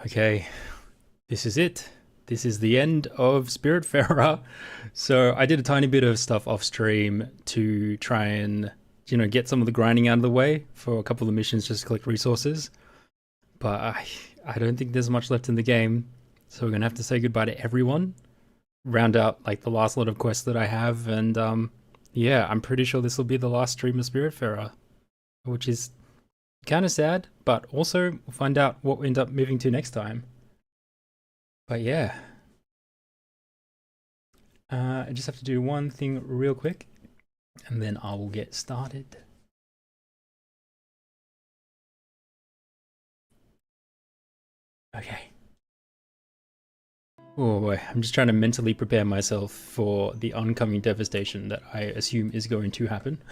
Okay, this is it. This is the end of Spiritfarer. So I did a tiny bit of stuff off stream to try and, get some of the grinding out of the way for a couple of missions just to collect resources. But I don't think there's much left in the game. So we're going to have to say goodbye to everyone. Round out like the last lot of quests that I have. And yeah, I'm pretty sure this will be the last stream of Spiritfarer, which is kind of sad, but also we'll find out what we end up moving to next time. But yeah, I just have to do one thing real quick and then I will get started. Okay. Oh boy, I'm just trying to mentally prepare myself for the oncoming devastation that I assume is going to happen.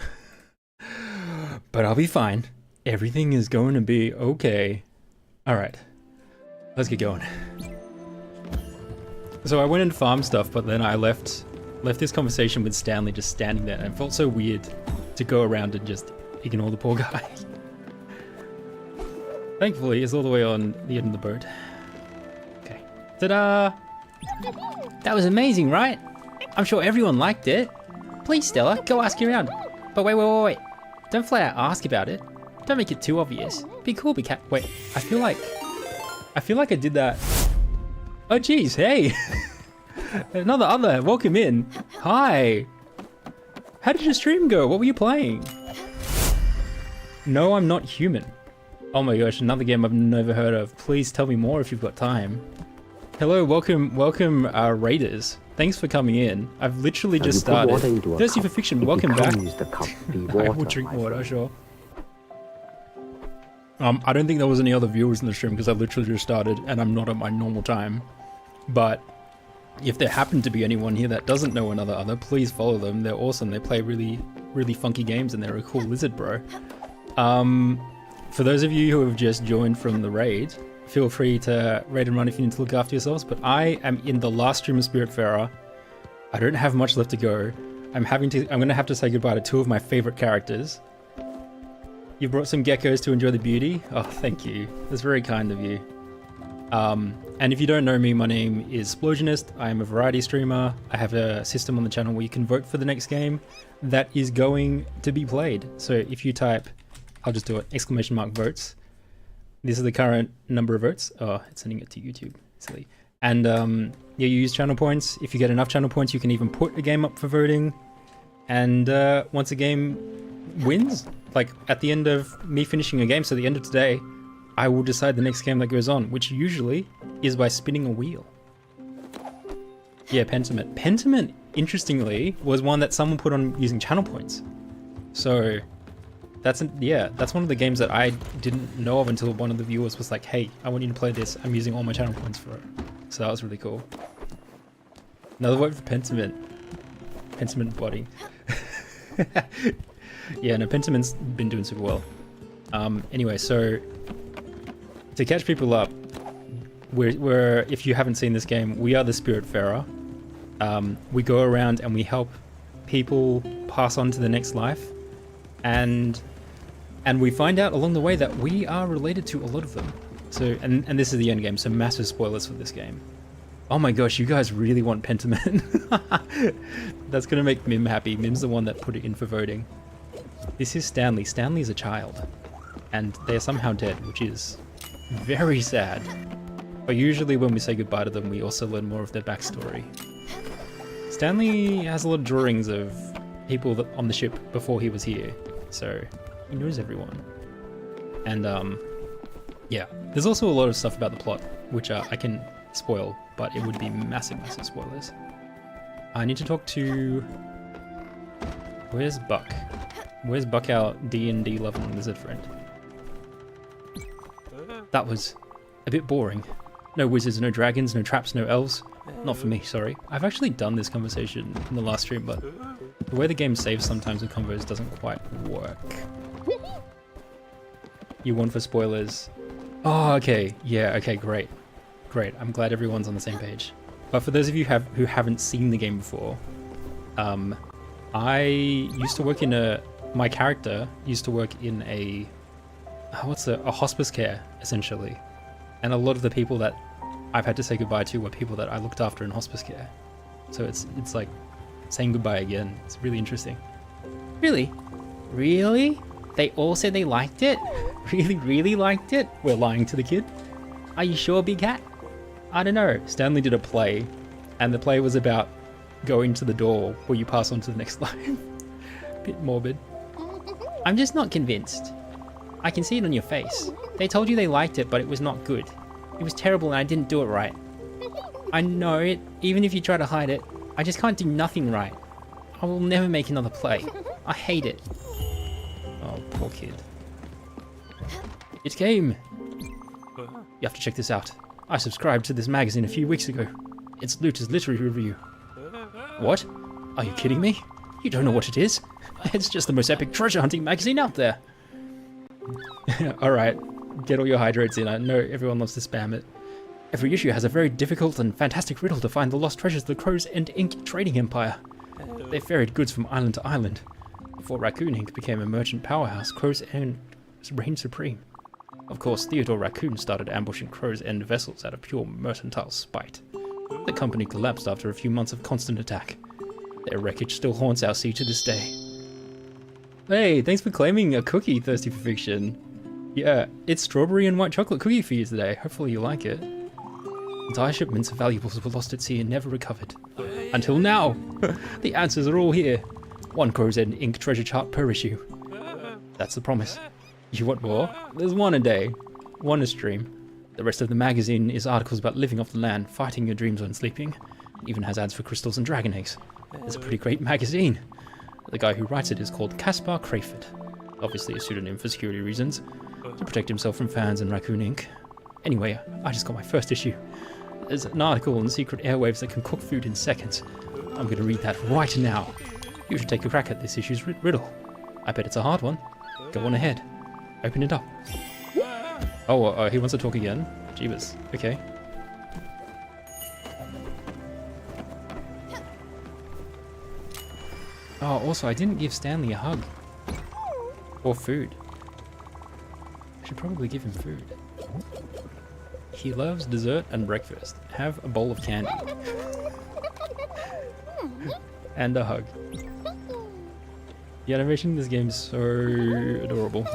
But I'll be fine. Everything is going to be okay. Alright, let's get going. So I went and farmed stuff, but then I left this conversation with Stanley just standing there, and it felt so weird to go around and just ignore the poor guy. Thankfully, he's all the way on the end of the boat. Okay. Ta-da! That was amazing, right? I'm sure everyone liked it. Please, Stella, go ask around. But wait. Don't flat out ask about it. Don't make it too obvious. Be cool, be cat. Wait, I feel like I did that. Oh geez, hey. Another other, welcome in. Hi. How did your stream go? What were you playing? No, I'm not human. Oh my gosh, another game I've never heard of. Please tell me more if you've got time. Hello, welcome, Raiders. Thanks for coming in. I've literally just started. Thirsty for Fiction, welcome back. I will drink water, sure. I don't think there was any other viewers in the stream because I literally just started and I'm not at my normal time. But if there happened to be anyone here that doesn't know another other, please follow them. They're awesome. They play really, really funky games and they're a cool lizard, bro. For those of you who have just joined from the raid, feel free to raid and run if you need to look after yourselves. But I am in the last stream of Spiritfarer. I don't have much left to go. I'm going to have to say goodbye to two of my favorite characters. You brought some geckos to enjoy the beauty? Oh, thank you. That's very kind of you. And if you don't know me, my name is Splosionist. I am a variety streamer. I have a system on the channel where you can vote for the next game that is going to be played. So if you type, I'll just do it, !votes. This is the current number of votes. Oh, it's sending it to YouTube. Silly. And yeah, you use channel points. If you get enough channel points, you can even put a game up for voting. And once a game wins, like at the end of me finishing a game, so the end of today, I will decide the next game that goes on, which usually is by spinning a wheel. Yeah, Pentiment. Pentiment, interestingly, was one that someone put on using channel points. So that's one of the games that I didn't know of until one of the viewers was like, hey, I want you to play this. I'm using all my channel points for it. So that was really cool. Another vote for Pentiment. Pentiment body. Yeah, no, Pentiment's been doing super well. Anyway, so to catch people up, we're if you haven't seen this game, we are the Spiritfarer. We go around and we help people pass on to the next life, and we find out along the way that we are related to a lot of them. So, and this is the end game, so massive spoilers for this game. Oh my gosh, you guys really want Pentiment. That's gonna make Mim happy. Mim's the one that put it in for voting. This is Stanley. Stanley is a child, and they're somehow dead, which is very sad. But usually when we say goodbye to them, we also learn more of their backstory. Stanley has a lot of drawings of people that on the ship before he was here, so he knows everyone. And yeah, there's also a lot of stuff about the plot, which I can spoil, but it would be massive spoilers. I need to talk to... Where's Buck? Where's Buck, our D&D loving lizard friend? That was a bit boring. No wizards, no dragons, no traps, no elves. Not for me, sorry. I've actually done this conversation in the last stream, but the way the game saves sometimes with combos doesn't quite work. You won for spoilers. Oh, okay. Yeah, okay, great. Great, I'm glad everyone's on the same page. But for those of you who haven't seen the game before, I used to work in my character used to work in a hospice care, essentially. And a lot of the people that I've had to say goodbye to were people that I looked after in hospice care. So it's like saying goodbye again. It's really interesting. Really? Really? They all said they liked it? Really liked it? We're lying to the kid? Are you sure, Big Hat? I don't know. Stanley did a play, and the play was about going to the door where you pass on to the next life. Bit morbid. I'm just not convinced. I can see it on your face. They told you they liked it, but it was not good. It was terrible and I didn't do it right. I know it. Even if you try to hide it, I just can't do nothing right. I will never make another play. I hate it. Oh, poor kid. It came. You have to check this out. I subscribed to this magazine a few weeks ago. It's Luther's Literary Review. What? Are you kidding me? You don't know what it is? It's just the most epic treasure hunting magazine out there. Alright, get all your hydrates in. I know everyone loves to spam it. Every issue has a very difficult and fantastic riddle to find the lost treasures of the Crow's End Ink trading empire. They ferried goods from island to island. Before Raccoon Ink became a merchant powerhouse, Crow's End reigned supreme. Of course, Theodore Raccoon started ambushing Crow's End vessels out of pure mercantile spite. The company collapsed after a few months of constant attack. Their wreckage still haunts our sea to this day. Hey, thanks for claiming a cookie, Thirsty for Fiction. Yeah, it's strawberry and white chocolate cookie for you today. Hopefully you like it. Entire shipments of valuables were lost at sea and never recovered. Until now! The answers are all here. 1 Crow's End ink treasure chart per issue. That's the promise. You want more? There's one a day. One a stream. The rest of the magazine is articles about living off the land, fighting your dreams when sleeping. It even has ads for crystals and dragon eggs. It's a pretty great magazine. The guy who writes it is called Caspar Crayford. Obviously a pseudonym for security reasons, to protect himself from fans and Raccoon Ink. Anyway, I just got my first issue. There's an article on secret airwaves that can cook food in seconds. I'm going to read that right now. You should take a crack at this issue's riddle. I bet it's a hard one. Go on ahead. Open it up. Oh, he wants to talk again? Jeebus. Okay. Oh, also, I didn't give Stanley a hug. Or food. I should probably give him food. He loves dessert and breakfast. Have a bowl of candy. And a hug. The animation in this game is so adorable.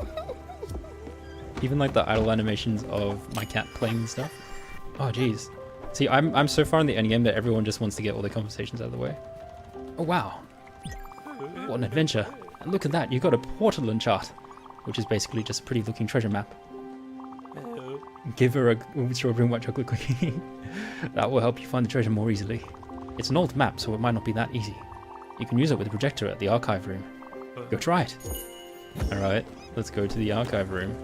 Even like the idle animations of my cat playing and stuff. Oh jeez. See, I'm so far in the end game that everyone just wants to get all their conversations out of the way. Oh wow. What an adventure. And look at that, you've got a portal chart, which is basically just a pretty looking treasure map. Give her a strawberry and white chocolate cookie. That will help you find the treasure more easily. It's an old map, so it might not be that easy. You can use it with a projector at the archive room. Go try it. Alright, let's go to the archive room.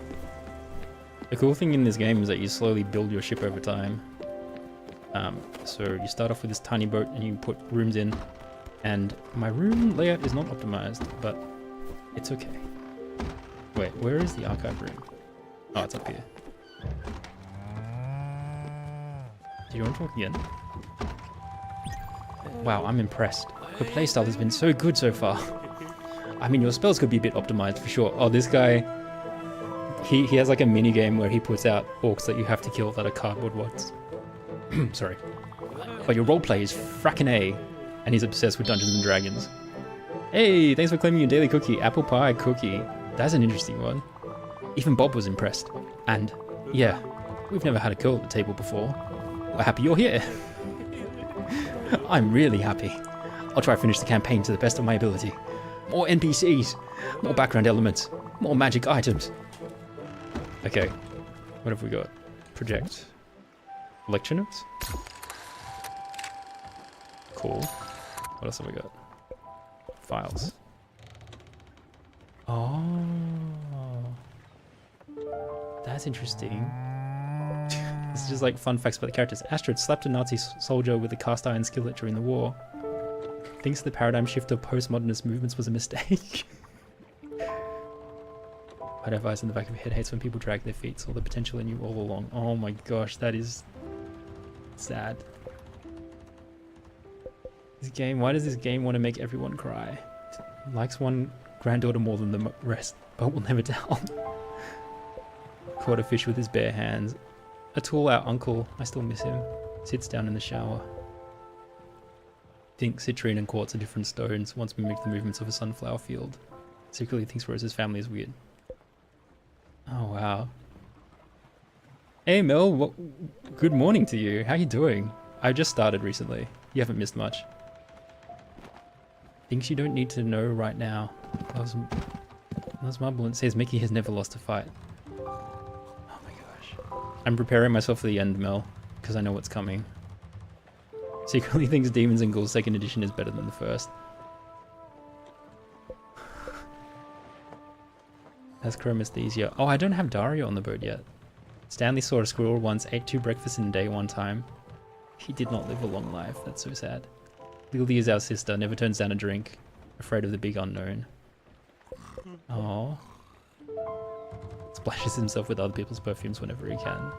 The cool thing in this game is that you slowly build your ship over time. So you start off with this tiny boat and you put rooms in. And my room layout is not optimized, but it's okay. Wait, where is the archive room? Oh, it's up here. Do you want to talk again? Wow, I'm impressed. Your playstyle has been so good so far. I mean, your spells could be a bit optimized for sure. Oh, this guy, he has like a mini game where he puts out orcs that you have to kill that are cardboard ones. Sorry. But your roleplay is frackin' A, and he's obsessed with Dungeons and Dragons. Hey, thanks for claiming your daily cookie, apple pie cookie. That's an interesting one. Even Bob was impressed. And yeah, we've never had a girl at the table before. We're happy you're here. I'm really happy. I'll try to finish the campaign to the best of my ability. More NPCs, more background elements, more magic items. Okay, what have we got? Project. Lecture notes? Cool. What else have we got? Files. Oh. That's interesting. This is just like fun facts about the characters. Astrid slapped a Nazi soldier with a cast iron skillet during the war. Thinks the paradigm shift of postmodernist movements was a mistake. White advice in the back of your head hates when people drag their feet, saw the potential in you all along. Oh my gosh, that is sad. This game, why does this game want to make everyone cry? It likes one granddaughter more than the rest, but will never tell. Caught a fish with his bare hands. Atul, our uncle, I still miss him. Sits down in the shower. Thinks citrine and quartz are different stones. Once mimicked the movements of a sunflower field. Secretly thinks Rose's family is weird. Oh wow. Hey Mel, good morning to you. How you doing? I just started recently. You haven't missed much. Things you don't need to know right now. Those marble and says Mickey has never lost a fight. Oh my gosh. I'm preparing myself for the end, Mel, because I know what's coming. Secretly thinks Demons and Ghouls 2nd edition is better than the first. That's chromesthesia. Oh, I don't have Dario on the boat yet. Stanley saw a squirrel once, ate 2 breakfasts in a day one time. He did not live a long life. That's so sad. Lily is our sister, never turns down a drink. Afraid of the big unknown. Oh. Splashes himself with other people's perfumes whenever he can.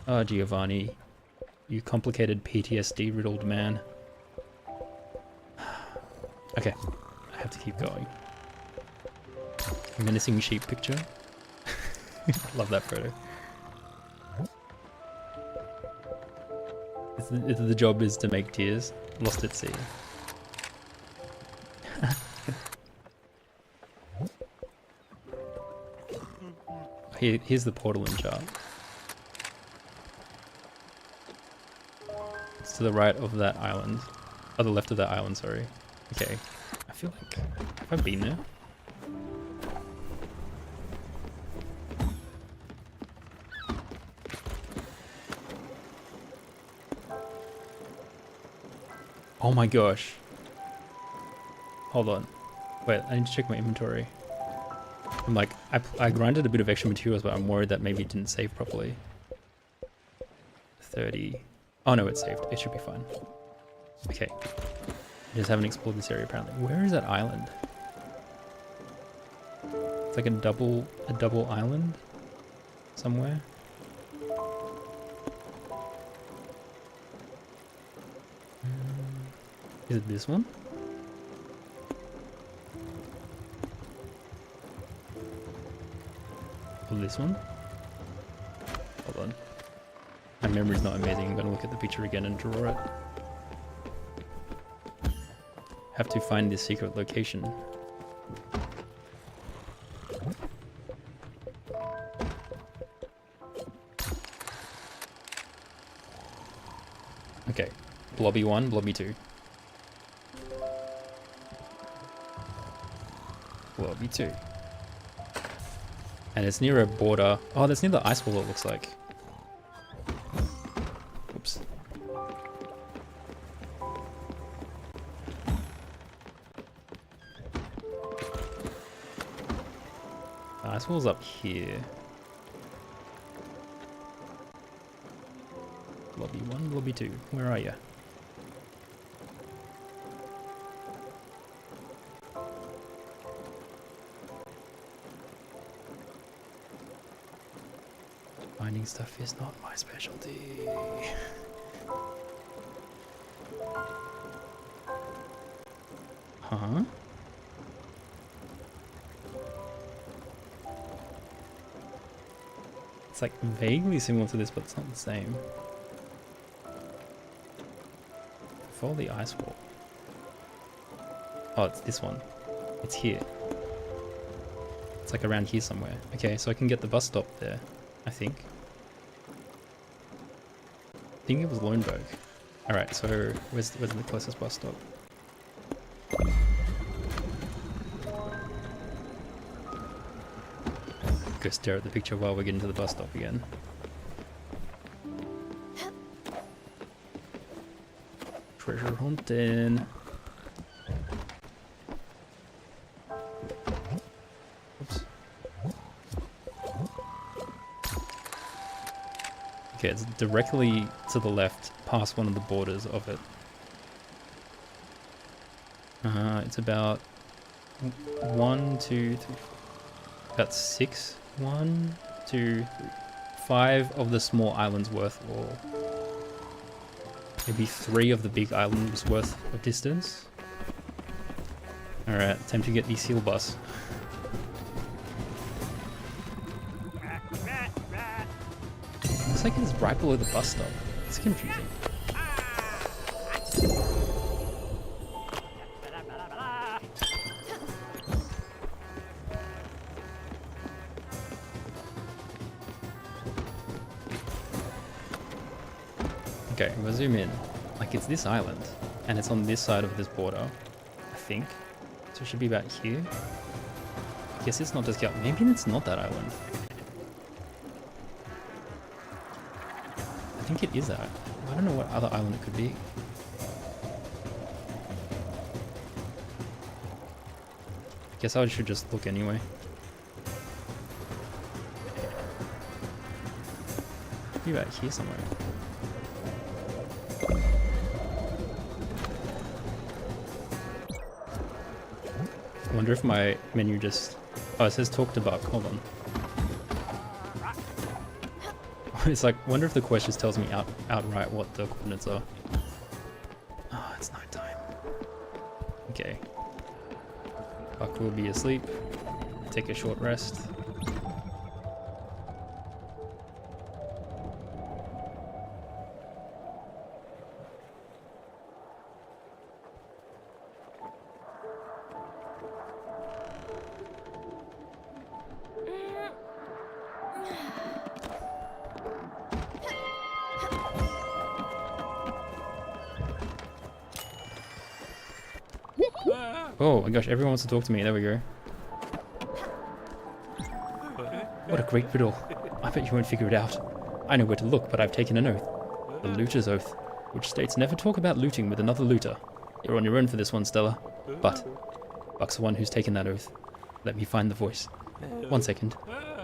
Oh, Giovanni. You complicated PTSD-riddled man. Okay, I have to keep going. Menacing sheep picture. Love that photo. The job is to make tears. Lost at sea. Here's the portal and chart. It's to the right of that island. Oh, the left of that island, sorry. Okay. I feel like... Have I been there? Oh my gosh. Hold on. Wait, I need to check my inventory. I'm like, I grinded a bit of extra materials, but I'm worried that maybe it didn't save properly. 30. Oh no, it's saved. It should be fine. Okay. I just haven't explored this area apparently. Where is that island? It's like a double island somewhere. Is it this one? Or this one? Hold on. My memory's not amazing. I'm gonna look at the picture again and draw it. Have to find this secret location. Okay. Blobby 1, Blobby 2. Blobby 2. And it's near a border. Oh, that's near the ice wall, it looks like. Oops. The ice wall's up here. Blobby 1, Blobby 2. Where are you? Finding stuff is not my specialty. Huh? It's like vaguely similar to this, but it's not the same. Follow the ice wall. Oh, it's this one. It's here. It's like around here somewhere. Okay, so I can get the bus stop there, I think. I think it was Loneberg. Alright, so where's the closest bus stop? Go stare at the picture while we're getting to the bus stop again. Treasure hunting. Oops. Okay, it's directly to the left, past one of the borders of it. It's about 1, 2, 3, about 6. 1, 2, 3, 5 of the small islands worth, or maybe 3 of the big islands worth of distance. Alright, time to get the seal bus. looks like it's right below the bus stop. It's confusing. Okay, we'll zoom in. Like, it's this island, and it's on this side of this border, I think. So it should be about here. I guess it's not just out. Maybe it's not that island. I think it is that. I don't know what other island it could be. Guess I should just look anyway. Maybe about here somewhere. I wonder if my menu just... Oh, it says talk to Buck. Hold on. It's like, wonder if the quest just tells me outright what the coordinates are. Oh, it's night time. Okay. Buck will be asleep. Take a short rest. Oh my gosh, everyone wants to talk to me. There we go. What a great riddle. I bet you won't figure it out. I know where to look, but I've taken an oath. The looter's oath, which states never talk about looting with another looter. You're on your own for this one, Stella. But Buck's the one who's taken that oath. Let me find the voice. 1 second.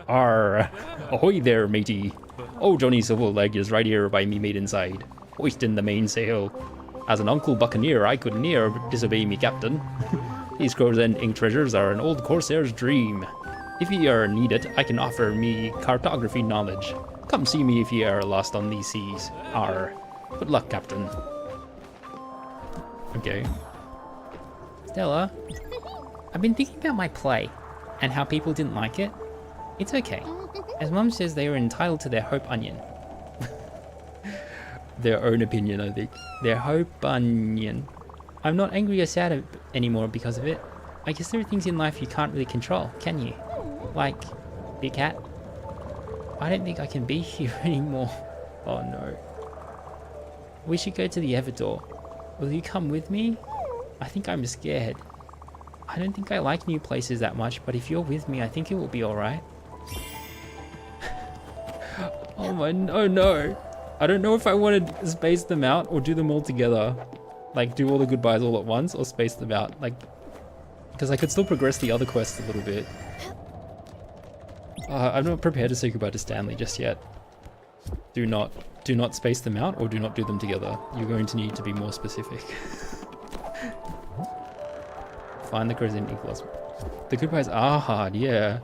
Arr! Ahoy there, matey. Oh, Johnny Silverleg is right here by me maiden side, hoisting the mainsail. As an uncle buccaneer, I could ne'er disobey me captain. These crows and ink treasures are an old corsair's dream. If ye are needed, I can offer me cartography knowledge. Come see me if ye are lost on these seas. Arr. Good luck, captain. Okay. Stella, I've been thinking about my play, and how people didn't like it. It's okay, as Mum says they are entitled to their hope onion. Their own opinion, I think. Their hope onion. I'm not angry or sad anymore because of it. I guess there are things in life you can't really control, can you? Like, Big Cat. I don't think I can be here anymore. Oh no. We should go to the Everdor. Will you come with me? I think I'm scared. I don't think I like new places that much, but if you're with me, I think it will be alright. Oh no. I don't know if I want to space them out or do them all together. Like, do all the goodbyes all at once or space them out. Like, because I could still progress the other quests a little bit. I'm not prepared to say goodbye to Stanley just yet. Do not space them out or do not do them together. You're going to need to be more specific. Find the crows in equals. The goodbyes are hard, yeah.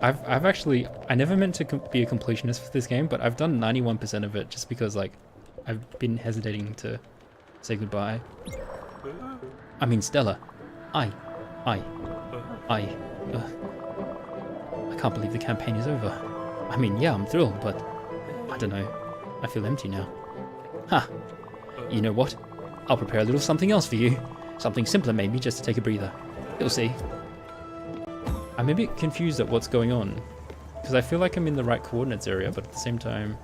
I've actually, I never meant to be a completionist for this game, but I've done 91% of it just because, like, I've been hesitating to say goodbye. I mean, Stella, I can't believe the campaign is over. I mean, yeah, I'm thrilled, but I don't know. I feel empty now. Ha! You know what? I'll prepare a little something else for you. Something simpler maybe, just to take a breather. You'll see. I'm a bit confused at what's going on, because I feel like I'm in the right coordinates area, but at the same time,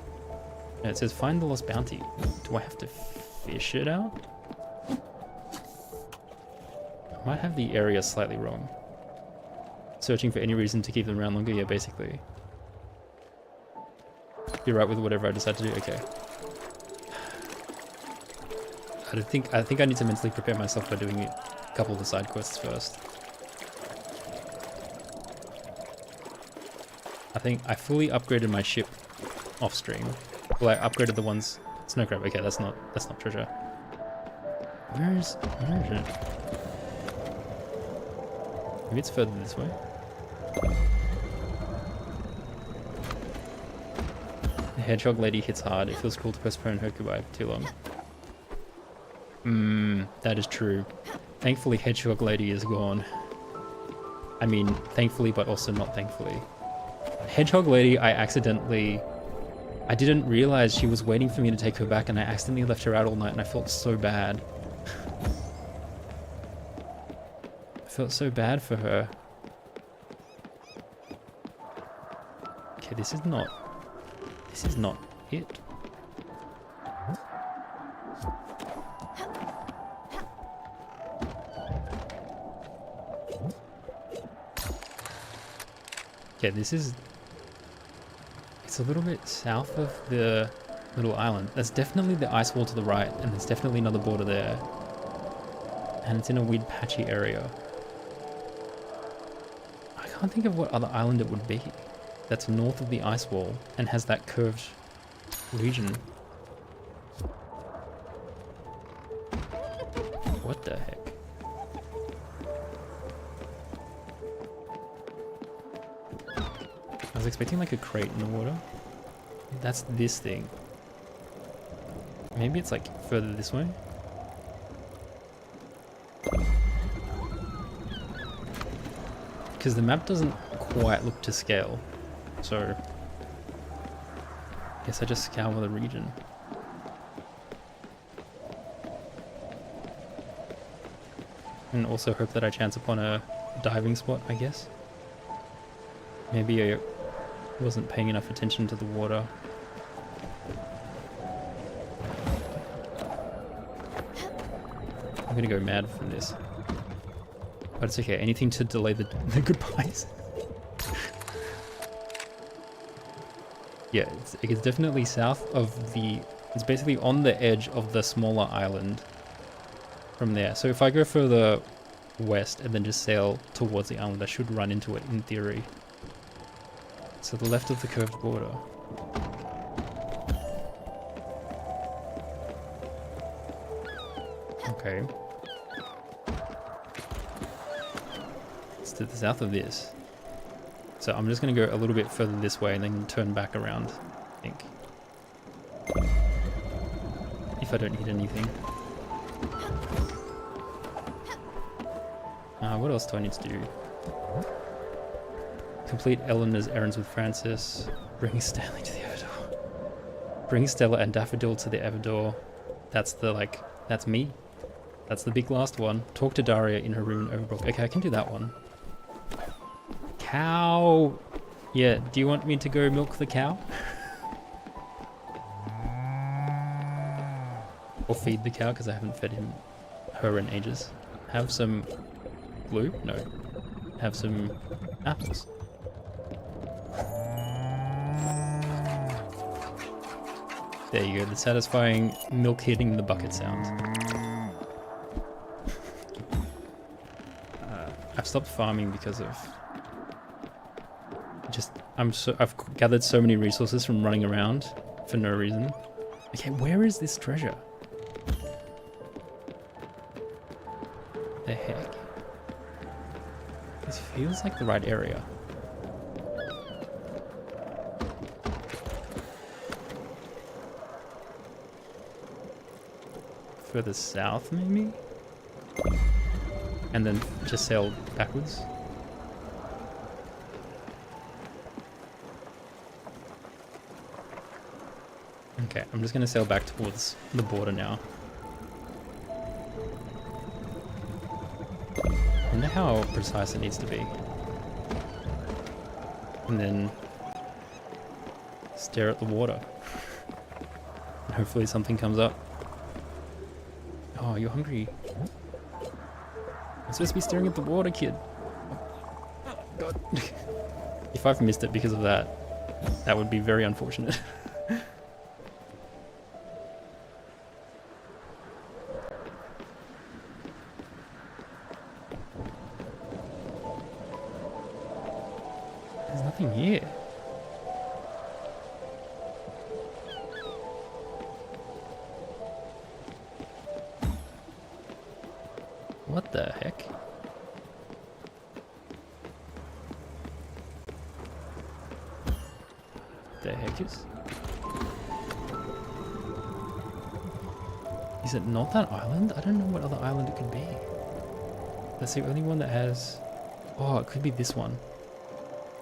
it says find the lost bounty. Do I have to fish it out? I might have the area slightly wrong. Searching for any reason to keep them around longer, yeah, basically. You're right with whatever I decide to do, okay. I think I need to mentally prepare myself by doing a couple of the side quests first. I think I fully upgraded my ship off stream. Well, I upgraded the ones. Snow crab. Okay, that's not treasure. Where is it? Maybe it's further this way. The hedgehog lady hits hard. It feels cool to postpone her goodbye too long. That is true. Thankfully, hedgehog lady is gone. I mean, thankfully, but also not thankfully. Hedgehog lady, I I didn't realize she was waiting for me to take her back, and I accidentally left her out all night, and I felt so bad. I felt so bad for her. Okay, this is not it. Okay, this is... It's a little bit south of the little island. That's definitely the ice wall to the right, and there's definitely another border there. And it's in a weird patchy area. I can't think of what other island it would be that's north of the ice wall and has that curved region. What the heck? I was expecting like a crate in the water. That's this thing. Maybe it's like further this way. Because the map doesn't quite look to scale. So I guess I just scour the region. And also hope that I chance upon a diving spot, I guess. Maybe I wasn't paying enough attention to the water. I'm gonna go mad from this. But it's okay, anything to delay the goodbyes. Yeah, it's definitely south of the... It's basically on the edge of the smaller island from there. So if I go further west and then just sail towards the island, I should run into it in theory. So the left of the curved border. Okay. It's to the south of this. So I'm just going to go a little bit further this way and then turn back around, I think. If I don't hit anything. What else do I need to do? Complete Eleanor's errands with Francis. Bring Stanley to the Everdor. Bring Stella and Daffodil to the Everdor. That's the, like, that's me. That's the big last one. Talk to Daria in her room in Overbrook. Okay, I can do that one. Cow! Yeah, do you want me to go milk the cow? Or feed the cow, because I haven't fed her in ages. Have some glue? No. Have some apples. There you go, the satisfying milk hitting the bucket sound. I've stopped farming because of... I've gathered so many resources from running around for no reason. Okay, where is this treasure? The heck? This feels like the right area. Further south, maybe? And then just sail backwards. Okay, I'm just going to sail back towards the border now. I wonder how precise it needs to be. And then stare at the water. And hopefully something comes up. Oh, you're hungry. I'm supposed to be staring at the water, kid. Oh, God. If I've missed it because of that, that would be very unfortunate. There's nothing here. What the heck? The heck is? Is it not that island? I don't know what other island it could be. That's the only one that has... Oh, it could be this one.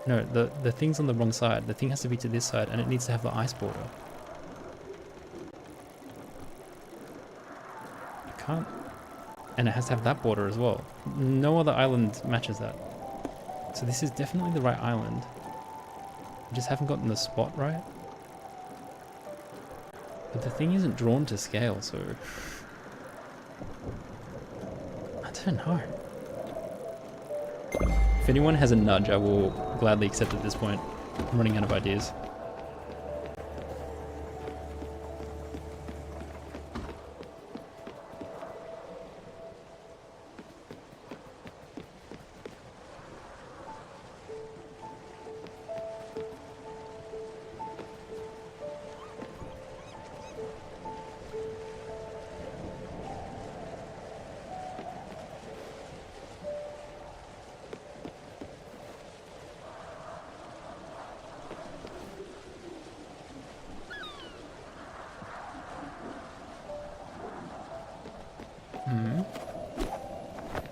No, the thing's on the wrong side. The thing has to be to this side, and it needs to have the ice border. I can't. And it has to have that border as well. No other island matches that. So this is definitely the right island. I just haven't gotten the spot right. But the thing isn't drawn to scale, so... I don't know. If anyone has a nudge, I will gladly accept at this point. I'm running out of ideas.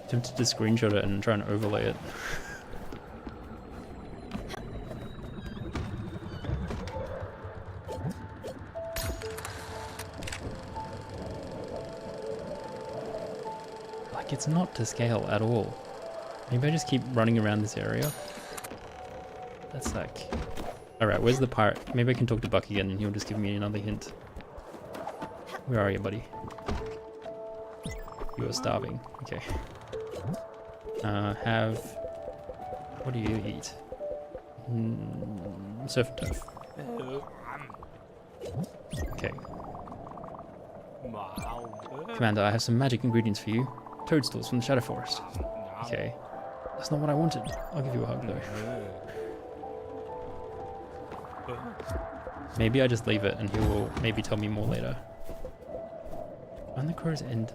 Tempted to screenshot it and try and overlay it. Like, it's not to scale at all. Maybe I just keep running around this area. That's like... Alright, where's the pirate? Maybe I can talk to Buck again and he'll just give me another hint. Where are you, buddy? You are starving. Okay. What do you eat? Surf and turf. Okay. Commander, I have some magic ingredients for you. Toadstools from the Shadow Forest. Okay. That's not what I wanted. I'll give you a hug though. Maybe I just leave it and he will maybe tell me more later. On the crow's end.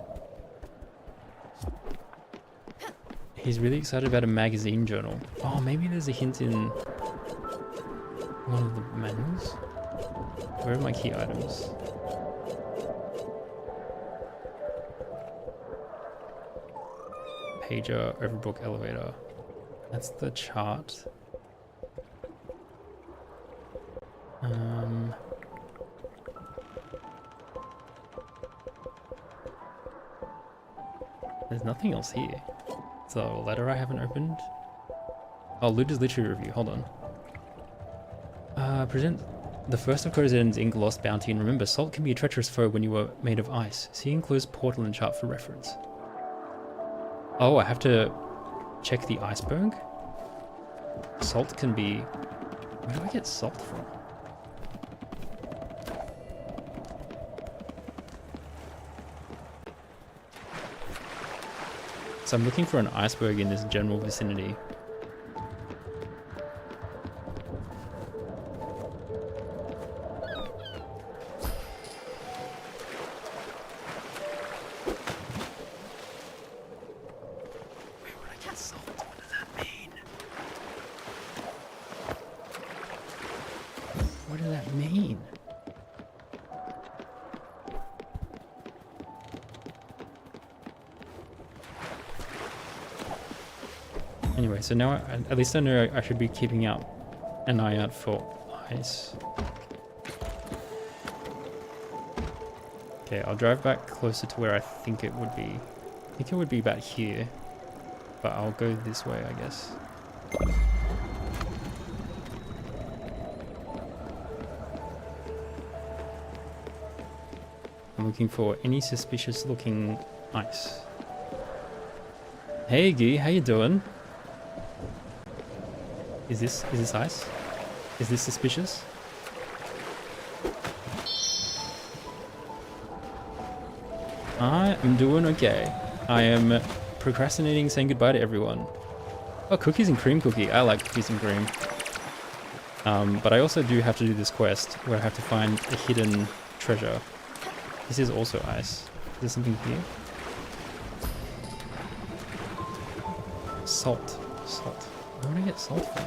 He's really excited about a magazine journal. Oh, maybe there's a hint in one of the manuals? Where are my key items? Pager, overbook, elevator. That's the chart. There's nothing else here. Is there a letter I haven't opened? Oh, Luda's literary review. Hold on. Present the first of Corzan's ink lost bounty, and remember, salt can be a treacherous foe when you are made of ice. See enclosed portal and chart for reference. Oh, I have to check the iceberg? Salt can be... Where do I get salt from? So I'm looking for an iceberg in this general vicinity. Where would I get salt? What does that mean? What does that mean? Anyway, so now at least I know I should be keeping an eye out for ice. Okay, I'll drive back closer to where I think it would be. I think it would be about here, but I'll go this way, I guess. I'm looking for any suspicious looking ice. Hey Guy, how you doing? Is this ice? Is this suspicious? I am doing okay. I am procrastinating saying goodbye to everyone. Oh, cookies and cream cookie. I like cookies and cream. But I also do have to do this quest where I have to find a hidden treasure. This is also ice. Is there something here? Salt. Salt. Where would I get salt from?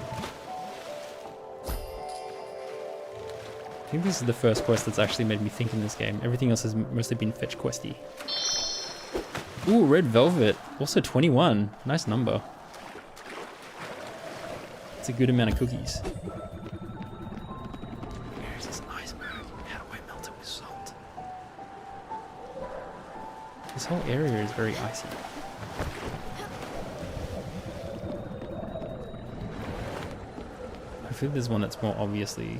I think this is the first quest that's actually made me think in this game. Everything else has mostly been fetch questy. Ooh, red velvet. Also 21. Nice number. It's a good amount of cookies. Where's this iceberg? How do I melt it with salt? This whole area is very icy. I feel there's one that's more obviously...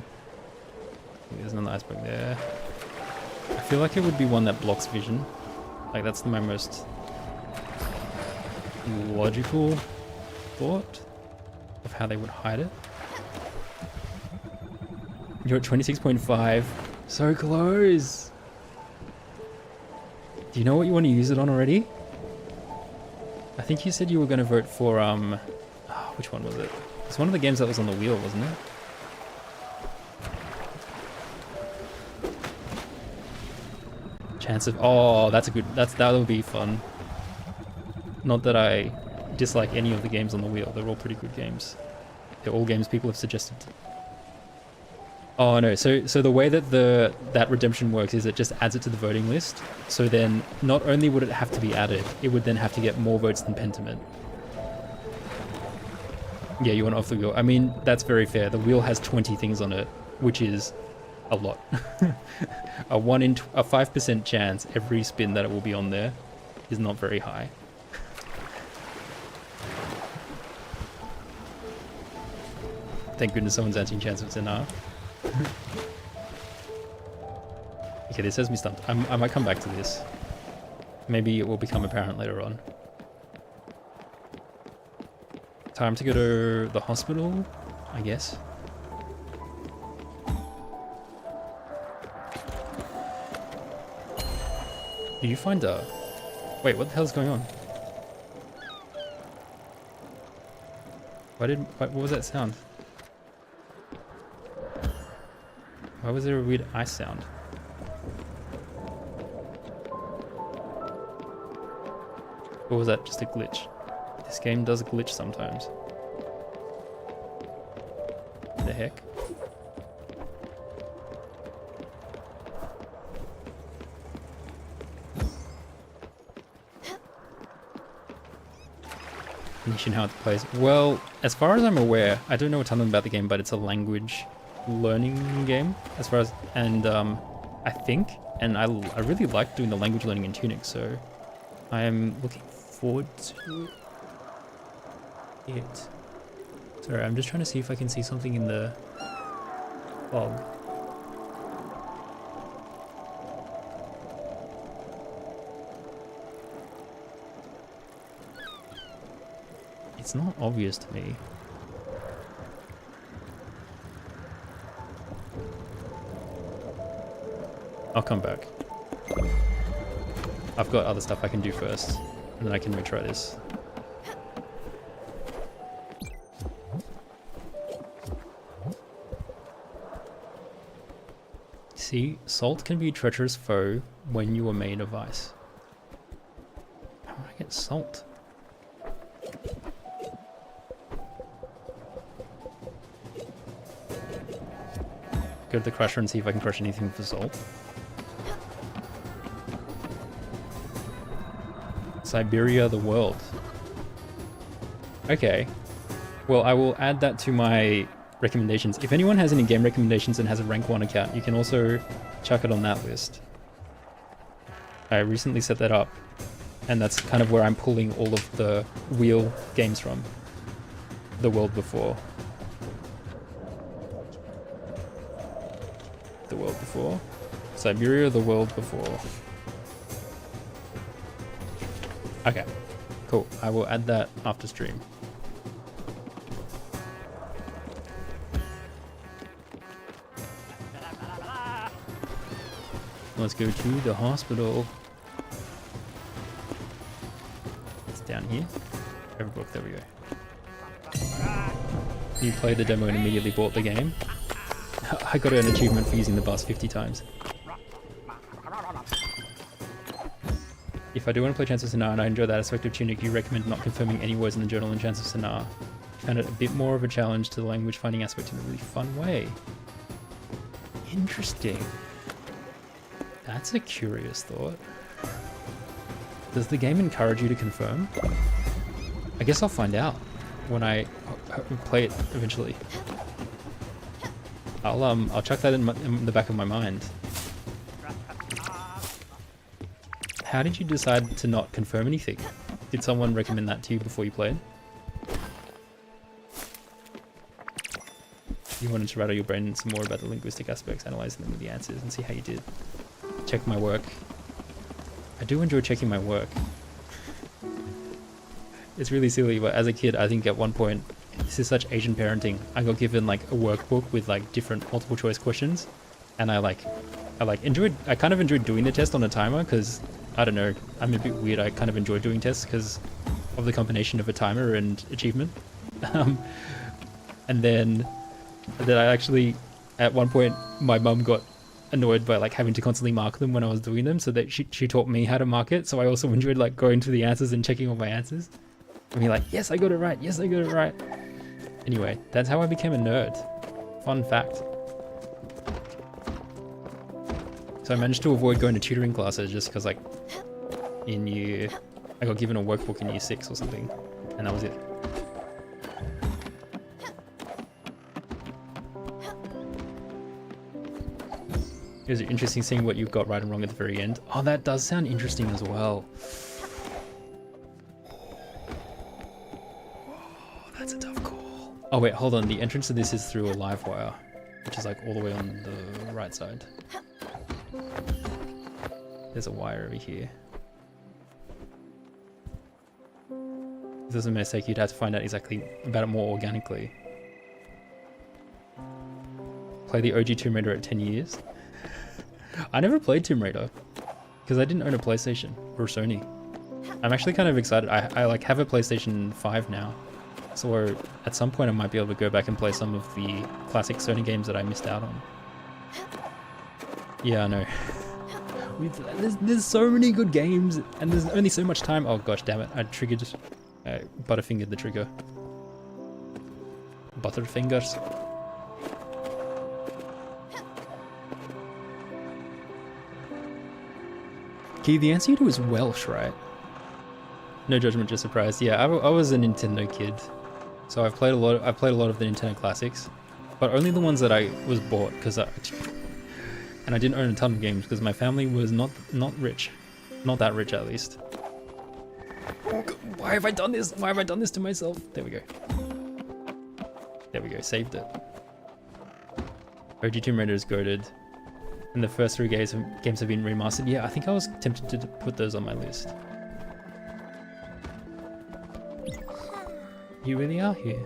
There's another iceberg there. I feel like it would be one that blocks vision. Like that's my most logical thought of how they would hide it. You're at 26.5. So close. Do you know what you want to use it on already? I think you said you were going to vote for, which one was it? It's one of the games that was on the wheel, wasn't it? Chance of, oh, that's a good, that'll be fun. Not that I dislike any of the games on the wheel, they're all pretty good games. They're all games people have suggested. Oh no, so the way that that redemption works is it just adds it to the voting list. So then not only would it have to be added, it would then have to get more votes than Pentiment. Yeah, you want off the wheel. I mean, that's very fair. The wheel has 20 things on it, which is a lot. A 5% chance every spin that it will be on there is not very high. Thank goodness someone's answering Chance of Sinar. Okay, this has me stumped. I might come back to this. Maybe it will become apparent later on. Time to go to the hospital, I guess. Do you find a... Wait, what the hell's going on? What was that sound? Why was there a weird ice sound? Or was that just a glitch? This game does glitch sometimes. What the heck? Nation how it plays. Well, as far as I'm aware, I don't know a ton about the game, but it's a language learning game. As far as, and I think, and I really like doing the language learning in Tunic, so I am looking forward to it. Sorry, I'm just trying to see if I can see something in the fog. It's not obvious to me. I'll come back. I've got other stuff I can do first, and then I can retry this. See, salt can be a treacherous foe when you are made of ice. How would I get salt? Go to the crusher and see if I can crush anything for salt. Siberia, the world. Okay. Well, I will add that to my recommendations. If anyone has any game recommendations and has a rank 1 account, you can also chuck it on that list. I recently set that up, and that's kind of where I'm pulling all of the wheel games from. The world before. The world before. Siberia, the world before. Okay, cool. I will add that after stream. Let's go to the hospital. It's down here. Overbook, there we go. You played the demo and immediately bought the game. I got an achievement for using the bus 50 times. If I do want to play Chance of Sinar and I enjoy that aspect of Tunic, you recommend not confirming any words in the journal in Chance of Sinar. I found it a bit more of a challenge to the language finding aspect in a really fun way. Interesting. That's a curious thought. Does the game encourage you to confirm? I guess I'll find out. when I play it eventually. I'll chuck that in the back of my mind. How did you decide to not confirm anything? Did someone recommend that to you before you played? You wanted to rattle your brain some more about the linguistic aspects, analyzing them with the answers, and see how you did. Check my work. I do enjoy checking my work. It's really silly, but as a kid, I think at one point, this is such Asian parenting. I got given like a workbook with like different multiple choice questions, and I kind of enjoyed doing the test on a timer because I don't know, I'm a bit weird. I kind of enjoy doing tests because of the combination of a timer and achievement. And then I actually, at one point, my mum got annoyed by like having to constantly mark them when I was doing them, so that she taught me how to mark it. So I also enjoyed like going through the answers and checking all my answers. And be like, yes, I got it right. Yes, I got it right. Anyway, that's how I became a nerd. Fun fact. So I managed to avoid going to tutoring classes just because like I got given a workbook in year 6 or something, and that was it. It was interesting seeing what you got right and wrong at the very end. Oh, that does sound interesting as well. That's a tough call. Oh wait, hold on. The entrance to this is through a live wire, which is like all the way on the right side. There's a wire over here. If there's a mistake, you'd have to find out exactly about it more organically. Play the OG Tomb Raider at 10 years. I never played Tomb Raider because I didn't own a PlayStation or Sony. I'm actually kind of excited. I like have a PlayStation 5 now, so at some point I might be able to go back and play some of the classic Sony games that I missed out on. Yeah, I know. There's so many good games and there's only so much time. Oh gosh, damn it! I butterfingered the trigger. Butterfingers. Okay, the answer you do is Welsh, right? No judgment, just surprised. Yeah, I was a Nintendo kid, so I've played a lot of the Nintendo classics, but only the ones that I was bought because and I didn't own a ton of games because my family was not rich, not that rich at least. Oh God, why have I done this? Why have I done this to myself? There we go. There we go. Saved it. OG Tomb Raider is goated. And the first 3 games have been remastered. Yeah, I think I was tempted to put those on my list. You really are here.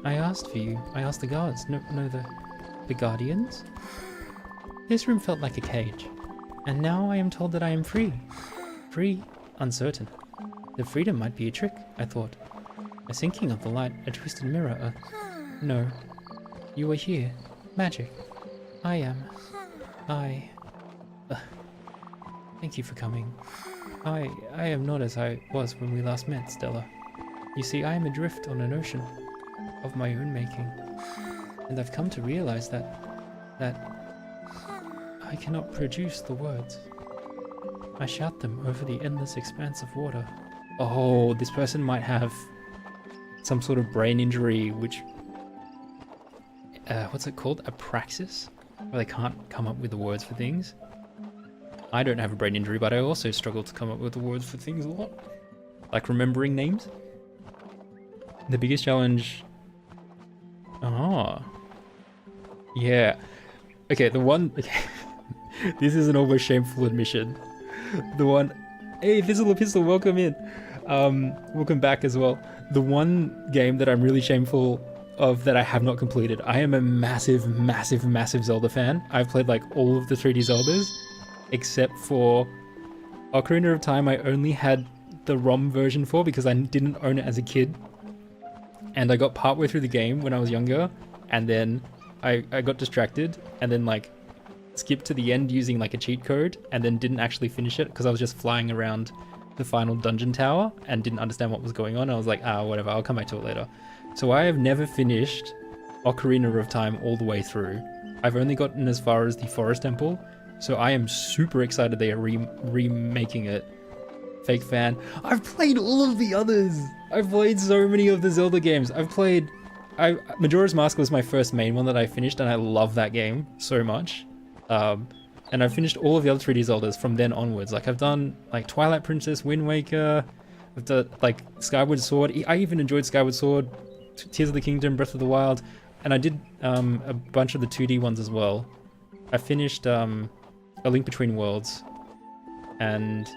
I asked for you. I asked the guards. No, the guardians? This room felt like a cage. And now I am told that I am free. Free, uncertain. The freedom might be a trick, I thought. A sinking of the light, a twisted mirror, No. You are here. Magic. I am. Thank you for coming. I am not as I was when we last met, Stella. You see, I am adrift on an ocean of my own making. And I've come to realize that I cannot produce the words. I shout them over the endless expanse of water. Oh, this person might have some sort of brain injury, which... what's it called? Apraxis? Where they can't come up with the words for things. I don't have a brain injury, but I also struggle to come up with the words for things a lot. Like remembering names. The biggest challenge... Oh. Yeah. Okay, the one... Okay. This is an almost shameful admission. The one... Hey, Fizzle Pistol, welcome in. Welcome back as well. The one game that I'm really shameful of that I have not completed. I am a massive Zelda fan. I've played like all of the 3D Zeldas, except for Ocarina of Time I only had the ROM version for because I didn't own it as a kid. And I got partway through the game when I was younger, and then I got distracted, and then like skipped to the end using like a cheat code, and then didn't actually finish it because I was just flying around the final dungeon tower and didn't understand what was going on. I was like, whatever, I'll come back to it later. So I have never finished Ocarina of Time all the way through. I've only gotten as far as the Forest Temple, so I am super excited they are remaking it. Fake fan. I've played all of the others. I've played so many of the Zelda games. Majora's Mask was my first main one that I finished, and I love that game so much. And I've finished all of the other 3D Zeldas from then onwards. Like I've done like Twilight Princess, Wind Waker, I've done like Skyward Sword. I even enjoyed Skyward Sword, Tears of the Kingdom, Breath of the Wild, and I did a bunch of the 2D ones as well. I finished A Link Between Worlds, and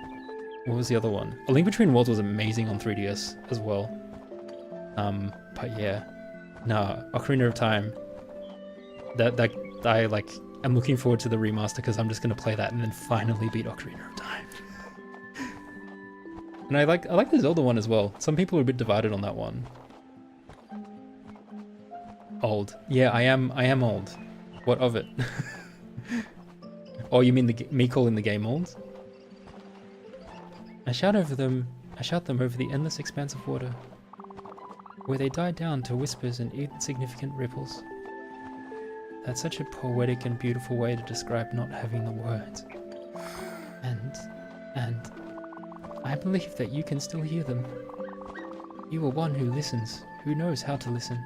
what was the other one? A Link Between Worlds was amazing on 3DS as well. But yeah, nah, Ocarina of Time. I'm looking forward to the remaster because I'm just gonna play that and then finally beat Ocarina of Time. And I like the Zelda one as well. Some people are a bit divided on that one. Old. Yeah, I am old. What of it? Oh, you mean me calling the game old? I shout them over the endless expanse of water, where they die down to whispers and insignificant ripples. That's such a poetic and beautiful way to describe not having the words. And I believe that you can still hear them. You are one who listens, who knows how to listen.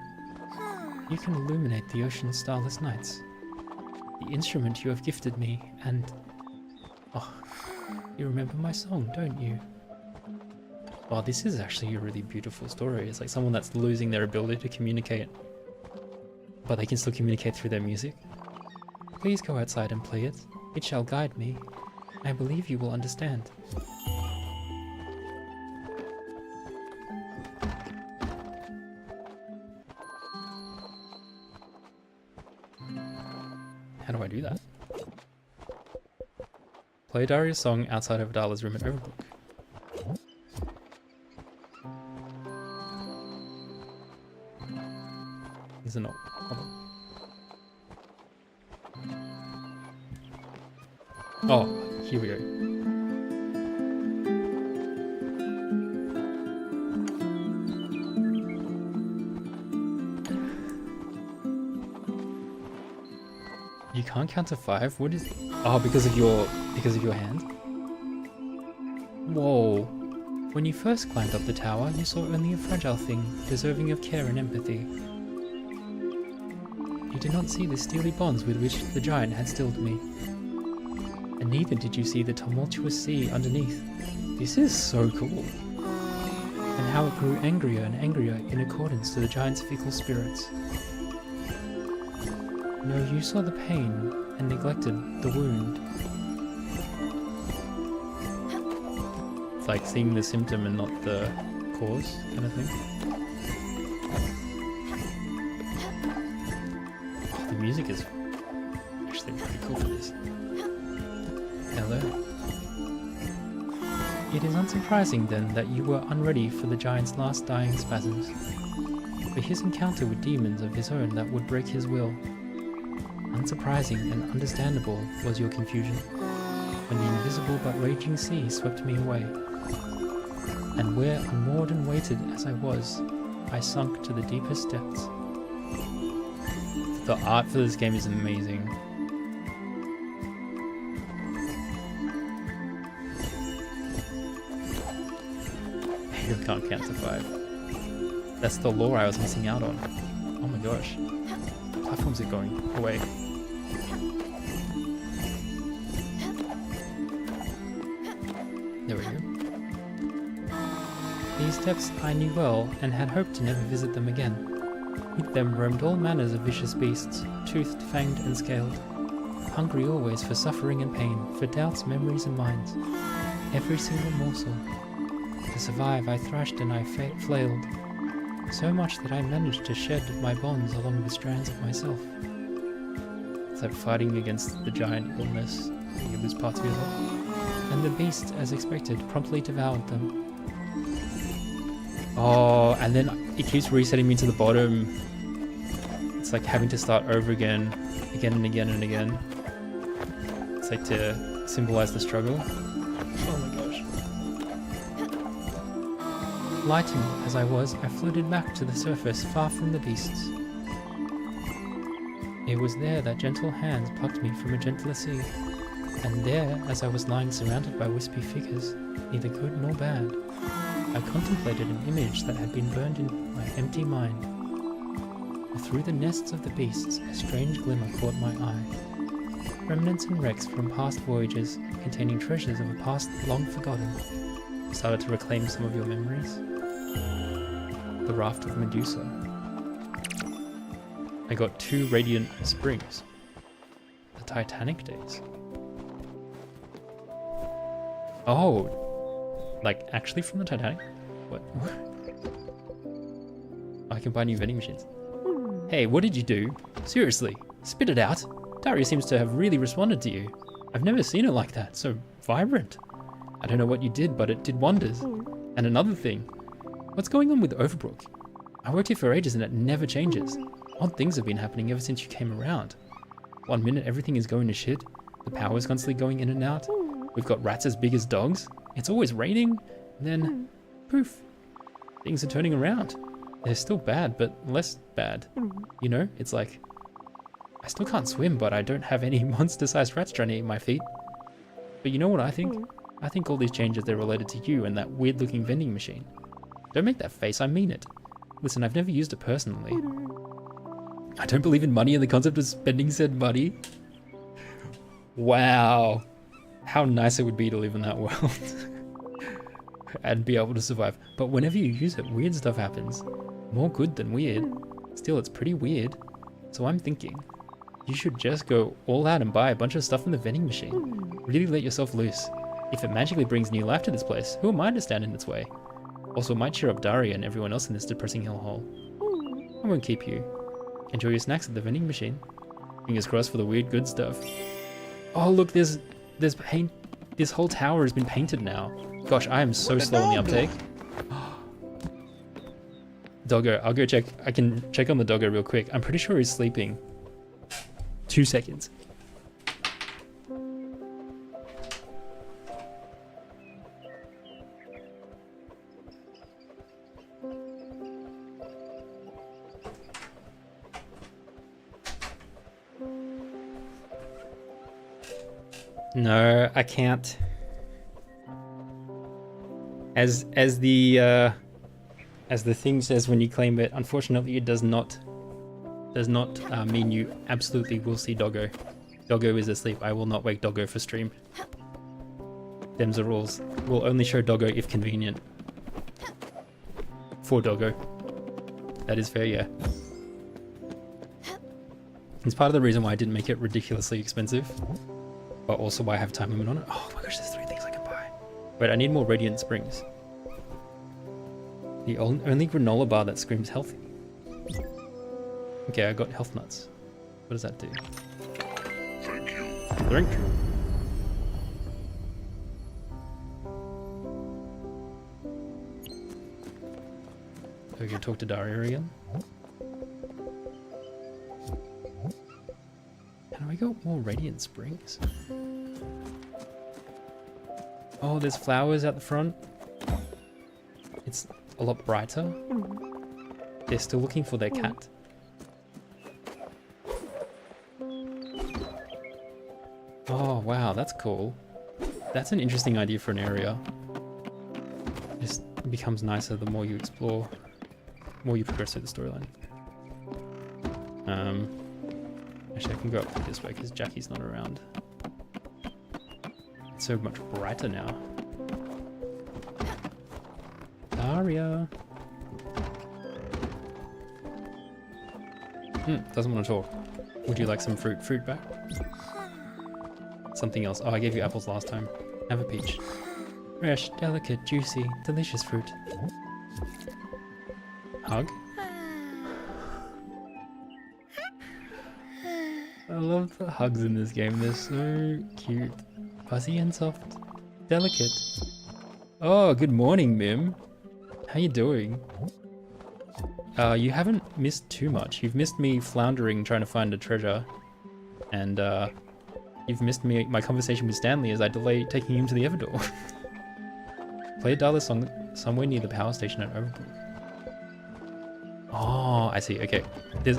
You can illuminate the ocean's starless nights. The instrument you have gifted me, and... Oh, you remember my song, don't you? Oh, this is actually a really beautiful story. It's like someone that's losing their ability to communicate, but they can still communicate through their music. Please go outside and play it. It shall guide me. I believe you will understand. How do I do that? Play Daria's song outside of Dala's room at Overbrook. Is it not? Hold on. Oh, here we go. You can't count to 5? What is... Oh, because of your hand? Whoa. When you first climbed up the tower, you saw only a fragile thing, deserving of care and empathy. You did not see the steely bonds with which the giant had stilled me. And neither did you see the tumultuous sea underneath. This is so cool. And how it grew angrier and angrier in accordance to the giant's fickle spirits. No, you saw the pain and neglected the wound. It's like seeing the symptom and not the cause, kind of thing. Oh, the music is actually pretty cool for this. Hello. It is unsurprising then that you were unready for the giant's last dying spasms. For his encounter with demons of his own that would break his will. Unsurprising and understandable was your confusion, when the invisible but raging sea swept me away. And where unmoored and weighted as I was, I sunk to the deepest depths. The art for this game is amazing. You can't count to 5. That's the lore I was missing out on. Oh my gosh. Platforms are going away. There we go. These depths I knew well, and had hoped to never visit them again. With them roamed all manners of vicious beasts, toothed, fanged, and scaled. Hungry always for suffering and pain, for doubts, memories, and minds. Every single morsel. To survive I thrashed and I flailed. So much that I managed to shed my bonds along with strands of myself. It's like fighting against the giant illness, you lose parts of yourself. And the beast, as expected, promptly devoured them. Oh, and then it keeps resetting me to the bottom. It's like having to start over again and again and again. It's like to symbolize the struggle. Oh my gosh. Lightened as I was, I floated back to the surface, far from the beasts. It was there that gentle hands plucked me from a gentler sea, And there, as I was lying surrounded by wispy figures, neither good nor bad, I contemplated an image that had been burned in my empty mind. And through the nests of the beasts, a strange glimmer caught my eye. Remnants and wrecks from past voyages, containing treasures of a past long forgotten, started to reclaim some of your memories. The Raft of Medusa. I got 2 radiant springs. The Titanic days. Oh, like actually from the Titanic? What? I can buy new vending machines. Hey, what did you do? Seriously, spit it out. Daria seems to have really responded to you. I've never seen her like that, so vibrant. I don't know what you did, but it did wonders. And another thing, what's going on with Overbrook? I worked here for ages and it never changes. Odd things have been happening ever since you came around. One minute everything is going to shit, the power's constantly going in and out. We've got rats as big as dogs. It's always raining. And then, poof, things are turning around. They're still bad, but less bad. You know, it's like, I still can't swim, but I don't have any monster-sized rats trying to eat my feet. But you know what I think? I think all these changes, they're related to you and that weird-looking vending machine. Don't make that face, I mean it. Listen, I've never used it personally. I don't believe in money and the concept of spending said money. Wow. How nice it would be to live in that world. And be able to survive. But whenever you use it, weird stuff happens. More good than weird. Still, it's pretty weird. So I'm thinking, you should just go all out and buy a bunch of stuff from the vending machine. Really let yourself loose. If it magically brings new life to this place, who am I to stand in its way? Also, it might cheer up Daria and everyone else in this depressing hellhole. I won't keep you. Enjoy your snacks at the vending machine. Fingers crossed for the weird good stuff. Oh look, there's paint. This whole tower has been painted now. Gosh, I am so slow on the uptake. Doggo, I'll go check. I can check on the doggo real quick. I'm pretty sure he's sleeping. 2 seconds. No, I can't. As the thing says when you claim it, unfortunately it does not mean you absolutely will see Doggo. Doggo is asleep. I will not wake Doggo for stream. Them's the rules. We'll only show Doggo if convenient. For Doggo. That is fair, yeah. It's part of the reason why I didn't make it ridiculously expensive. But also why I have time limit on it. Oh my gosh, there's 3 things I can buy. Wait, I need more Radiant Springs. The only granola bar that screams healthy. Okay, I got health nuts. What does that do? Thank you. Thank you. We can talk to Daria again. Can I got more Radiant Springs? Oh, there's flowers at the front. It's a lot brighter. They're still looking for their cat. Oh, wow, that's cool. That's an interesting idea for an area. It just becomes nicer the more you explore, the more you progress through the storyline. Actually, I can go up this way because Jackie's not around. It's so much brighter now. Daria. Doesn't want to talk. Would you like some fruit? Fruit back? Something else. Oh, I gave you apples last time. Have a peach. Fresh, delicate, juicy, delicious fruit. Hug? I love the hugs in this game. They're so cute. Fuzzy and soft. Delicate. Oh, good morning, Mim. How you doing? You haven't missed too much. You've missed me floundering trying to find a treasure. And, you've missed my conversation with Stanley as I delay taking him to the Everdor. Play a dialer song somewhere near the power station at Overbrook. Oh, I see. Okay.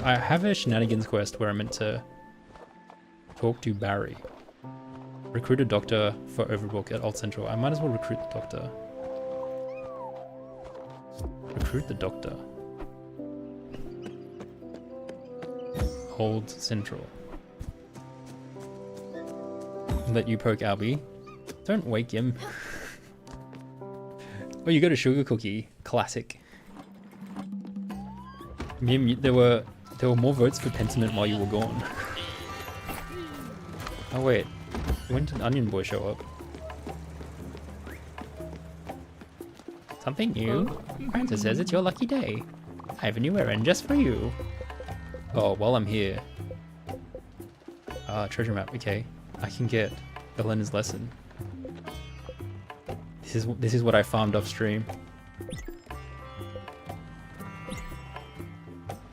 I have a shenanigans quest where I'm meant to talk to Barry. Recruit a doctor for Overbook at Old Central. I might as well recruit the doctor. Recruit the doctor. Old Central. Let you poke Albie. Don't wake him. Oh, you got a sugar cookie. Classic. Mim, there were more votes for Pentiment while you were gone. Oh wait, when did Onion Boy show up? Something new? Francis says it's your lucky day. I have a new errand just for you. Oh, while I'm here. Treasure map, okay. I can get Elena's lesson. This is what I farmed off stream.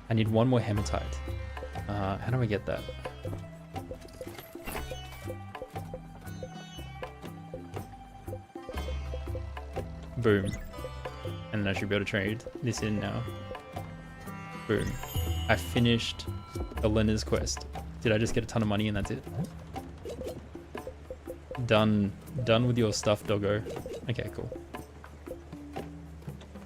I need one more hematite. How do I get that? Boom. And then I should be able to trade this in now. Boom. I finished Elena's quest. Did I just get a ton of money and that's it? Done with your stuff, doggo. Okay, cool.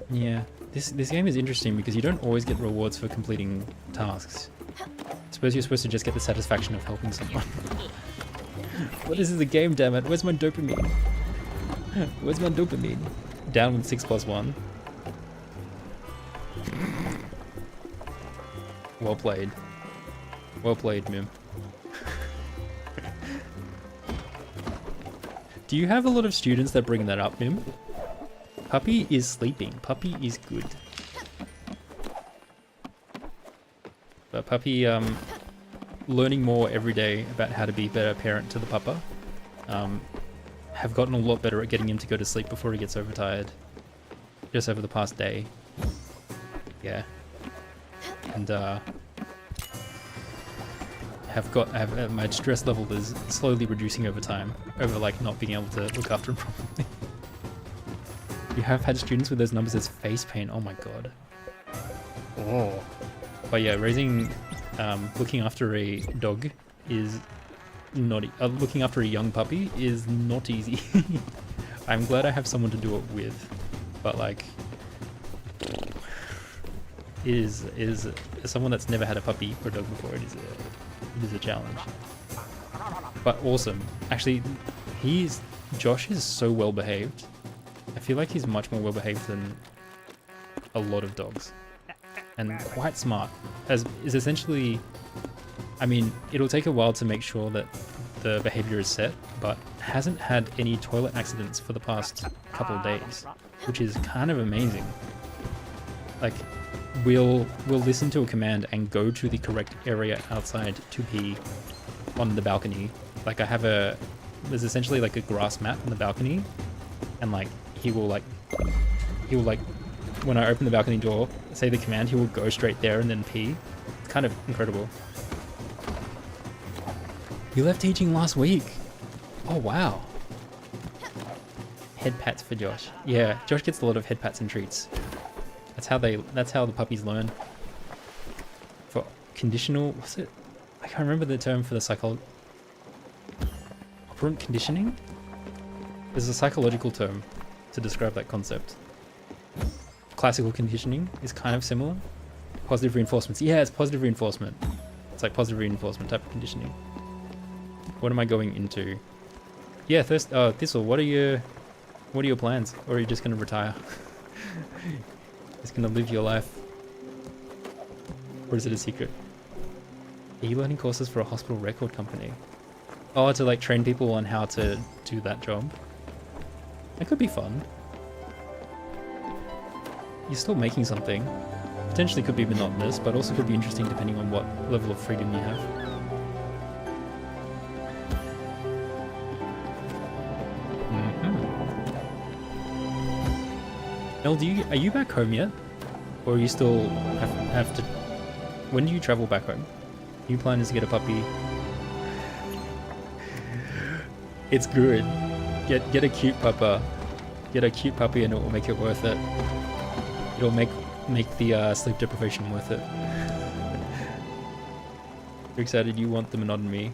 Yeah, this game is interesting because you don't always get rewards for completing tasks. I suppose you're supposed to just get the satisfaction of helping someone. What is the game, damn it? Where's my dopamine? Where's my dopamine? Down with 6+1. Well played. Well played, Mim. Do you have a lot of students that bring that up, Mim? Puppy is sleeping. Puppy is good. But Puppy, learning more every day about how to be a better parent to the puppa. Have gotten a lot better at getting him to go to sleep before he gets overtired. Just over the past day. Yeah. And, my stress level is slowly reducing over time, over like not being able to look after him properly. You have had students with those numbers as face paint. Oh my god. Oh. But yeah, looking after a dog is not. Looking after a young puppy is not easy. I'm glad I have someone to do it with, but like, is someone that's never had a puppy or a dog before. It is a challenge, but awesome. Actually, Josh is so well behaved. I feel like he's much more well behaved than a lot of dogs, and quite smart. Is essentially, I mean, it'll take a while to make sure that the behavior is set, but hasn't had any toilet accidents for the past couple of days, which is kind of amazing. Like, we'll listen to a command and go to the correct area outside to pee on the balcony. Like, there's essentially like a grass mat on the balcony, and like he will when I open the balcony door, say the command, he will go straight there and then pee. It's kind of incredible. You left teaching last week. Oh wow. Head pats for Josh. Yeah, Josh gets a lot of head pats and treats. That's how the puppies learn. For conditional, what's it? I can't remember the term for the operant conditioning? There's a psychological term to describe that concept. Classical conditioning is kind of similar. Positive reinforcements. Yeah, it's positive reinforcement. It's like positive reinforcement type of conditioning. What am I going into? Yeah, Thistle, what are your plans? Or are you just gonna retire? Just gonna live your life? Or is it a secret? E-learning courses for a hospital record company. Oh, to like train people on how to do that job. That could be fun. You're still making something. Potentially could be monotonous, but also could be interesting depending on what level of freedom you have. Elle, are you back home yet? Or are you still have to... When do you travel back home? Your plan is to get a puppy. It's good. Get a cute puppa. Get a cute puppy and it will make it worth it. It'll make the sleep deprivation worth it. You're excited, you want the monotony.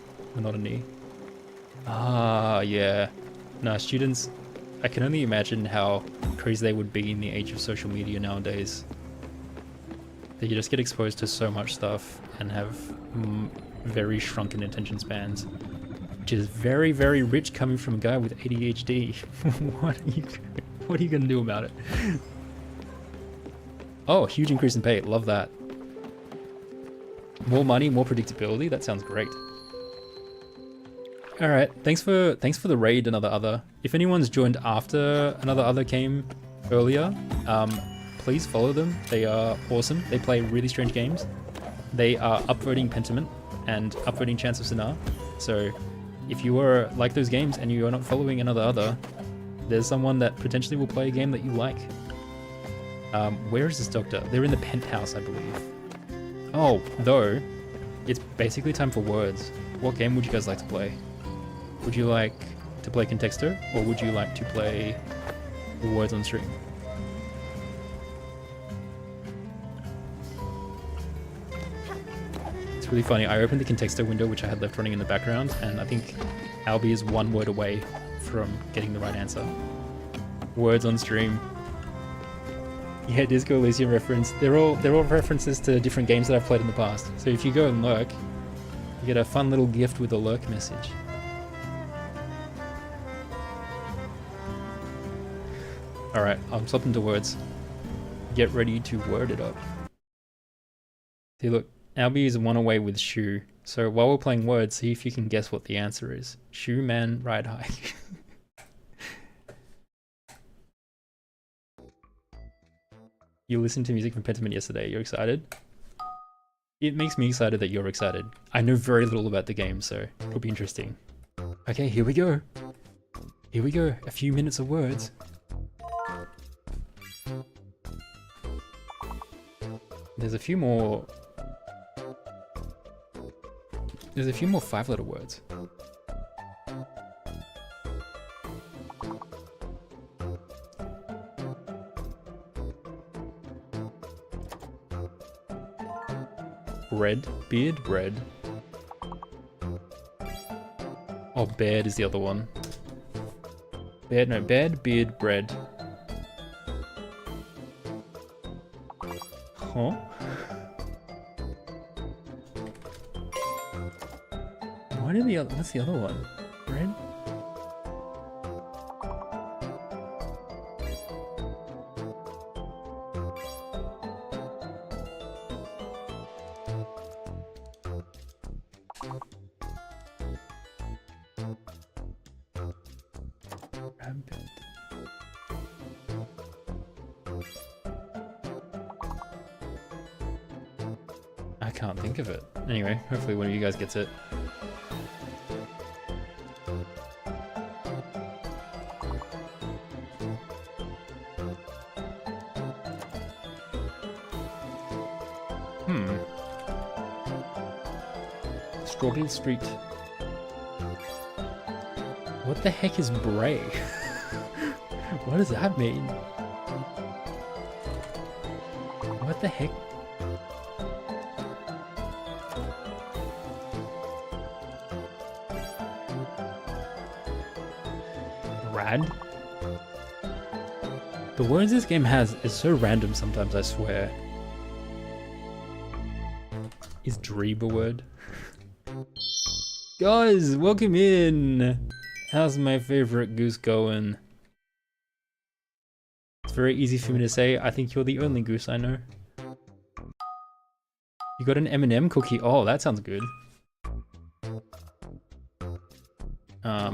Ah, yeah. No, students, I can only imagine how crazy they would be in the age of social media nowadays. That you just get exposed to so much stuff and have very shrunken attention spans, which is very, very rich coming from a guy with ADHD. What are you gonna do about it? Oh, huge increase in pay. Love that. More money, more predictability. That sounds great. All right, thanks for the raid, Another Other. If anyone's joined after Another Other came earlier, please follow them. They are awesome. They play really strange games. They are upvoting Pentiment and upvoting Chance of Sinar. So if you are like those games and you are not following Another Other, there's someone that potentially will play a game that you like. Where is this doctor? They're in the penthouse, I believe. Oh, though, it's basically time for words. What game would you guys like to play? Would you like to play Contexto, or would you like to play words on stream? It's really funny. I opened the Contexto window, which I had left running in the background, and I think Albie is one word away from getting the right answer. Words on stream. Yeah, Disco Elysium reference. They're all references to different games that I've played in the past. So if you go and lurk, you get a fun little gift with a lurk message. Alright, I'm swapping to words. Get ready to word it up. See, look, Albie is one away with shoe. So while we're playing words, see if you can guess what the answer is. Shoe, man, ride high. You listened to music from Pentiment yesterday. You're excited? It makes me excited that you're excited. I know very little about the game, so it'll be interesting. Okay, here we go. Here we go. A few minutes of words. There's a few more 5-letter words. Bread, beard, bread. Oh, bed is the other one. Bed, no, bed, beard, bread. Huh? What are the other? What's the other one? Bread? Rabbit. I can't think of it. Anyway, hopefully one of you guys gets it. Strawberry Street. What the heck is Bray? What does that mean? What the heck? Rad? The words this game has is so random sometimes, I swear. Is Dreeb a word? Guys, welcome in! How's my favorite goose going? It's very easy for me to say, I think you're the only goose I know. You got an M&M cookie? Oh, that sounds good.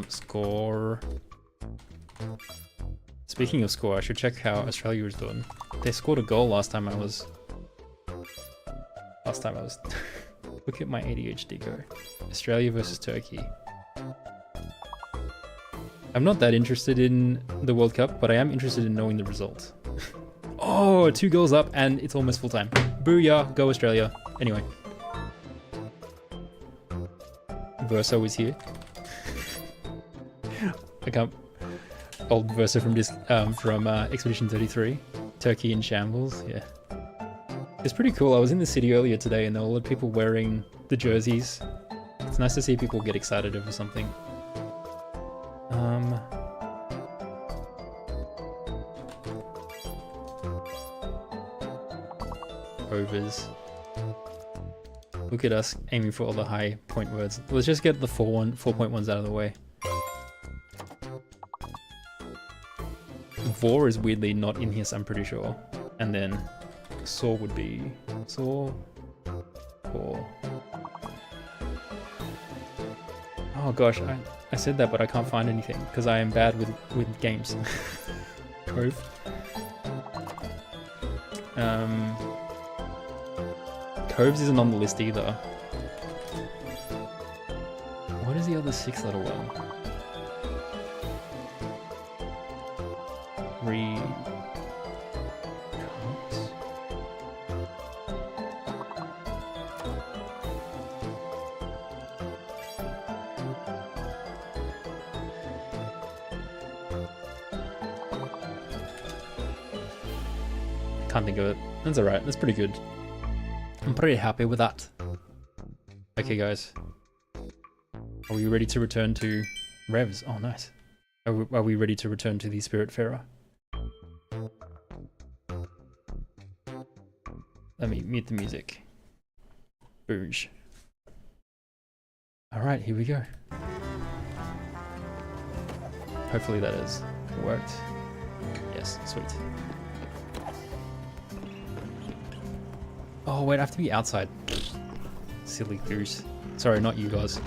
Score. Speaking of score, I should check how Australia was doing. They scored a goal last time I was... Look at my ADHD go. Australia versus Turkey. I'm not that interested in the World Cup, but I am interested in knowing the results. Oh, 2 goals up and it's almost full time. Booyah, go Australia. Anyway. Verso is here. I can't... Old Verso from Expedition 33. Turkey in shambles, yeah. It's pretty cool. I was in the city earlier today and there were a lot of people wearing the jerseys. It's nice to see people get excited over something. overs. Look at us aiming for all the high point words. Let's just get the 4.1s out of the way. Vor is weirdly not in here, so I'm pretty sure. And then saw would be saw or. Oh gosh, I said that, but I can't find anything because I am bad with games. Cove. Coves isn't on the list either. What is the other 6-letter one? Can't think of it. That's alright, that's pretty good. I'm pretty happy with that. Okay guys. Are we ready to return to Revs? Oh nice. Are we ready to return to the Spiritfarer? Let me mute the music. Booge. Alright, here we go. Hopefully that has worked. Yes, sweet. Oh wait, I have to be outside. Silly goose. Sorry, not you guys.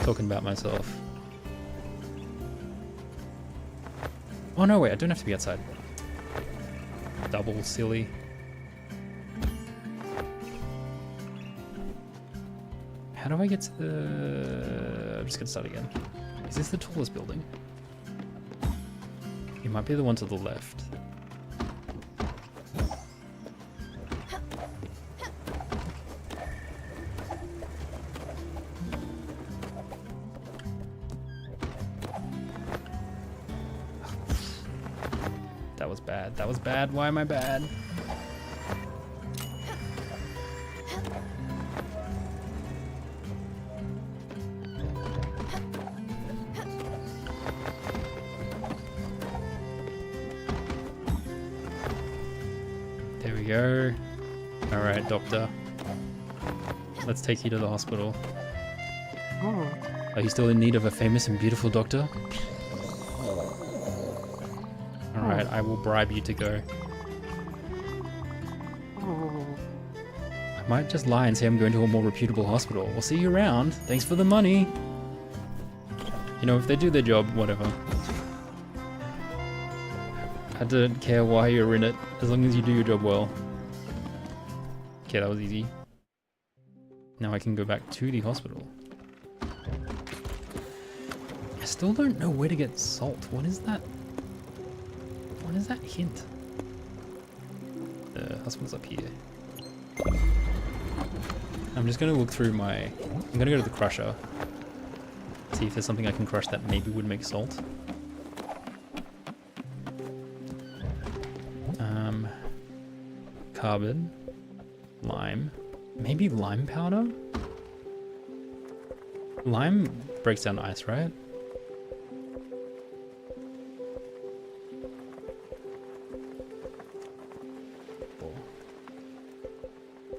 Talking about myself. Oh no, wait, I don't have to be outside. Double silly. How do I get to the... I'm just gonna start again. Is this the tallest building? It might be the one to the left. That was bad. That was bad. Why am I bad? There we go. All right, doctor. Let's take you to the hospital. Are you still in need of a famous and beautiful doctor? Alright, I will bribe you to go. I might just lie and say I'm going to a more reputable hospital. We'll see you around. Thanks for the money. You know, if they do their job, whatever. I don't care why you're in it, as long as you do your job well. Okay, that was easy. Now I can go back to the hospital. I still don't know where to get salt. What is that? What is that hint? The hospital's up here. I'm just gonna look through my... I'm gonna go to the crusher. See if there's something I can crush that maybe would make salt. Carbon. Lime. Maybe lime powder? Lime breaks down ice, right?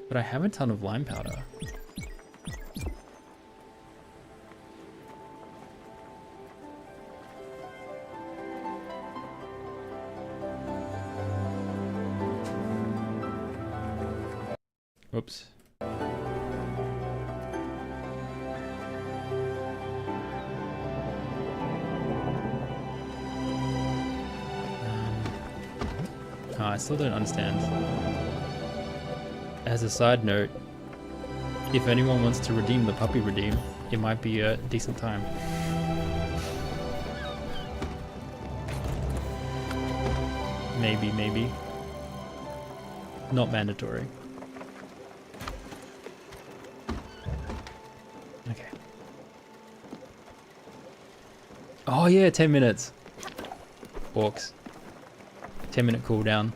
But I have a ton of lime powder. Oops. I still don't understand. As a side note, if anyone wants to redeem the puppy redeem, it might be a decent time. Maybe, maybe. Not mandatory. Okay. Oh yeah, 10 minutes. Orcs. 10-minute cooldown.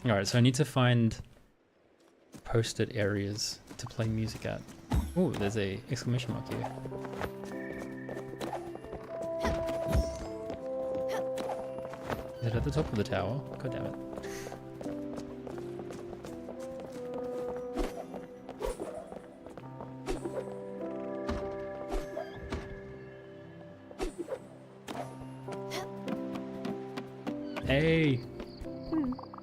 Alright, so I need to find posted areas to play music at. Oh, there's a exclamation mark here. Is it at the top of the tower? God damn it. Hey!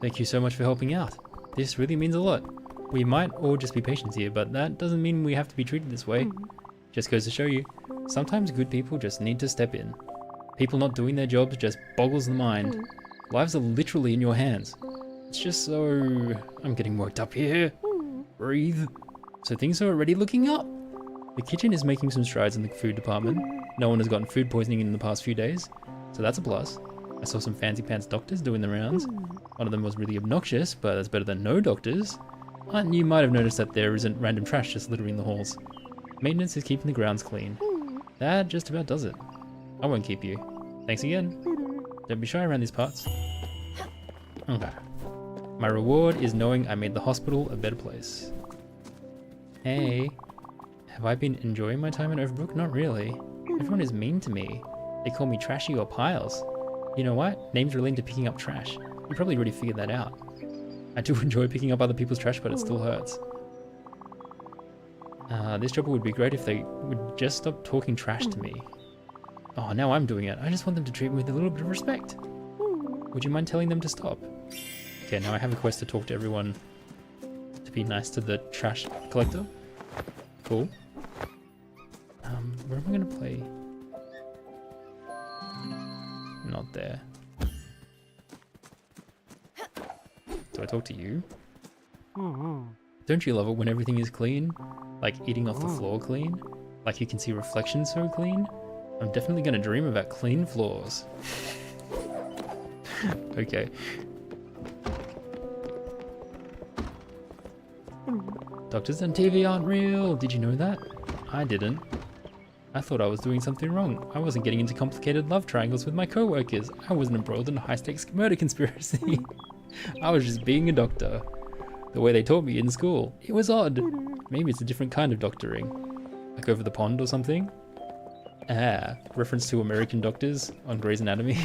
Thank you so much for helping out. This really means a lot. We might all just be patients here, but that doesn't mean we have to be treated this way. Just goes to show you, sometimes good people just need to step in. People not doing their jobs just boggles the mind. Lives are literally in your hands. It's just so... I'm getting worked up here. Breathe. So things are already looking up. The kitchen is making some strides in the food department. No one has gotten food poisoning in the past few days, so that's a plus. I saw some fancy pants doctors doing the rounds. One of them was really obnoxious, but that's better than no doctors. And you might have noticed that there isn't random trash just littering the halls. Maintenance is keeping the grounds clean. That just about does it. I won't keep you. Thanks again. Don't be shy around these parts. Okay. My reward is knowing I made the hospital a better place. Hey. Have I been enjoying my time in Overbrook? Not really. Everyone is mean to me. They call me Trashy or Piles. You know what? Names relating to picking up trash. You probably already figured that out. I do enjoy picking up other people's trash, but it still hurts. This job would be great if they would just stop talking trash to me. Oh, now I'm doing it. I just want them to treat me with a little bit of respect. Would you mind telling them to stop? Okay, now I have a quest to talk to everyone to be nice to the trash collector. Cool. Where am I gonna play? Not there. Do I talk to you? Don't you love it when everything is clean? Like eating off the floor clean? Like you can see reflections so clean? I'm definitely gonna dream about clean floors. Okay. Doctors on TV aren't real. Did you know that? I didn't. I thought I was doing something wrong. I wasn't getting into complicated love triangles with my co-workers. I wasn't embroiled in a high-stakes murder conspiracy. I was just being a doctor. The way they taught me in school. It was odd. Maybe it's a different kind of doctoring. Like over the pond or something? Ah, reference to American doctors on Grey's Anatomy.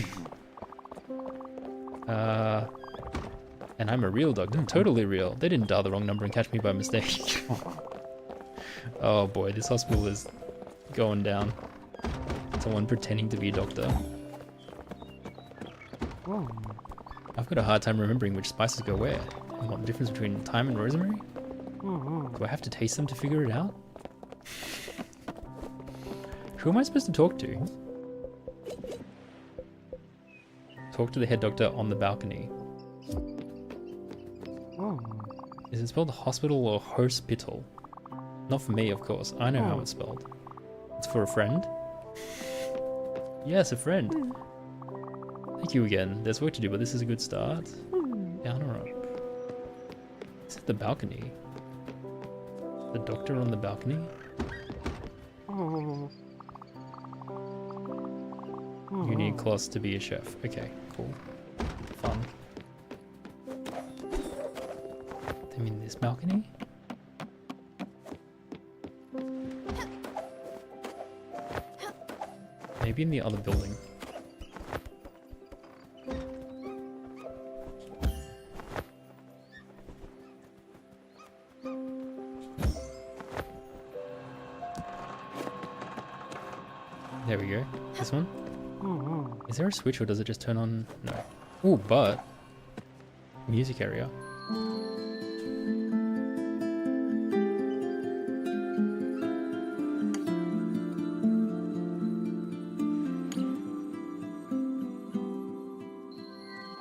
And I'm a real doctor. Totally real. They didn't dial the wrong number and catch me by mistake. Oh boy, this hospital is going down. Someone pretending to be a doctor. I've got a hard time remembering which spices go where. And what the difference between thyme and rosemary? Do I have to taste them to figure it out? Who am I supposed to talk to? Talk to the head doctor on the balcony. Is it spelled hospital or hospital? Not for me, of course. I know how it's spelled. It's for a friend? Yes, a friend. Thank you again. There's work to do, but this is a good start. Down or up? Is it the balcony? The doctor on the balcony? You need cloths to be a chef. Okay, cool. Fun. I mean this balcony? Maybe in the other building. There we go. This one? Is there a switch or does it just turn on? No. Oh, but music area.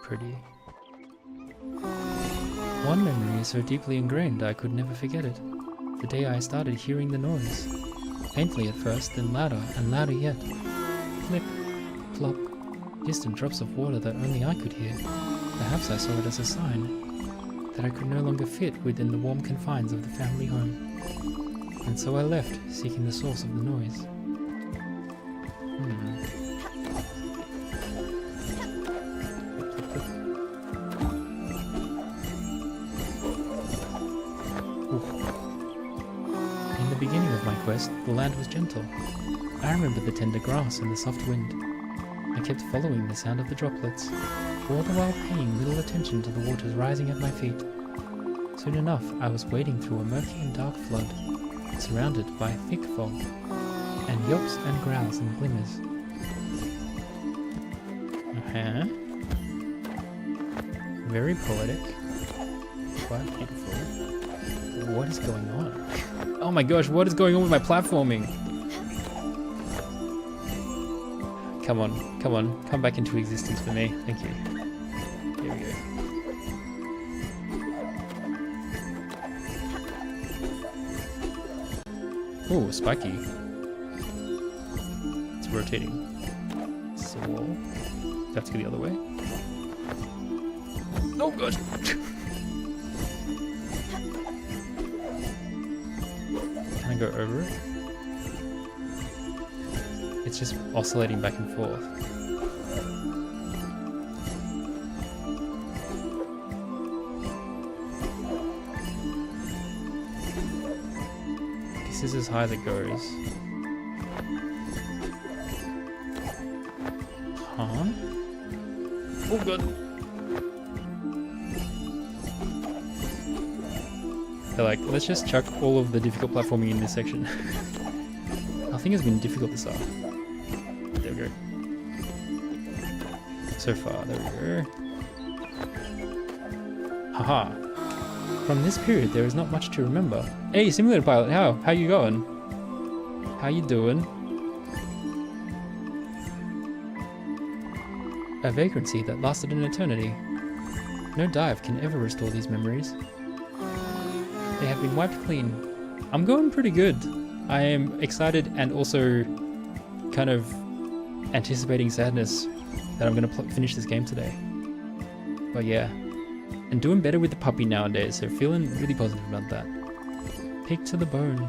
Pretty. One memory is so deeply ingrained I could never forget it. The day I started hearing the noise. Faintly at first, then louder and louder yet. Clip, plop, distant drops of water that only I could hear. Perhaps I saw it as a sign that I could no longer fit within the warm confines of the family home. And so I left, seeking the source of the noise. In the beginning of my quest, the land was gentle. I remember the tender grass and the soft wind. I kept following the sound of the droplets, all the while paying little attention to the waters rising at my feet. Soon enough, I was wading through a murky and dark flood, surrounded by thick fog, and yelps and growls and glimmers. Very poetic. Quite beautiful. What is going on? Oh my gosh, what is going on with my platforming? Come on, come back into existence for me. Thank you. Here we go. Ooh, spiky. It's rotating. So, do I have to go the other way? Oh god! Can I go over it? It's just oscillating back and forth. This is as high as it goes. Huh? Oh god! They're like, let's just chuck all of the difficult platforming in this section. Nothing has been difficult this far. There we go. So far, there we go. Haha. From this period, there is not much to remember. Hey, simulator pilot, how you going? How you doing? A vagrancy that lasted an eternity. No dive can ever restore these memories. They have been wiped clean. I'm going pretty good. I am excited and also kind of anticipating sadness that I'm going to finish this game today. But yeah, and doing better with the puppy nowadays, so feeling really positive about that. Picked to the bone,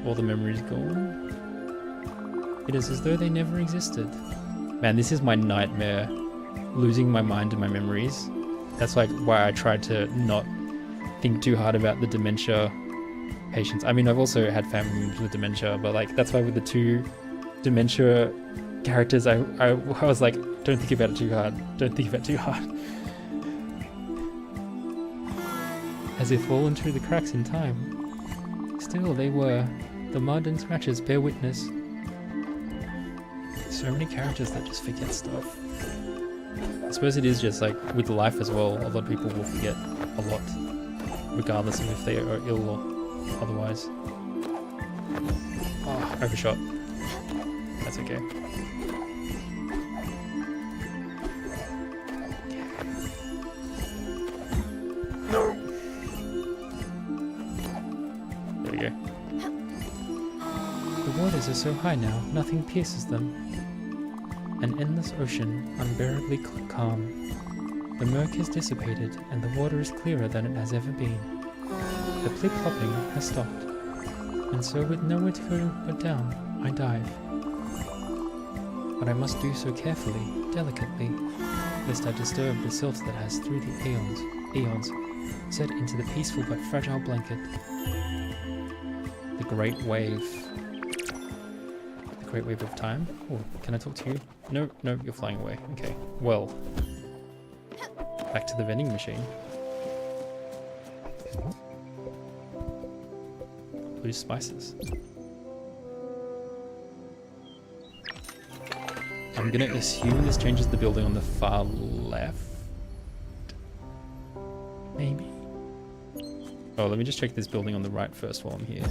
all the memories gone. It is as though they never existed. Man, this is my nightmare, losing my mind and my memories. That's like why I tried to not think too hard about the dementia patients. I mean, I've also had family members with dementia, but like that's why with the two dementia characters, I was like, don't think about it too hard. Don't think about it too hard. As if fallen through the cracks in time. Still, they were. The mud and scratches bear witness. So many characters that just forget stuff. I suppose it is just like with life as well. A lot of people will forget a lot, regardless of if they are ill or otherwise. Oh, overshot. That's okay. No! There we go. The waters are so high now, nothing pierces them. An endless ocean, unbearably calm. The murk has dissipated, and the water is clearer than it has ever been. The plip-plopping has stopped, and so with nowhere to go but down, I dive. But I must do so carefully, delicately, lest I disturb the silt that has through the eons, set into the peaceful but fragile blanket. The great wave. The great wave of time? Oh, can I talk to you? No, you're flying away. Okay, well. Back to the vending machine. Loose spices. I'm gonna assume this changes the building on the far left. Maybe. Oh, let me just check this building on the right first while I'm here.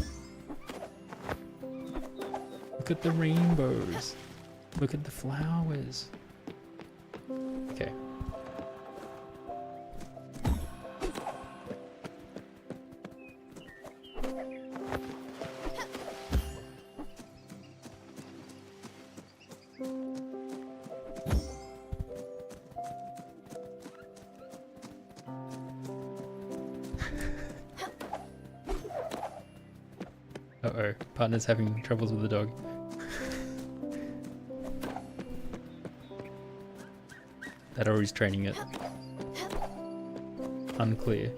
Look at the rainbows. Look at the flowers. Okay. Uh-oh, partner's having troubles with the dog. That or he's training it. Unclear.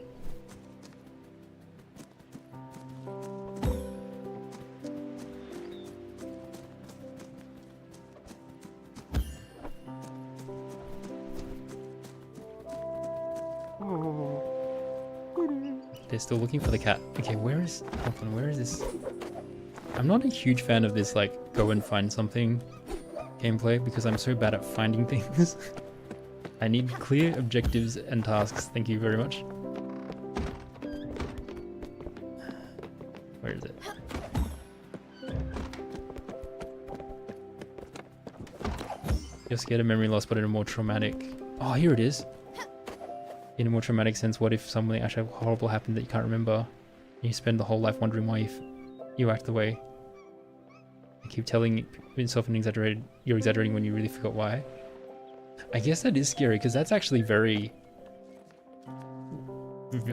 They're still looking for the cat. Okay, where is... Hold on, where is this? I'm not a huge fan of this, like, go and find something gameplay because I'm so bad at finding things. I need clear objectives and tasks. Thank you very much. Where is it? You're scared of memory loss, but in a more traumatic... Oh, here it is. In a more traumatic sense, what if something actually horrible happened that you can't remember? And you spend the whole life wondering why you act the way. You keep telling yourself and you're exaggerating when you really forgot why. I guess that is scary, because that's actually very...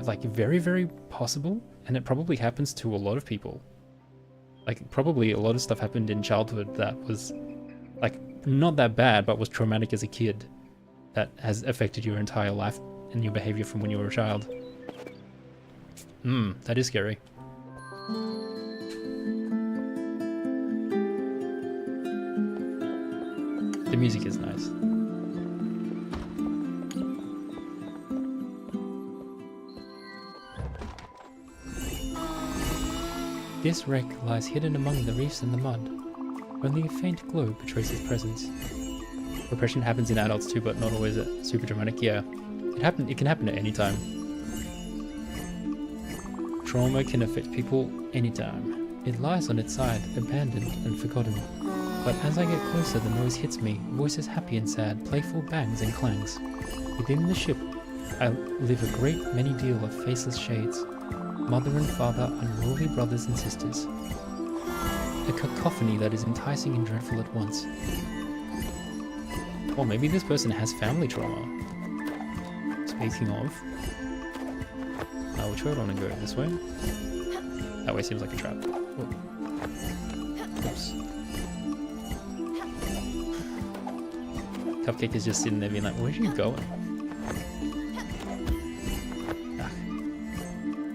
like, very, very possible. And it probably happens to a lot of people. Like, probably a lot of stuff happened in childhood that was, like, not that bad, but was traumatic as a kid. That has affected your entire life and your behavior from when you were a child. That is scary. The music is nice. This wreck lies hidden among the reefs and the mud. Only a faint glow betrays his presence. Repression happens in adults too, but not always super dramatic. Yeah, it can happen at any time. Trauma can affect people anytime. It lies on its side, abandoned and forgotten. But as I get closer, the noise hits me. Voices happy and sad, playful bangs and clangs. Within the ship, I live a great many deal of faceless shades. Mother and father, unruly brothers and sisters. A cacophony that is enticing and dreadful at once. Or maybe this person has family trauma. Speaking of... which way do I want to go? This way? That way seems like a trap. Whoa. Oops. Cupcake is just sitting there being like, where's you going?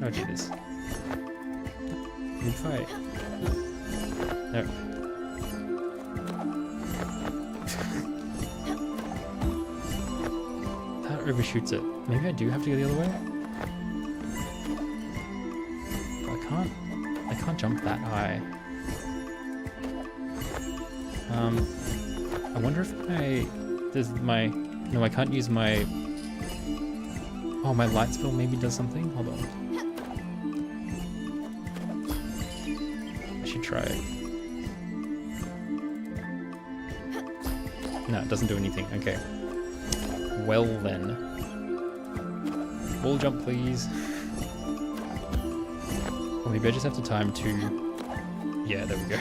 How do I do this? Let me try it. No. That overshoots it. Maybe I do have to go the other way? I can't jump that high. I wonder if no, I can't use my... Oh, my light spell maybe does something? Hold on. I should try it. No, it doesn't do anything. Okay. Well then. Wall jump, please. Or maybe I just have to time two... Yeah, there we go.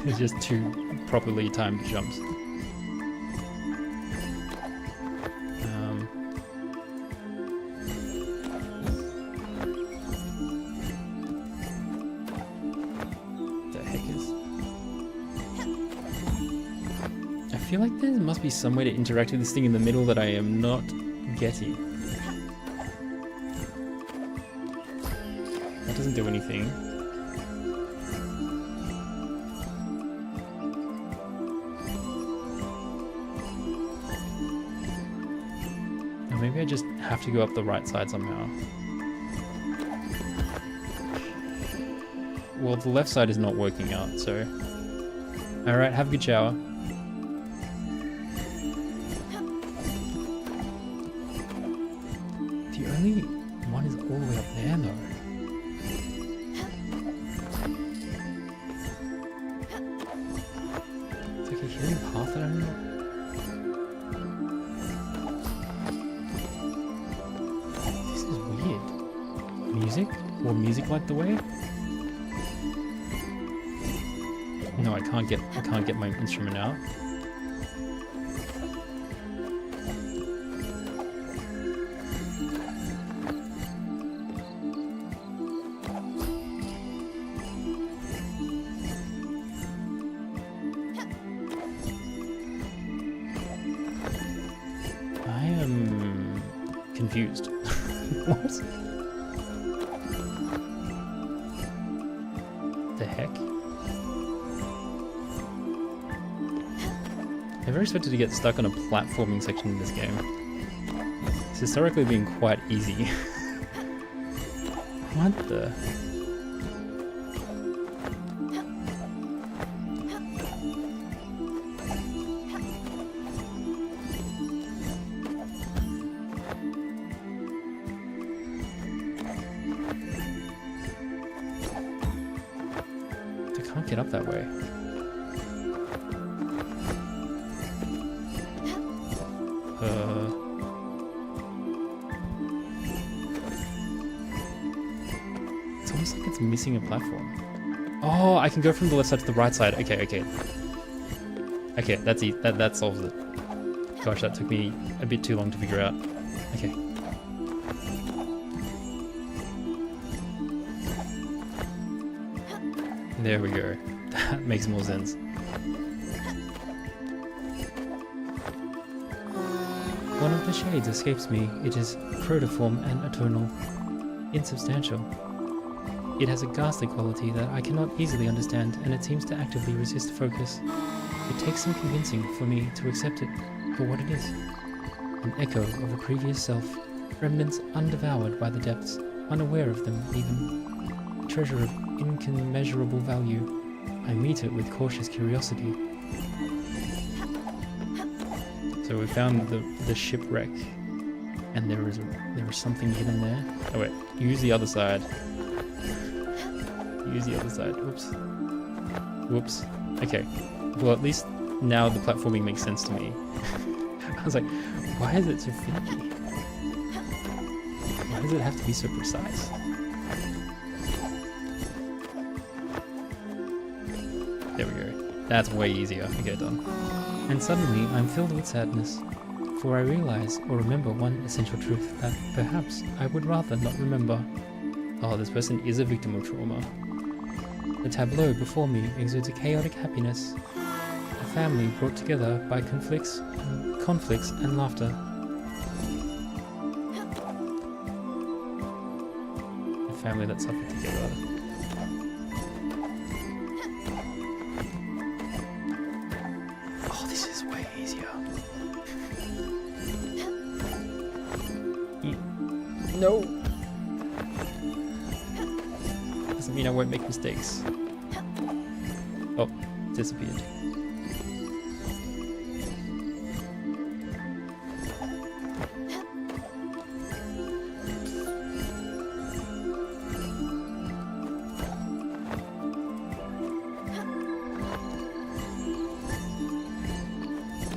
It's just two properly timed jumps. The heck is... I feel like there must be some way to interact with this thing in the middle that I am not getting. That doesn't do anything. Or maybe I just have to go up the right side somehow. Well, the left side is not working out, so... Alright, have a good shower. The only one is all the way up there, though. It's like a healing path that I'm not... This is weird. Music? Will music light the way? No, I can't get my instrument out. I am confused. What? The heck? Never expected to get stuck on a platforming section in this game. It's historically been quite easy. What the? I can't get up that way. It's almost like it's missing a platform. Oh, I can go from the left side to the right side. Okay, okay. Okay, that solves it. Gosh, that took me a bit too long to figure out. Okay. There we go. That makes more sense. One of the shades escapes me. It is protoform and eternal, insubstantial. It has a ghastly quality that I cannot easily understand, and it seems to actively resist focus. It takes some convincing for me to accept it for what it is. An echo of a previous self, remnants undevoured by the depths, unaware of them even. A treasure of incommensurable value. I meet it with cautious curiosity. So we found the shipwreck, and there is something hidden there. Oh wait, use the other side. Use the other side. Oops. Whoops. Okay. Well, at least now the platforming makes sense to me. I was like, why is it so finicky? Why does it have to be so precise? There we go. That's way easier. Okay, done. And suddenly I'm filled with sadness, for I realize or remember one essential truth that perhaps I would rather not remember. Oh, this person is a victim of trauma. The tableau before me exudes a chaotic happiness, a family brought together by conflicts and laughter. A family that suffered together. Oh, this is way easier. No! Doesn't mean I won't make mistakes. Oh, disappeared.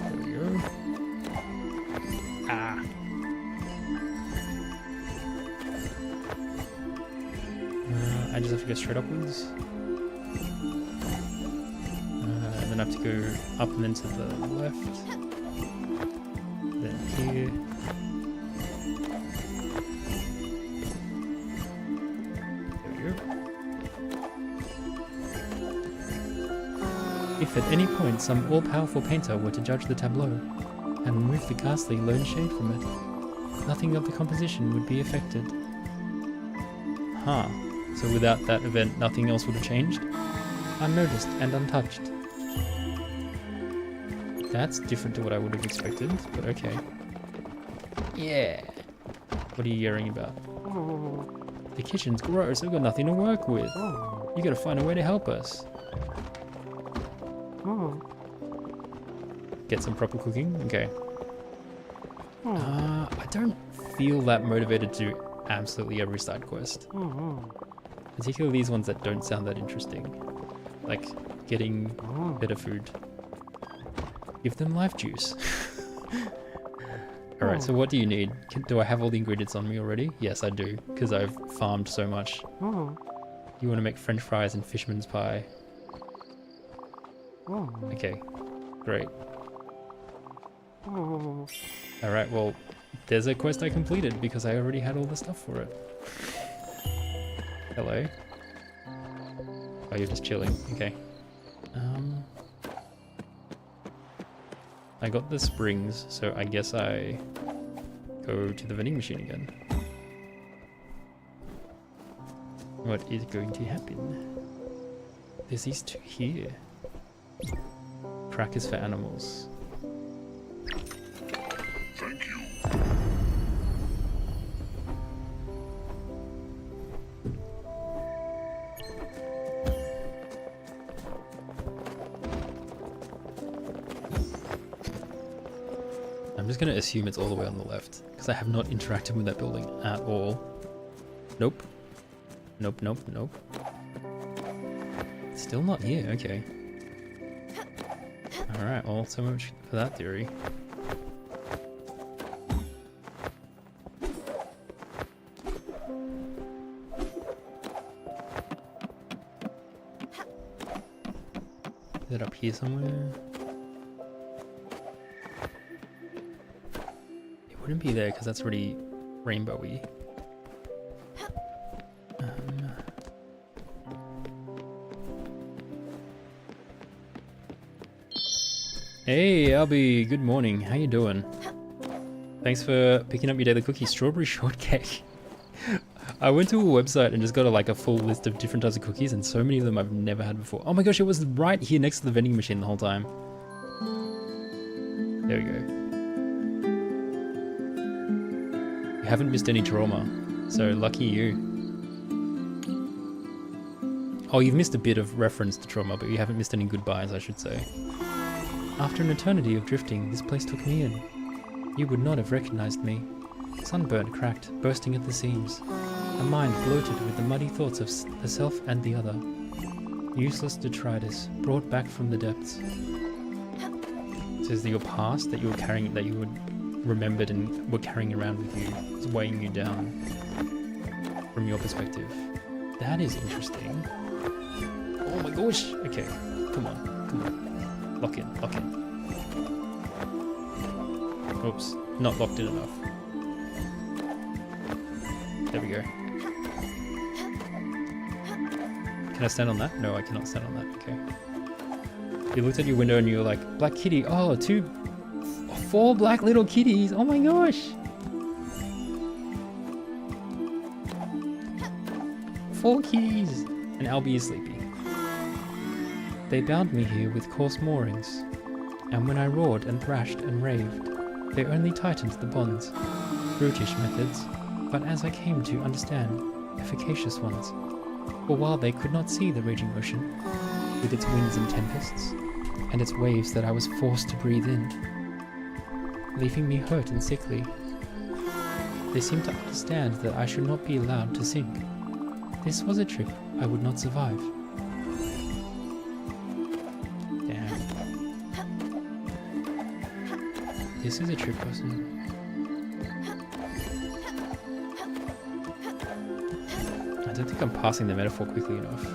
There we go. Ah. I just have to go straight upwards. And then I have to go up and then to the left. Then here. There we go. If at any point some all-powerful painter were to judge the tableau and remove the ghastly lone shade from it, nothing of the composition would be affected. Huh. So without that event, nothing else would have changed? Unnoticed and untouched. That's different to what I would have expected, but okay. Yeah. What are you yelling about? The kitchen's gross, I've got nothing to work with. You gotta find a way to help us. Get some proper cooking? Okay. I don't feel that motivated to do absolutely every side quest. Particularly these ones that don't sound that interesting. Like getting better food. Give them life juice. Alright, so what do you need? Do I have all the ingredients on me already? Yes, I do, because I've farmed so much. You want to make french fries and fisherman's pie. Okay, great. Alright, well, there's a quest I completed because I already had all the stuff for it. Hello? Oh, you're just chilling. Okay. I got the springs, so I guess I go to the vending machine again. What is going to happen? There's these two here. Crackers for animals. Thank you. I'm just gonna assume it's all the way on the left because I have not interacted with that building at all. Nope. Nope, nope, nope. Still not here, okay. Alright, well, so much for that theory. Is it up here somewhere? It wouldn't be there because that's already rainbowy. Hey, Albie, good morning. How you doing? Thanks for picking up your daily cookie, strawberry shortcake. I went to a website and just got a full list of different types of cookies, and so many of them I've never had before. Oh my gosh, it was right here next to the vending machine the whole time. There we go. You haven't missed any trauma, so lucky you. Oh, you've missed a bit of reference to trauma, but you haven't missed any goodbyes, I should say. After an eternity of drifting, this place took me in. You would not have recognized me. Sunburnt, cracked, bursting at the seams. A mind bloated with the muddy thoughts of the self and the other. Useless detritus, brought back from the depths. It says that your past that you were carrying, that you had remembered and were carrying around with you, is weighing you down from your perspective. That is interesting. Oh my gosh! Okay, come on, come on. Lock in, lock in. Oops, not locked in enough. There we go. Can I stand on that? No, I cannot stand on that. Okay. You looked at your window and you were like, black kitty. Oh, 4 black little kitties. Oh my gosh. 4 kitties. And Albie is sleepy. They bound me here with coarse moorings, and when I roared and thrashed and raved, they only tightened the bonds. Brutish methods, but as I came to understand, efficacious ones. For while they could not see the raging ocean, with its winds and tempests, and its waves that I was forced to breathe in, leaving me hurt and sickly, they seemed to understand that I should not be allowed to sink. This was a trip I would not survive. This is a trip, wasn't it? I don't think I'm passing the metaphor quickly enough. I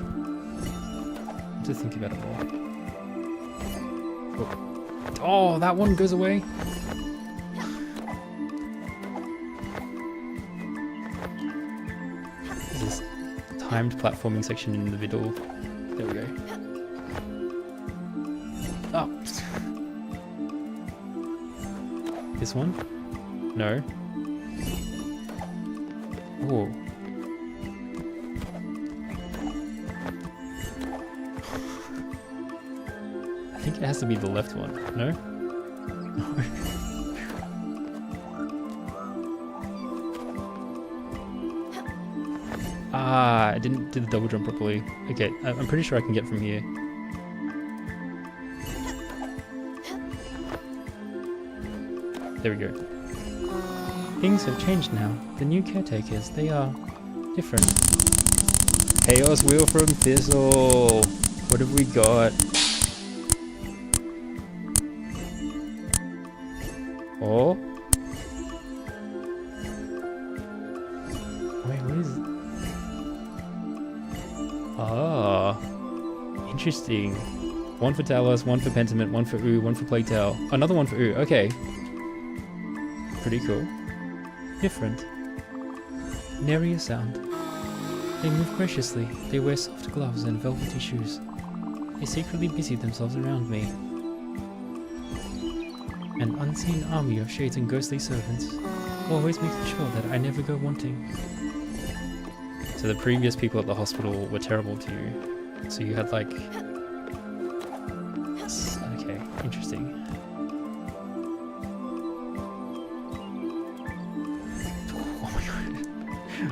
have to think about it more. Oh, that one goes away. There's this timed platforming section in the middle. There we go. Oh. This one? No. Oh. I think it has to be the left one. No? Ah, I didn't do the double jump properly. Okay, I'm pretty sure I can get from here. There we go. Things have changed now. The new caretakers, they are different. Chaos Wheel from Thistle! What have we got? Oh? Wait, what is it? Ah. Interesting. 1 for Talos, 1 for Pentiment, 1 for Ooh, 1 for Plague Tale. Another 1 for Ooh, okay. Pretty cool. Different. Nary a sound. They move graciously. They wear soft gloves and velvety shoes. They secretly busy themselves around me. An unseen army of shades and ghostly servants, always making sure that I never go wanting. So the previous people at the hospital were terrible to you. So you had like... Okay, interesting.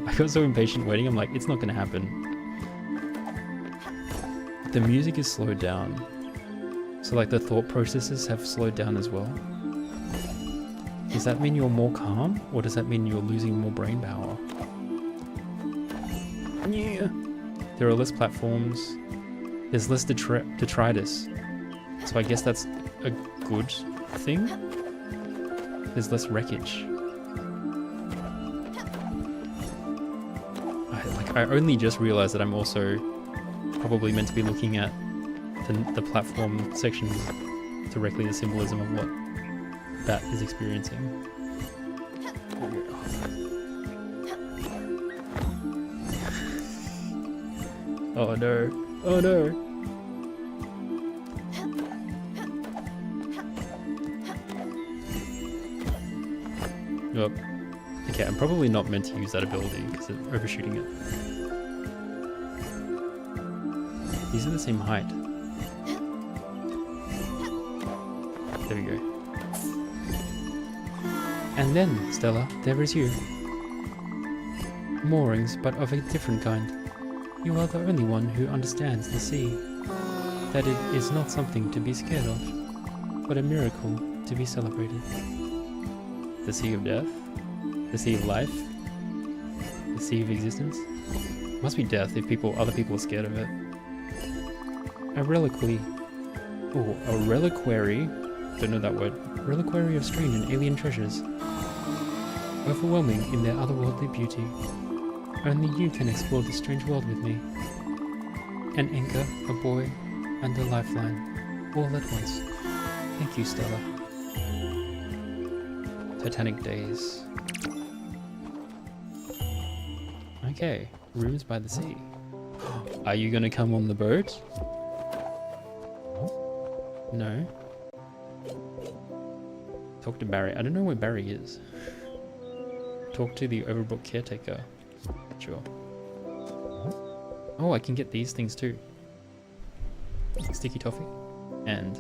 I got so impatient waiting, I'm like, it's not gonna happen. The music is slowed down. So like the thought processes have slowed down as well. Does that mean you're more calm? Or does that mean you're losing more brain power? Yeah. There are less platforms. There's less detritus. So I guess that's a good thing? There's less wreckage. I only just realized that I'm also probably meant to be looking at the platform sections directly the symbolism of what Bat is experiencing. Oh no. Oh no. Oh. Okay, I'm probably not meant to use that ability because it's overshooting it. These are the same height. There we go. And then, Stella, there is you. Moorings, but of a different kind. You are the only one who understands the sea. That it is not something to be scared of, but a miracle to be celebrated. The sea of death? The sea of life? The sea of existence? Must be death if other people are scared of it. A reliquary. Oh, a reliquary. Don't know that word. Reliquary of strange and alien treasures. Overwhelming in their otherworldly beauty. Only you can explore this strange world with me. An anchor, a buoy, and a lifeline. All at once. Thank you, Stella. Titanic days. Okay, rooms by the sea. Are you gonna come on the boat? No. Talk to Barry. I don't know where Barry is. Talk to the overbooked caretaker. Sure. Oh, I can get these things too. Sticky toffee. And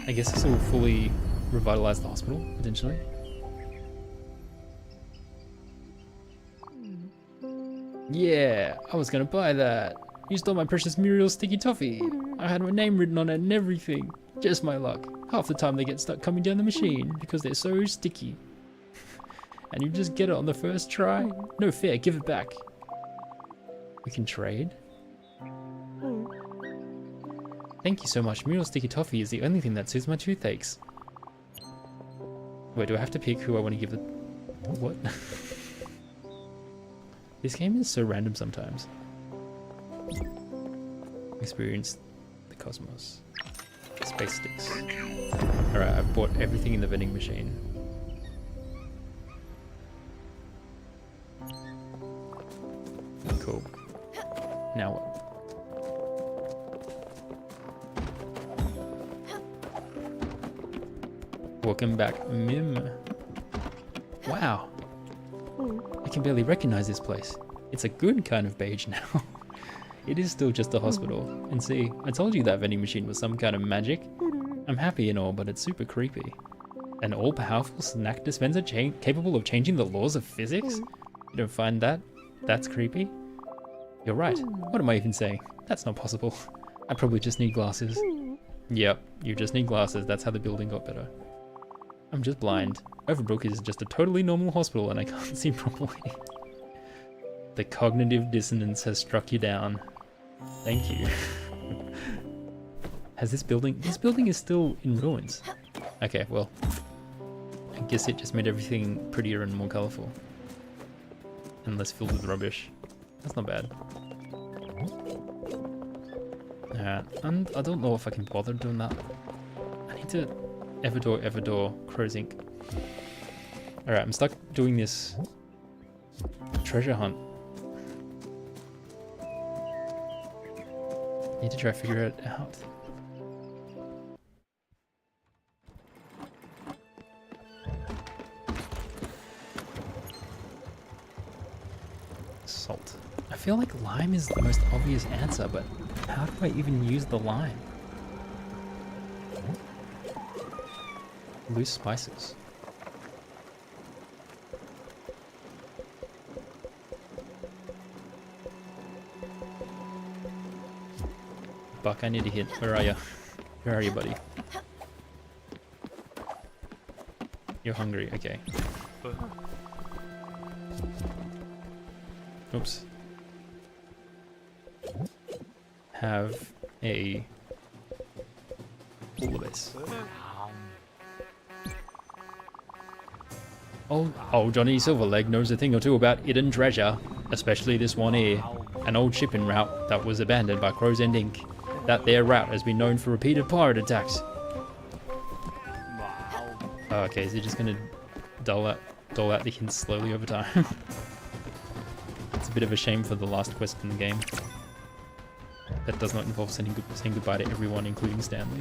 I guess this will fully revitalize the hospital, potentially. Yeah, I was gonna buy that. You stole my precious Muriel sticky toffee. I had my name written on it and everything. Just my luck. Half the time they get stuck coming down the machine because they're so sticky. And you just get it on the first try? No fair, give it back. We can trade? Thank you so much. Muriel sticky toffee is the only thing that soothes my toothaches. Wait, do I have to pick who I want to give the... What? This game is so random sometimes. Experience the cosmos. Space sticks. Alright, I've bought everything in the vending machine. Cool. Now what? Welcome back, Mim. Wow. I can barely recognize this place. It's a good kind of beige now. It is still just a hospital. And see, I told you that vending machine was some kind of magic. I'm happy and all, but it's super creepy. An all-powerful snack dispenser capable of changing the laws of physics? You don't find that's creepy? You're right. What am I even saying? That's not possible. I probably just need glasses. Yep, you just need glasses. That's how the building got better. I'm just blind. Overbrook is just a totally normal hospital and I can't see properly. The cognitive dissonance has struck you down. Thank you. Has this building is still in ruins. Okay, well, I guess it just made everything prettier and more colorful. And less filled with rubbish. That's not bad. And I don't know if I can bother doing that. I need to Everdor, Crow's Ink. Alright, I'm stuck doing this treasure hunt. Need to try to figure it out. Salt. I feel like lime is the most obvious answer, but how do I even use the lime? Loose spices. Buck, I need a hit. Where are you? Where are you, buddy? You're hungry, okay. Oops. Have a bouillabaisse. Oh, Johnny Silverleg knows a thing or two about hidden treasure, especially this one here. An old shipping route that was abandoned by Crow's End Inc. That there route has been known for repeated pirate attacks. Oh, okay, is he just gonna dole out the hints slowly over time? It's a bit of a shame for the last quest in the game. That does not involve saying goodbye to everyone, including Stanley.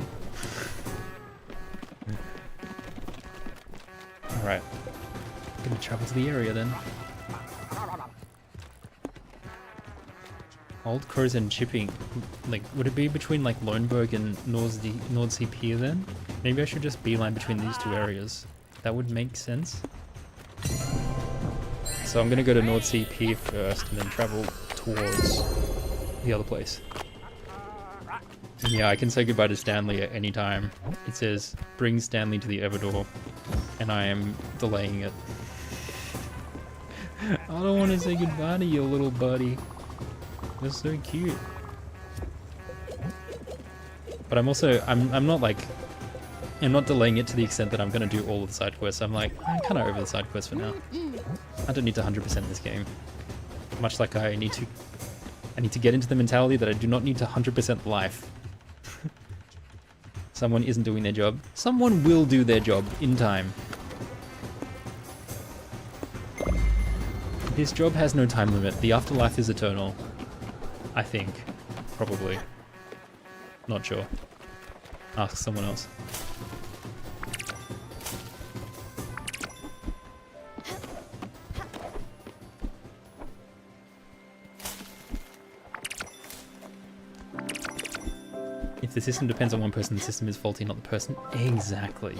Alright. Gonna travel to the area then. Old Crow's End shipping. Like, would it be between like Loneberg and Nordsea Pier then? Maybe I should just beeline between these two areas. That would make sense. So I'm gonna go to Nordsea Pier first and then travel towards the other place. And yeah, I can say goodbye to Stanley at any time. It says, bring Stanley to the Everdor, and I am delaying it. I don't want to say goodbye to you, little buddy. You're so cute. But I'm also, I'm not like, I'm not delaying it to the extent that I'm going to do all of the side quests. I'm like, I'm kind of over the side quests for now. I don't need to 100% this game. Much like I need to get into the mentality that I do not need to 100% life. Someone isn't doing their job. Someone will do their job in time. This job has no time limit. The afterlife is eternal. I think. Probably. Not sure. Ask someone else. If the system depends on one person, the system is faulty, not the person. Exactly.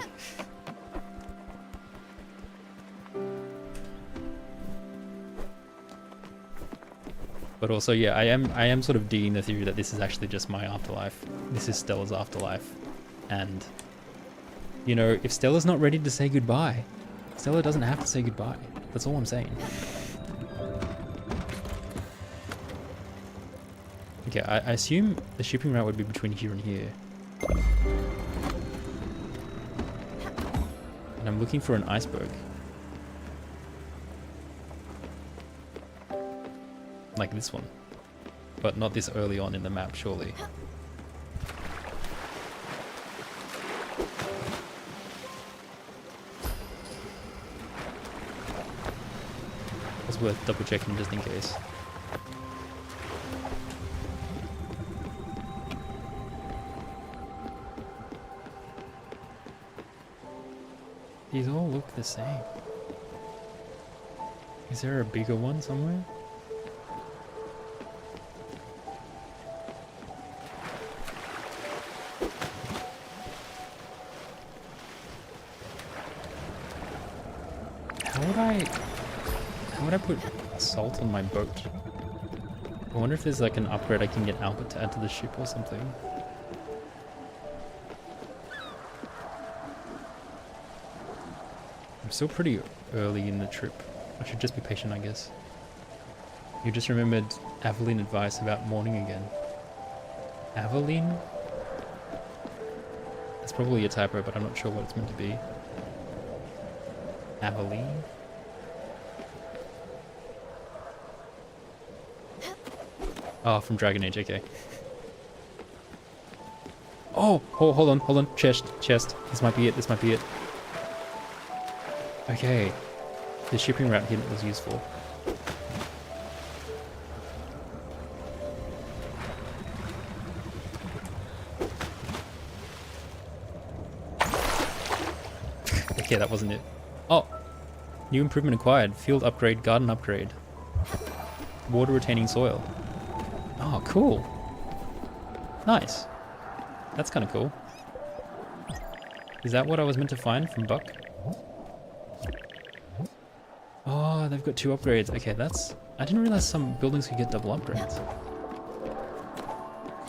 But also, yeah, I am sort of digging the theory that this is actually just my afterlife. This is Stella's afterlife. And, you know, if Stella's not ready to say goodbye, Stella doesn't have to say goodbye. That's all I'm saying. Okay, I assume the shipping route would be between here and here. And I'm looking for an iceberg. Like this one. But not this early on in the map, surely. It's worth double checking just in case. These all look the same. Is there a bigger one somewhere? How would I put salt on my boat? I wonder if there's like an upgrade I can get Albert to add to the ship or something. I'm still pretty early in the trip. I should just be patient, I guess. You just remembered Aveline advice about mourning again. Aveline? It's probably a typo, but I'm not sure what it's meant to be. Aveline? Oh, from Dragon Age, okay. Oh, hold on. Chest. This might be it. Okay. The shipping route here was useful. Okay, that wasn't it. Oh! New improvement acquired. Field upgrade, garden upgrade. Water retaining soil. Oh, cool. Nice. That's kind of cool. Is that what I was meant to find from Buck? Oh, they've got 2 upgrades. Okay, that's... I didn't realize some buildings could get double upgrades.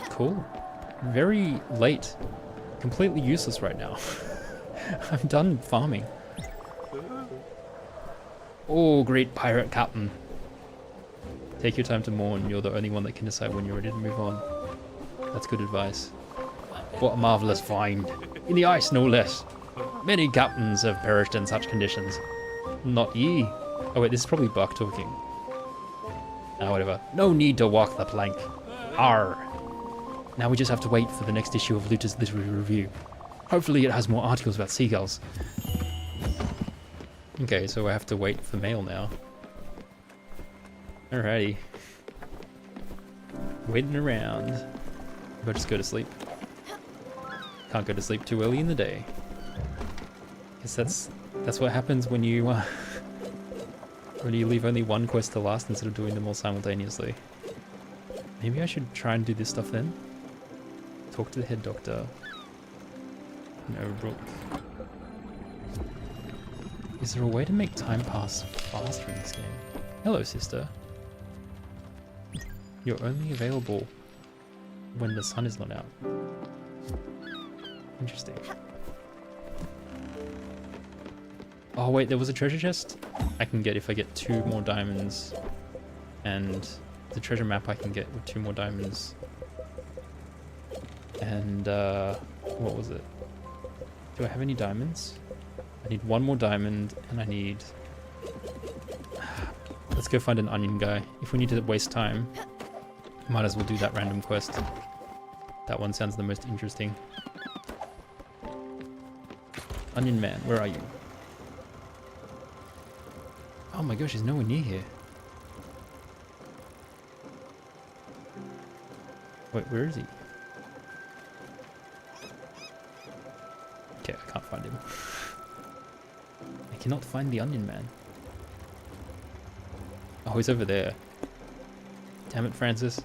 Cool. Very late. Completely useless right now. I'm done farming. Oh, great pirate captain. Take your time to mourn. You're the only one that can decide when you're ready to move on. That's good advice. What a marvelous find. In the ice, no less. Many captains have perished in such conditions. Not ye. Oh wait, this is probably Buck talking. Ah, whatever. No need to walk the plank. Arr. Now we just have to wait for the next issue of Luther's Literary Review. Hopefully it has more articles about seagulls. Okay, so I have to wait for mail now. Alrighty. Waiting around. I'll just go to sleep. Can't go to sleep too early in the day. Guess that's what happens when you when you leave only one quest to last instead of doing them all simultaneously. Maybe I should try and do this stuff then. Talk to the head doctor. In Overbrook. Is there a way to make time pass faster in this game? Hello, sister. You're only available when the sun is not out. Interesting. Oh wait, there was a treasure chest I can get if I get 2 more diamonds. And the treasure map I can get with 2 more diamonds. And what was it? Do I have any diamonds? I need 1 more diamond and I need... Let's go find an onion guy. If we need to waste time, might as well do that random quest. That one sounds the most interesting. Onion man, where are you? Oh my gosh, he's nowhere near here. Wait, where is he? Okay, I can't find him. I cannot find the onion man. Oh, he's over there. Damn it, Francis.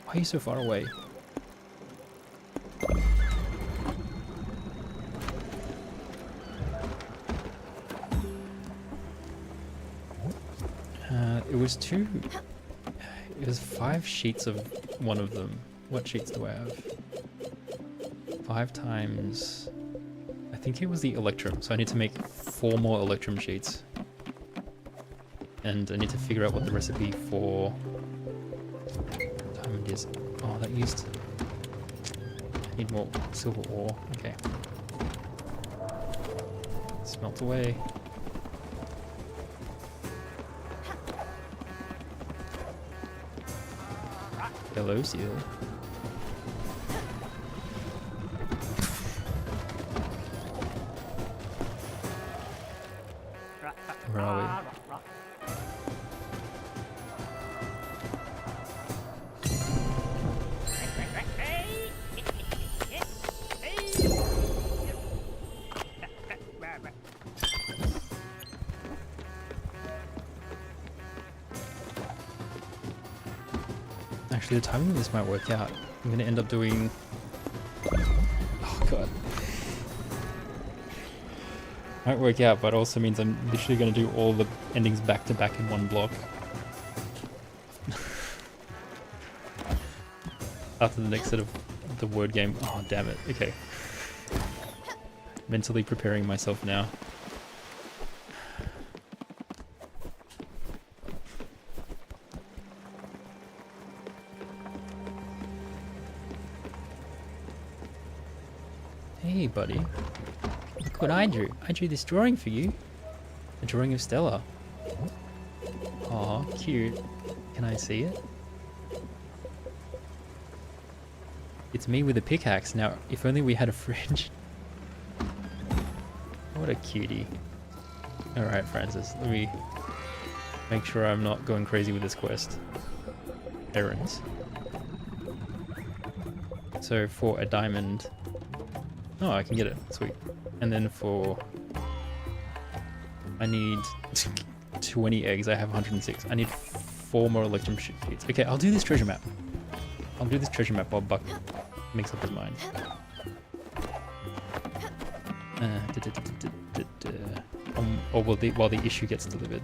Why are you so far away? It was 5 sheets of one of them. What sheets do I have? 5 times... I think it was the Electrum, so I need to make 4 more Electrum sheets. And I need to figure out what the recipe for diamond is. Oh, that used... I need more silver ore. Okay. Smelt away. Hello, seal. Where are we? Actually, the timing of this might work out. I'm gonna end up doing... Oh god. Might work out, but also means I'm literally gonna do all the endings back to back in one block. After the next set of the word game. Oh, damn it. Okay. Mentally preparing myself now. Hey, buddy. Look what I drew. I drew this drawing for you. A drawing of Stella. Aw, cute. Can I see it? It's me with a pickaxe. Now, if only we had a fridge. What a cutie. Alright, Francis. Let me make sure I'm not going crazy with this quest. Errands. So, for a diamond... Oh, I can get it. Sweet. And then for... I need 20 eggs. I have 106. I need 4 more electrum sheets. Okay, I'll do this treasure map. I'll do this treasure map while Buck makes up his mind. Or while the issue gets delivered.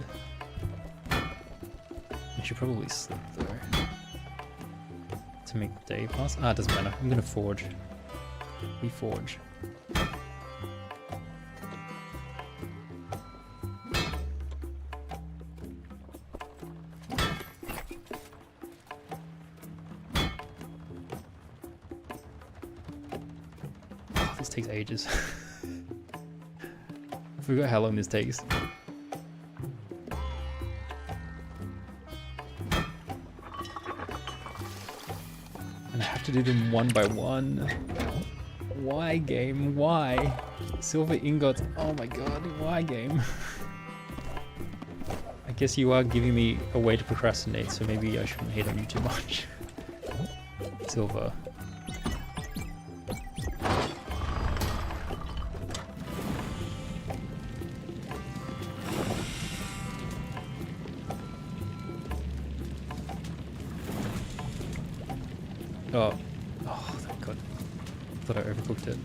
I should probably sleep though. To make the day pass. Ah, it doesn't matter. I'm gonna forge. We forge. takes ages. I forgot how long this takes. And I have to do them one by one. Why, game? Why? Silver ingots. Oh my god, why, game? I guess you are giving me a way to procrastinate, so maybe I shouldn't hate on you too much. Silver. Oh, thank god. I thought I overcooked it.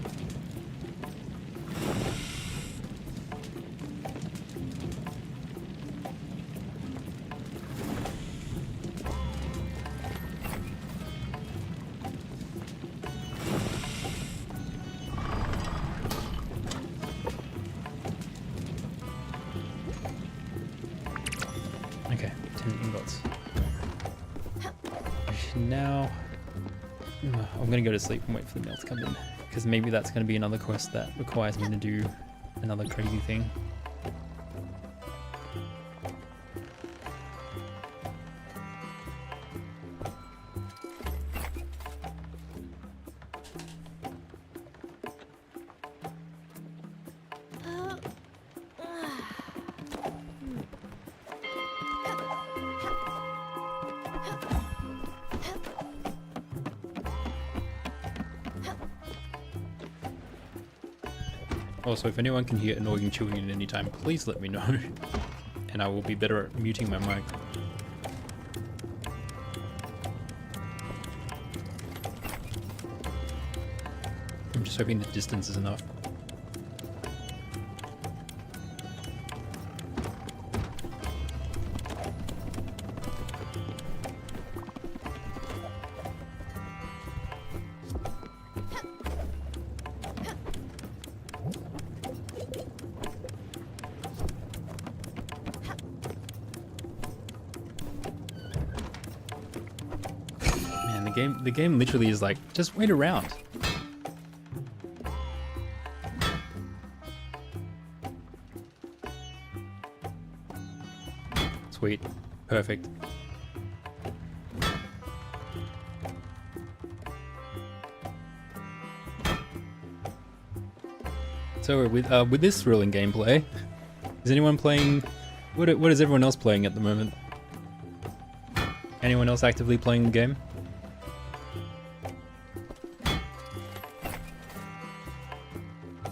Okay, 10 ingots. Now, I'm gonna go to sleep and wait for the mail to come in, because maybe that's gonna be another quest that requires me to do another crazy thing. Also, if anyone can hear annoying chewing at any time, please let me know, and I will be better at muting my mic. I'm just hoping the distance is enough. The game literally is like, just wait around. Sweet. Perfect. So with this thrilling gameplay, is anyone playing? What is everyone else playing at the moment? Anyone else actively playing the game?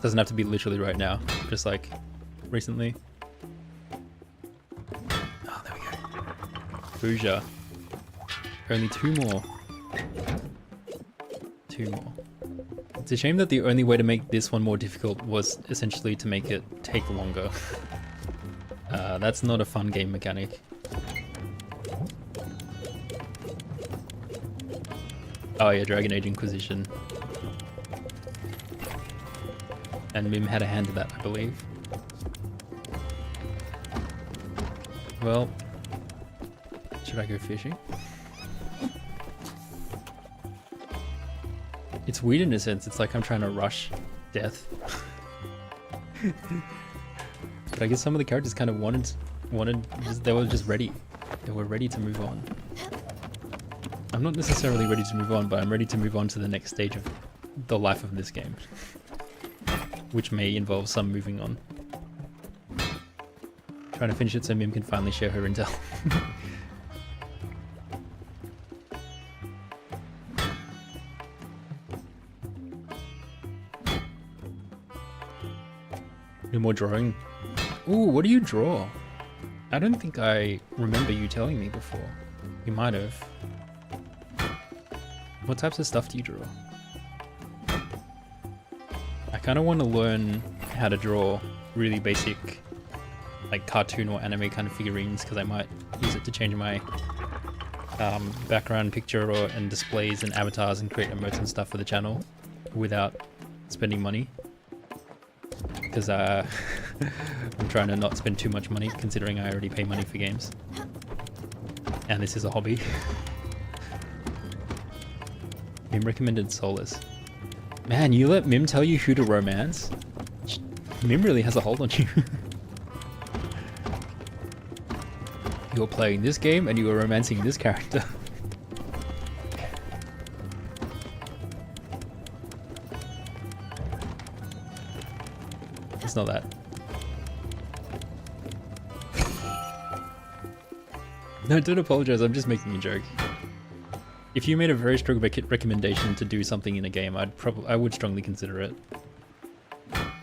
Doesn't have to be literally right now, just like recently. Oh, there we go. Bouja. Only 2 more. 2 more. It's a shame that the only way to make this one more difficult was essentially to make it take longer. That's not a fun game mechanic. Oh yeah, Dragon Age Inquisition. And Mim had a hand in that, I believe. Well, should I go fishing? It's weird in a sense, it's like I'm trying to rush death. But I guess some of the characters kind of wanted, they were just ready. They were ready to move on. I'm not necessarily ready to move on, but I'm ready to move on to the next stage of the life of this game. Which may involve some moving on. Trying to finish it so Mim can finally share her intel. No more drawing. Ooh, what do you draw? I don't think I remember you telling me before. You might have. What types of stuff do you draw? I kind of want to learn how to draw really basic, like cartoon or anime kind of figurines, because I might use it to change my background picture and displays and avatars and create emotes and stuff for the channel without spending money. Because I'm trying to not spend too much money, considering I already pay money for games. And this is a hobby. Being recommended Solus. Man, you let Mim tell you who to romance? Mim really has a hold on you. You're playing this game and you are romancing this character. It's not that. No, don't apologize, I'm just making a joke. If you made a very strong recommendation to do something in a game, I would strongly consider it.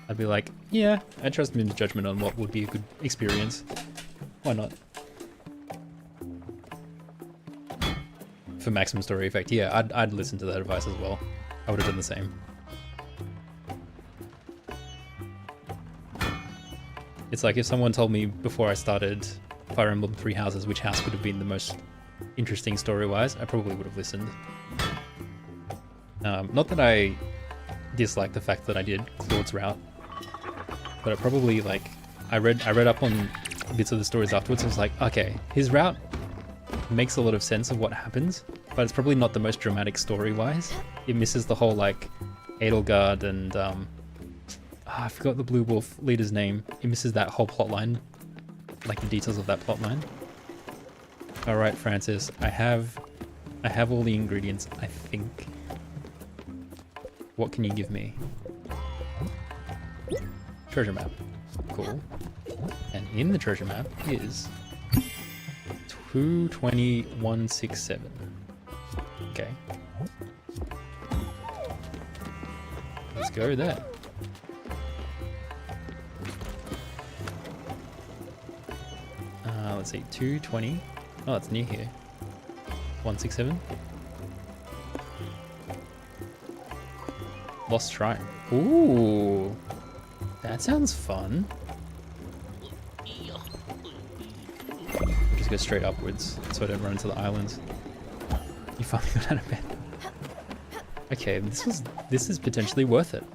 I'd be like, yeah, I trust Mim's judgment on what would be a good experience. Why not? For maximum story effect, yeah, I'd listen to that advice as well. I would have done the same. It's like if someone told me before I started Fire Emblem Three Houses which house would have been the most interesting story-wise, I probably would have listened. Not that I dislike the fact that I did Claude's route, but it probably, like, I read up on bits of the stories afterwards. I was like, okay, his route makes a lot of sense of what happens, but it's probably not the most dramatic story-wise. It misses the whole, like, Edelgard and I forgot the Blue Wolf leader's name. It misses that whole plot line, like the details of that plot line. All right, Francis, I have all the ingredients, I think. What can you give me? Treasure map. Cool. And in the treasure map is 220167. Okay. Let's go there. Let's see, 220. Oh, it's near here. 167. Lost Shrine. Ooh, that sounds fun. Just go straight upwards so I don't run into the islands. You finally got out of bed. Okay, this is potentially worth it.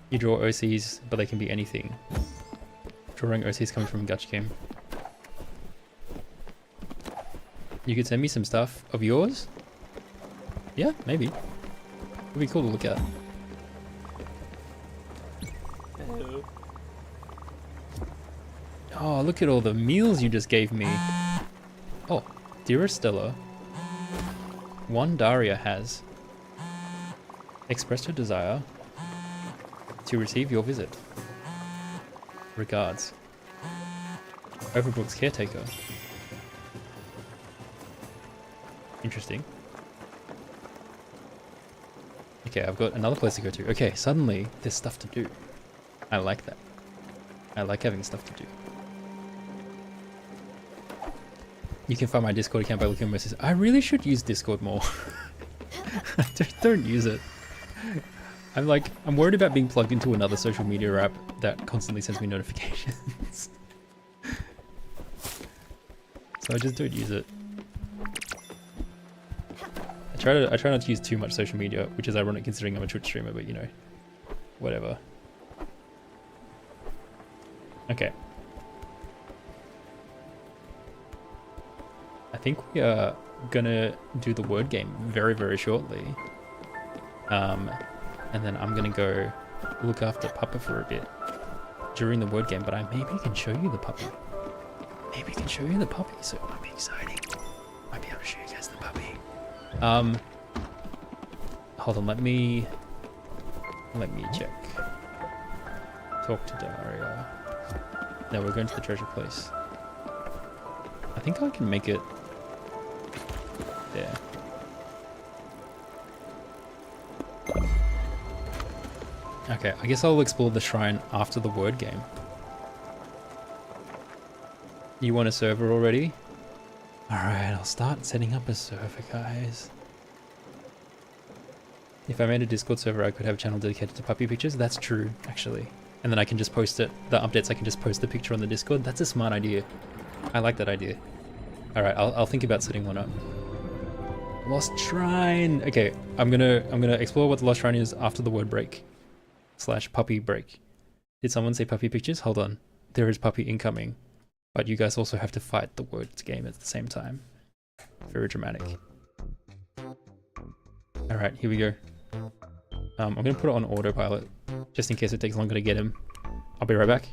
You draw OCs, but they can be anything. Drawing OCs comes from Gutch Game. You could send me some stuff of yours? Yeah, maybe. It'd be cool to look at. Oh, look at all the meals you just gave me. Oh, dearest Stella. One Daria has expressed her desire to receive your visit. Regards. Overbrook's caretaker. Interesting. Okay, I've got another place to go to. Okay, suddenly there's stuff to do. I like that. I like having stuff to do. You can find my Discord account by looking at messages. I really should use Discord more. don't use it. I'm worried about being plugged into another social media app that constantly sends me notifications. So I just don't use it. I try not to use too much social media, which is ironic considering I'm a Twitch streamer, but you know, whatever. Okay. I think we are gonna do the word game very, very shortly. And then I'm gonna go look after Papa for a bit during the word game, but I maybe can show you the puppy. Maybe I can show you the puppy, so it might be exciting. Might be able to show you guys the puppy. Hold on, let me check. Talk to Daria. No, we're going to the treasure place. I think I can make it there. Okay, I guess I'll explore the shrine after the word game. You want a server already? Alright, I'll start setting up a server, guys. If I made a Discord server, I could have a channel dedicated to puppy pictures. That's true, actually. And then I can just post it, the updates, I can just post the picture on the Discord. That's a smart idea. I like that idea. Alright, I'll think about setting one up. Lost Shrine! Okay, I'm gonna explore what the Lost Shrine is after the word break. / puppy break. Did someone say puppy pictures? Hold on. There is puppy incoming. But you guys also have to fight the words game at the same time. Very dramatic. Alright, here we go. I'm gonna put it on autopilot, just in case it takes longer to get him. I'll be right back.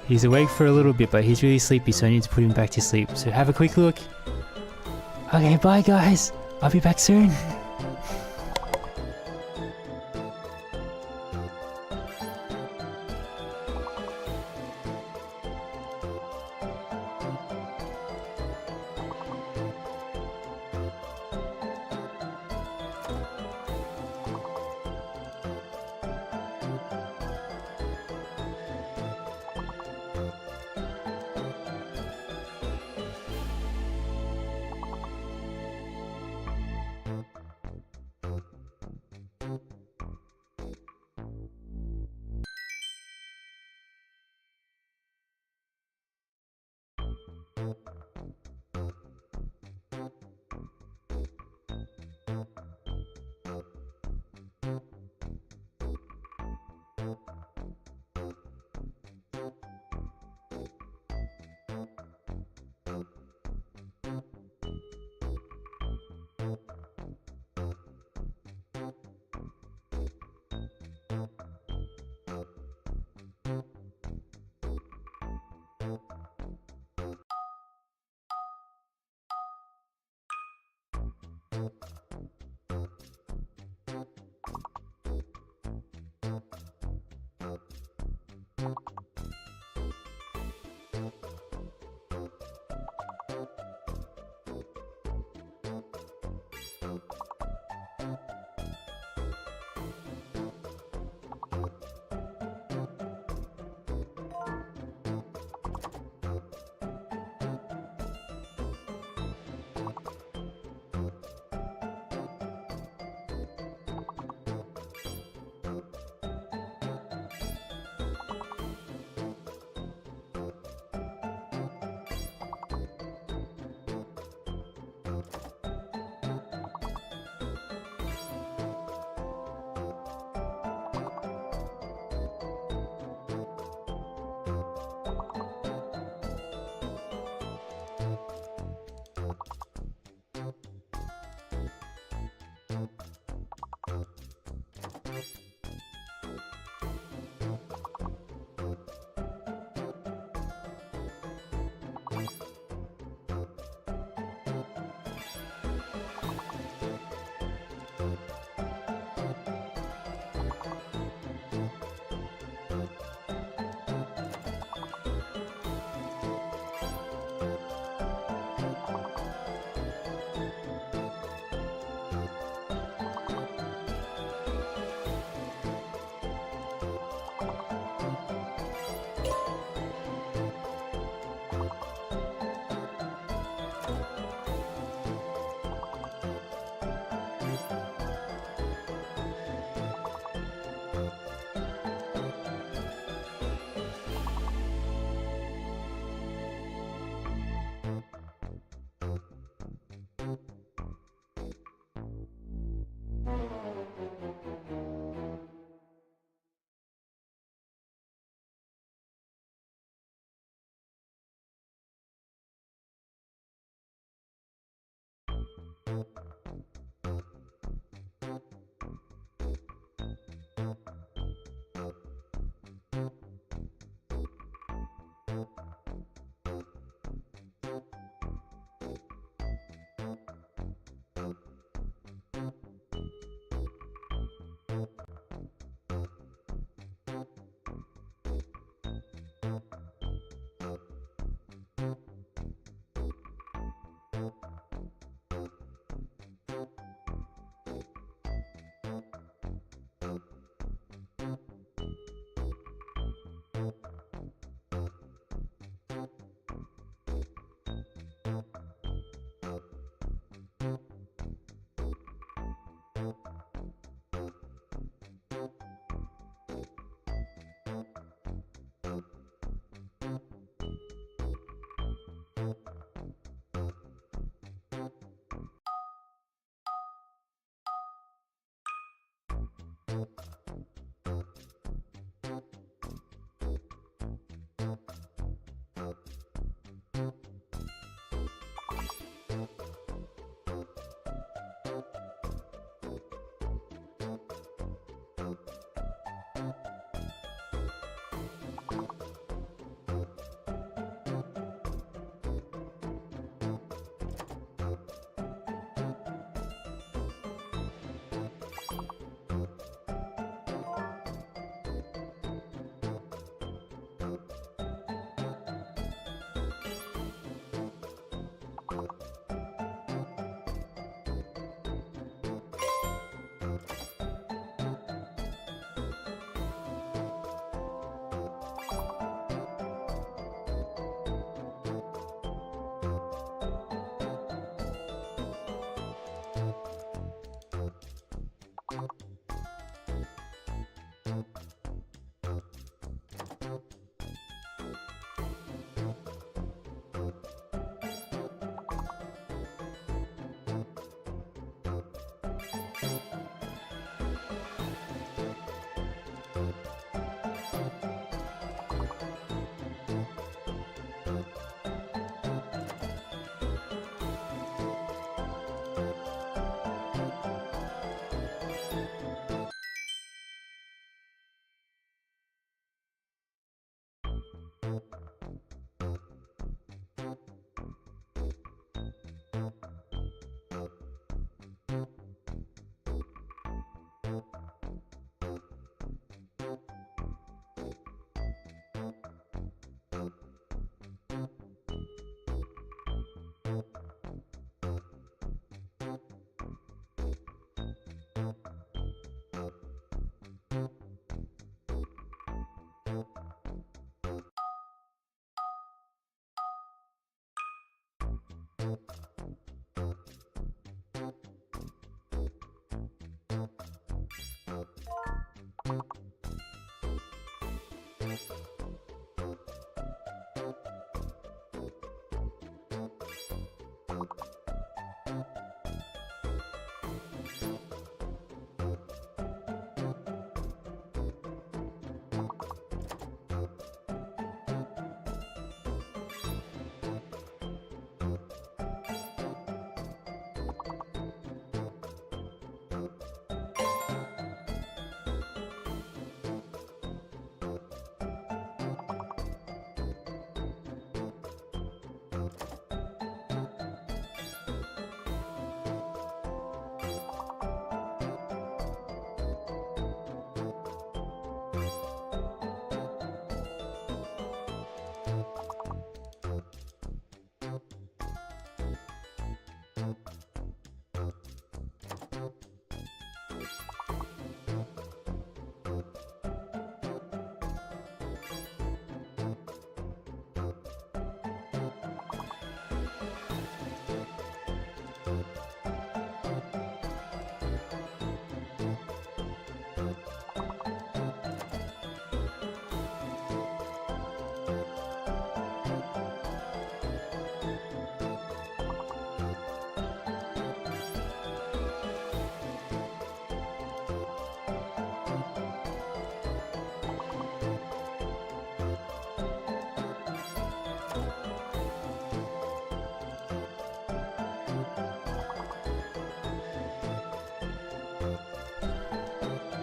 He's awake for a little bit, but he's really sleepy, so I need to put him back to sleep. So have a quick look. Okay, bye guys. I'll be back soon.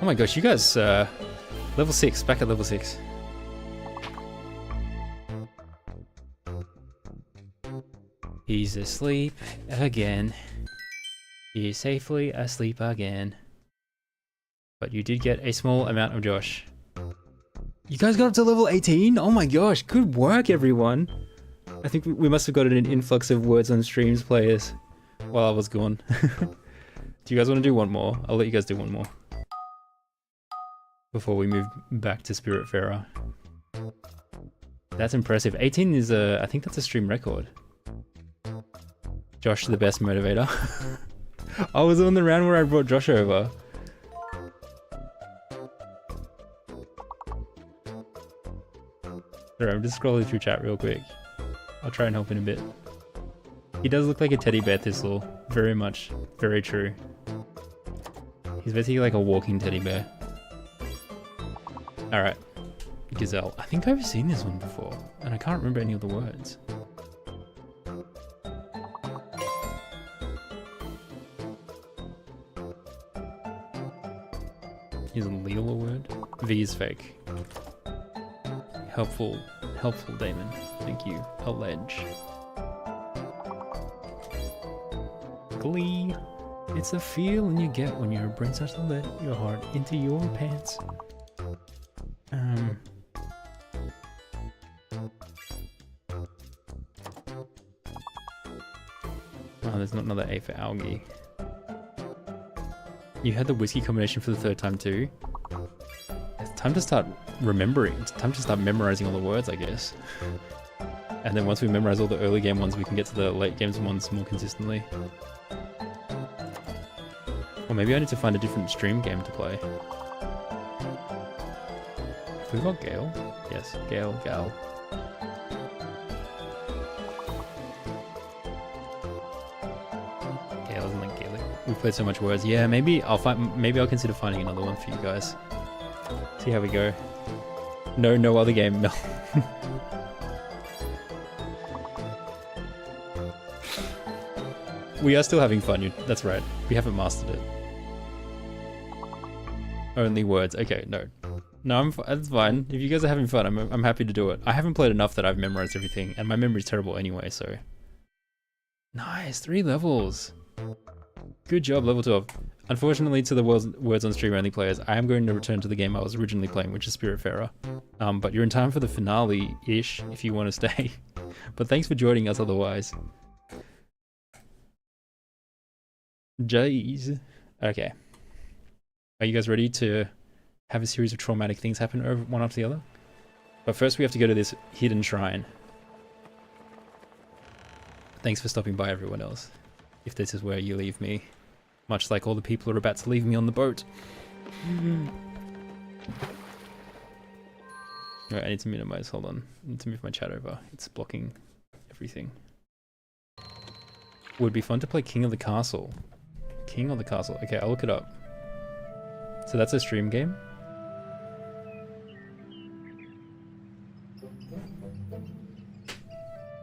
Oh my gosh, you guys, level 6, back at level 6. He's asleep again. He's safely asleep again. But you did get a small amount of Josh. You guys got up to level 18? Oh my gosh, good work everyone. I think we must have gotten an influx of words on streams players while I was gone. Do you guys want to do one more? I'll let you guys do one more before we move back to Spiritfarer. That's impressive. 18 is I think that's a stream record. Josh, the best motivator. I was on the round where I brought Josh over. Sorry, I'm just scrolling through chat real quick. I'll try and help in a bit. He does look like a teddy bear thistle. Very much. Very true. He's basically like a walking teddy bear. Alright. Gazelle. I think I've seen this one before, and I can't remember any of the words. Is Leal a word? V is fake. Helpful Damon. Thank you. Allege. Glee. It's a feeling you get when your brain starts to let your heart into your pants. Oh, there's not another A for algae. You had the whiskey combination for the third time too? It's time to start remembering. It's time to start memorizing all the words, I guess. And then once we memorize all the early game ones, we can get to the late games ones more consistently. Or maybe I need to find a different stream game to play. Have we got Gale? Yes, Gale, Gal. Gale isn't like Gaelic. We've played so much words. Yeah, maybe I'll consider finding another one for you guys. See how we go. No other game. No. We are still having fun. That's right. We haven't mastered it. Only words. Okay, no. No, that's fine. If you guys are having fun, I'm happy to do it. I haven't played enough that I've memorized everything, and my memory's terrible anyway, so. Nice, 3 levels. Good job, level 12. Unfortunately, to the words on stream only players, I am going to return to the game I was originally playing, which is Spiritfarer. But you're in time for the finale-ish, if you want to stay. But thanks for joining us otherwise. Jeez. Okay. Are you guys ready to have a series of traumatic things happen one after the other? But first we have to go to this hidden shrine. Thanks for stopping by, everyone else. If this is where you leave me. Much like all the people are about to leave me on the boat. Alright, I need to minimize, hold on. I need to move my chat over. It's blocking everything. Would be fun to play King of the Castle. King of the Castle. Okay, I'll look it up. So that's a stream game?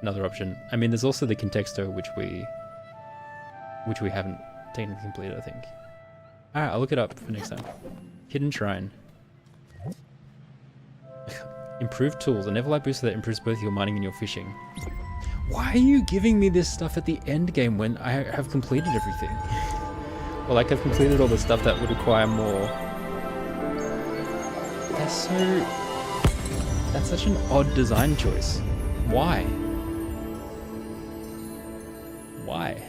Another option. I mean, there's also the Contexto, which we haven't technically completed, I think. Alright, I'll look it up for next time. Hidden Shrine. Improved tools. A Neverlight booster that improves both your mining and your fishing. Why are you giving me this stuff at the end game when I have completed everything? Well, like I've completed all the stuff that would require more. That's such an odd design choice. Why? Why?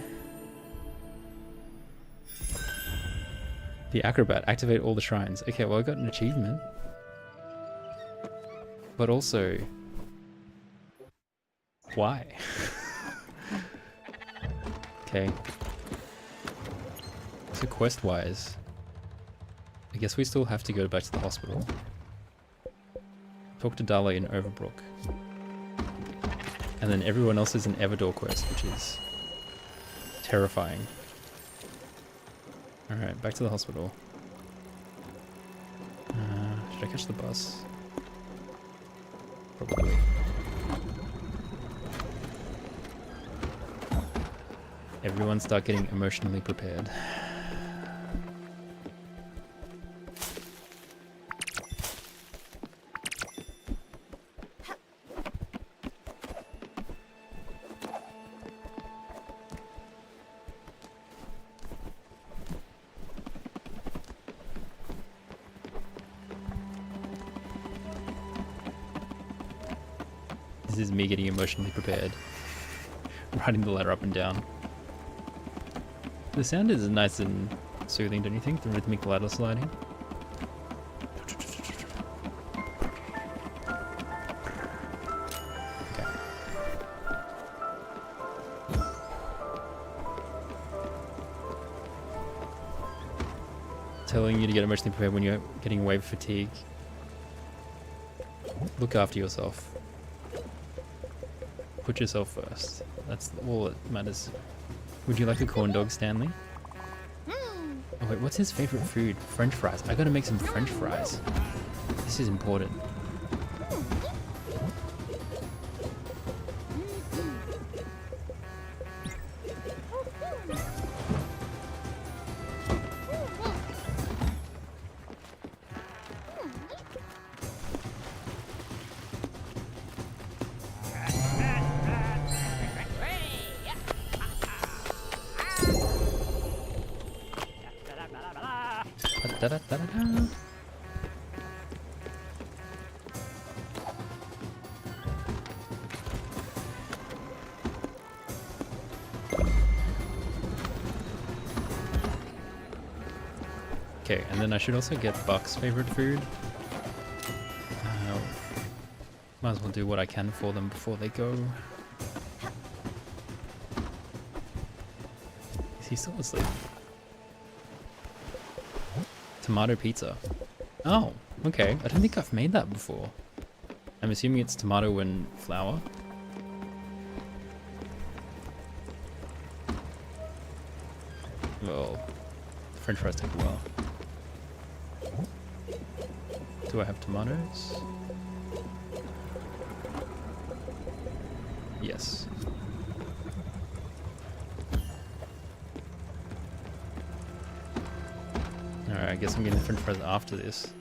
The Acrobat. Activate all the shrines. Okay, well I got an achievement. But also... why? Okay. So quest-wise, I guess we still have to go back to the hospital. Talk to Dala in Overbrook. And then everyone else is an Everdor quest, which is terrifying. Alright, back to the hospital. Should I catch the bus? Probably. Everyone start getting emotionally prepared. This is me getting emotionally prepared. Riding the ladder up and down. The sound is nice and soothing, don't you think? The rhythmic ladder sliding. Okay. Telling you to get emotionally prepared when you're getting wave fatigue. Look after yourself. Put yourself first. That's all that matters. Would you like a corn dog, Stanley? Oh wait, what's his favorite food? French fries. I gotta make some French fries. This is important. Da-da-da-da-da. Okay, and then I should also get Buck's favorite food. Might as well do what I can for them before they go. Is he still asleep? tomato pizza. Oh, okay. I don't think I've made that before. I'm assuming it's tomato and flour. Well, French fries take a while. Do I have tomatoes? Yes. Alright, I guess I'm getting the French fries after this.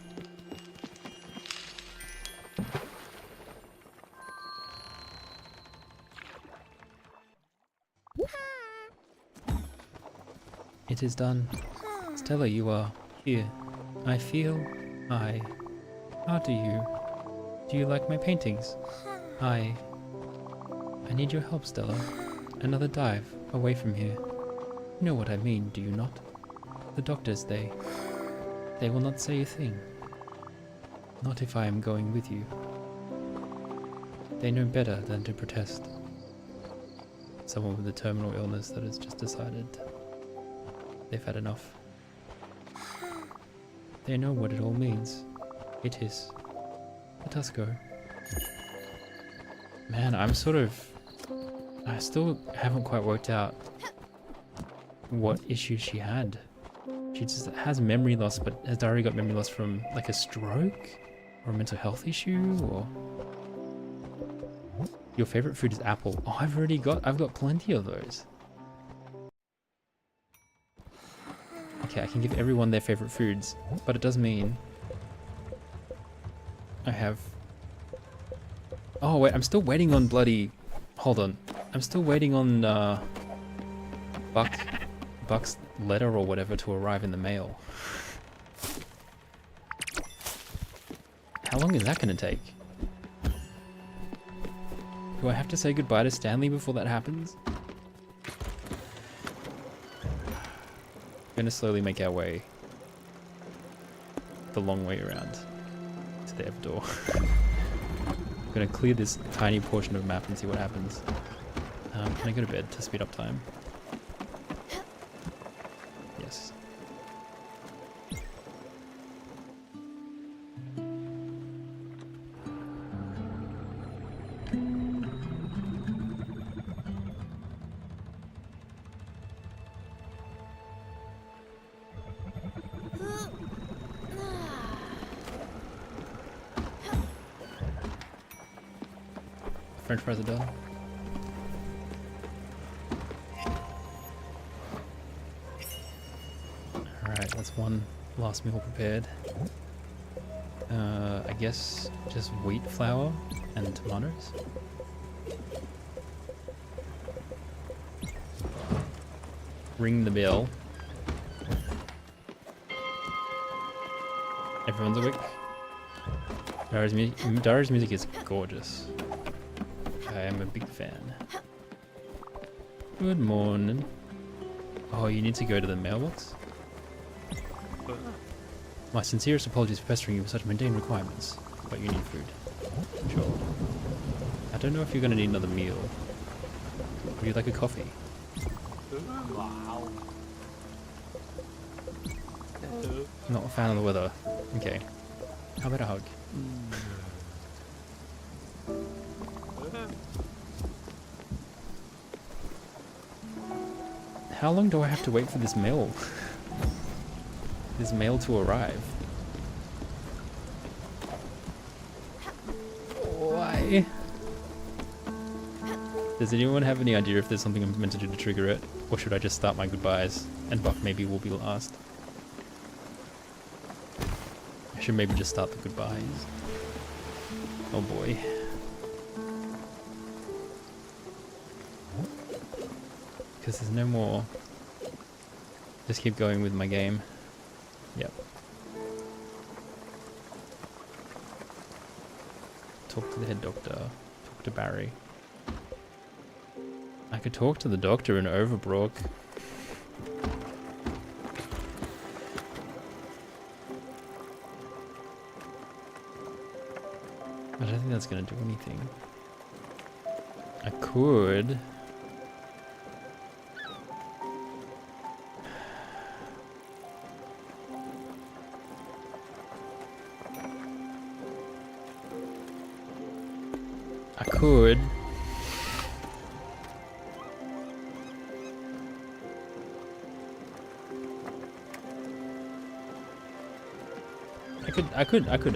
It is done. Stella, you are here. I feel... How do you... Do you like my paintings? I need your help, Stella. Another dive, away from here. You know what I mean, do you not? The doctors, they will not say a thing. Not if I am going with you. They know better than to protest. Someone with a terminal illness that has just decided they've had enough. They know what it all means. It is. Let us go. Man, I still haven't quite worked out what issues she had. She just has memory loss, but has Dari got memory loss from like a stroke? Or a mental health issue? Or... Your favorite food is apple. Oh, I've got plenty of those. Okay, I can give everyone their favorite foods, but it does mean I have... Oh wait, I'm still waiting on bloody... Hold on. I'm still waiting on Buck's letter or whatever to arrive in the mail. How long is that going to take? Do I have to say goodbye to Stanley before that happens? We're going to slowly make our way the long way around to the Ever door. I'm going to clear this tiny portion of map and see what happens. Can I go to bed to speed up time? Yes. French fries are done. Alright, that's one last meal prepared. I guess just wheat flour and tomatoes. Ring the bell. Everyone's awake. Dara's music is gorgeous. I am a big fan. Good morning. Oh, you need to go to the mailbox? My sincerest apologies for pestering you with such mundane requirements, but you need food. Sure. I don't know if you're going to need another meal. Would you like a coffee? Not a fan of the weather. Okay. How about a hug? How long do I have to wait for this mail? This mail to arrive? Why? Does anyone have any idea if there's something I'm meant to do to trigger it? Or should I just start my goodbyes? And Buck maybe will be last. I should maybe just start the goodbyes. Oh boy. Because there's no more. Just keep going with my game. Yep. Talk to the head doctor. Talk to Barry. I could talk to the doctor in Overbrook. I don't think that's gonna do anything. I could. I could. I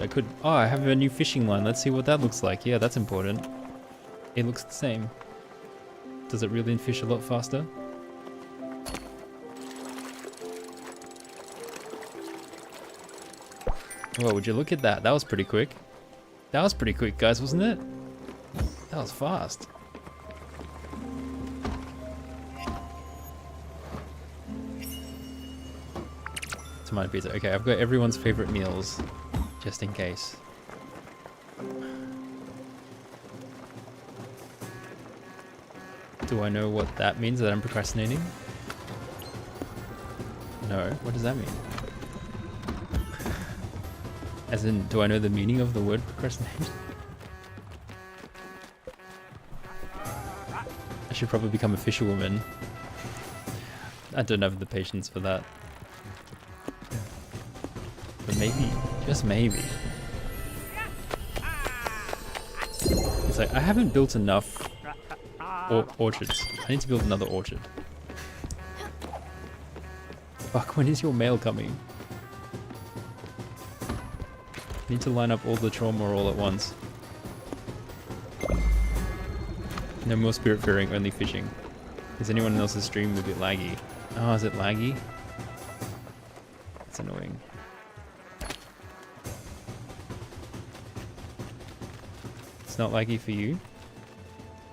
could. Oh, I have a new fishing line. Let's see what that looks like. Yeah, that's important. It looks the same. Does it reel in fish a lot faster? Well, would you look at that? That was pretty quick. That was pretty quick, guys, wasn't it? That was fast. Tomato pizza. Okay, I've got everyone's favorite meals, just in case. Do I know what that means, that I'm procrastinating? No. What does that mean? As in, do I know the meaning of the word procrastinate? I should probably become a fisherwoman. I don't have the patience for that. But maybe, just maybe. It's like, I haven't built enough orchards. I need to build another orchard. Fuck, when is your mail coming? Need to line up all the trauma all at once. No more spiritfaring, only fishing. Is anyone else's stream a bit laggy? Oh, is it laggy? That's annoying. It's not laggy for you?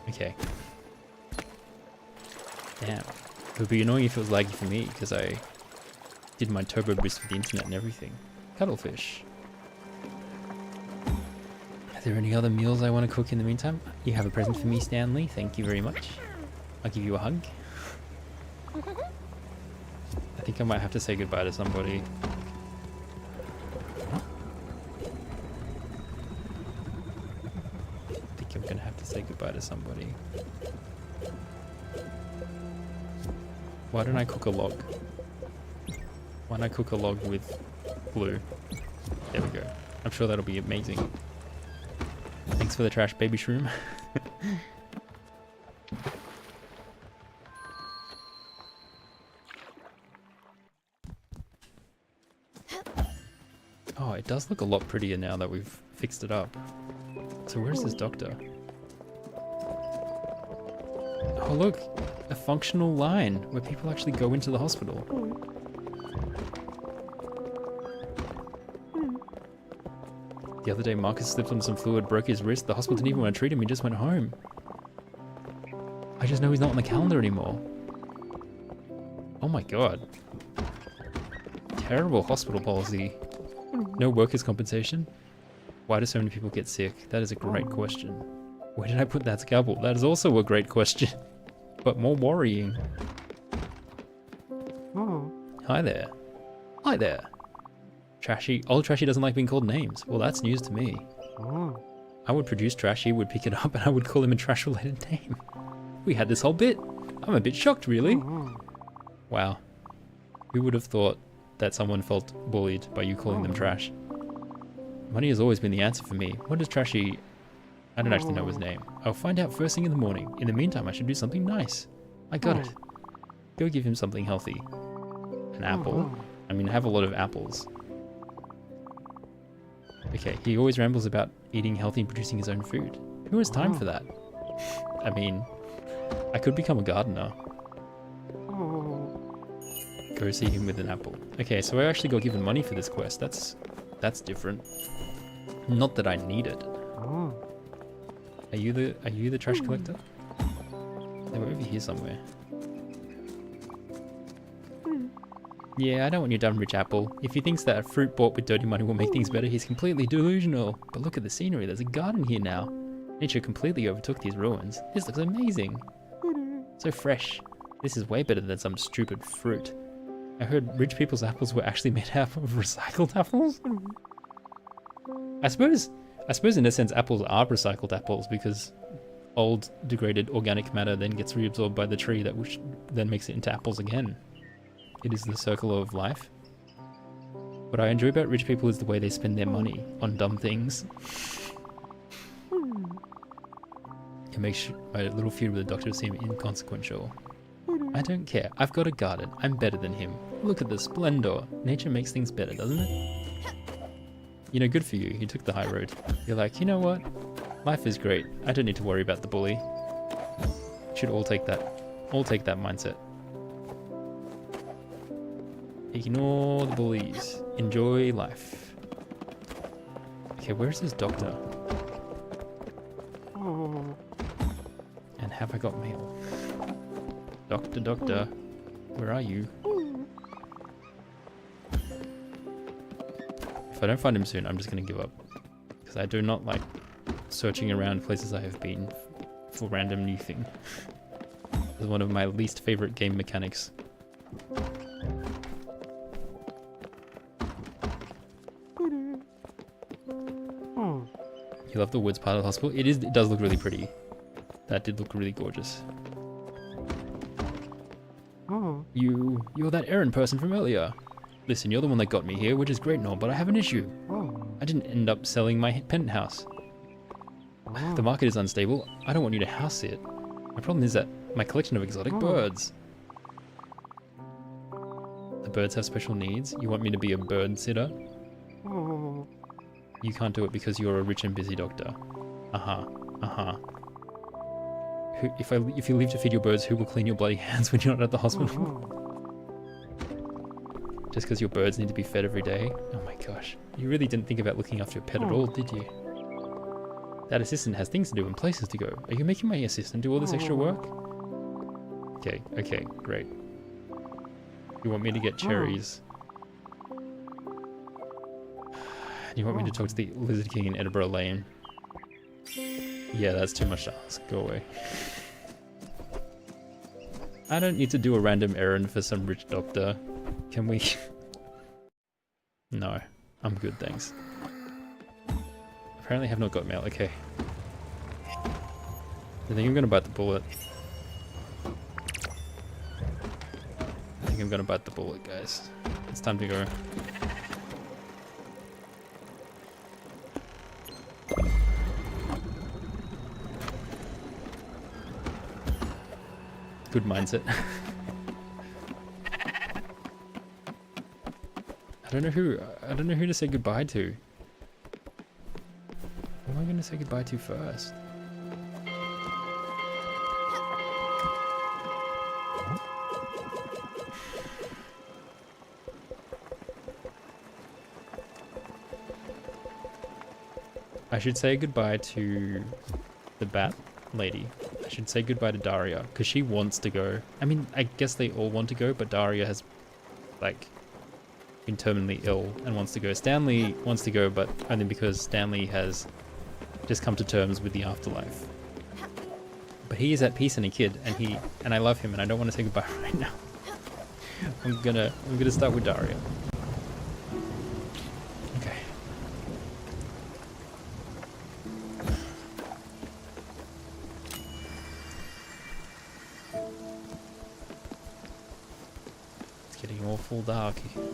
Okay. Damn. It would be annoying if it was laggy for me, because I did my turbo boost for the internet and everything. Cuttlefish. Are there any other meals I want to cook in the meantime? You have a present for me, Stanley. Thank you very much. I'll give you a hug. I think I might have to say goodbye to somebody. I think I'm gonna have to say goodbye to somebody. Why don't I cook a log? Why don't I cook a log with glue? There we go. I'm sure that'll be amazing. Thanks for the trash, baby shroom. Oh, it does look a lot prettier now that we've fixed it up. So where's this doctor? Oh look, a functional line where people actually go into the hospital. The other day Marcus slipped on some fluid, broke his wrist. The hospital didn't even want to treat him, he just went home. I just know he's not on the calendar anymore. Oh my god. Terrible hospital policy. No workers' compensation? Why do so many people get sick? That is a great question. Where did I put that scalpel? That is also a great question. But more worrying. Hi there. Hi there. Trashy. Old Trashy doesn't like being called names. Well, that's news to me. I would produce Trashy, would pick it up, and I would call him a trash-related name. We had this whole bit. I'm a bit shocked, really. Wow. Who would have thought that someone felt bullied by you calling them trash? Money has always been the answer for me. What does Trashy... I don't actually know his name. I'll find out first thing in the morning. In the meantime, I should do something nice. I got it. Go give him something healthy. An apple? I mean, I have a lot of apples. Okay, he always rambles about eating healthy and producing his own food. Who has time for that? I mean, I could become a gardener. Go see him with an apple. Okay, so I actually got given money for this quest. That's different. Not that I need it. Are you the trash collector? They were over here somewhere. Yeah, I don't want your dumb rich apple. If he thinks that a fruit bought with dirty money will make things better, he's completely delusional. But look at the scenery, there's a garden here now. Nature completely overtook these ruins. This looks amazing. So fresh. This is way better than some stupid fruit. I heard rich people's apples were actually made out of recycled apples? I suppose in a sense apples are recycled apples because old degraded organic matter then gets reabsorbed by the tree that which then makes it into apples again. It is the circle of life. What I enjoy about rich people is the way they spend their money on dumb things. can make my little feud with the doctor seem inconsequential. I don't care. I've got a garden. I'm better than him. Look at the splendor. Nature makes things better, doesn't it? You know, good for you. You took the high road. You're like, you know what? Life is great. I don't need to worry about the bully. Should all take that. All take that mindset. Ignore the bullies. Enjoy life. Okay, where's this doctor? And have I got mail? Doctor, where are you? If I don't find him soon, I'm just gonna give up. Because I do not like searching around places I have been for random new thing. It's one of my least favorite game mechanics. You love the woods part of the hospital? It does look really pretty. That did look really gorgeous. You're that errand person from earlier. Listen, you're the one that got me here, which is great and all, but I have an issue. I didn't end up selling my penthouse. The market is unstable. I don't want you to house sit. My problem is that my collection of exotic birds. The birds have special needs. You want me to be a bird sitter? You can't do it because you're a rich and busy doctor. If you leave to feed your birds, who will clean your bloody hands when you're not at the hospital? Just because your birds need to be fed every day? Oh my gosh. You really didn't think about looking after your pet at all, did you? That assistant has things to do and places to go. Are you making my assistant do all this extra work? Okay, great. You want me to get cherries. You want me to talk to the Lizard King in Edinburgh Lane. Yeah, that's too much to ask. Go away. I don't need to do a random errand for some rich doctor. Can we? No, I'm good, thanks. Apparently I have not got mail, okay. I think I'm gonna bite the bullet. Guys. It's time to go. Good mindset. I don't know who to say goodbye to. Who am I gonna say goodbye to first? I should say goodbye to the bat lady. I should say goodbye to Daria, because she wants to go. I mean, I guess they all want to go, but Daria has, like, been terminally ill and wants to go. Stanley wants to go, but only because Stanley has just come to terms with the afterlife. But he is at peace and a kid, and I love him, and I don't want to say goodbye right now. I'm gonna start with Daria. Okay. It's getting awful dark here.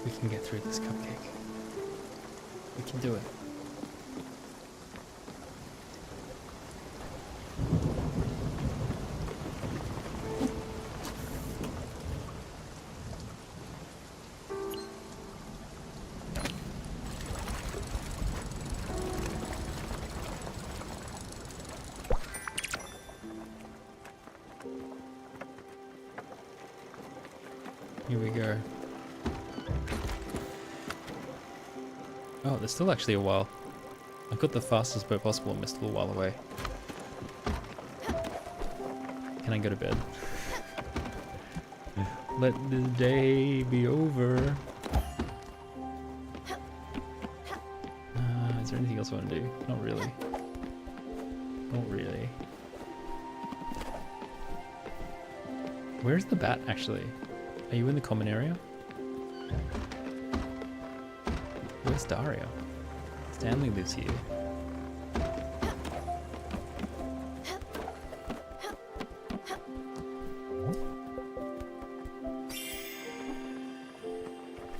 We can get through this cupcake. We can do it. Here we go. Oh, there's still actually a while. I've got the fastest boat possible and we're still a while away. Can I go to bed? Let the day be over. Is there anything else I want to do? Not really. Not really. Where's the bat, actually? Are you in the common area? Where's Daria? Stanley lives here.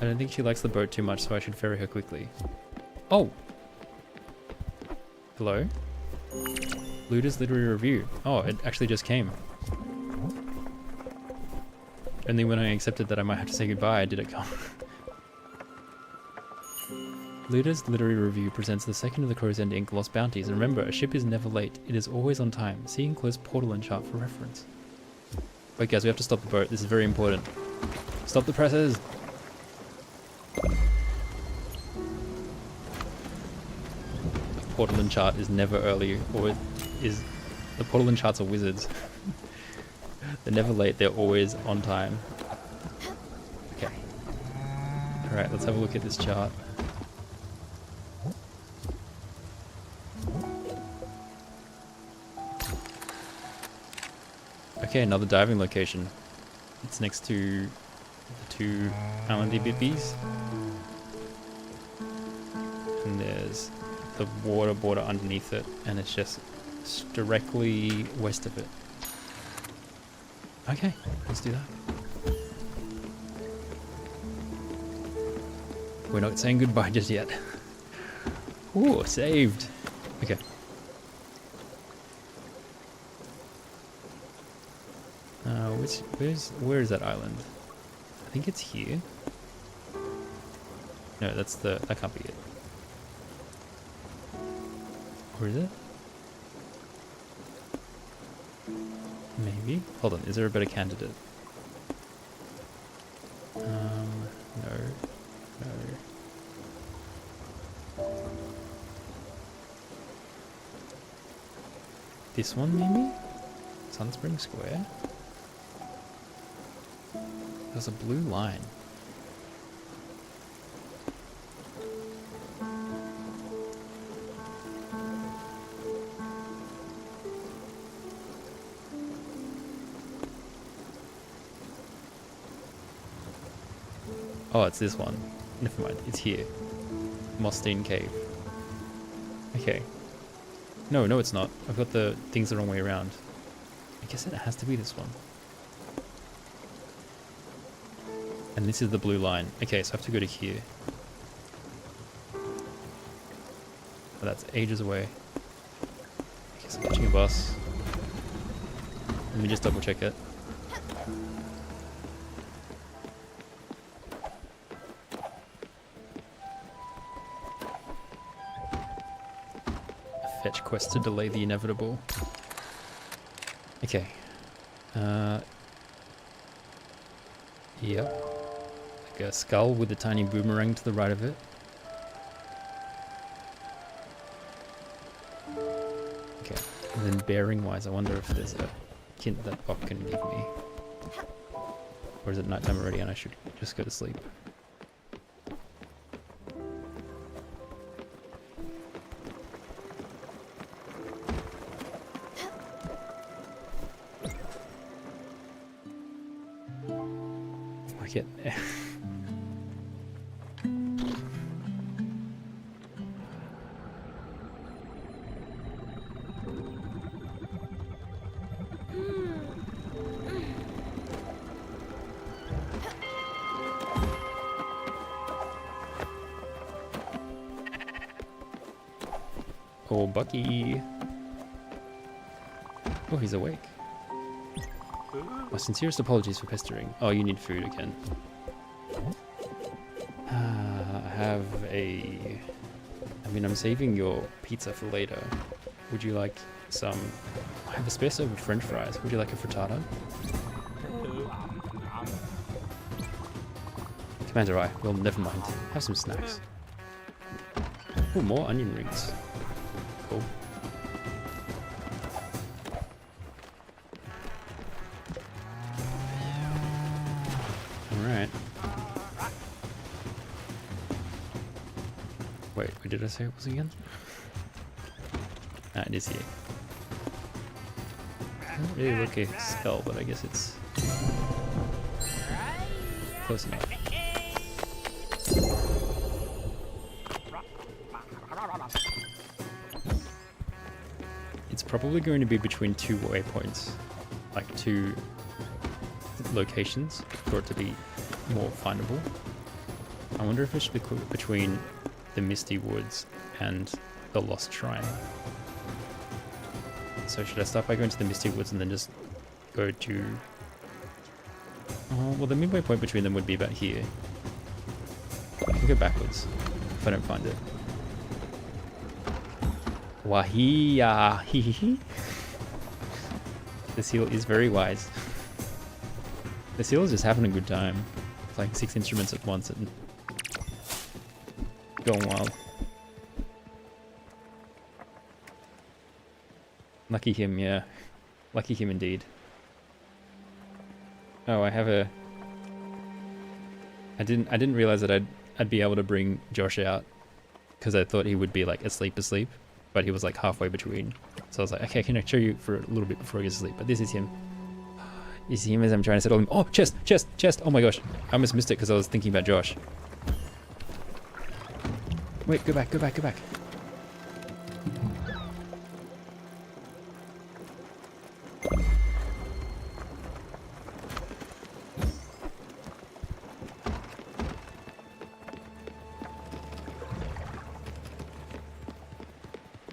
I don't think she likes the boat too much, so I should ferry her quickly. Oh! Hello? Luda's Literary Review. Oh, it actually just came. Only when I accepted that I might have to say goodbye did it come. Luda's Literary Review presents the second of the Crow's End Inc. Lost Bounties. And remember, a ship is never late. It is always on time. See enclosed portal and chart for reference. Wait guys, we have to stop the boat. This is very important. Stop the presses! Portal and chart is never early, or is the portal and charts are wizards. They're never late, they're always on time. Okay. Alright, let's have a look at this chart. Okay, another diving location. It's next to the two islandy bippies. And there's the water border underneath it, and it's just directly west of it. Okay, let's do that. We're not saying goodbye just yet. Ooh, saved. Okay. Where is that island? I think it's here. No, that can't be it. Or is it? Maybe? Hold on, is there a better candidate? No. This one maybe? Sunspring Square? There's a blue line. Oh, it's this one. Never mind, it's here. Mostine Cave. Okay. No, it's not. I've got the things the wrong way around. I guess it has to be this one. And this is the blue line. Okay, so I have to go to here. Oh, that's ages away. I guess I'm catching a bus. Let me just double check it. Fetch quest to delay the inevitable. Okay. Yep. Like a skull with a tiny boomerang to the right of it. Okay. And then bearing wise, I wonder if there's a hint that Bob can give me. Or is it nighttime already and I should just go to sleep? Getting there. Oh, Bucky. Oh, he's awake. My sincerest apologies for pestering. Oh, you need food again. I'm saving your pizza for later. Would you like some? I have a spare serve of French fries. Would you like a frittata? Commander, well, never mind. Have some snacks. Oh, more onion rings. Cool. Alright. Wait, where did I say it was again? Ah, it is here. I don't really look a skull, but I guess it's close enough. It's probably going to be between 2 waypoints, like 2 locations for it to be more findable. I wonder if it should be between the Misty Woods and the Lost Shrine. So should I start by going to the Misty Woods and then just go to... well, the midway point between them would be about here. I can go backwards if I don't find it. Wahia! Hee. The seal is very wise. The seal is just having a good time. Playing 6 instruments at once and going wild. Lucky him, yeah. Lucky him indeed. Oh, I have a... I didn't realize that I'd be able to bring Josh out because I thought he would be like asleep, but he was like halfway between. So I was like, okay, can I show you for a little bit before he gets asleep? But this is him. You see him as I'm trying to settle him. Oh, chest! Oh my gosh, I almost missed it because I was thinking about Josh. Wait, go back.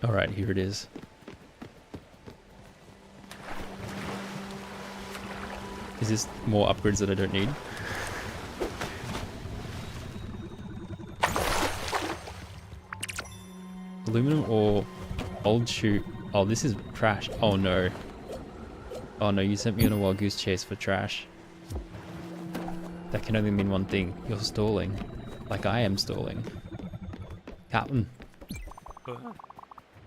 Alright, here it is. Is this more upgrades that I don't need? Aluminum or old shoe? Oh, this is trash. Oh no. Oh no, you sent me on a wild goose chase for trash. That can only mean one thing. You're stalling. Like I am stalling. Captain.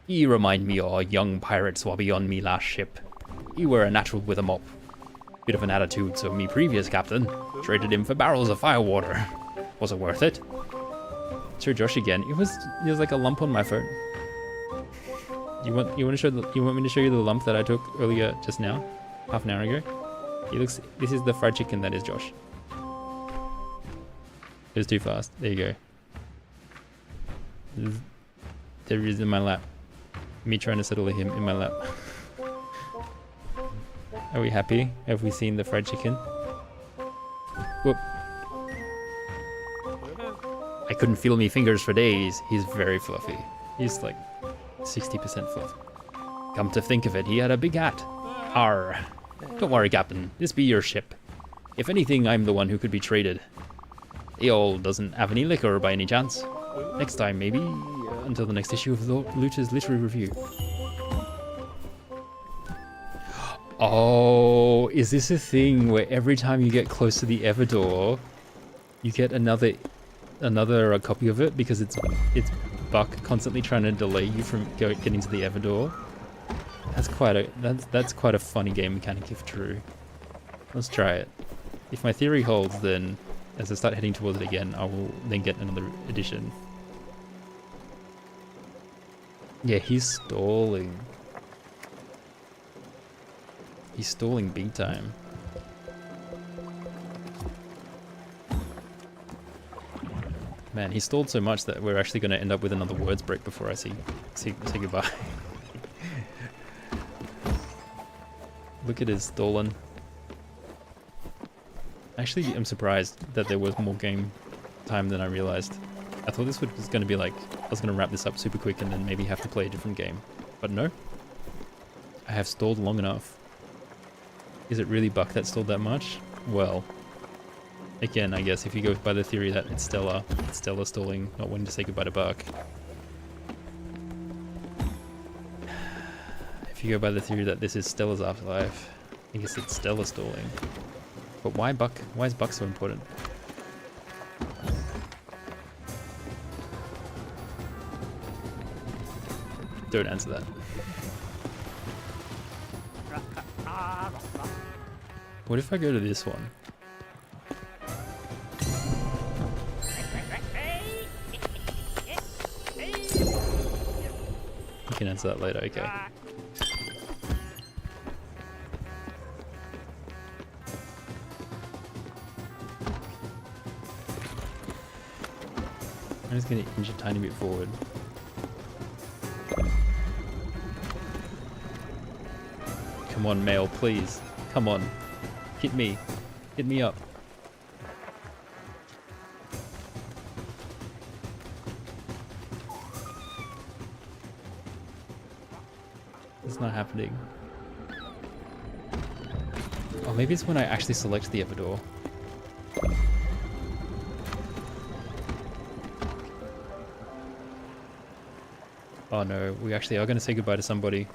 You remind me of a young pirate swabby on me last ship. You were a natural with a mop. Bit of an attitude, so me previous captain traded him for barrels of firewater. Was it worth it? Sure, Josh again. It was like a lump on my foot. You want me to show you the lump that I took earlier just now, half an hour ago? This is the fried chicken that is Josh. It was too fast. There you go. There he is in my lap. Me trying to settle him in my lap. Are we happy? Have we seen the fried chicken? Whoop. I couldn't feel me fingers for days. He's very fluffy. He's like 60% fluff. Come to think of it, he had a big hat. Arr. Don't worry, Captain. This be your ship. If anything, I'm the one who could be traded. The old doesn't have any liquor by any chance. Next time, maybe. Until the next issue of the Looter's Literary Review. Oh, is this a thing where every time you get close to the Everdor, you get another copy of it because it's Buck constantly trying to delay you from getting to the Everdor? That's quite a funny game mechanic if true. Let's try it. If my theory holds, then as I start heading towards it again, I will then get another edition. Yeah, he's stalling. He's stalling big time. Man, he stalled so much that we're actually going to end up with another words break before I say goodbye. Look at his stalling. Actually, I'm surprised that there was more game time than I realized. I thought this was going to be like, I was going to wrap this up super quick and then maybe have to play a different game. But no. I have stalled long enough. Is it really Buck that stalled that much? Well, again, I guess if you go by the theory that it's Stella stalling, not wanting to say goodbye to Buck. If you go by the theory that this is Stella's afterlife, I guess it's Stella stalling. But why Buck? Why is Buck so important? Don't answer that. What if I go to this one? You can answer that later, okay. I'm just gonna inch a tiny bit forward. Come on, male, please. Come on. Hit me. Hit me up. It's not happening. Oh, maybe it's when I actually select the other door. Oh no, we actually are going to say goodbye to somebody.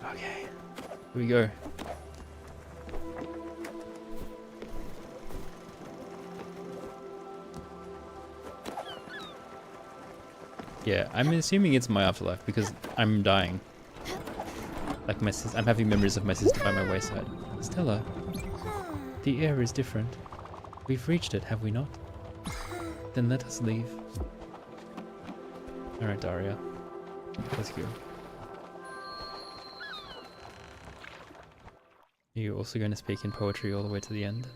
Okay, here we go. Yeah, I'm assuming it's my afterlife because I'm dying. Like I'm having memories of my sister by my wayside. Stella, the air is different. We've reached it, have we not? Then let us leave. Alright, Daria. Let's go. Are you also going to speak in poetry all the way to the end?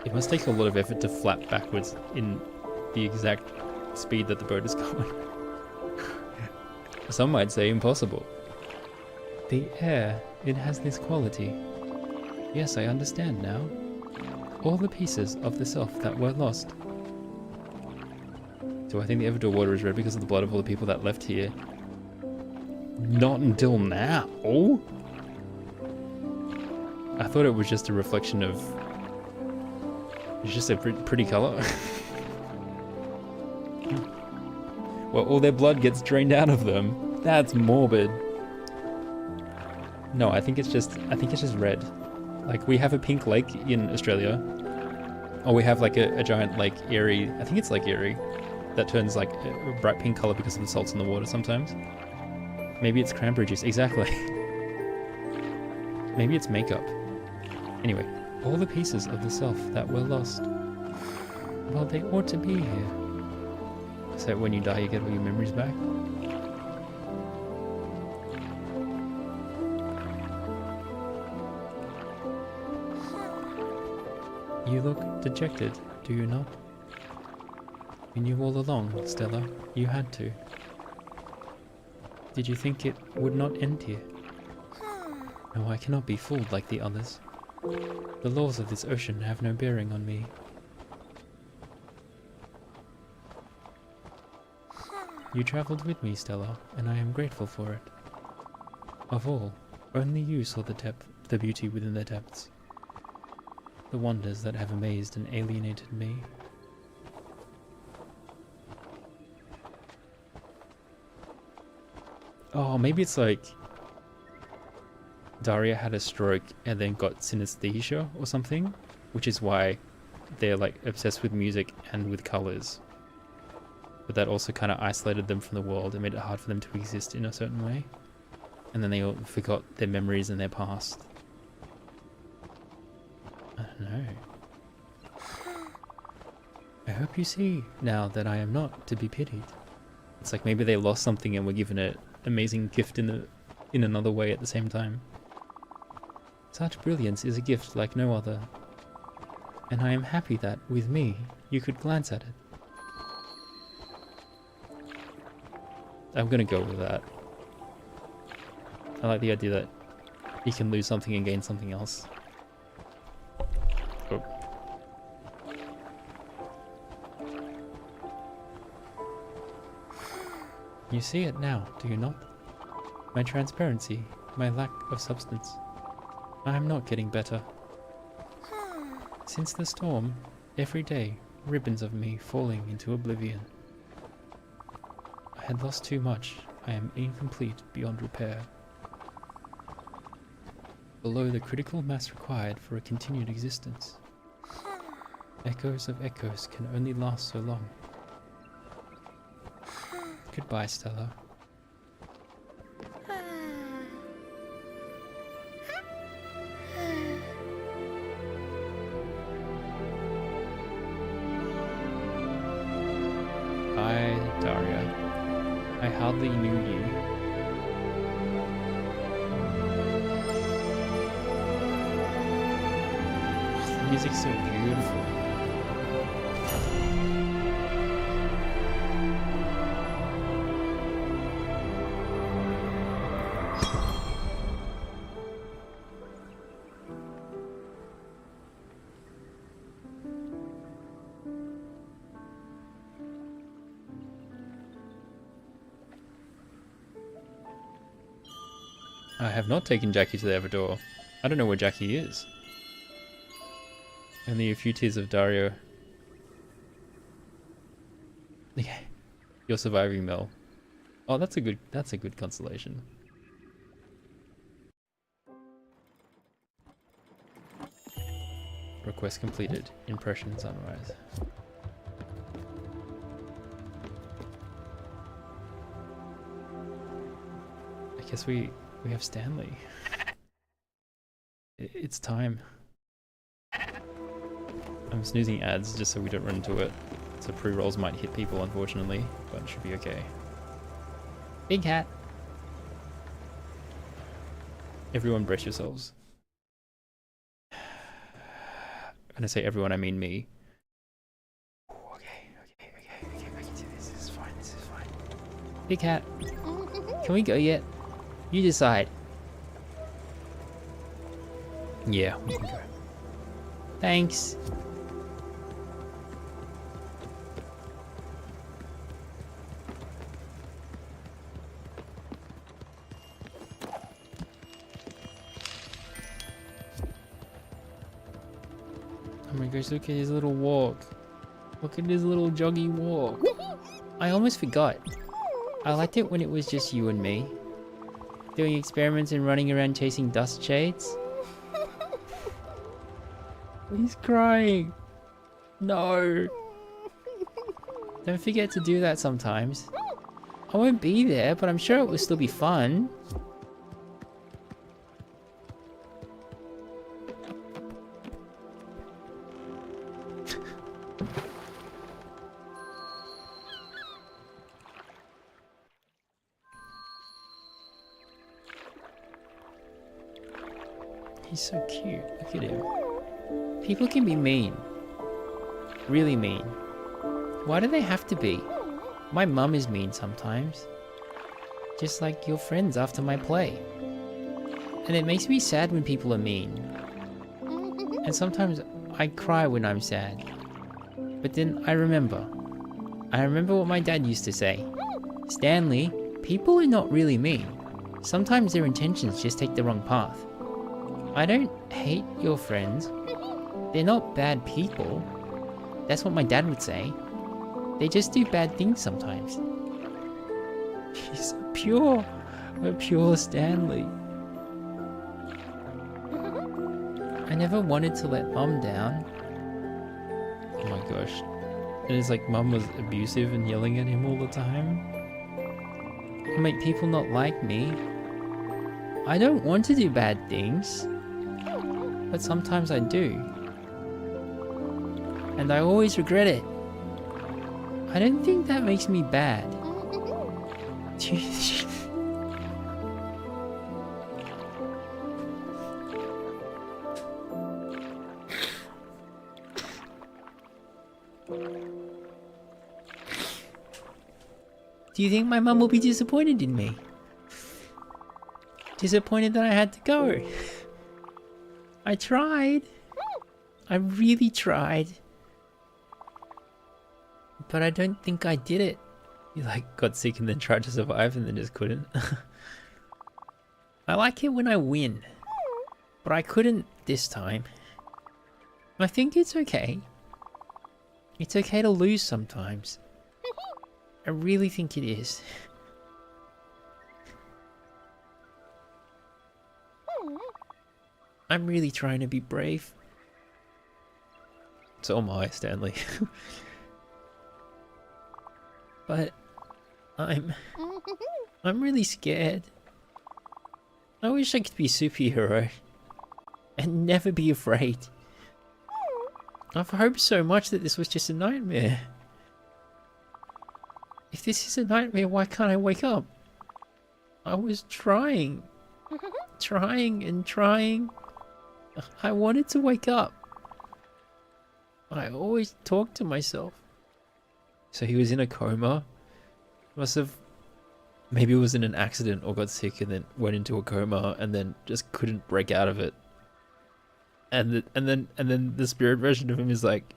It must take a lot of effort to flap backwards in the exact speed that the boat is going. Some might say impossible. The air, it has this quality. Yes, I understand now. All the pieces of the self that were lost. Do I think the Everdor water is red because of the blood of all the people that left here? Not until now. Oh! I thought it was just a reflection of... It's just a pretty color. Well, all their blood gets drained out of them. That's morbid. No, I think it's just red. Like, we have a pink lake in Australia. Or we have like a giant Lake Erie, I think it's Lake Erie, that turns like a bright pink color because of the salts in the water sometimes. Maybe it's cranberry juice, exactly. Maybe it's makeup. Anyway, all the pieces of the self that were lost. Well, they ought to be here. So when you die, you get all your memories back? You look dejected, do you not? You knew all along, Stella. You had to. Did you think it would not end here? No, I cannot be fooled like the others. The laws of this ocean have no bearing on me. You traveled with me, Stella, and I am grateful for it. Of all, only you saw the beauty within the depths. The wonders that have amazed and alienated me. Oh, maybe it's like Daria had a stroke and then got synesthesia or something, which is why they're like obsessed with music and with colors. But that also kind of isolated them from the world and made it hard for them to exist in a certain way. And then they all forgot their memories and their past. I don't know. I hope you see now that I am not to be pitied. It's like maybe they lost something and were given an amazing gift in another way at the same time. Such brilliance is a gift like no other. And I am happy that, with me, you could glance at it. I'm gonna go with that. I like the idea that you can lose something and gain something else. Oh. You see it now, do you not? My transparency, my lack of substance. I am not getting better. Since the storm, every day, ribbons of me falling into oblivion. I had lost too much. I am incomplete beyond repair. Below the critical mass required for a continued existence. Echoes of echoes can only last so long. Goodbye, Stella. Bye, Daria. I hardly knew you. music's so beautiful. I have not taken Jackie to the Everdor. I don't know where Jackie is. Only a few tears of Dario. Okay. You're surviving, Mel. Oh, that's a good consolation. Request completed. Impression sunrise. I guess we have Stanley. It's time. I'm snoozing ads just so we don't run into it. So pre-rolls might hit people, unfortunately, but it should be okay. Big hat. Everyone brace yourselves. When I say everyone, I mean me. Okay, I can do this. This is fine. Big hat. Can we go yet? You decide. Yeah, we can go. Thanks. Oh my gosh, look at his little walk. Look at his little joggy walk. I almost forgot. I liked it when it was just you and me. Doing experiments and running around chasing dust shades. He's crying. No. Don't forget to do that sometimes. I won't be there, but I'm sure it will still be fun. He's so cute. Look at him. People can be mean. Really mean. Why do they have to be? My mum is mean sometimes. Just like your friends after my play. And it makes me sad when people are mean. And sometimes I cry when I'm sad. But then I remember. I remember what my dad used to say. Stanley, people are not really mean. Sometimes their intentions just take the wrong path. I don't hate your friends. They're not bad people. That's what my dad would say. They just do bad things sometimes. She's so pure. A pure Stanley. I never wanted to let Mum down. Oh my gosh. And it's like Mum was abusive and yelling at him all the time. To make people not like me. I don't want to do bad things. But sometimes I do. And I always regret it. I don't think that makes me bad. Do you think my mum will be disappointed in me? Disappointed that I had to go? I tried. I really tried. But I don't think I did it. You like got sick and then tried to survive and then just couldn't. I like it when I win. But I couldn't this time. I think it's okay. It's okay to lose sometimes. I really think it is. I'm really trying to be brave. So am I, Stanley. But I'm really scared. I wish I could be a superhero and never be afraid. I've hoped so much that this was just a nightmare. If this is a nightmare, why can't I wake up? I was trying. Trying and trying. I wanted to wake up. I always talk to myself. So he was in a coma. Must have, maybe it was in an accident or got sick and then went into a coma and then just couldn't break out of it. And then the spirit version of him is like,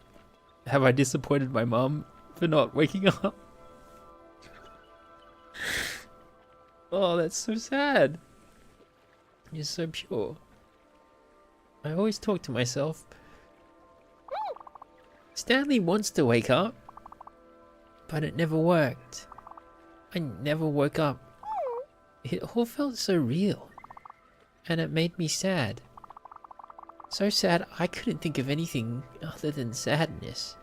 have I disappointed my mum for not waking up? Oh, that's so sad. You're so pure. I always talk to myself. Stanley wants to wake up, but it never worked. I never woke up. It all felt so real, and it made me sad. So sad I couldn't think of anything other than sadness.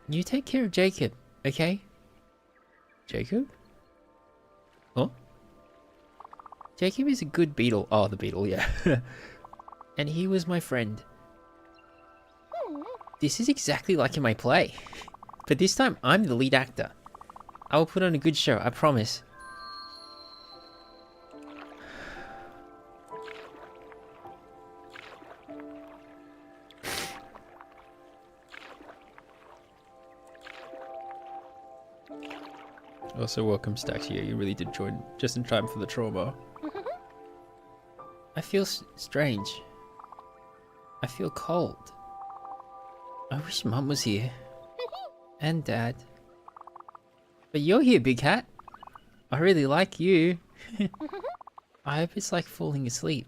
You take care of Jacob, okay? Jacob? Huh? Jacob is a good beetle. Oh, the beetle, yeah. And he was my friend. This is exactly like in my play. But this time, I'm the lead actor. I will put on a good show, I promise. Also, welcome Stacks here. You really did join just in time for the trauma. I feel strange. I feel cold. I wish Mum was here. And Dad. But you're here, Big Hat. I really like you. I hope it's like falling asleep.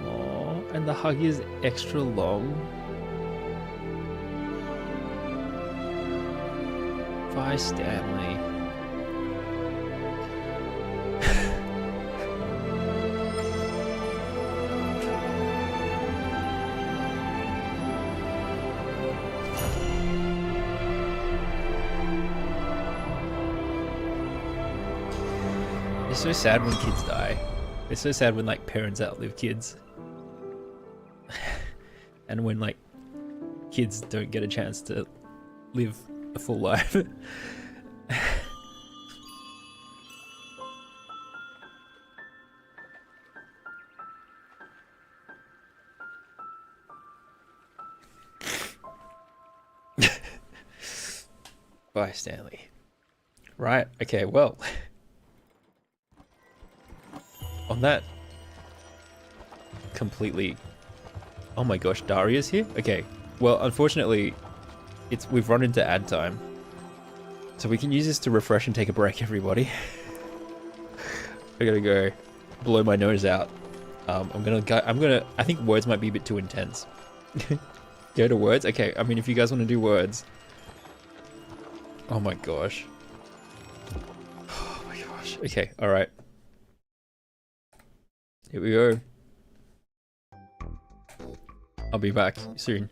Oh, and the hug is extra long. Bye, Stanley. It's so sad when kids die. It's so sad when like parents outlive kids. And when like kids don't get a chance to live a full life. Bye, Stanley. Right, okay, well. On that completely... Oh my gosh, Daria's here? Okay, well, unfortunately, we've run into ad time. So we can use this to refresh and take a break, everybody. I gotta go blow my nose out. I think words might be a bit too intense. Go to words? Okay, I mean, if you guys want to do words. Oh my gosh. Oh my gosh. Okay, alright. Here we go. I'll be back soon.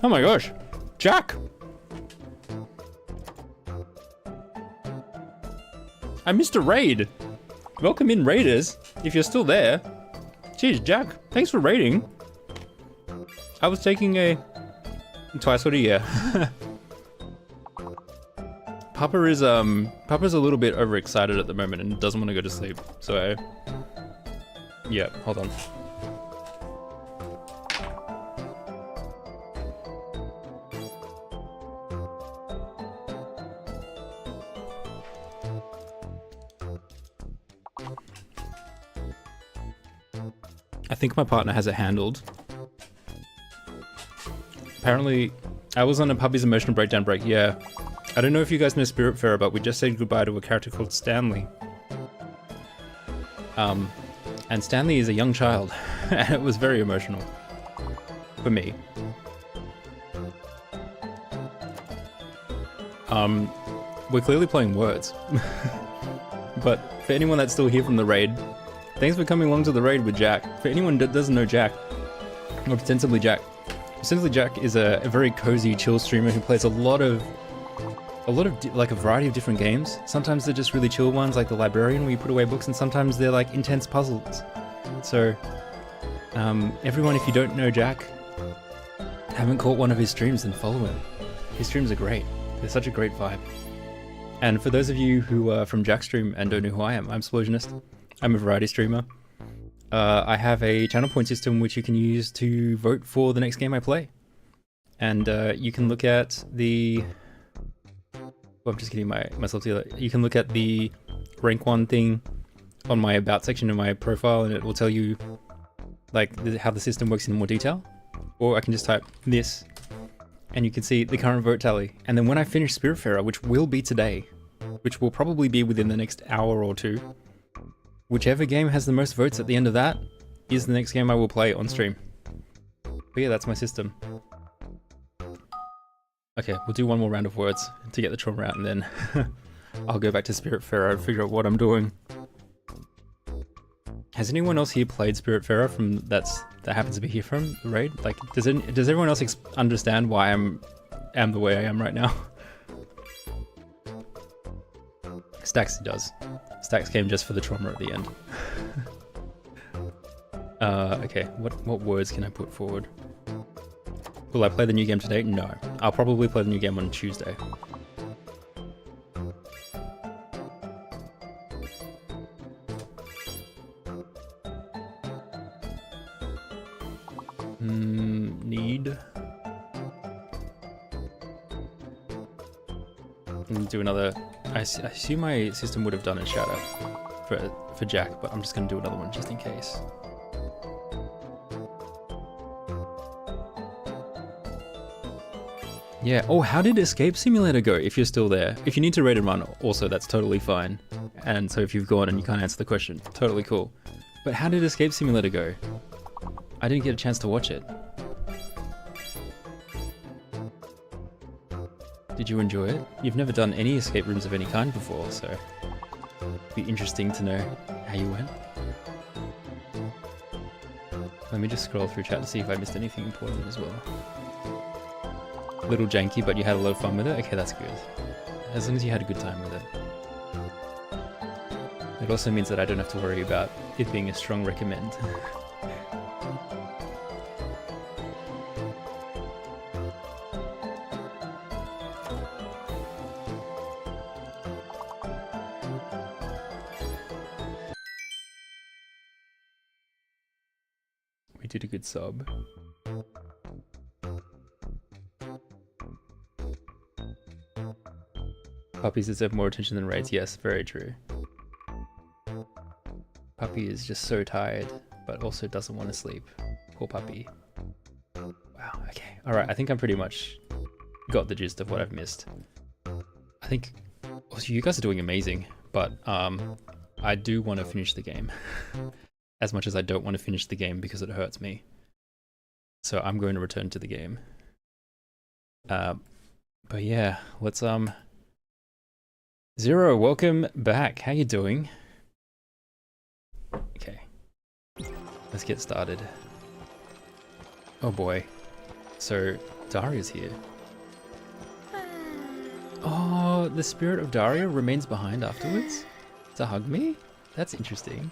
Oh my gosh, Jack! I missed a raid. Welcome in, raiders, if you're still there. Jeez, Jack, thanks for raiding. I was taking a twice a year. Papa's a little bit overexcited at the moment and doesn't want to go to sleep. So, yeah, hold on. I think my partner has it handled. Apparently, I was on a puppy's emotional breakdown break, yeah. I don't know if you guys know Spiritfarer, but we just said goodbye to a character called Stanley. And Stanley is a young child, and it was very emotional. For me. We're clearly playing words. But for anyone that's still here from the raid, thanks for coming along to the raid with Jack. For anyone that doesn't know Jack, or ostensibly Jack is a very cozy, chill streamer who plays a lot of like a variety of different games. Sometimes they're just really chill ones, like the Librarian, where you put away books, and sometimes they're like intense puzzles. So, everyone, if you don't know Jack, haven't caught one of his streams, then follow him. His streams are great. They're such a great vibe. And for those of you who are from Jack's stream and don't know who I am, I'm Splosionist. I'm a variety streamer. I have a channel point system which you can use to vote for the next game I play. And you can look at the... Well, I'm just getting myself together. You can look at the rank 1 thing on my about section of my profile, and it will tell you like how the system works in more detail. Or I can just type this, and you can see the current vote tally. And then when I finish Spiritfarer, which will be today, which will probably be within the next hour or two, whichever game has the most votes at the end of that is the next game I will play on stream. But yeah, that's my system. Okay, we'll do one more round of words to get the trauma out, and then I'll go back to Spiritfarer and figure out what I'm doing. Has anyone else here played Spiritfarer from that happens to be here from the raid? Like, does everyone else understand why I'm the way I am right now? Stax does. Stax came just for the trauma at the end. Okay, what words can I put forward? Will I play the new game today? No. I'll probably play the new game on Tuesday. Need. Do another. I assume my system would have done a shout out for Jack, but I'm just gonna do another one just in case. Yeah. Oh, how did Escape Simulator go? If you're still there, if you need to rate and run, also that's totally fine. And so if you've gone and you can't answer the question, totally cool. But how did Escape Simulator go? I didn't get a chance to watch it. Did you enjoy it? You've never done any escape rooms of any kind before, so it'd be interesting to know how you went. Let me just scroll through chat to see if I missed anything important as well. A little janky, but you had a lot of fun with it? Okay, that's good. As long as you had a good time with it. It also means that I don't have to worry about it being a strong recommend. We did a good sub. Puppies deserve more attention than raids. Yes, very true. Puppy is just so tired, but also doesn't want to sleep. Poor puppy. Wow, okay. Alright, I think I'm pretty much got the gist of what I've missed. I think also you guys are doing amazing, but I do want to finish the game. As much as I don't want to finish the game because it hurts me. So I'm going to return to the game. But yeah, let's Zero, welcome back. How you doing? Okay. Let's get started. Oh boy. So Daria's here. Oh, the spirit of Daria remains behind afterwards to hug me? That's interesting.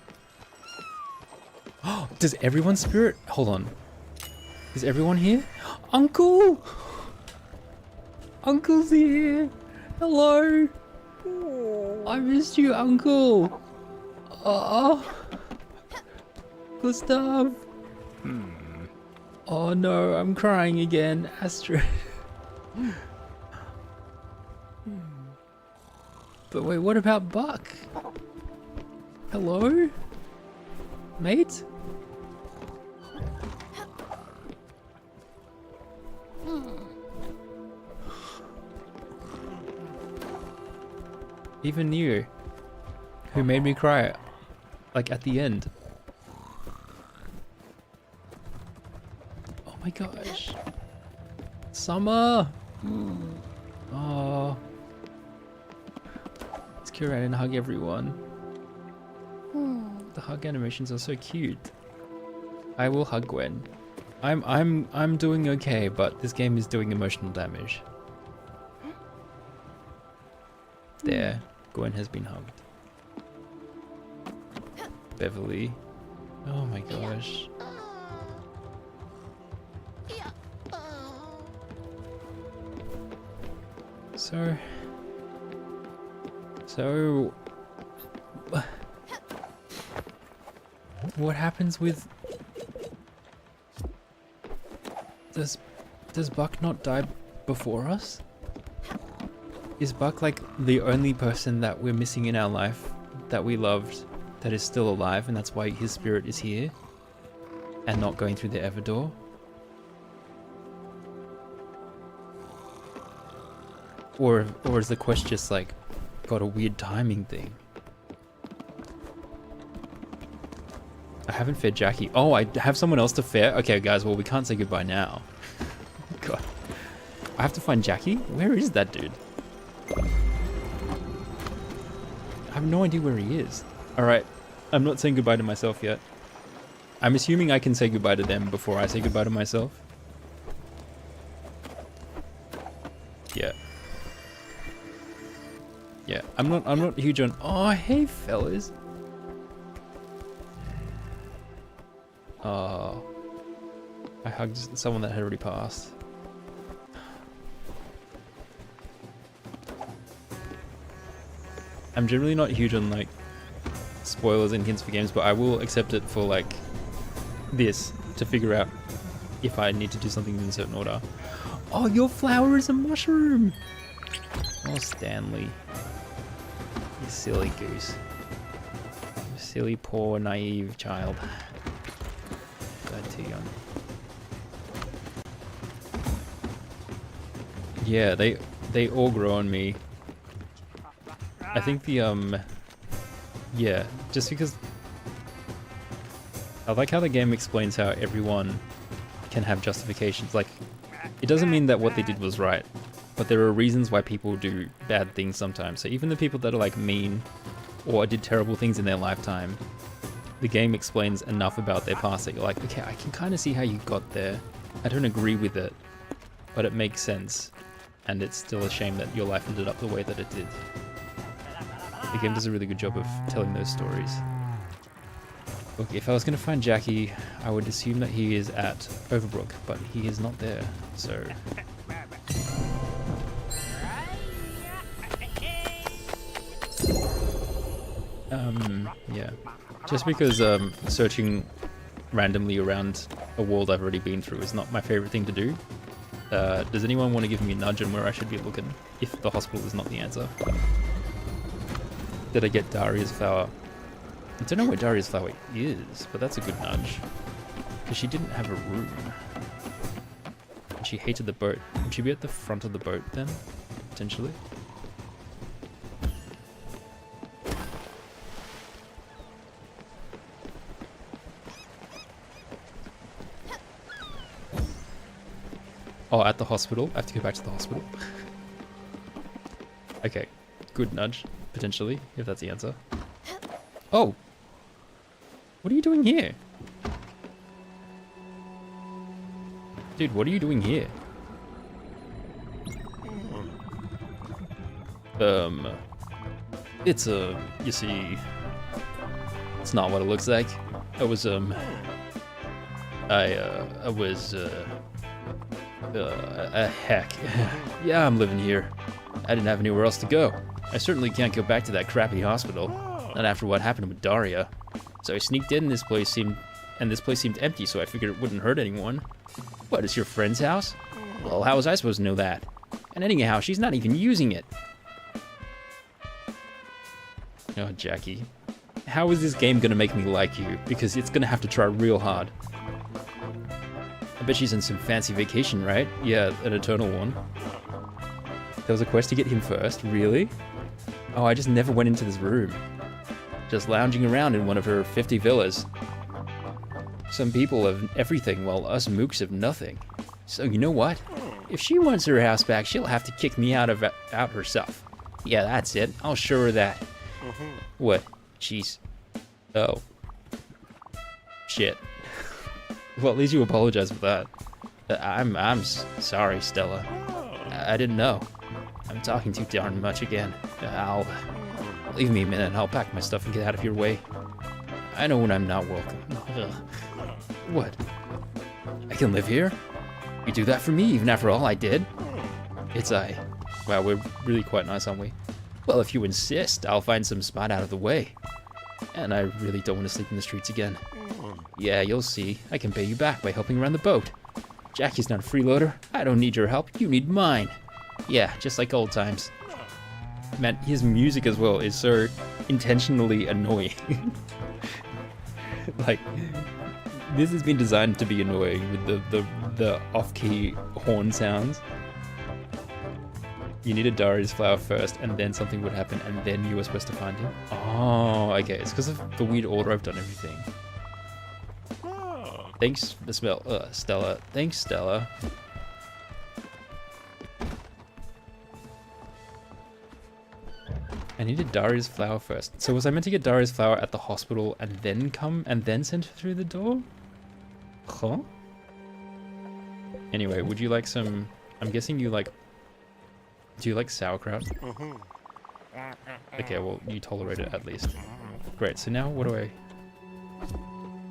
Oh, does everyone's spirit... Hold on. Is everyone here? Uncle! Uncle's here! Hello! I missed you, Uncle! Oh! Gustav! Oh no, I'm crying again, Astrid. But wait, what about Buck? Hello? Mate? Even you, who made me cry, like at the end. Oh my gosh. Summer! Oh. Let's go around and hug everyone. The hug animations are so cute. I will hug Gwen. I'm doing okay, but this game is doing emotional damage. There, Gwen has been hugged. Beverly. Oh my gosh. So what happens with... Does Buck not die before us? Is Buck like the only person that we're missing in our life that we loved that is still alive, and that's why his spirit is here and not going through the Everdoor? Or is the quest just like got a weird timing thing? I haven't fed Jackie. Oh, I have someone else to fare? Okay guys, well we can't say goodbye now. God. I have to find Jackie? Where is that dude? I have no idea where he is. Alright, I'm not saying goodbye to myself yet. I'm assuming I can say goodbye to them before I say goodbye to myself. Yeah. Yeah, I'm not huge on... Oh, hey fellas. Oh. I hugged someone that had already passed. I'm generally not huge on like spoilers and hints for games, but I will accept it for like this to figure out if I need to do something in a certain order. Oh, your flower is a mushroom! Oh, Stanley. You silly goose. You silly, poor, naive child. Died too young. Yeah, they all grow on me. I think the, yeah, just because... I like how the game explains how everyone can have justifications. Like, it doesn't mean that what they did was right, but there are reasons why people do bad things sometimes. So even the people that are like mean or did terrible things in their lifetime, the game explains enough about their past that you're like, okay, I can kind of see how you got there. I don't agree with it, but it makes sense. And it's still a shame that your life ended up the way that it did. The game does a really good job of telling those stories. Look, if I was going to find Jackie, I would assume that he is at Overbrook, but he is not there, so... yeah. Just because searching randomly around a world I've already been through is not my favorite thing to do. Does anyone want to give me a nudge on where I should be looking, if the hospital is not the answer? Did I get Daria's flower? I don't know where Daria's flower is, but that's a good nudge. Because she didn't have a room. And she hated the boat. Would she be at the front of the boat then? Potentially? Oh, at the hospital. I have to go back to the hospital. Okay. Good nudge, potentially, if that's the answer. Oh! What are you doing here? Dude, what are you doing here? It's you see, it's not what it looks like. I was, heck. Yeah, I'm living here. I didn't have anywhere else to go. I certainly can't go back to that crappy hospital. Not after what happened with Daria. So I sneaked in, this place seemed empty, so I figured it wouldn't hurt anyone. What, it's your friend's house? Well, how was I supposed to know that? And anyhow, she's not even using it. Oh, Jackie. How is this game gonna make me like you? Because it's gonna have to try real hard. I bet she's on some fancy vacation, right? Yeah, an eternal one. There was a quest to get him first, really? Oh, I just never went into this room. Just lounging around in one of her 50 villas. Some people have everything, while us mooks have nothing. So you know what? If she wants her house back, she'll have to kick me out herself. Yeah, that's it. I'll show her that. What? She's... Oh. Shit. Well, at least you apologize for that. I'm sorry, Stella. I didn't know. I'm talking too darn much again. Leave me a minute and I'll pack my stuff and get out of your way. I know when I'm not welcome. Ugh. What? I can live here? You do that for me, even after all I did? It's I. Wow, we're really quite nice, aren't we? Well, if you insist, I'll find some spot out of the way. And I really don't want to sleep in the streets again. Yeah, you'll see. I can pay you back by helping around the boat. Jackie's not a freeloader. I don't need your help. You need mine. Yeah, just like old times. Man, his music as well is so intentionally annoying. Like, this has been designed to be annoying with the off-key horn sounds. You needed Daria's flower first, and then something would happen, and then you were supposed to find him. Oh, okay. It's because of the weird order I've done everything. Thanks, Stella. Thanks, Stella. I needed Daria's flower first. So was I meant to get Daria's flower at the hospital and then come and then send her through the door? Huh? Anyway, would you like some... I'm guessing you like... Do you like sauerkraut? Okay, well, you tolerate it at least. Great, so now what do I...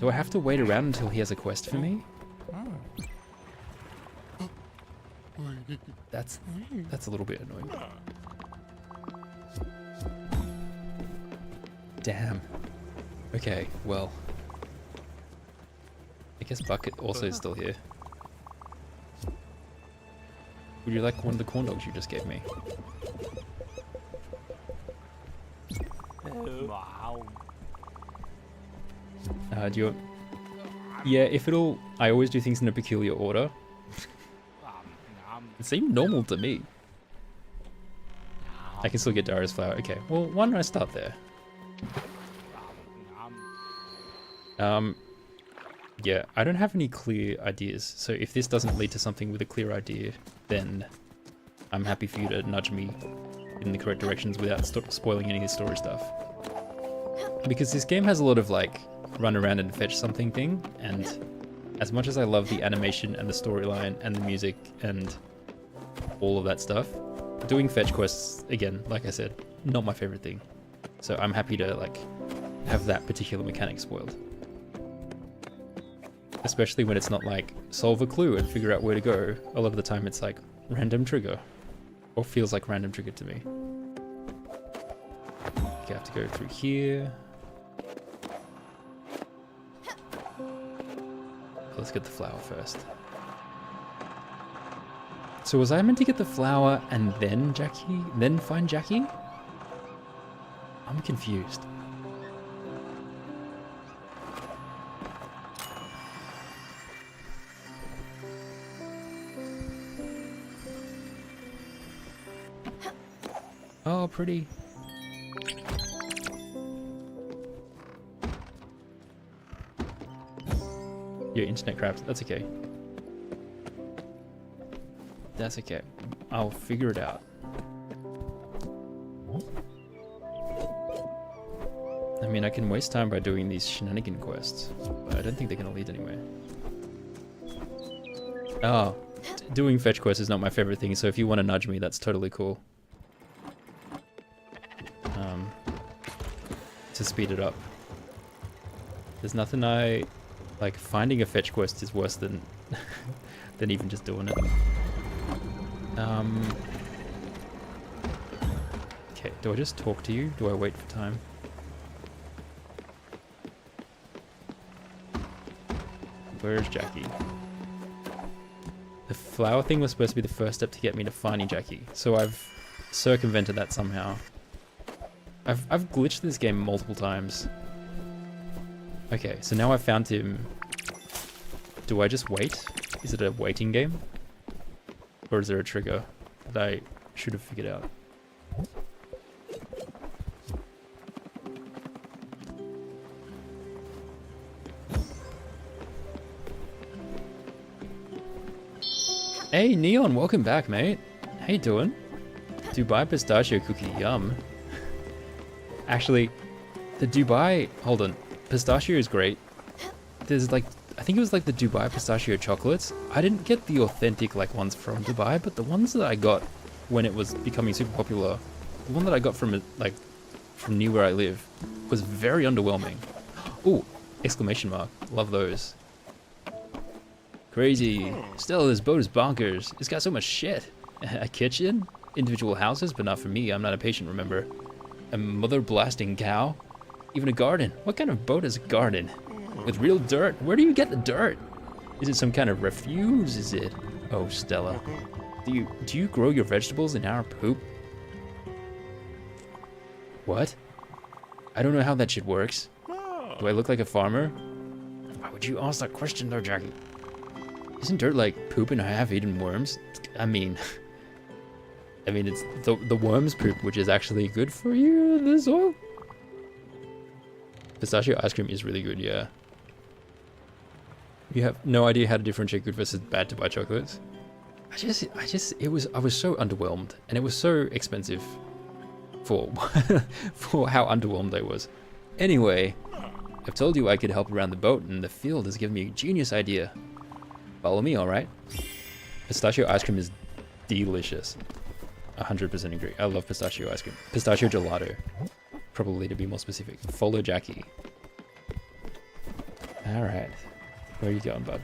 Do I have to wait around until he has a quest for me? That's a little bit annoying. Damn. Okay, well. I guess Bucket also is still here. Would you like one of the corn dogs you just gave me? Do you want... Yeah, if it'll... I always do things in a peculiar order. It seemed normal to me. I can still get Daria's flower. Okay, well, why don't I start there? Yeah, I don't have any clear ideas. So if this doesn't lead to something with a clear idea, then I'm happy for you to nudge me in the correct directions without spoiling any of the story stuff. Because this game has a lot of like run around and fetch something thing, and as much as I love the animation and the storyline and the music and all of that stuff, doing fetch quests, again, like I said, not my favorite thing. So I'm happy to like have that particular mechanic spoiled. Especially when it's not like solve a clue and figure out where to go. A lot of the time it's like random trigger, or feels like random trigger to me. Okay, I have to go through here. Let's get the flower first. So was I meant to get the flower and then Jackie? Then find Jackie? I'm confused. Oh, pretty. Your internet craps. That's okay. That's okay. I'll figure it out. I mean, I can waste time by doing these shenanigan quests, but I don't think they're gonna lead anywhere. Oh, doing fetch quests is not my favorite thing, so if you want to nudge me, that's totally cool. To speed it up. There's nothing like finding a fetch quest is worse than than even just doing it. Okay, do I just talk to you? Do I wait for time? Where's Jackie? The flower thing was supposed to be the first step to get me to finding Jackie, so I've circumvented that somehow. I've glitched this game multiple times. Okay, so now I've found him. Do I just wait? Is it a waiting game? Or is there a trigger that I should have figured out? Hey Neon, welcome back, mate. How you doing? Dubai pistachio cookie, yum. Actually, the Dubai, hold on, pistachio is great. There's like, I think it was like the Dubai pistachio chocolates. I didn't get the authentic like ones from Dubai, but the ones that I got when it was becoming super popular, the one that I got from from near where I live was very underwhelming. Ooh, exclamation mark, love those. Crazy. Stella, this boat is bonkers. It's got so much shit. A kitchen? Individual houses, but not for me. I'm not a patient, remember. A mother blasting cow? Even a garden. What kind of boat is a garden? With real dirt? Where do you get the dirt? Is it some kind of refuse? Is it? Oh, Stella. Do you grow your vegetables in our poop? What? I don't know how that shit works. Do I look like a farmer? Why would you ask that question though, Jackie? Isn't dirt like poop and half-eaten worms? I mean, it's the worms poop, which is actually good for you in the soil. Pistachio ice cream is really good, yeah. You have no idea how to differentiate good versus bad Dubai chocolates. I was so underwhelmed, and it was so expensive for for how underwhelmed I was. Anyway, I've told you I could help around the boat, and the field has given me a genius idea. Follow me, alright? Pistachio ice cream is delicious. 100% agree. I love pistachio ice cream. Pistachio gelato. Probably to be more specific. Follow Jackie. Alright. Where are you going, bud?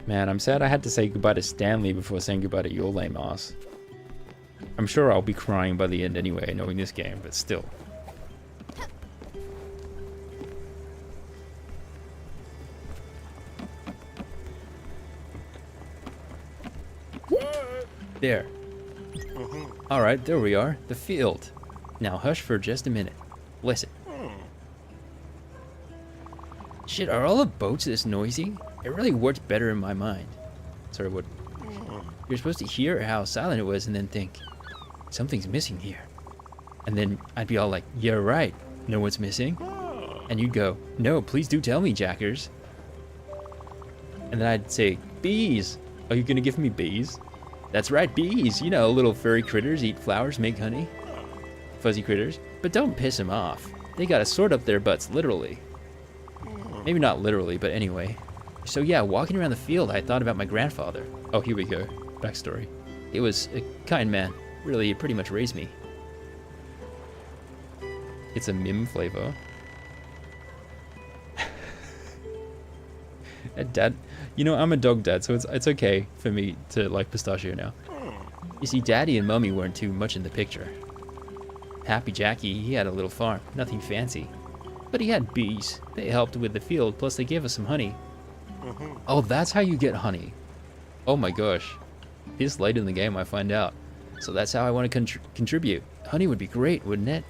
Man, I'm sad I had to say goodbye to Stanley before saying goodbye to your lame ass. I'm sure I'll be crying by the end anyway, knowing this game, but still. There. Alright, there we are. The field. Now hush for just a minute. Listen. Shit, are all the boats this noisy? It really worked better in my mind. Sorry, what? You're supposed to hear how silent it was and then think, something's missing here. And then I'd be all like, yeah, right. Know what's missing? And you'd go, no, please do tell me, Jackers. And then I'd say, bees. Are you gonna give me bees? That's right, bees. You know, little furry critters eat flowers, make honey. Fuzzy critters. But don't piss them off. They gotta sort up their butts, literally. Maybe not literally, but anyway. So yeah, walking around the field, I thought about my grandfather. Oh, here we go. Backstory. He was a kind man. Really, he pretty much raised me. It's a Mim flavor. Dad, you know, I'm a dog dad, so it's okay for me to like pistachio now. You see, Daddy and Mummy weren't too much in the picture. Happy Jackie, he had a little farm, nothing fancy. But he had bees. They helped with the field, plus they gave us some honey. Oh, that's how you get honey. Oh my gosh. This late in the game I find out. So that's how I want to contribute. Honey would be great, wouldn't it?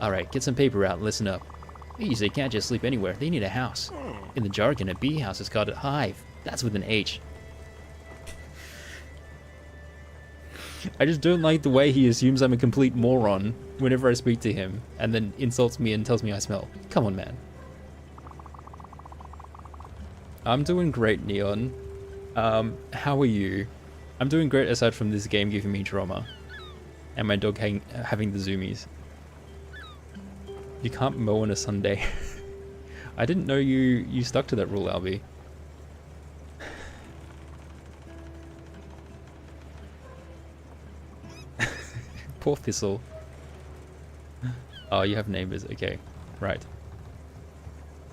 Alright, get some paper out and listen up. Bees, they can't just sleep anywhere. They need a house. In the jargon, a bee house is called a hive. That's with an H. I just don't like the way he assumes I'm a complete moron whenever I speak to him, and then insults me and tells me I smell. Come on, man. I'm doing great, Neon. How are you? I'm doing great aside from this game giving me trauma. And my dog having the zoomies. You can't mow on a Sunday. I didn't know you stuck to that rule, Albie. Poor Thistle. Oh, you have neighbors. Okay, right.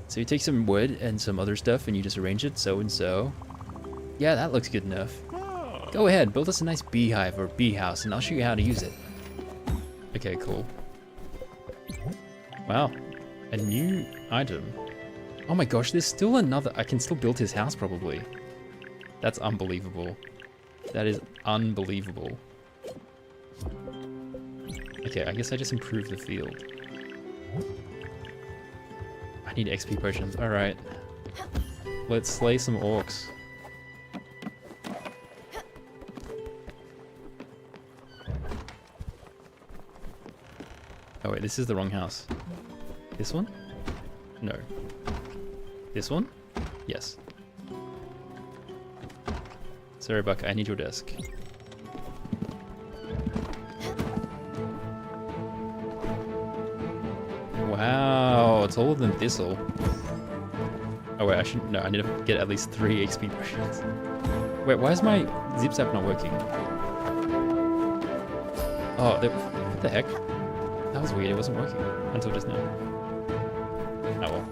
So you take some wood and some other stuff and you just arrange it so and so. Yeah, that looks good enough. Go ahead, build us a nice beehive or bee house and I'll show you how to use it. Okay, cool. Wow, a new item. Oh my gosh, there's still another. I can still build his house probably. That's unbelievable. That is unbelievable. Okay, I guess I just improved the field. I need XP potions. Alright. Let's slay some orcs. Oh wait, this is the wrong house. This one? No. This one? Yes. Sorry, Buck, I need your desk. Wow, it's taller than Thistle. Oh wait, I need to get at least 3 XP potions. Wait, why is my zip zap not working? Oh, what the heck? That was weird, it wasn't working until just now. Oh well.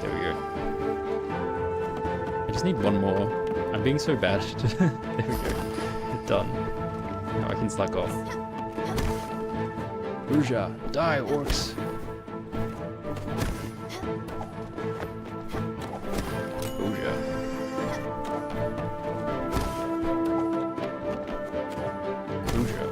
There we go. I just need one more. I'm being so bad. There we go. Done. Now I can slack off. Booja, die orcs. Booja. Booja.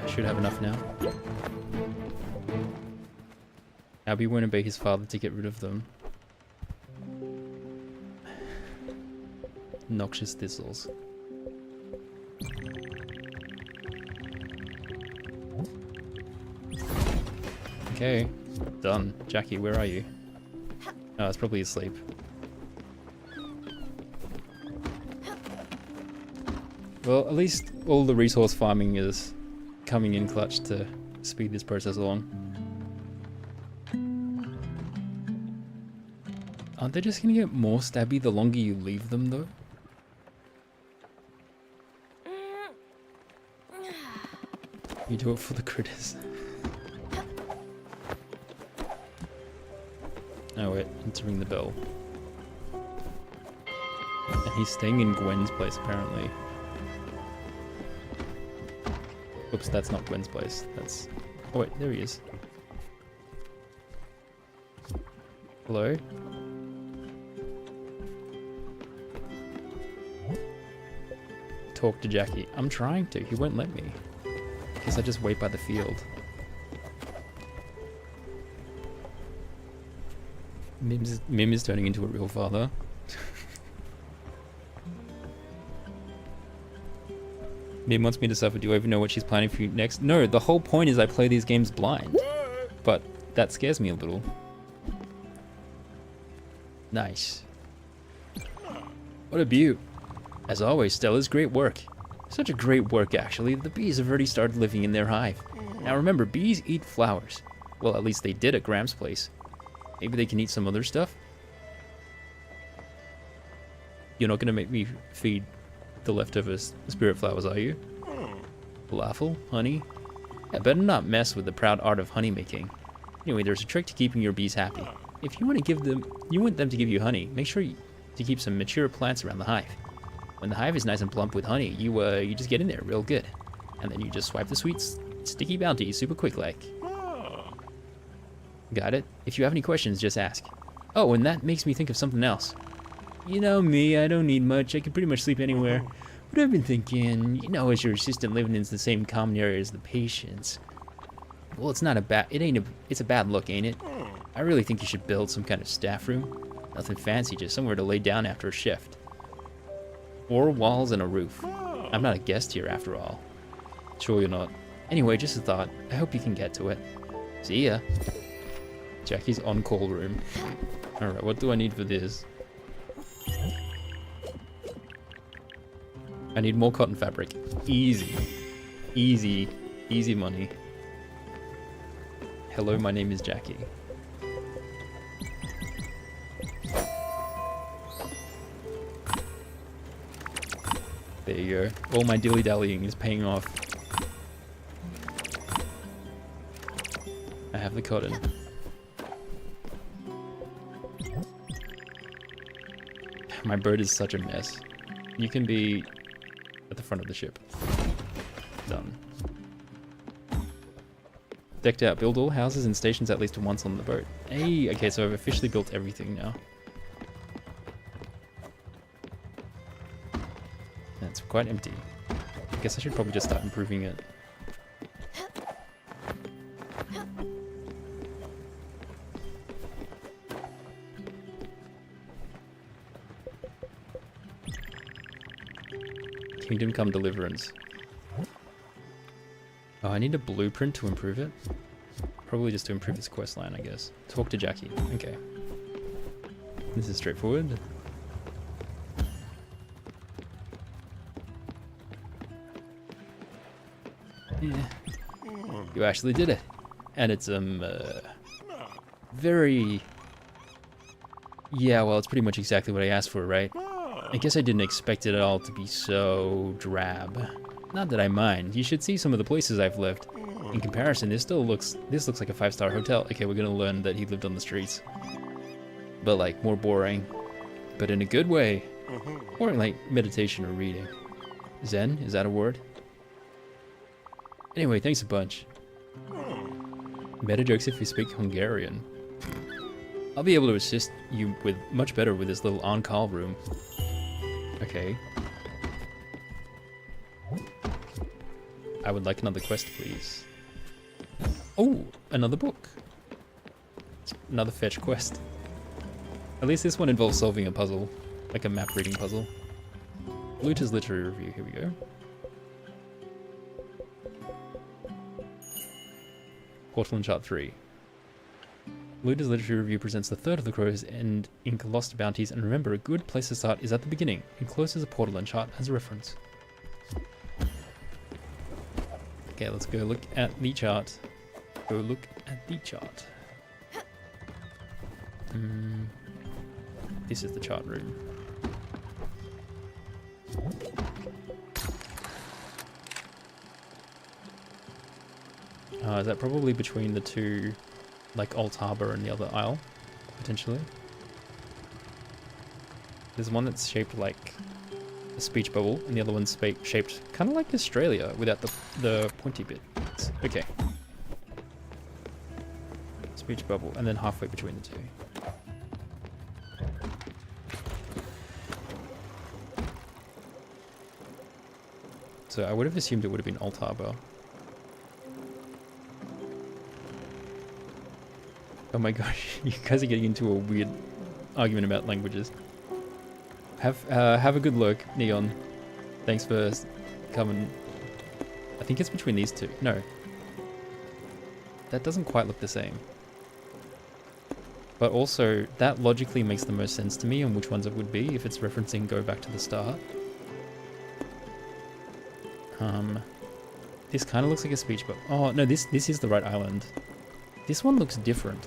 Should have enough now. Albie won't obey his father to get rid of them. Noxious thistles. Okay, done. Jackie, where are you? Oh, it's probably asleep. Well, at least all the resource farming is coming in clutch to speed this process along. Aren't they just gonna get more stabby the longer you leave them though? You do it for the critters. Oh wait, let's ring the bell. And he's staying in Gwen's place apparently. Oops, that's not Gwen's place. That's... Oh wait, there he is. Hello? Talk to Jackie. I'm trying to, he won't let me. Guess I just wait by the field. Mim is turning into a real father. Mim wants me to suffer. Do you even know what she's planning for you next? No, the whole point is I play these games blind. But that scares me a little. Nice. What a beaut. As always, Stella's great work. Such a great work, actually. The bees have already started living in their hive. Now remember, bees eat flowers. Well, at least they did at Graham's place. Maybe they can eat some other stuff? You're not going to make me feed the leftovers spirit flowers, are you? Falafel? Honey? I better not mess with the proud art of honey making. Anyway, there's a trick to keeping your bees happy. If you want them to give you honey, make sure to keep some mature plants around the hive. When the hive is nice and plump with honey, you just get in there real good. And then you just swipe the sweet, sticky bounty super quick like. Got it? If you have any questions, just ask. Oh, and that makes me think of something else. You know me, I don't need much. I can pretty much sleep anywhere. But I've been thinking, you know, as your assistant living in the same common area as the patients. Well, it's not a bad, it's a bad look, ain't it? I really think you should build some kind of staff room. Nothing fancy, just somewhere to lay down after a shift. 4 walls and a roof. I'm not a guest here after all. Sure you're not. Anyway, just a thought. I hope you can get to it. See ya. Jackie's on-call room. Alright, what do I need for this? I need more cotton fabric. Easy. Easy. Easy money. Hello, my name is Jackie. There you go. All my dilly-dallying is paying off. I have the cotton. My boat is such a mess. You can be at the front of the ship. Done. Decked out. Build all houses and stations at least once on the boat. Hey, okay, so I've officially built everything now. That's quite empty. I guess I should probably just start improving it. Kingdom Come Deliverance. Oh, I need a blueprint to improve it. Probably just to improve this quest line, I guess. Talk to Jackie. Okay. This is straightforward. Yeah. You actually did it. And it's, very... Yeah, well, it's pretty much exactly what I asked for, right? I guess I didn't expect it all to be so drab. Not that I mind. You should see some of the places I've lived. In comparison, this looks like a 5-star hotel. Okay, we're gonna learn that he lived on the streets. But like, more boring. But in a good way. Or like meditation or reading. Zen? Is that a word? Anyway, thanks a bunch. Meta jokes if you speak Hungarian. I'll be able to assist you with much better with this little on-call room. Okay. I would like another quest, please. Oh, another book. Another fetch quest. At least this one involves solving a puzzle, like a map reading puzzle. Looter's Literary Review, here we go. Portal and Chart 3. Looter's Literary Review presents the third of the Crow's End Ink Lost Bounties, and remember, a good place to start is at the beginning. Enclosed is a portal and chart as a reference. Okay, let's go look at the chart. Go look at the chart. This is the chart room. Is that probably between the two, like Old Harbor and the other isle, potentially? There's one that's shaped like a speech bubble, and the other one's shaped kind of like Australia without the pointy bit. Okay. Speech bubble, and then halfway between the two. So I would have assumed it would have been Old Harbor. Oh my gosh, you guys are getting into a weird argument about languages. Have a good look, Neon. Thanks for coming. I think it's between these two. No. That doesn't quite look the same. But also, that logically makes the most sense to me on which ones it would be if it's referencing Go Back to the Start. This kind of looks like a speech bubble. Oh, no, this is the right island. This one looks different.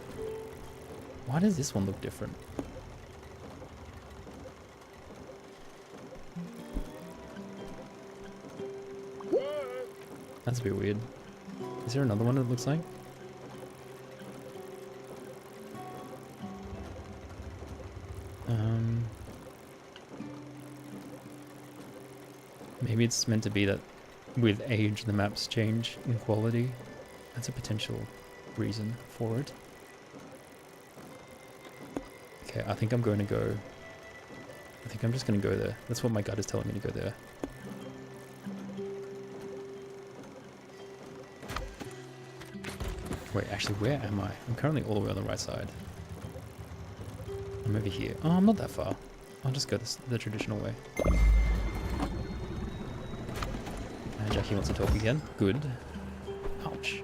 Why does this one look different? That's a bit weird. Is there another one that looks like? Maybe it's meant to be that with age the maps change in quality. That's a potential reason for it. Okay, I think I'm going to go... I think I'm just going to go there. That's what my gut is telling me to go there. Wait, actually, where am I? I'm currently all the way on the right side. I'm over here. Oh, I'm not that far. I'll just go the traditional way. And Jackie wants to talk again. Good. Ouch.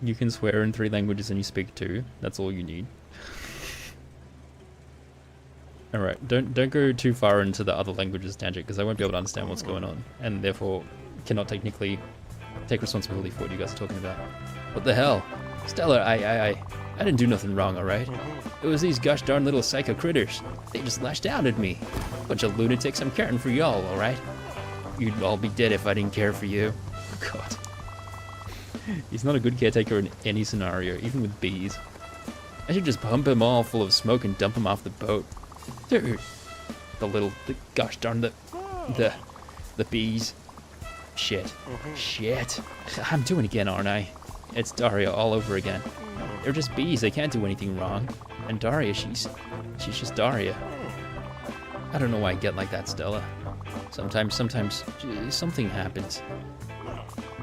You can swear in 3 languages and you speak 2. That's all you need. Alright, don't go too far into the other languages tangent, because I won't be able to understand what's going on, and therefore cannot technically take responsibility for what you guys are talking about. What the hell? Stella, I didn't do nothing wrong, alright? It was these gosh darn little psycho critters. They just lashed out at me. Bunch of lunatics, I'm caring for y'all, alright? You'd all be dead if I didn't care for you. God. He's not a good caretaker in any scenario, even with bees. I should just pump him all full of smoke and dump him off the boat. Dude. Gosh darn the bees. Shit. Shit. I'm doing it again, aren't I? It's Daria all over again. They're just bees, they can't do anything wrong. And Daria, she's just Daria. I don't know why I get like that, Stella. Sometimes something happens.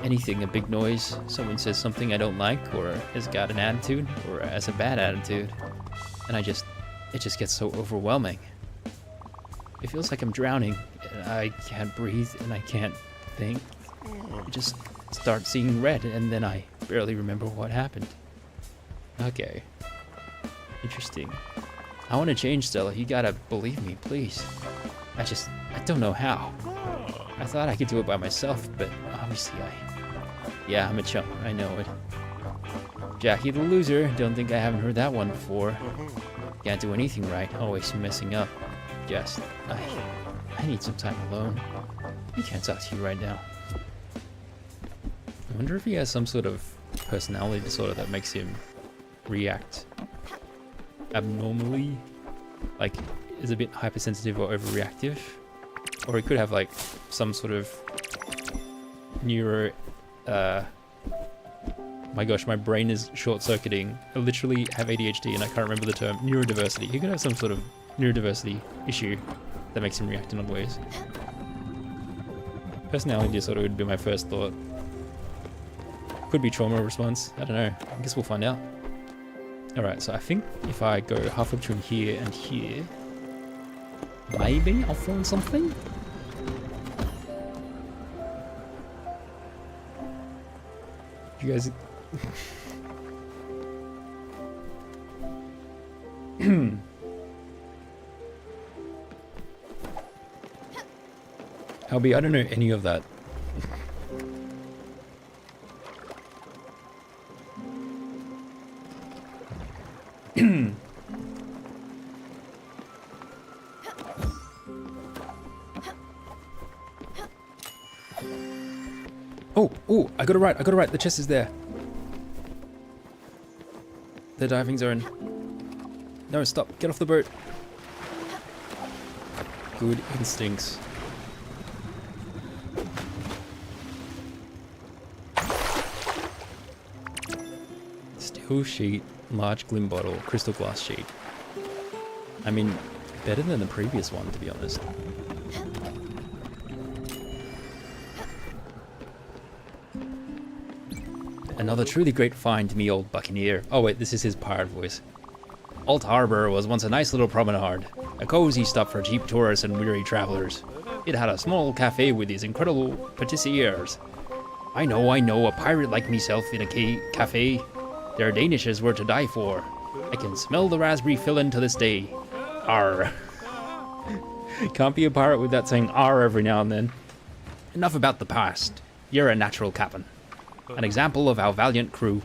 Anything, a big noise, someone says something I don't like, or has got an attitude, or has a bad attitude. And it just gets so overwhelming. It feels like I'm drowning, and I can't breathe, and I can't think. I just start seeing red, and then I barely remember what happened. Okay. Interesting. I want to change, Stella. You gotta believe me, please. I don't know how. I thought I could do it by myself, but obviously yeah, I'm a chump. I know it. Jackie the loser. Don't think I haven't heard that one before. Can't do anything right. Always messing up. Just, I need some time alone. I can't talk to you right now. I wonder if he has some sort of personality disorder that makes him react abnormally, like is a bit hypersensitive or overreactive, or he could have like some sort of neuro my gosh, my brain is short-circuiting. I literally have ADHD and I can't remember the term. Neurodiversity. He could have some sort of neurodiversity issue that makes him react in odd ways. Personality disorder would be my first thought. Could be trauma response. I don't know. I guess we'll find out. Alright, so I think if I go halfway between here and here, maybe I'll find something? You guys... Albie, I don't know any of that. Oh, I got it right, the chest is there. The diving zone. No, stop, get off the boat. Good instincts. Steel sheet, large glim bottle, crystal glass sheet. I mean, better than the previous one, to be honest. Another truly great find, me old buccaneer. Oh wait, this is his pirate voice. Alt Harbor was once a nice little promenade, a cozy stop for cheap tourists and weary travelers. It had a small cafe with these incredible patissiers. I know, a pirate like myself in a cafe. Their danishes were to die for. I can smell the raspberry filling to this day. Arr. Can't be a pirate without saying arr every now and then. Enough about the past. You're a natural captain. An example of our valiant crew.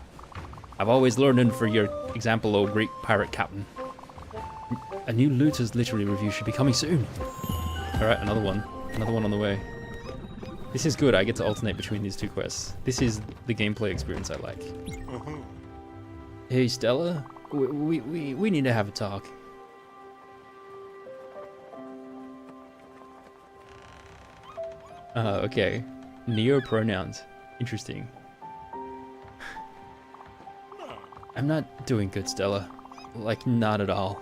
I've always learned for your example, O great pirate captain. A new Looter's literary review should be coming soon. Alright, another one on the way. This is good, I get to alternate between these two quests. This is the gameplay experience I like. Hey Stella, we need to have a talk. Okay. Neo pronouns. Interesting. I'm not doing good, Stella. Like, not at all.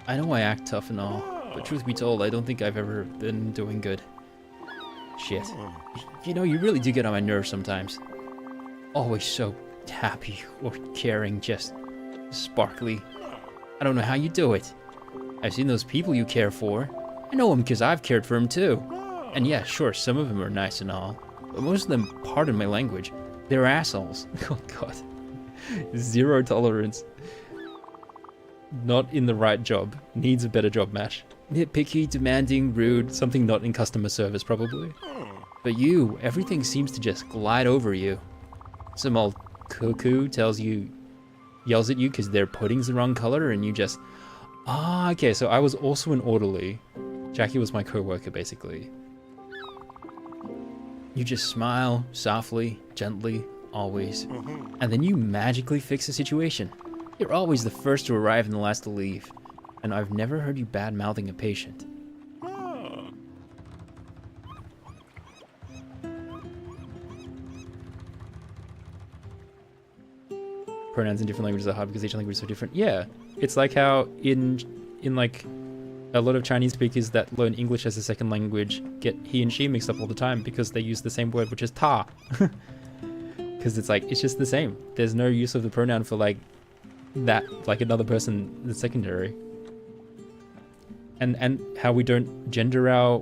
I know I act tough and all, but truth be told, I don't think I've ever been doing good. Shit. You know, you really do get on my nerves sometimes. Always so happy or caring, just sparkly. I don't know how you do it. I've seen those people you care for. I know them because I've cared for them too. And yeah, sure, some of them are nice and all, but most of them, pardon my language, they're assholes. Oh god. Zero tolerance. Not in the right job. Needs a better job match. Nitpicky, demanding, rude, something not in customer service probably. But you, everything seems to just glide over you. Some old cuckoo yells at you because their pudding's the wrong color and you just... Ah, okay, so I was also an orderly. Jackie was my co-worker basically. You just smile, softly, gently, always. And then you magically fix the situation. You're always the first to arrive and the last to leave. And I've never heard you bad-mouthing a patient. Pronouns in different languages are hard because each language is so different. Yeah, it's like how in like a lot of Chinese speakers that learn English as a second language get he and she mixed up all the time because they use the same word, which is ta. Because it's like, it's just the same. There's no use of the pronoun for like that, like another person, the secondary. And how we don't gender our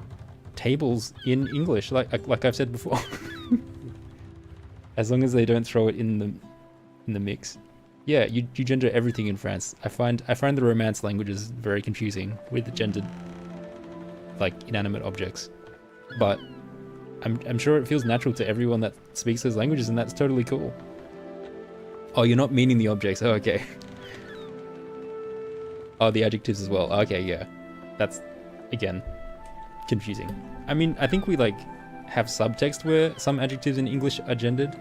tables in English, like I've said before. As long as they don't throw it in the mix. Yeah, you gender everything in France. I find the Romance languages very confusing with the gendered, like, inanimate objects. But I'm sure it feels natural to everyone that speaks those languages, and that's totally cool. Oh, you're not meaning the objects. Oh, okay. Oh, the adjectives as well. Okay, yeah. That's, again, confusing. I mean, I think we, like, have subtext where some adjectives in English are gendered.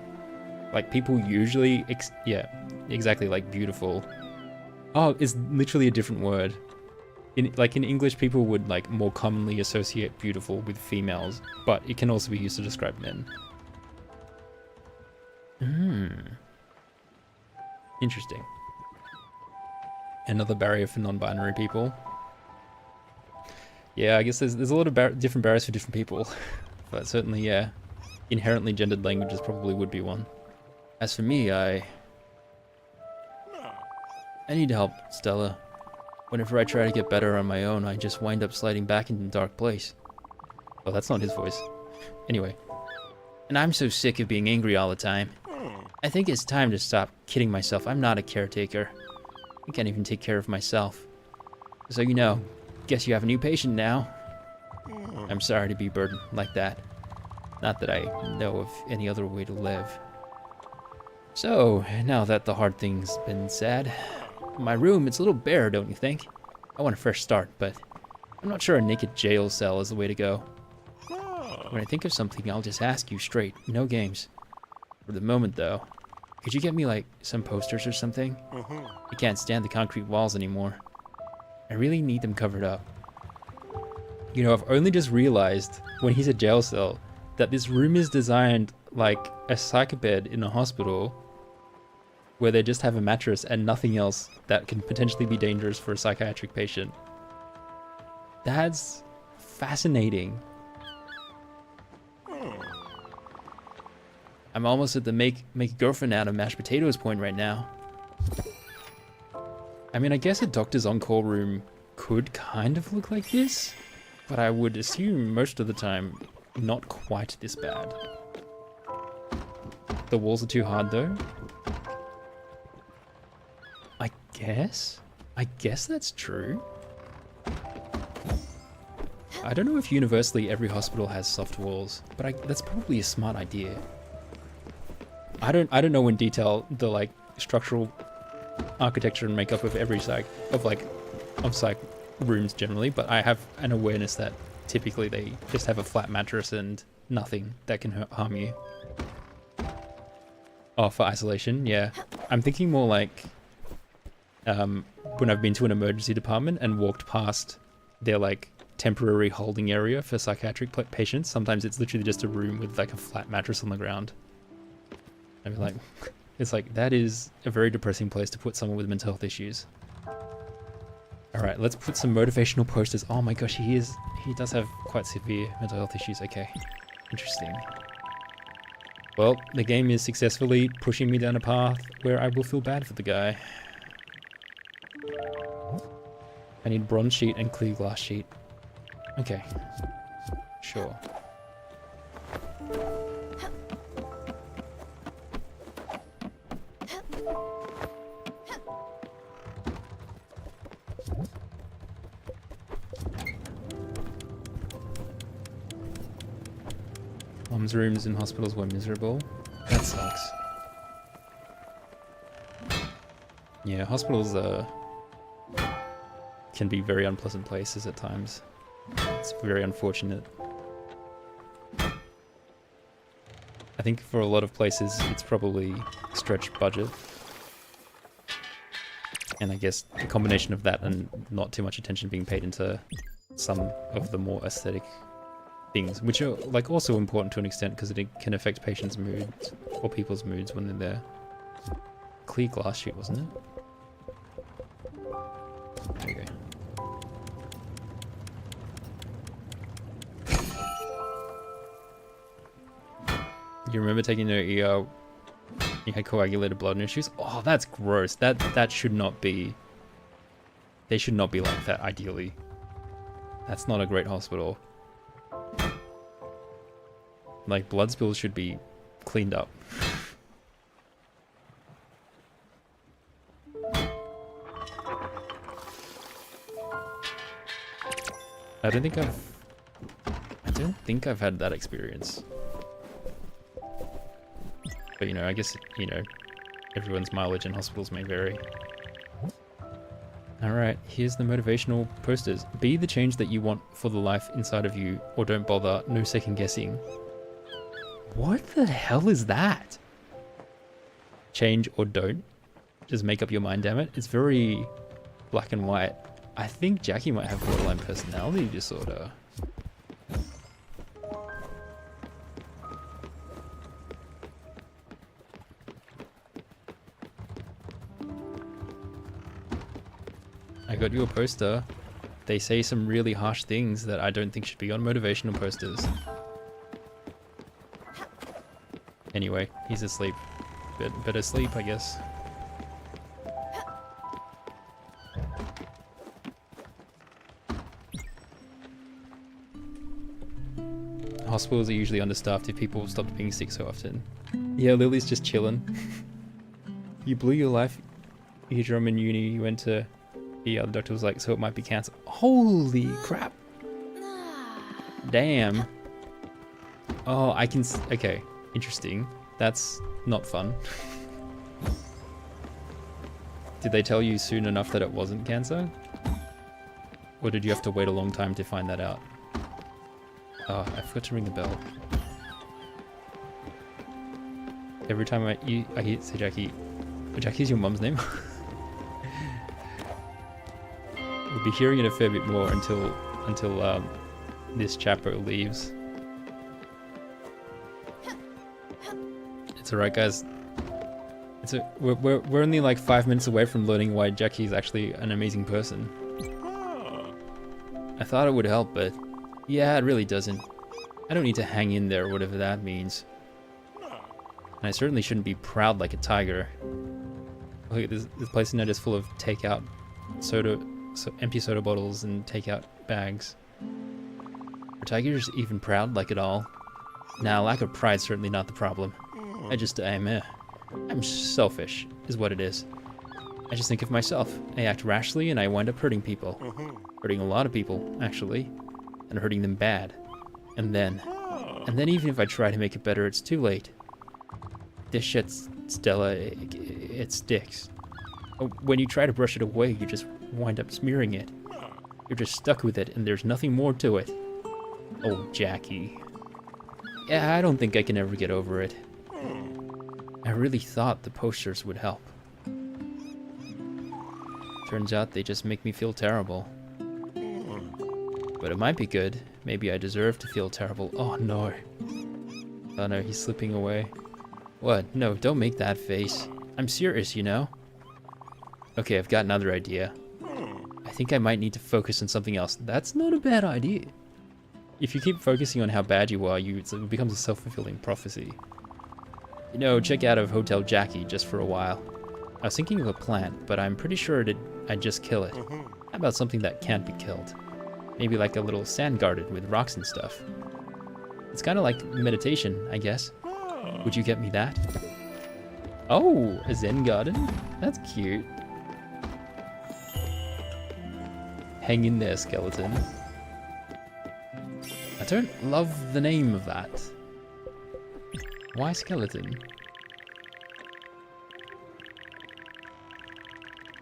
Like, people usually, yeah, exactly, like beautiful. Oh, it's literally a different word. In English, people would, like, more commonly associate beautiful with females, but it can also be used to describe men. Interesting. Another barrier for non-binary people. Yeah, I guess there's a lot of different barriers for different people. But certainly, yeah, inherently gendered languages probably would be one. As for me, I need help, Stella. Whenever I try to get better on my own, I just wind up sliding back into a dark place. Oh, that's not his voice. Anyway. And I'm so sick of being angry all the time. I think it's time to stop kidding myself. I'm not a caretaker. I can't even take care of myself. So you know, guess you have a new patient now. I'm sorry to be burdened like that. Not that I know of any other way to live. So, now that the hard thing's been said, my room, it's a little bare, don't you think? I want a fresh start, but I'm not sure a naked jail cell is the way to go. When I think of something, I'll just ask you straight, no games. For the moment, though, could you get me, like, some posters or something? I can't stand the concrete walls anymore. I really need them covered up. You know, I've only just realized, when he's a jail cell, that this room is designed like a psych bed in a hospital where they just have a mattress and nothing else that can potentially be dangerous for a psychiatric patient. That's fascinating. I'm almost at the make a girlfriend out of mashed potatoes point right now. I mean, I guess a doctor's on-call room could kind of look like this, but I would assume most of the time not quite this bad. The walls are too hard though. I guess that's true. I don't know if universally every hospital has soft walls, but that's probably a smart idea. I don't know in detail the like structural architecture and makeup of every psych rooms generally, but I have an awareness that typically they just have a flat mattress and nothing that can harm you. Oh, for isolation, yeah. I'm thinking more like when I've been to an emergency department and walked past their like temporary holding area for psychiatric patients. Sometimes it's literally just a room with like a flat mattress on the ground. I'd be like, It's like, that is a very depressing place to put someone with mental health issues. Alright, let's put some motivational posters. Oh my gosh, he does have quite severe mental health issues. Okay, interesting. Well, the game is successfully pushing me down a path where I will feel bad for the guy. I need bronze sheet and clear glass sheet. Okay, sure. Mom's rooms in hospitals were miserable. That sucks. Yeah, hospitals can be very unpleasant places at times. It's very unfortunate. I think for a lot of places it's probably a stretched budget. And I guess the combination of that and not too much attention being paid into some of the more aesthetic things, which are like also important to an extent because it can affect patients' moods or people's moods when they're there. Clear glass sheet, wasn't it? There you go. You remember taking the ER? You had coagulated blood in your shoes? Oh, that's gross. That should not be. They should not be like that, ideally. That's not a great hospital. Like, blood spills should be cleaned up. I don't think I've had that experience. But, you know, I guess, you know, everyone's mileage in hospitals may vary. Alright, here's the motivational posters. Be the change that you want for the life inside of you, or don't bother, no second guessing. What the hell is that? Change or don't. Just make up your mind, damn it. It's very black and white. I think Jackie might have borderline personality disorder. I got you a poster. They say some really harsh things that I don't think should be on motivational posters. Anyway, he's asleep. Better sleep, I guess. Hospitals are usually understaffed if people stopped being sick so often. Yeah, Lily's just chilling. You blew your life eardrum in uni, you went to... The other doctor was like, so it might be cancer. Holy crap. Damn. Oh, I can... Okay, interesting. That's not fun. Did they tell you soon enough that it wasn't cancer? Or did you have to wait a long time to find that out? Oh, I forgot to ring the bell. Every time I hear say Jackie. Jackie's your mum's name? We'll be hearing it a fair bit more until this chapter leaves. It's alright, guys. We're only like 5 minutes away from learning why Jackie's actually an amazing person. I thought it would help, but yeah, it really doesn't. I don't need to hang in there, whatever that means. And I certainly shouldn't be proud like a tiger. Look at this place now just full of takeout empty soda bottles and takeout bags. Are tigers even proud like it all? Nah, lack of pride's certainly not the problem. I'm selfish, is what it is. I just think of myself. I act rashly and I wind up hurting people. Hurting a lot of people, actually. And hurting them bad. And then even if I try to make it better, it's too late. This shit, Stella, it sticks. When you try to brush it away, you just wind up smearing it. You're just stuck with it and there's nothing more to it. Oh, Jackie. Yeah, I don't think I can ever get over it. I really thought the posters would help. Turns out they just make me feel terrible. But it might be good. Maybe I deserve to feel terrible. Oh no. Oh no, he's slipping away. What? No, don't make that face. I'm serious, you know? Okay, I've got another idea. I think I might need to focus on something else. That's not a bad idea. If you keep focusing on how bad you are, it becomes a self-fulfilling prophecy. You know, check out of Hotel Jackie just for a while. I was thinking of a plant, but I'm pretty sure I'd just kill it. How about something that can't be killed? Maybe like a little sand garden with rocks and stuff. It's kind of like meditation, I guess. Would you get me that? Oh, a Zen garden? That's cute. Hang in there, skeleton. I don't love the name of that. Why skeleton?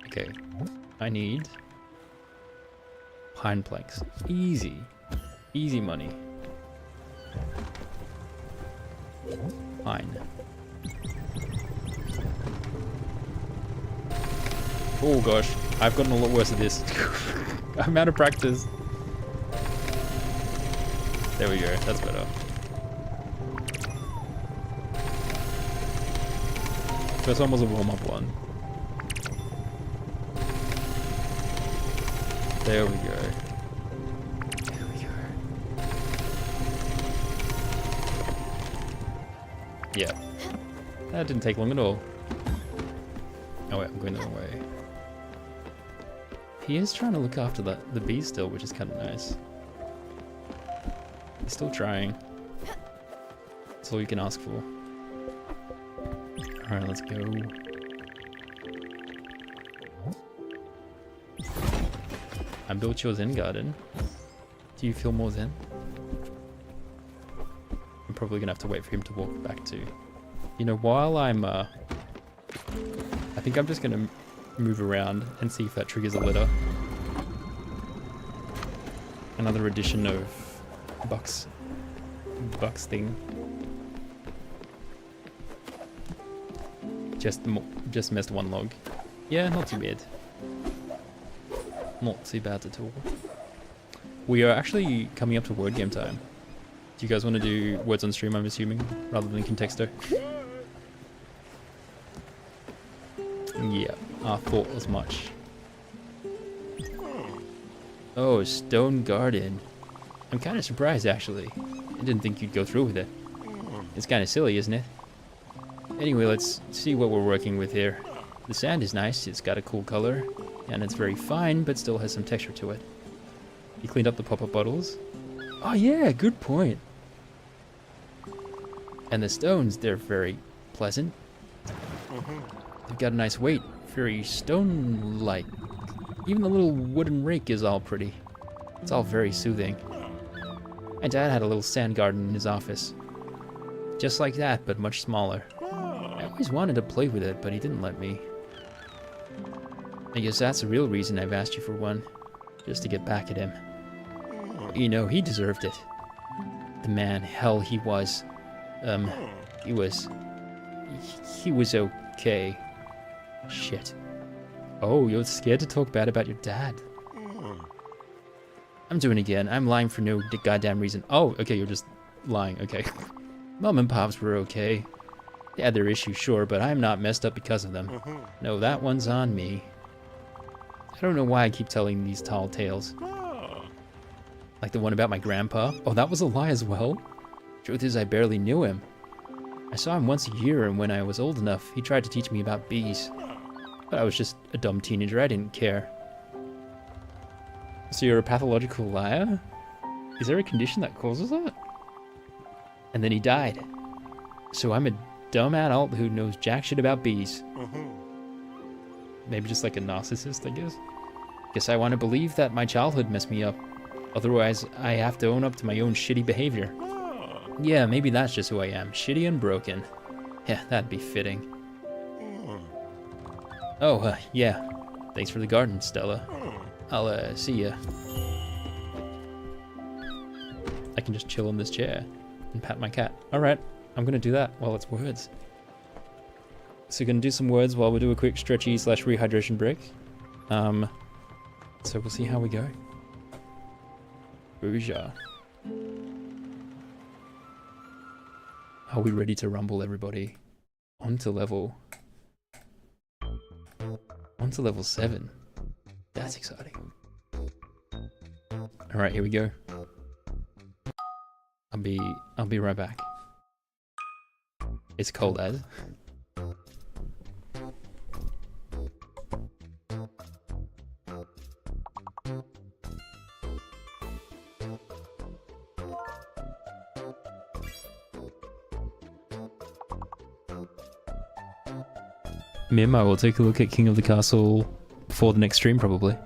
Okay, I need pine planks. Easy. Easy money. Pine. Oh gosh, I've gotten a lot worse at this. I'm out of practice. There we go, that's better. First one was a warm-up one. There we go. There we go. Yeah. That didn't take long at all. Oh wait, I'm going the wrong way. He is trying to look after the bees still, which is kind of nice. He's still trying. That's all you can ask for. Alright, let's go. I built your Zen garden. Do you feel more Zen? I'm probably gonna have to wait for him to walk back to. You know, while I'm I think I'm just gonna move around and see if that triggers a litter. Another edition of Buck's thing. Just missed one log. Yeah, not too bad. Not too bad at all. We are actually coming up to word game time. Do you guys want to do words on stream, I'm assuming, rather than contexto? Yeah, I thought as much. Oh, stone garden. I'm kind of surprised, actually. I didn't think you'd go through with it. It's kind of silly, isn't it? Anyway, let's see what we're working with here. The sand is nice, it's got a cool color, and it's very fine, but still has some texture to it. You cleaned up the pop-up bottles? Oh yeah, good point. And the stones, they're very pleasant. They've got a nice weight, very stone-like. Even the little wooden rake is all pretty. It's all very soothing. My dad had a little sand garden in his office. Just like that, but much smaller. I always wanted to play with it, but he didn't let me. I guess that's the real reason I've asked you for one. Just to get back at him. You know, he deserved it. The man, hell, he was. He was okay. Shit. Oh, you're scared to talk bad about your dad. I'm doing it again. I'm lying for no goddamn reason. Oh, okay, you're just lying. Okay. Mom and Pops were okay. They had their issues, sure, but I'm not messed up because of them. No, that one's on me. I don't know why I keep telling these tall tales. Like the one about my grandpa. Oh, that was a lie as well? Truth is, I barely knew him. I saw him once a year, and when I was old enough, he tried to teach me about bees. But I was just a dumb teenager, I didn't care. So you're a pathological liar? Is there a condition that causes that? And then he died. So I'm a dumb adult who knows jack shit about bees. Maybe just like a narcissist, I guess. Guess I want to believe that my childhood messed me up. Otherwise, I have to own up to my own shitty behavior. Yeah, maybe that's just who I am. Shitty and broken. Yeah, that'd be fitting. Oh, yeah. Thanks for the garden, Stella. I'll, see ya. I can just chill in this chair and pat my cat. Alright, I'm gonna do that while it's words. So we're gonna do some words while we do a quick stretchy / rehydration break. So we'll see how we go. Booyah. Are we ready to rumble, everybody? On to level 7. That's exciting. All right, here we go. I'll be right back. It's cold as. Mim, I will take a look at King of the Castle before the next stream, probably.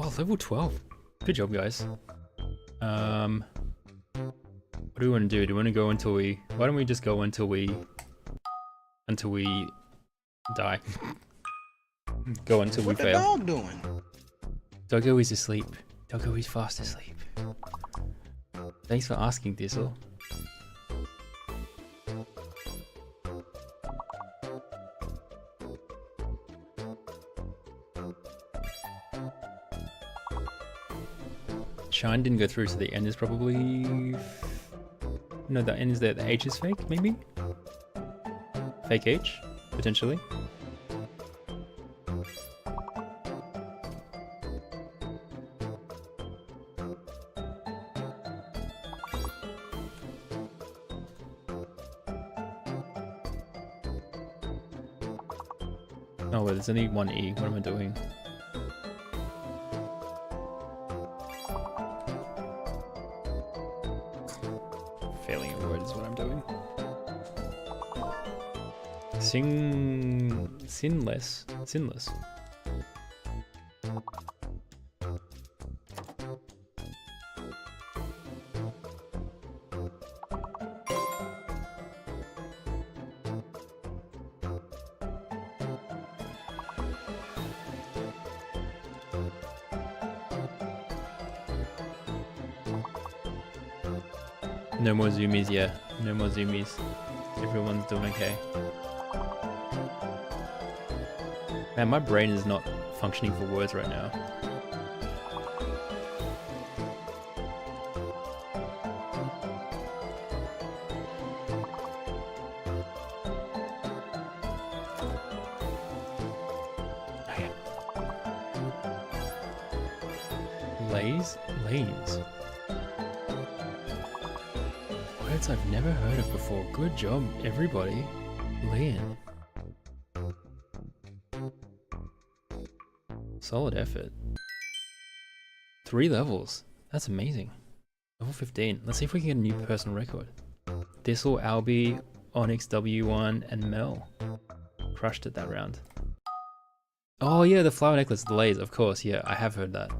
Oh, level 12. Good job, guys. What do we want to do? Do we want to go until we... Why don't we just go until we die? Go until we fail. What the dog doing? Doggo is asleep. Doggo is fast asleep. Thanks for asking, Thistle. Shine didn't go through, so the N is probably... No, the N is there. The H is fake, maybe? Fake H, potentially. Oh, wait, there's only one E. What am I doing? Failing a word is what I'm doing. Sinless. Sinless. No more zoomies, yeah. No more zoomies. Everyone's doing okay. Man, my brain is not functioning for words right now. Okay. Lays? Lanes. Words I've never heard of before. Good job, everybody. Lian. Solid effort. 3 levels. That's amazing. Level 15. Let's see if we can get a new personal record. Thistle, Albie, Onyx, W1, and Mel. Crushed it that round. Oh yeah, the flower necklace, the lays, of course. Yeah, I have heard that.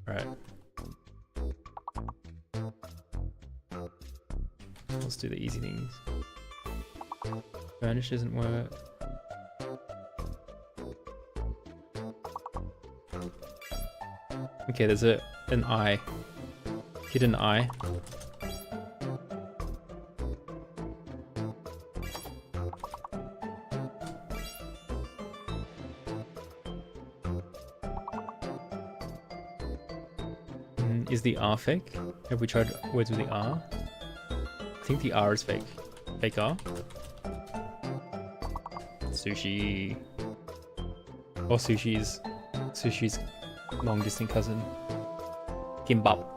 Right. Let's do the easy things. Furnish doesn't work. Okay, there's an eye. Hidden eye. Is the R fake? Have we tried words with the R? I think the R is fake. Fake R? Sushi. Or sushi's long distant cousin. Kimbap.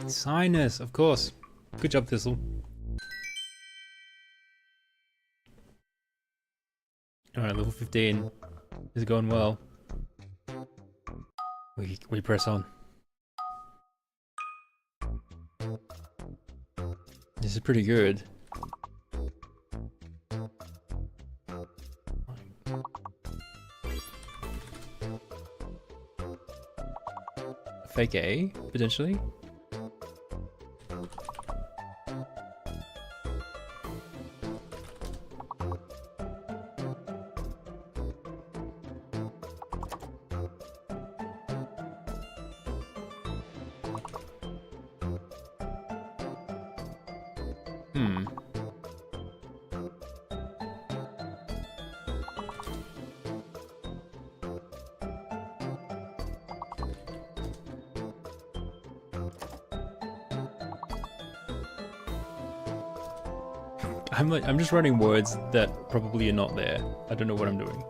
Sinus, of course. Good job, Thistle. Alright, level 15. Is going well. We press on. This is pretty good. Fake A, potentially? Hmm. I'm just writing words that probably are not there. I don't know what I'm doing.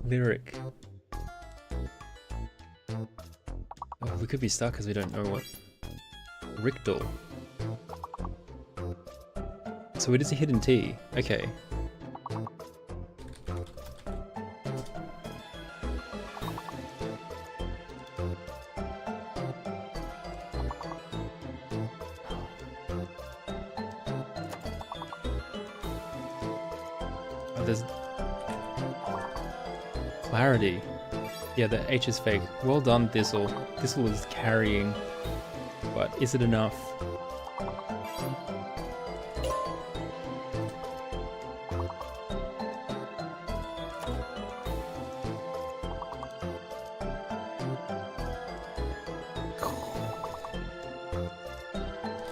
Lyric. Oh, we could be stuck because we don't know what. Rictal. So it is a hidden T. Okay. Oh, there's clarity. Yeah, the H is fake. Well done, Thistle. Thistle is carrying, but is it enough?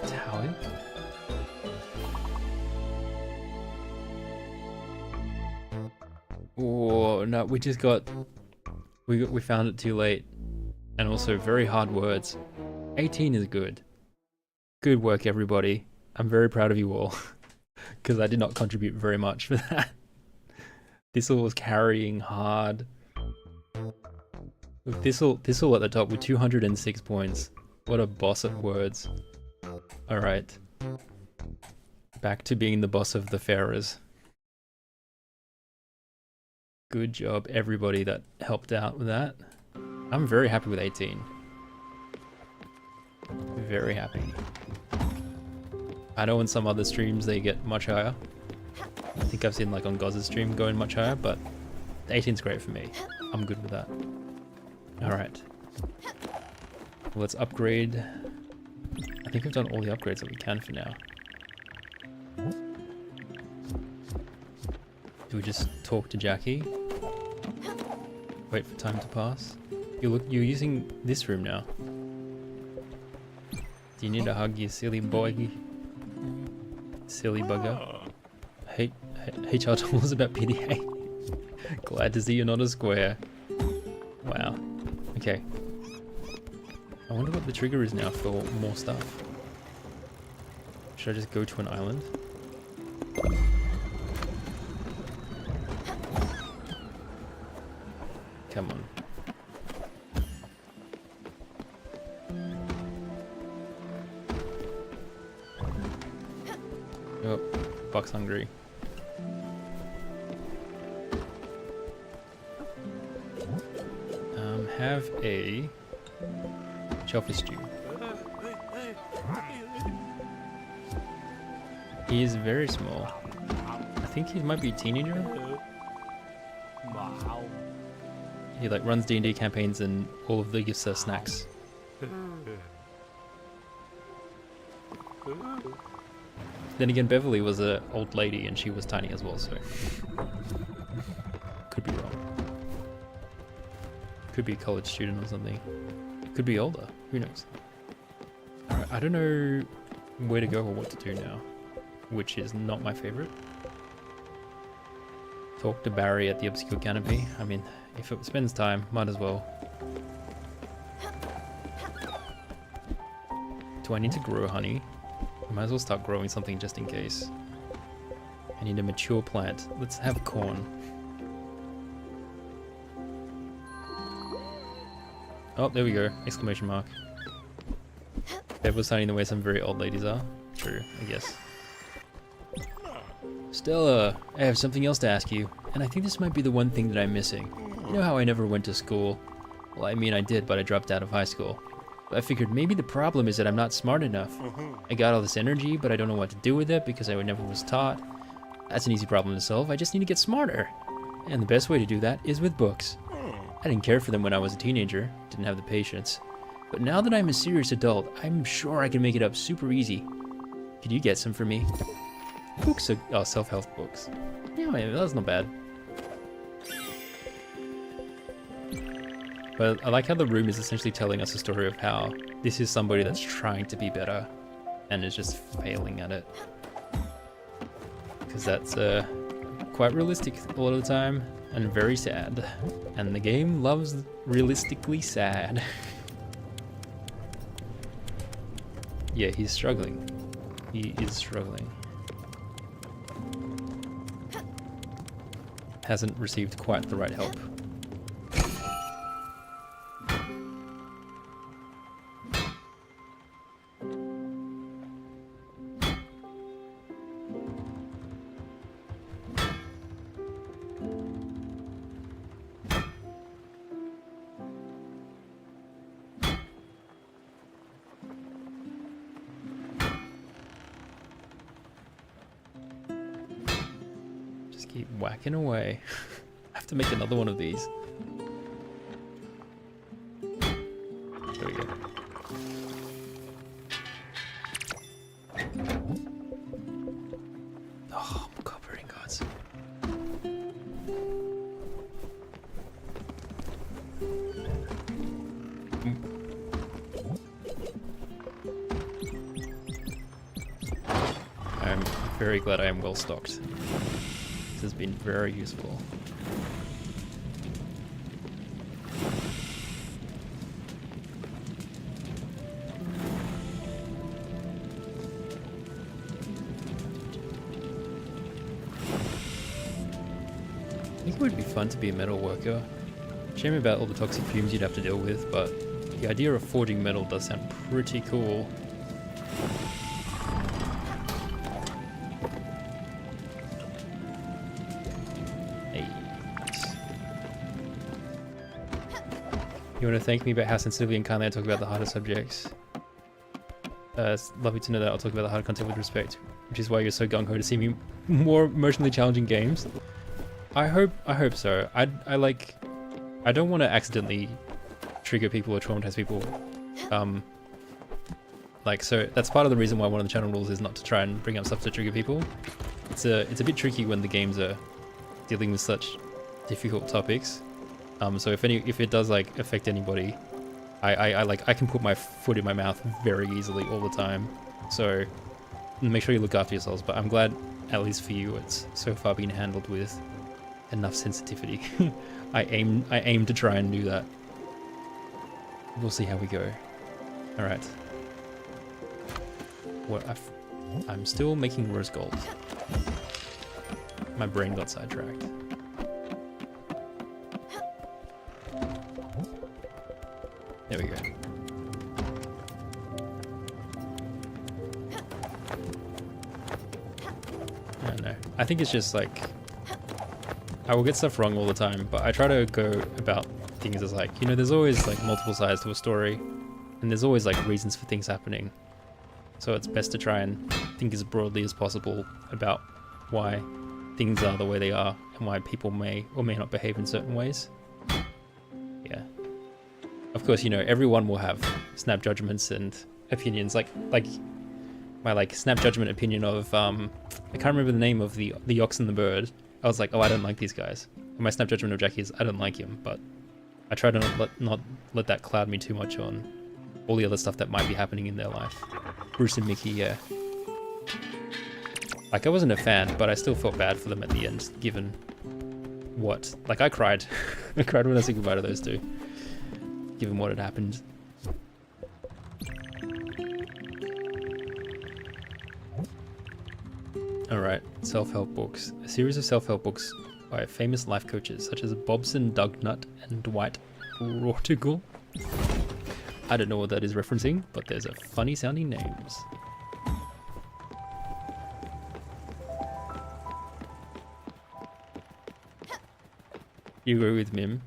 Talent? Oh no, we just got we found it too late, and also very hard words. 18 is good. Good work, everybody. I'm very proud of you all, because I did not contribute very much for that. Thistle was carrying hard. With Thistle at the top with 206 points. What a boss at words. Alright. Back to being the boss of the Farers. Good job, everybody that helped out with that. I'm very happy with 18. Very happy. I know in some other streams they get much higher. I think I've seen like on Goz's stream going much higher, but 18's great for me. I'm good with that. Alright. Let's upgrade. I think we've done all the upgrades that we can for now. Do we just talk to Jackie? Wait for time to pass? You're using this room now. Do you need a hug, you silly boy? Silly bugger. HR told us about PDA. Glad to see you're not a square. Wow. Okay. I wonder what the trigger is now for more stuff. Should I just go to an island? Come on. Oh, Buck's hungry. Have a shellfish stew. He is very small. I think he might be a teenager. He like runs D&D campaigns and all of the gifts are snacks. Then again, Beverly was an old lady and she was tiny as well, so could be wrong. Could be a college student or something. Could be older. Who knows? Alright, I don't know where to go or what to do now, which is not my favorite. Talk to Barry at the obscure canopy. I mean, if it spends time, might as well. Do I need to grow honey? I might as well start growing something just in case. I need a mature plant. Let's have corn. Oh, there we go. Exclamation mark. Bev was signing the way some very old ladies are. True, I guess. Stella, I have something else to ask you, and I think this might be the one thing that I'm missing. You know how I never went to school? Well, I mean I did, but I dropped out of high school. But I figured maybe the problem is that I'm not smart enough. I got all this energy, but I don't know what to do with it because I never was taught. That's an easy problem to solve. I just need to get smarter. And the best way to do that is with books. I didn't care for them when I was a teenager, didn't have the patience. But now that I'm a serious adult, I'm sure I can make it up super easy. Could you get some for me? Books are self-help books. Yeah, that's not bad. But I like how the room is essentially telling us a story of how this is somebody that's trying to be better and is just failing at it. Because that's quite realistic a lot of the time and very sad. And the game loves realistically sad. Yeah, he's struggling. He is struggling. Hasn't received quite the right help. Keep whacking away. I have to make another one of these. There we go. Oh, copper ingots. I'm very glad I am well stocked. This has been very useful. I think it would be fun to be a metal worker. Shame about all the toxic fumes you'd have to deal with, but the idea of forging metal does sound pretty cool. You want to thank me about how sensitively and kindly I talk about the harder subjects. It's lovely to know that I'll talk about the hard content with respect, which is why you're so gung-ho to see me more emotionally challenging games. I hope so. I don't want to accidentally trigger people or traumatize people. So that's part of the reason why one of the channel rules is not to try and bring up stuff to trigger people. It's a bit tricky when the games are dealing with such difficult topics. So if it does like affect anybody, I can put my foot in my mouth very easily all the time. So make sure you look after yourselves. But I'm glad, at least for you, it's so far been handled with enough sensitivity. I aim to try and do that. We'll see how we go. All right. I'm still making rose gold. My brain got sidetracked. There we go. I don't know. I think it's just like, I will get stuff wrong all the time, but I try to go about things as like, there's always like multiple sides to a story, and there's always like reasons for things happening. So it's best to try and think as broadly as possible about why things are the way they are and why people may or may not behave in certain ways. Yeah. Of course, everyone will have snap judgments and opinions. Like my snap judgment opinion of I can't remember the name of the ox and the bird. I was like, oh, I don't like these guys. And my snap judgment of Jackie is I don't like him, but I try to not let that cloud me too much on all the other stuff that might be happening in their life. Bruce and Mickey, yeah. Like, I wasn't a fan, but I still felt bad for them at the end, given what... Like, I cried. I cried when I said goodbye to those two, given what had happened. Alright, self-help books. A series of self-help books by famous life coaches, such as Bobson Dugnut and Dwight Rortigal. I don't know what that is referencing, but there's a funny sounding names. You agree with Mim?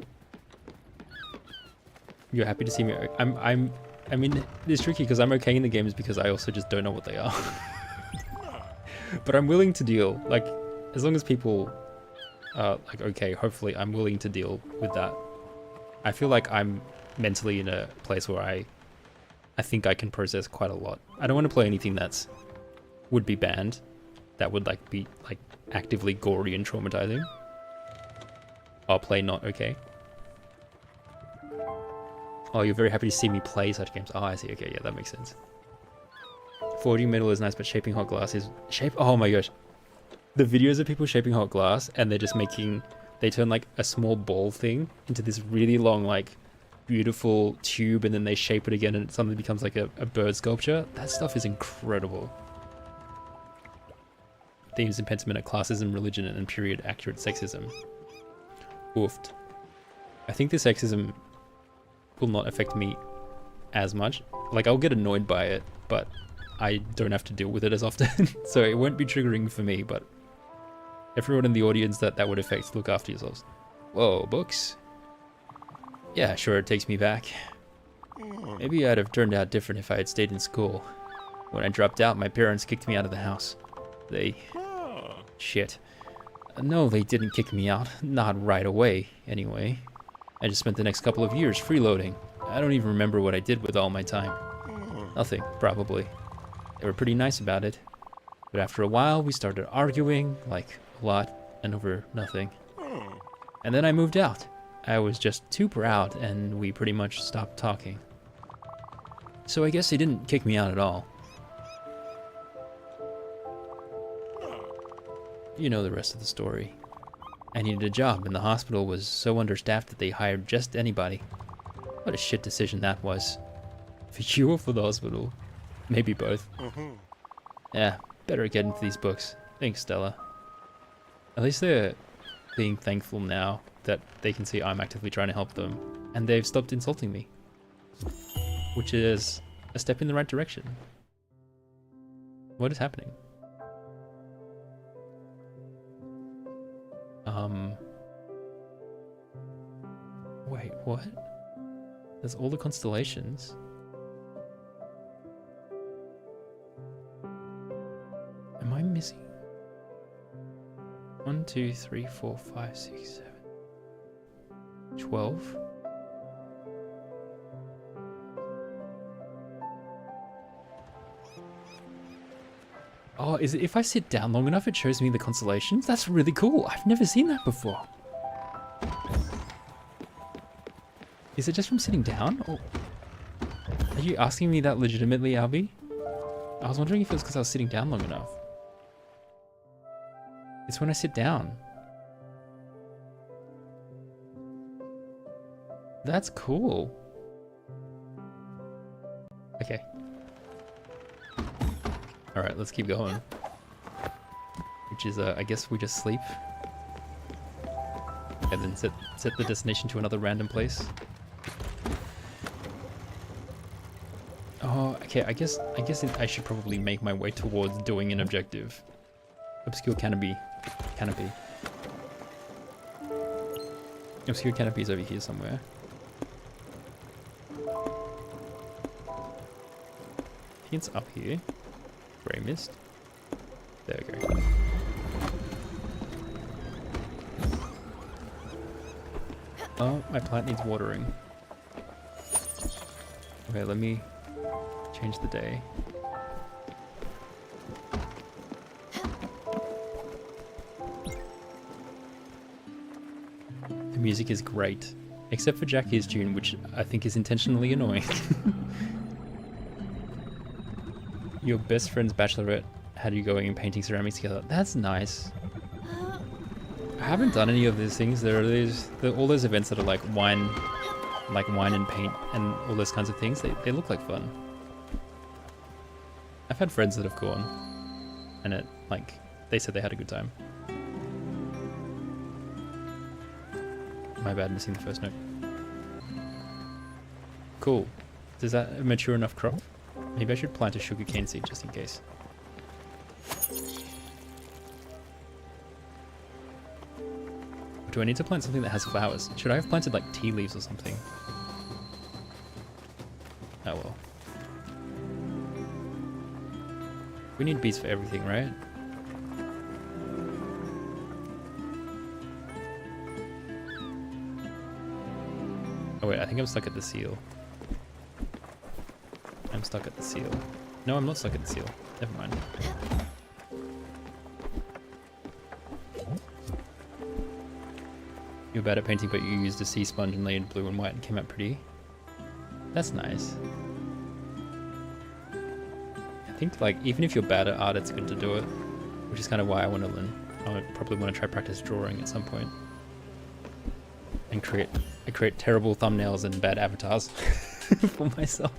You're happy to see me. I mean, it's tricky because I'm okay in the games because I also just don't know what they are. But I'm willing to deal. Like, as long as people are like, okay, hopefully I'm willing to deal with that. I feel like I'm mentally in a place where I think I can process quite a lot. I don't want to play anything that's would be banned, that would like be like actively gory and traumatizing. I'll play not okay. Oh, you're very happy to see me play such games. Oh, I see. Okay, yeah, that makes sense. Forging metal is nice, but shaping hot glass is... Oh my gosh. The videos of people shaping hot glass, and they're just making... They turn like a small ball thing into this really long, like, beautiful tube, and then they shape it again and it suddenly becomes like a bird sculpture. That stuff is incredible. Themes in Pentiment are classism, religion, and period accurate sexism. Oofed. I think the sexism will not affect me as much. Like, I'll get annoyed by it, but I don't have to deal with it as often. So it won't be triggering for me, but everyone in the audience that would affect, look after yourselves. Whoa, books? Yeah, sure, it takes me back. Maybe I'd have turned out different if I had stayed in school. When I dropped out, my parents kicked me out of the house. They... Shit. No, they didn't kick me out. Not right away, anyway. I just spent the next couple of years freeloading. I don't even remember what I did with all my time. Nothing, probably. They were pretty nice about it. But after a while, we started arguing, like, a lot, and over nothing. And then I moved out. I was just too proud, and we pretty much stopped talking. So I guess they didn't kick me out at all. You know the rest of the story. I needed a job, and the hospital was so understaffed that they hired just anybody. What a shit decision that was. For you or for the hospital? Maybe both. Yeah, better get into these books. Thanks, Stella. At least they're being thankful now that they can see I'm actively trying to help them, and they've stopped insulting me. Which is a step in the right direction. What is happening? Wait, what? There's all the constellations. Am I missing? 1, 2, 3, 4, 5, 6, 7, 12. Oh, is it if I sit down long enough it shows me the constellations? That's really cool. I've never seen that before. Is it just from sitting down? Or are you asking me that legitimately, Albie? I was wondering if it was because I was sitting down long enough. It's when I sit down. That's cool. Okay. Alright, let's keep going. Which is, I guess we just sleep. And then set the destination to another random place. Oh, okay, I guess I should probably make my way towards doing an objective. Obscure canopy. Obscure canopy is over here somewhere. I think it's up here. Grey mist. There we go. Oh, my plant needs watering. Okay, let me change the day. The music is great, except for Jackie's tune, which I think is intentionally annoying. Your best friend's bachelorette had you going and painting ceramics together. That's nice. I haven't done any of these things. There are all those events that are like wine and paint and all those kinds of things. They look like fun. I've had friends that have gone, and they said they had a good time. My bad, missing the first note. Cool. Is that a mature enough crop? Maybe I should plant a sugarcane seed just in case. Do I need to plant something that has flowers? Should I have planted like tea leaves or something? Oh well. We need bees for everything, right? Oh wait, I think I'm stuck at the seal. I'm stuck at the seal. No, I'm not stuck at the seal. Never mind. You're bad at painting, but you used a sea sponge and layered blue and white and came out pretty. That's nice. I think like even if you're bad at art, it's good to do it, which is kind of why I want to learn. I probably want to try practice drawing at some point, and create terrible thumbnails and bad avatars for myself.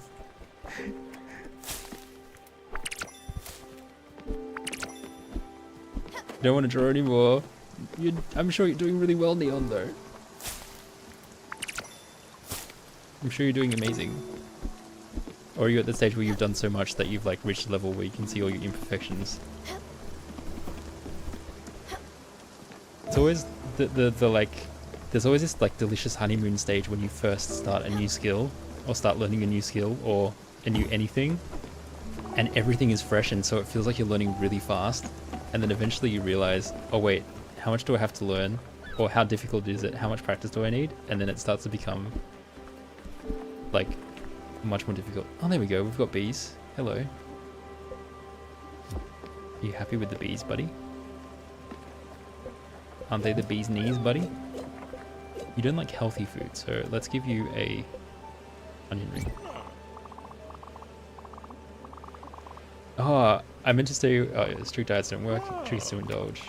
Don't want to draw anymore. I'm sure you're doing really well, Neon, though. I'm sure you're doing amazing. Or are you at the stage where you've done so much that you've like reached a level where you can see all your imperfections? It's always the like, there's always this like delicious honeymoon stage when you first start a new skill, or start learning a new skill, or a new anything, and everything is fresh, and so it feels like you're learning really fast, and then eventually you realize, oh wait, how much do I have to learn, or how difficult is it, how much practice do I need, and then it starts to become like much more difficult. Oh, there we go, we've got bees. Hello. Are you happy with the bees, buddy? Aren't they the bee's knees, buddy? You don't like healthy food, so let's give you a onion ring. Oh, I meant to say, oh, yeah, strict diets don't work, treats to indulge.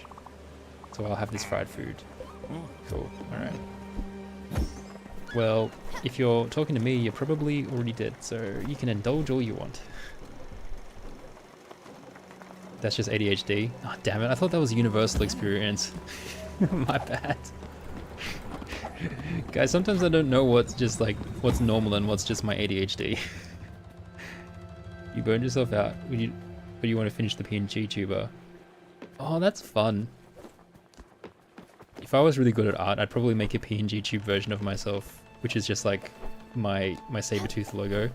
So I'll have this fried food. Cool, alright. Well, if you're talking to me, you're probably already dead, so you can indulge all you want. That's just ADHD. Oh, damn it, I thought that was a universal experience. My bad. Guys, sometimes I don't know what's just like, what's normal and what's just my ADHD. You burned yourself out, but you want to finish the PNG tuber. Oh, that's fun. If I was really good at art, I'd probably make a PNG tube version of myself, which is just like my saber-tooth logo,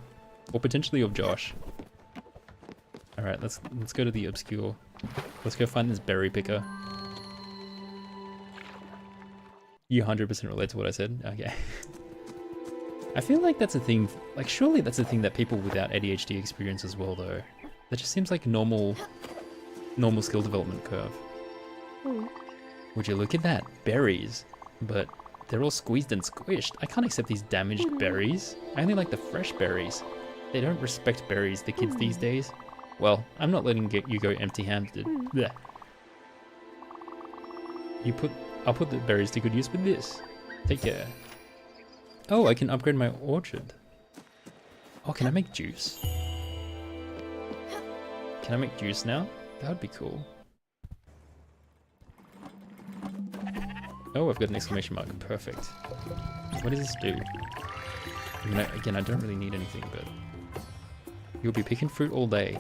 or potentially of Josh. All right, let's go to the obscure. Let's go find this berry picker. You 100% relate to what I said? Okay. I feel like that's a thing, like surely that's a thing that people without ADHD experience as well though. That just seems like a normal skill development curve. Would you look at that? Berries. But they're all squeezed and squished. I can't accept these damaged berries. I only like the fresh berries. They don't respect berries, the kids these days. Well, I'm not letting you go empty-handed. Blech. I'll put the berries to good use with this. Take care. Oh, I can upgrade my orchard. Oh, can I make juice? Can I make juice now? That would be cool. Oh, I've got an exclamation mark. Perfect. What does this do? I mean, again, I don't really need anything, but... You'll be picking fruit all day.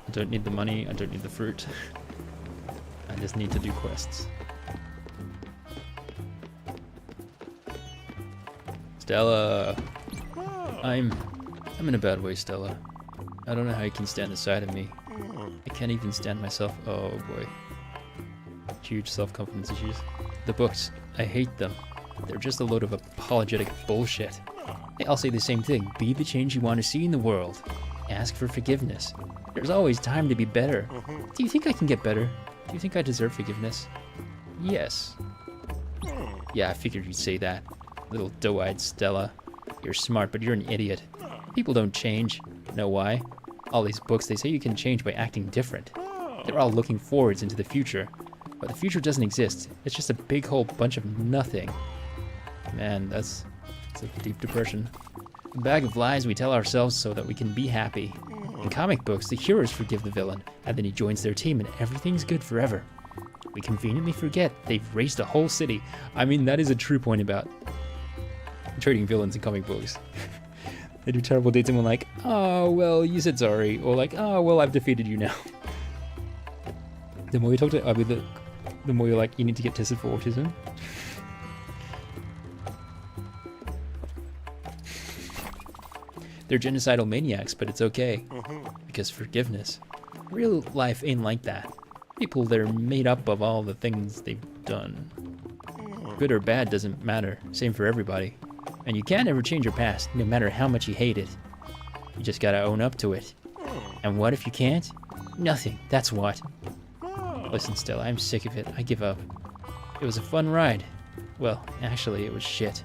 I don't need the money, I don't need the fruit. I just need to do quests. Stella! I'm in a bad way, Stella. I don't know how you can stand the sight of me. I can't even stand myself. Oh boy. Huge self-confidence issues. The books, I hate them. They're just a load of apologetic bullshit. They all say the same thing. Be the change you want to see in the world. Ask for forgiveness. There's always time to be better. Do you think I can get better? Do you think I deserve forgiveness? Yes. Yeah, I figured you'd say that. Little doe-eyed Stella. You're smart, but you're an idiot. People don't change. Know why? All these books, they say you can change by acting different. They're all looking forwards into the future. But the future doesn't exist. It's just a big whole bunch of nothing. Man, that's a deep depression. A bag of lies we tell ourselves so that we can be happy. In comic books, the heroes forgive the villain, and then he joins their team and everything's good forever. We conveniently forget they've razed a whole city. I mean, that is a true point about treating villains in comic books. They do terrible deeds and we're like, oh, well, you said sorry. Or like, oh, well, I've defeated you now. The more you talk to Abby, the more you're like, you need to get tested for autism. They're genocidal maniacs, but it's okay. Because forgiveness. Real life ain't like that. People, they're made up of all the things they've done. Good or bad doesn't matter. Same for everybody. And you can't ever change your past, no matter how much you hate it. You just gotta own up to it. And what if you can't? Nothing, that's what. Listen, Stella, I'm sick of it. I give up. It was a fun ride. Well, actually, it was shit.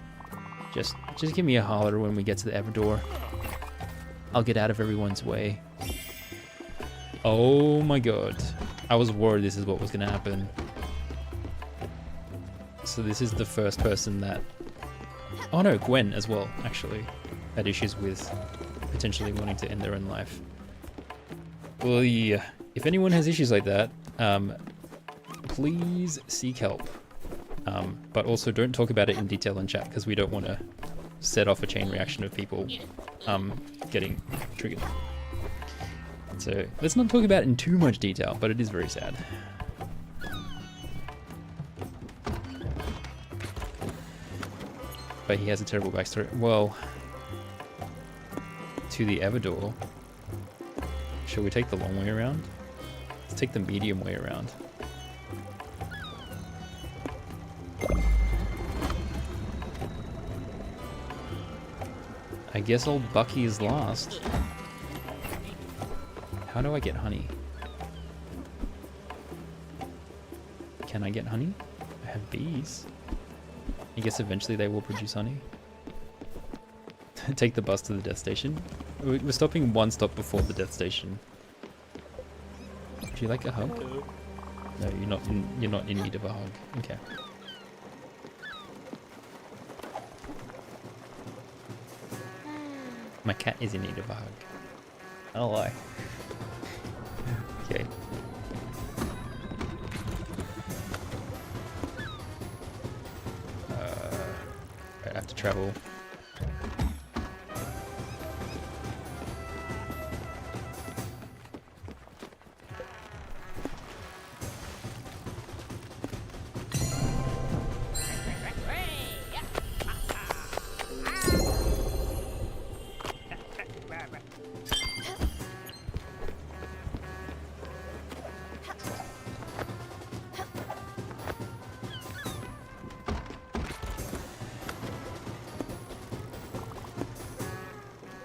Just give me a holler when we get to the ever door. I'll get out of everyone's way. Oh my god. I was worried this is what was gonna happen. So this is the first person that... Oh no, Gwen as well, actually. Had issues with potentially wanting to end their own life. Well, yeah. If anyone has issues like that, please seek help. But also don't talk about it in detail in chat, because we don't want to set off a chain reaction of people getting triggered. So let's not talk about it in too much detail, but it is very sad. But he has a terrible backstory. Well, to the Everdor. Shall we take the long way around? Let's take the medium way around. I guess old Bucky is last. How do I get honey? Can I get honey? I have bees. I guess eventually they will produce honey. Take the bus to the death station. We're stopping one stop before the death station. Would you like a hug? No, you're not in need of a hug. Okay. My cat is in need of a hug. I don't lie. Okay. I have to travel.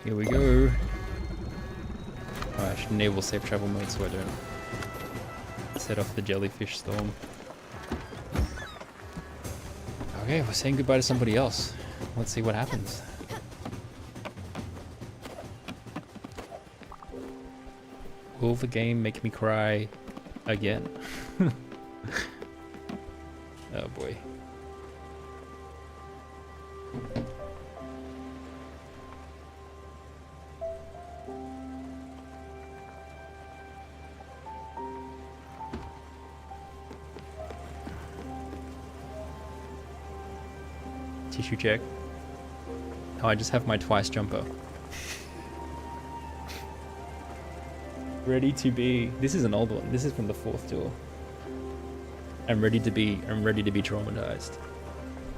Here we go. Oh, I should enable safe travel mode so I don't set off the jellyfish storm. Okay, we're saying goodbye to somebody else. Let's see what happens. Will the game make me cry again? Oh boy. Tissue check. Oh, I just have my twice jumper. Ready to be. This is an old one. This is from the 4th tour. I'm ready to be traumatized.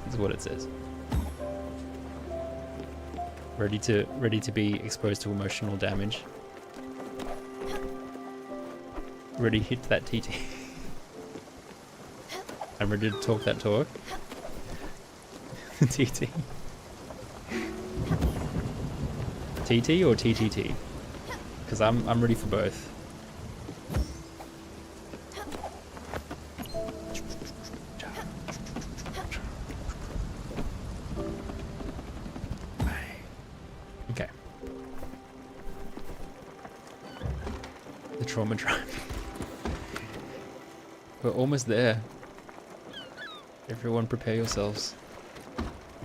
Is what it says. Ready to be exposed to emotional damage. Ready to hit that TT. I'm ready to talk that talk. TT. TT or TTT? Because I'm ready for both. Okay. The trauma drive. We're almost there. Everyone prepare yourselves.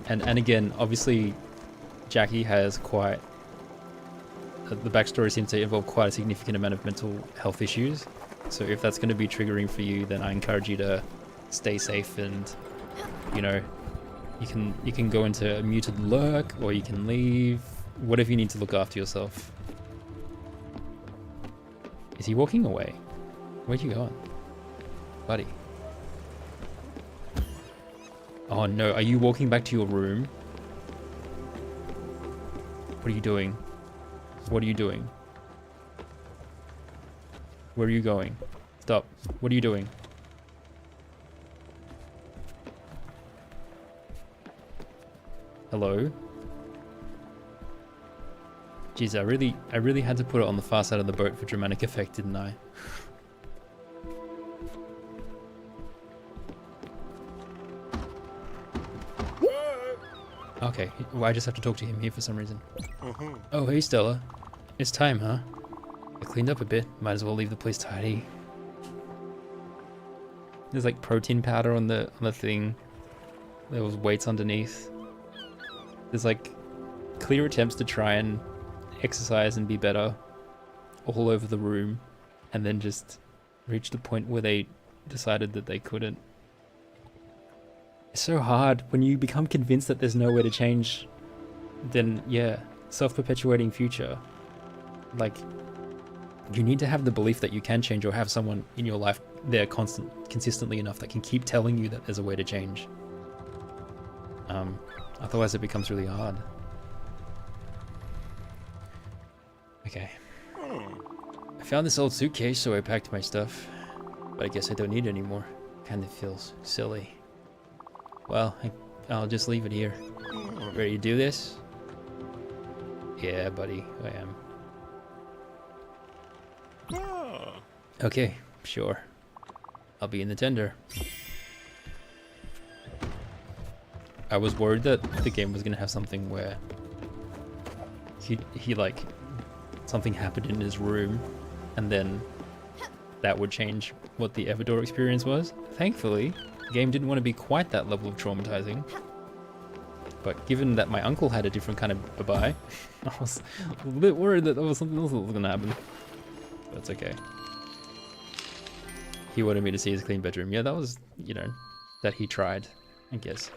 And again, obviously, Jackie has quite... The backstory seems to involve quite a significant amount of mental health issues. So if that's going to be triggering for you, then I encourage you to stay safe and, you know, you can go into a muted lurk or you can leave. Whatever you need to look after yourself. Is he walking away? Where'd you go, buddy? Oh no, are you walking back to your room? What are you doing? What are you doing? Where are you going? Stop. What are you doing? Hello? Jeez, I really had to put it on the far side of the boat for dramatic effect, didn't I? Okay, well, I just have to talk to him here for some reason. Oh, hey, Stella. It's time, huh? I cleaned up a bit. Might as well leave the place tidy. There's like protein powder on the thing. There was weights underneath. There's like clear attempts to try and exercise and be better all over the room, and then just reached a point where they decided that they couldn't. It's so hard when you become convinced that there's nowhere to change. Then yeah, self-perpetuating future. Like, you need to have the belief that you can change, or have someone in your life there consistently enough that can keep telling you that there's a way to change. Otherwise it becomes really hard. Okay. I found this old suitcase, so I packed my stuff. But I guess I don't need it anymore. Kinda feels silly. Well, I'll just leave it here. Ready to do this? Yeah, buddy, I am. Okay, sure. I'll be in the tender. I was worried that the game was gonna have something where he like, something happened in his room, and then that would change what the Everdor experience was. Thankfully, the game didn't want to be quite that level of traumatizing. But given that my uncle had a different kind of bye-bye, I was a little bit worried that there was something else that was gonna happen. That's okay. He wanted me to see his clean bedroom. Yeah, that was, you know, that he tried, I guess.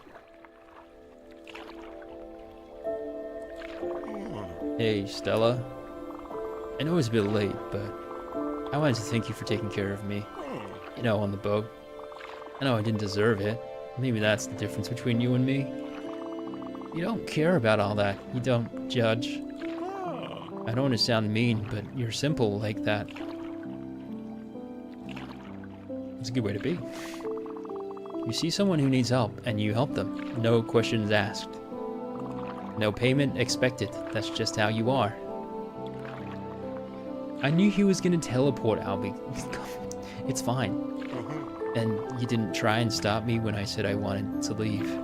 Hey, Stella. I know it's a bit late, but I wanted to thank you for taking care of me. You know, on the boat. I know I didn't deserve it. Maybe that's the difference between you and me. You don't care about all that. You don't judge. I don't want to sound mean, but you're simple like that. It's a good way to be. You see someone who needs help, and you help them. No questions asked. No payment expected. That's just how you are. I knew he was gonna teleport, Albie. It's fine. And you didn't try and stop me when I said I wanted to leave.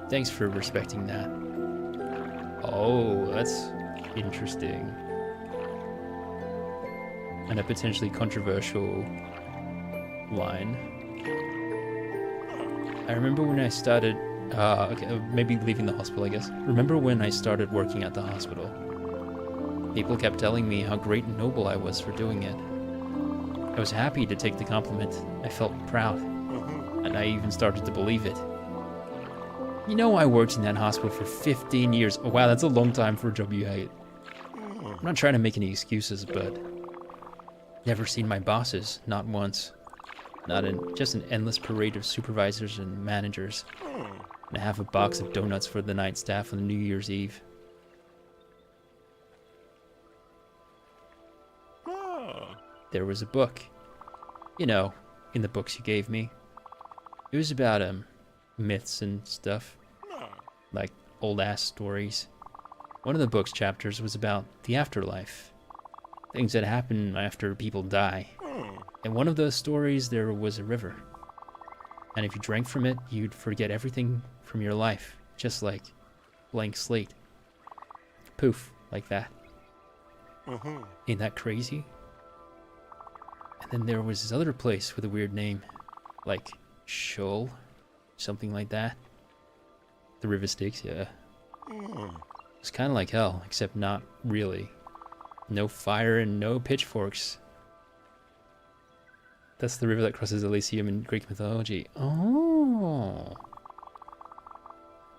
Thanks for respecting that. Oh, that's interesting. And a potentially controversial line. I remember when I started, okay, maybe leaving the hospital, I guess. Remember when I started working at the hospital? People kept telling me how great and noble I was for doing it. I was happy to take the compliment. I felt proud. And I even started to believe it. You know, I worked in that hospital for 15 years. Oh, wow, that's a long time for a job you hate. I'm not trying to make any excuses, but never seen my bosses, not once. Not in just an endless parade of supervisors and managers. And I have a box of donuts for the night staff on New Year's Eve. There was a book. You know, in the books you gave me. It was about, myths and stuff. Like old-ass stories. One of the book's chapters was about the afterlife. Things that happen after people die. In one of those stories, there was a river. And if you drank from it, you'd forget everything from your life. Just like blank slate. Poof, like that. Ain't that crazy? And then there was this other place with a weird name. Like Shoal? Something like that. The river Styx, yeah. It's kind of like hell, except not really. No fire and no pitchforks. That's the river that crosses Elysium in Greek mythology. Oh.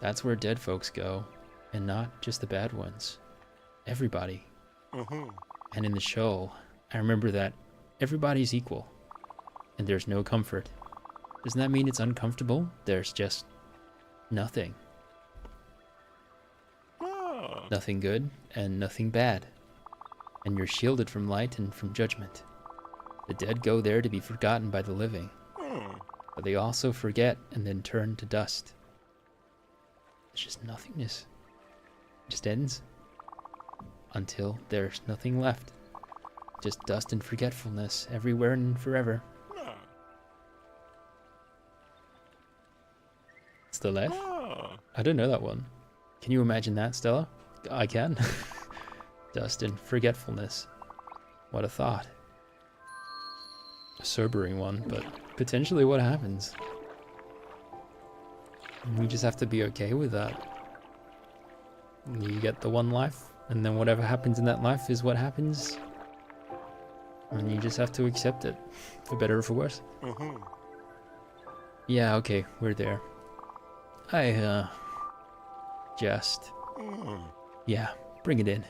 That's where dead folks go. And not just the bad ones. Everybody. And in the show, I remember that everybody's equal. And there's no comfort. Doesn't that mean it's uncomfortable? There's just nothing. Nothing good and nothing bad. And you're shielded from light and from judgment. The dead go there to be forgotten by the living. But they also forget and then turn to dust. It's just nothingness. It just ends. Until there's nothing left. Just dust and forgetfulness everywhere and forever. Still left? I don't know that one. Can you imagine that, Stella? I can. Dust and forgetfulness. What a thought. A sobering one, but potentially what happens. And we just have to be okay with that. You get the one life, and then whatever happens in that life is what happens. And you just have to accept it, for better or for worse. Yeah, okay, we're there. Just... Yeah, bring it in.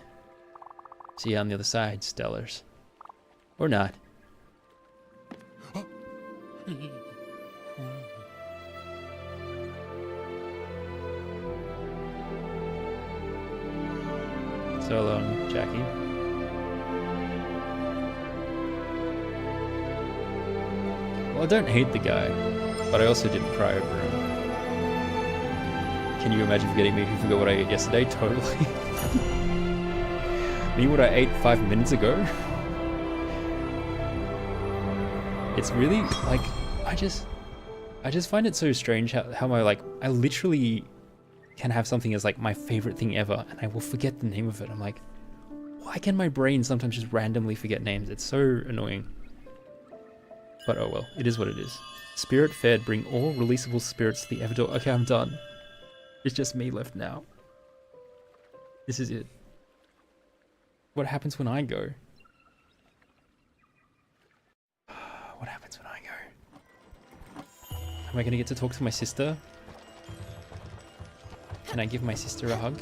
See you on the other side, Stellars. Or not. So long, Jackie. Well, I don't hate the guy, but I also didn't cry over him. Can you imagine forgetting me if you forgot what I ate yesterday? Totally. Me, what I ate 5 minutes ago? It's really, like, I just find it so strange how I literally can have something as, like, my favorite thing ever, and I will forget the name of it. I'm like, why can my brain sometimes just randomly forget names? It's so annoying. But oh well, it is what it is. Spirit fed, bring all releasable spirits to the Everdor. Okay, I'm done. It's just me left now. This is it. What happens when I go? What happens when I go? Am I gonna get to talk to my sister? Can I give my sister a hug?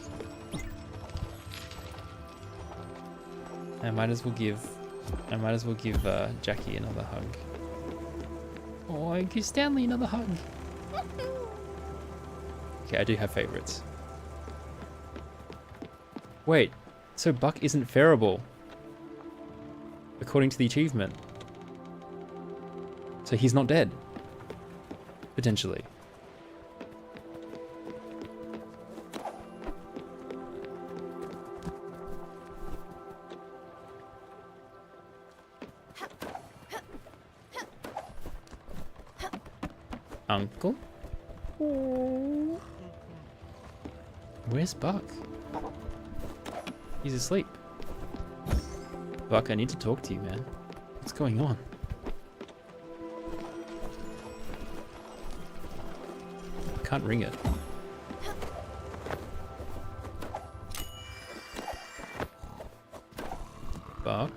I might as well give Jackie another hug. Oh, I give Stanley another hug. Okay, I do have favorites. Wait, so Buck isn't ferrable, according to the achievement. So he's not dead, potentially. Uncle? Where's Buck? He's asleep. Buck, I need to talk to you, man. What's going on? I can't ring it. Buck?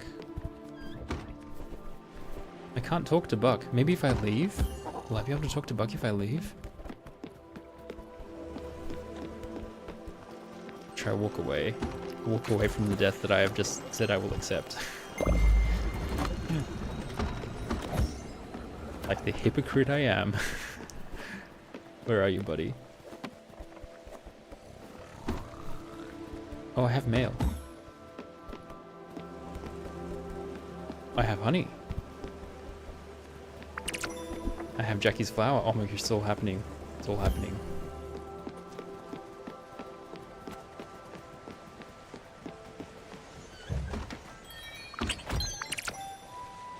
I can't talk to Buck. Maybe if I leave? Will I be able to talk to Buck if I leave? Try walk away. Walk away from the death that I have just said I will accept. Like the hypocrite I am. Where are you, buddy? Oh, I have mail. I have honey. I have Jackie's flower. Oh my gosh, it's all happening. It's all happening.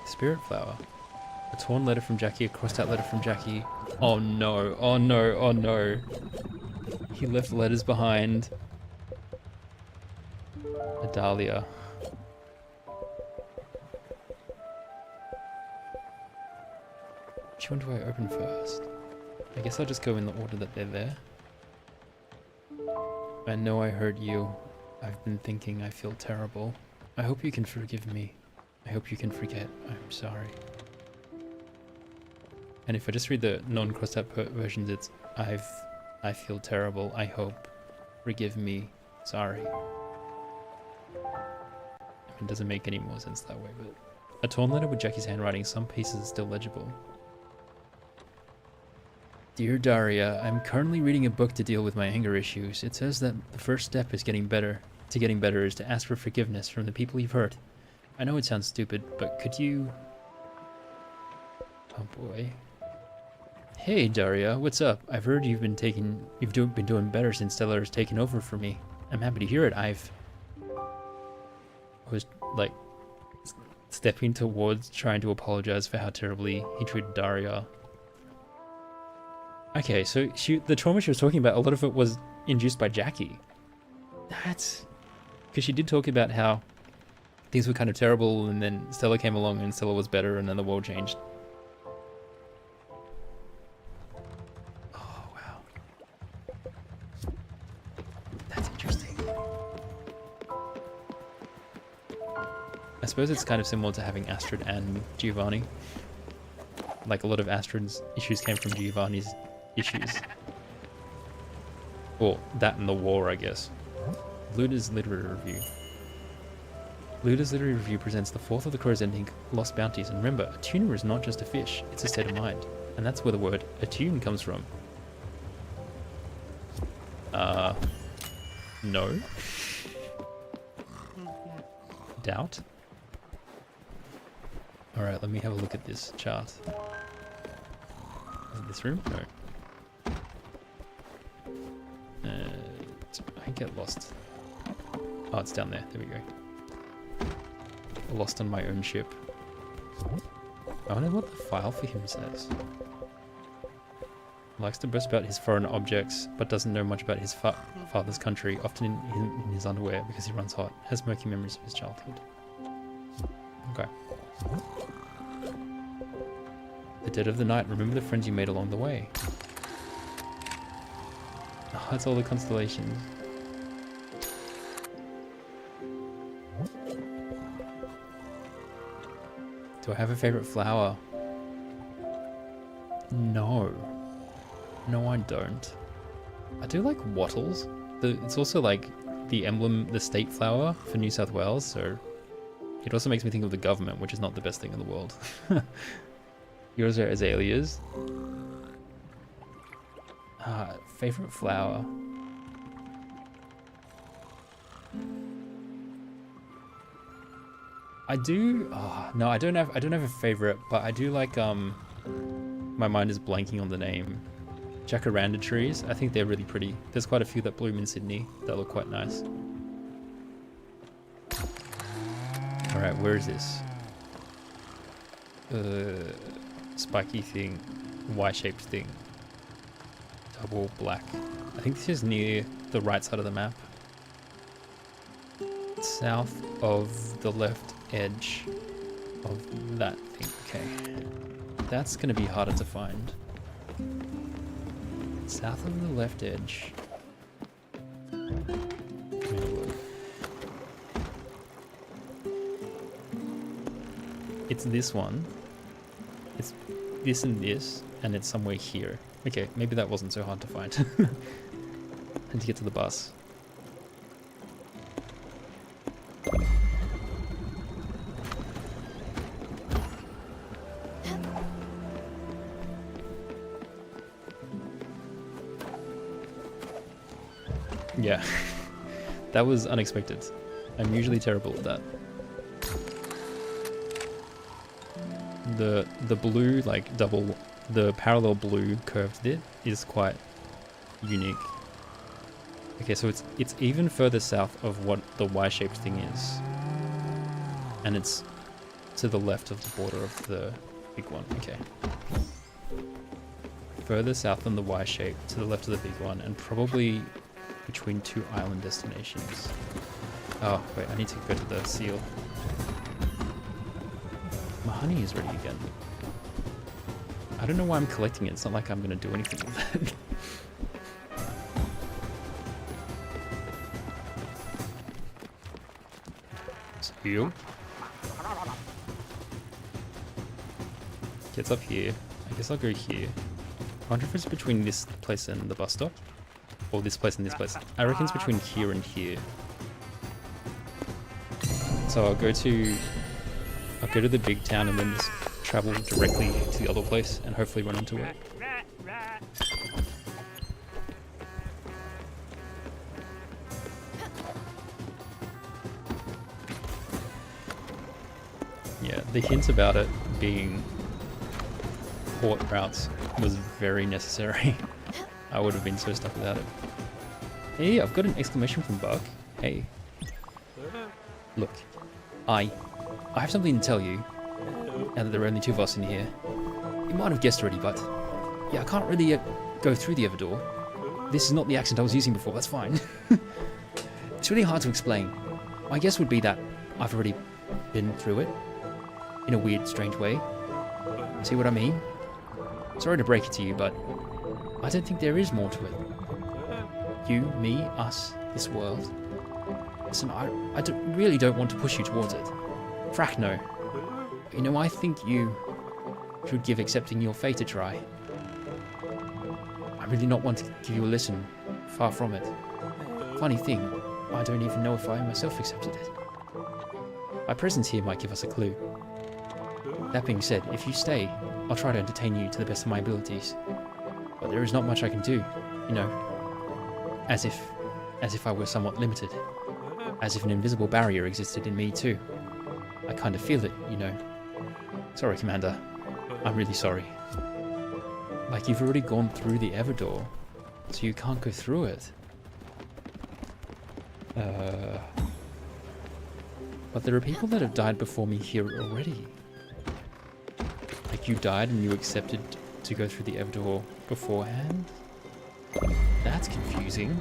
Spirit flower. A torn letter from Jackie, a crossed out letter from Jackie. Oh no, oh no, oh no. He left letters behind. A dahlia. Which one do I open first? I guess I'll just go in the order that they're there. I know I hurt you. I've been thinking I feel terrible. I hope you can forgive me. I hope you can forget. I'm sorry. And if I just read the non-crossed out versions, it's I feel terrible. I hope. Forgive me. Sorry. I mean, it doesn't make any more sense that way, but... A torn letter with Jackie's handwriting. Some pieces are still legible. Dear Daria, I'm currently reading a book to deal with my anger issues. It says that the first step is getting better is to ask for forgiveness from the people you've hurt. I know it sounds stupid, but could you... Oh boy. Hey Daria, what's up? I've heard you've been doing better since Stellar has taken over for me. I'm happy to hear it. I was like stepping towards trying to apologize for how terribly he treated Daria. Okay, so the trauma she was talking about, a lot of it was induced by Jackie. That's because she did talk about how things were kind of terrible, and then Stella came along, and Stella was better, and then the world changed. Oh wow, that's interesting. I suppose it's kind of similar to having Astrid and Giovanni. Like a lot of Astrid's issues came from Giovanni's issues. Or that and the war, I guess. Luda's Literary Review. Luda's Literary Review presents the fourth of the Crow's Ending Lost Bounties. And remember, a tuna is not just a fish, it's a state of mind. And that's where the word attune comes from. No. Doubt. Alright, let me have a look at this chart. Is it this room? No. I get lost. Oh, it's down there. There we go. Lost on my own ship. I wonder what the file for him says. Likes to boast about his foreign objects, but doesn't know much about his father's country, often in his underwear because he runs hot. Has murky memories of his childhood. Okay. The dead of the night. Remember the friends you made along the way. Oh, that's all the constellations. Do I have a favorite flower? No. No, I don't. I do like wattles. It's also like the emblem, the state flower for New South Wales, so it also makes me think of the government, which is not the best thing in the world. Yours are azaleas. Favorite flower? I do. Oh, no, I don't have a favorite, but I do like. My mind is blanking on the name. Jacaranda trees. I think they're really pretty. There's quite a few that bloom in Sydney that look quite nice. All right, where is this? Spiky thing, Y-shaped thing. Double black. I think this is near the right side of the map. South of the left edge of that thing. Okay. That's going to be harder to find. South of the left edge. It's this one. It's this and it's somewhere here. Okay, maybe that wasn't so hard to find. And to get to the bus. Yeah, that was unexpected. I'm usually terrible at that. The blue, like the parallel blue curved bit is quite unique. Okay, so it's even further south of what the Y-shaped thing is, and it's to the left of the border of the big one. Okay, further south than the Y-shape, to the left of the big one, and probably between two island destinations. Oh wait, I need to go to the seal. My honey is ready again. I don't know why I'm collecting it. It's not like I'm going to do anything with it. Seal. Gets up here. I guess I'll go here. I wonder if it's between this place and the bus stop. Or this place and this place. I reckon it's between here and here. So I'll go to the big town and then just travel directly to the other place and hopefully run into it. Yeah, the hint about it being port routes was very necessary. I would have been so stuck without it. Hey, I've got an exclamation from Buck. Hey. Look, I have something to tell you. Now that there are only two of us in here. You might have guessed already, but Yeah, I can't really go through the other door. This is not the accent I was using before, that's fine. It's really hard to explain. My guess would be that I've already been through it. In a weird, strange way. See what I mean? Sorry to break it to you, but I don't think there is more to it. You, me, us, this world. Listen, I really don't want to push you towards it. Frack no. You know, I think you should give accepting your fate a try. I really not want to give you a listen. Far from it. Funny thing, I don't even know if I myself accepted it. My presence here might give us a clue. That being said, if you stay, I'll try to entertain you to the best of my abilities. But there is not much I can do, you know. As if I were somewhat limited. As if an invisible barrier existed in me too. I kind of feel it, you know. Sorry, Commander. I'm really sorry. Like, you've already gone through the Everdor, so you can't go through it. But there are people that have died before me here already. Like, you died and you accepted to go through the Everdor beforehand? That's confusing.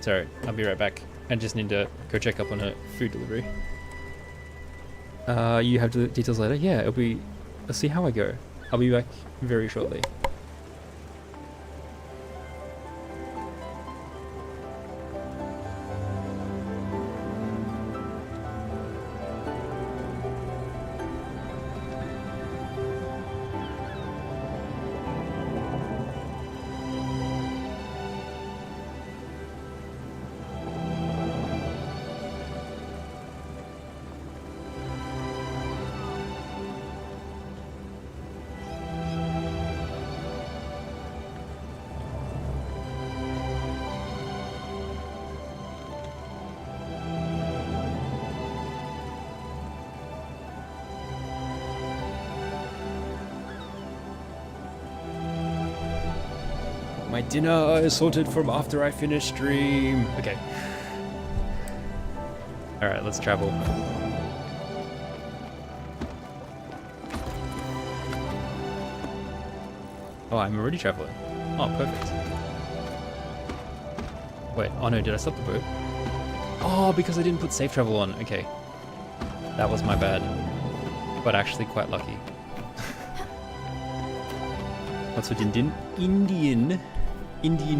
Sorry, I'll be right back. I just need to go check up on a food delivery. You have the details later? Yeah, it'll be... Let's see how I go. I'll be back very shortly. My dinner is sorted from after I finish stream. Okay. Alright, let's travel. Oh, I'm already traveling. Oh, perfect. Wait, oh no, did I stop the boat? Oh, because I didn't put safe travel on. Okay. That was my bad. But actually quite lucky. What's with Indian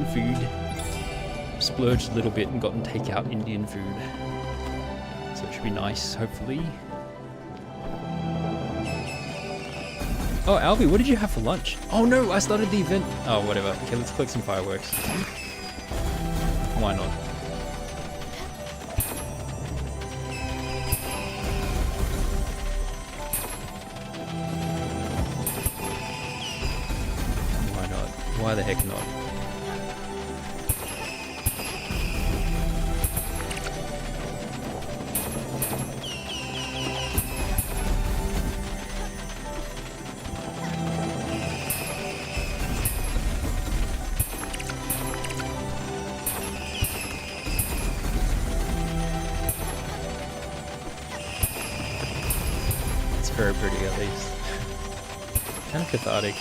food. Splurged a little bit and gotten takeout Indian food. So it should be nice, hopefully. Oh, Albie, what did you have for lunch? Oh no, I started the event. Oh, whatever. Okay, let's collect some fireworks. Why not? Why not? Why the heck not? Very pretty, at least. Kind of cathartic.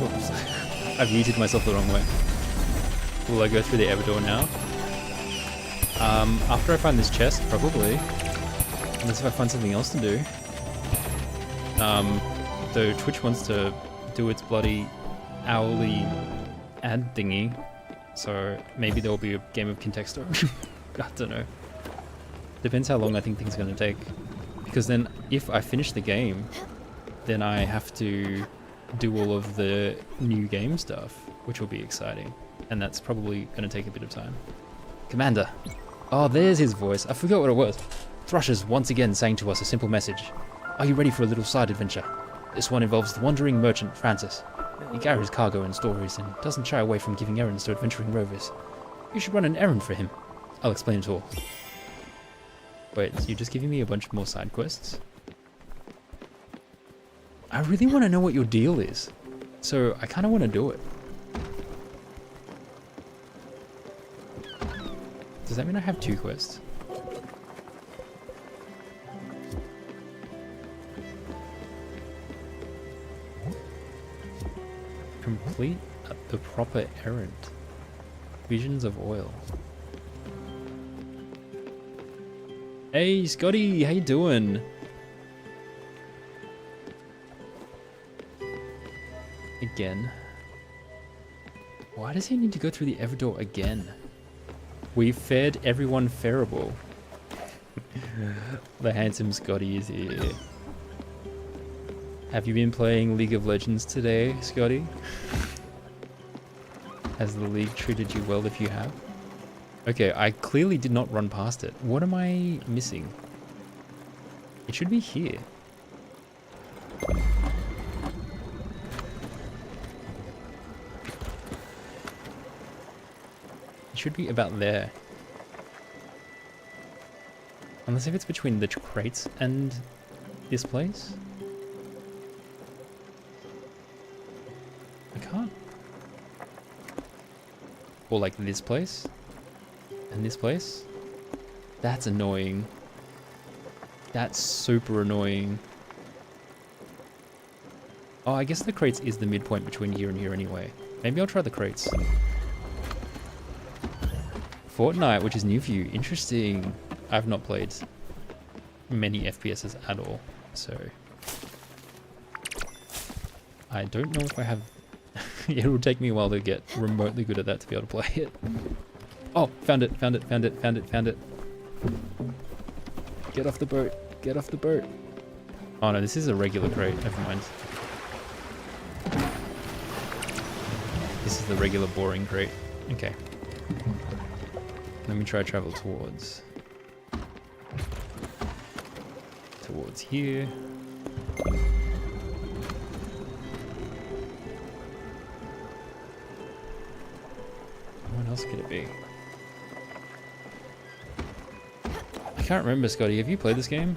Oops. I've muted myself the wrong way. Will I go through the Everdor now? After I find this chest, probably. Unless if I find something else to do. Though Twitch wants to do its bloody hourly ad thingy, so maybe there will be a game of Contexto. I don't know. Depends how long I think things are going to take. Because then, if I finish the game, then I have to do all of the new game stuff, which will be exciting. And that's probably going to take a bit of time. Commander! Oh, there's his voice. I forgot what it was. Thrusher's once again saying to us a simple message. Are you ready for a little side adventure? This one involves the wandering merchant Francis. He carries cargo and stories and doesn't shy away from giving errands to adventuring rovers. You should run an errand for him. I'll explain it all. Wait, so you're just giving me a bunch more side quests? I really want to know what your deal is. So I kind of want to do it. Does that mean I have 2 quests? Complete the proper errand. Visions of oil. Hey Scotty, how you doing? Again. Why does he need to go through the Everdor again? We fed everyone fairable. The handsome Scotty is here. Have you been playing League of Legends today, Scotty? Has the league treated you well if you have? Okay, I clearly did not run past it. What am I missing? It should be here. It should be about there. Unless if it's between the crates and this place? I can't. Or like this place? And this place? That's annoying. That's super annoying. Oh, I guess the crates is the midpoint between here and here anyway. Maybe I'll try the crates. Fortnite, which is new for you. Interesting. I've not played many FPSs at all, so I don't know if I have... It will take me a while to get remotely good at that to be able to play it. Oh, found it, found it, found it, found it, found it. Get off the boat, get off the boat. Oh no, this is a regular crate, never mind. This is the regular boring crate. Okay. Let me try travel towards here. What else could it be? I can't remember, Scotty. Have you played this game?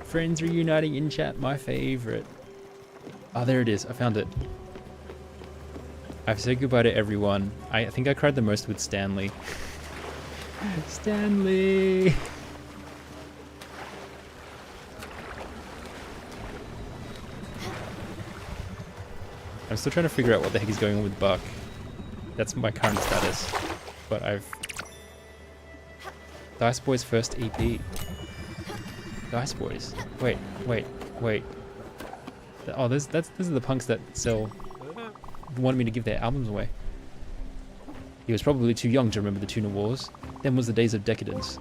Friends reuniting in chat, my favorite. Oh, there it is. I found it. I've said goodbye to everyone. I think I cried the most with Stanley. Stanley! I'm still trying to figure out what the heck is going on with Buck. That's my current status. But I've... Dice Boy's first EP. Dice Boys. Wait. Oh, those are the punks that wanted me to give their albums away. He was probably too young to remember the tuna wars. Then was the days of decadence.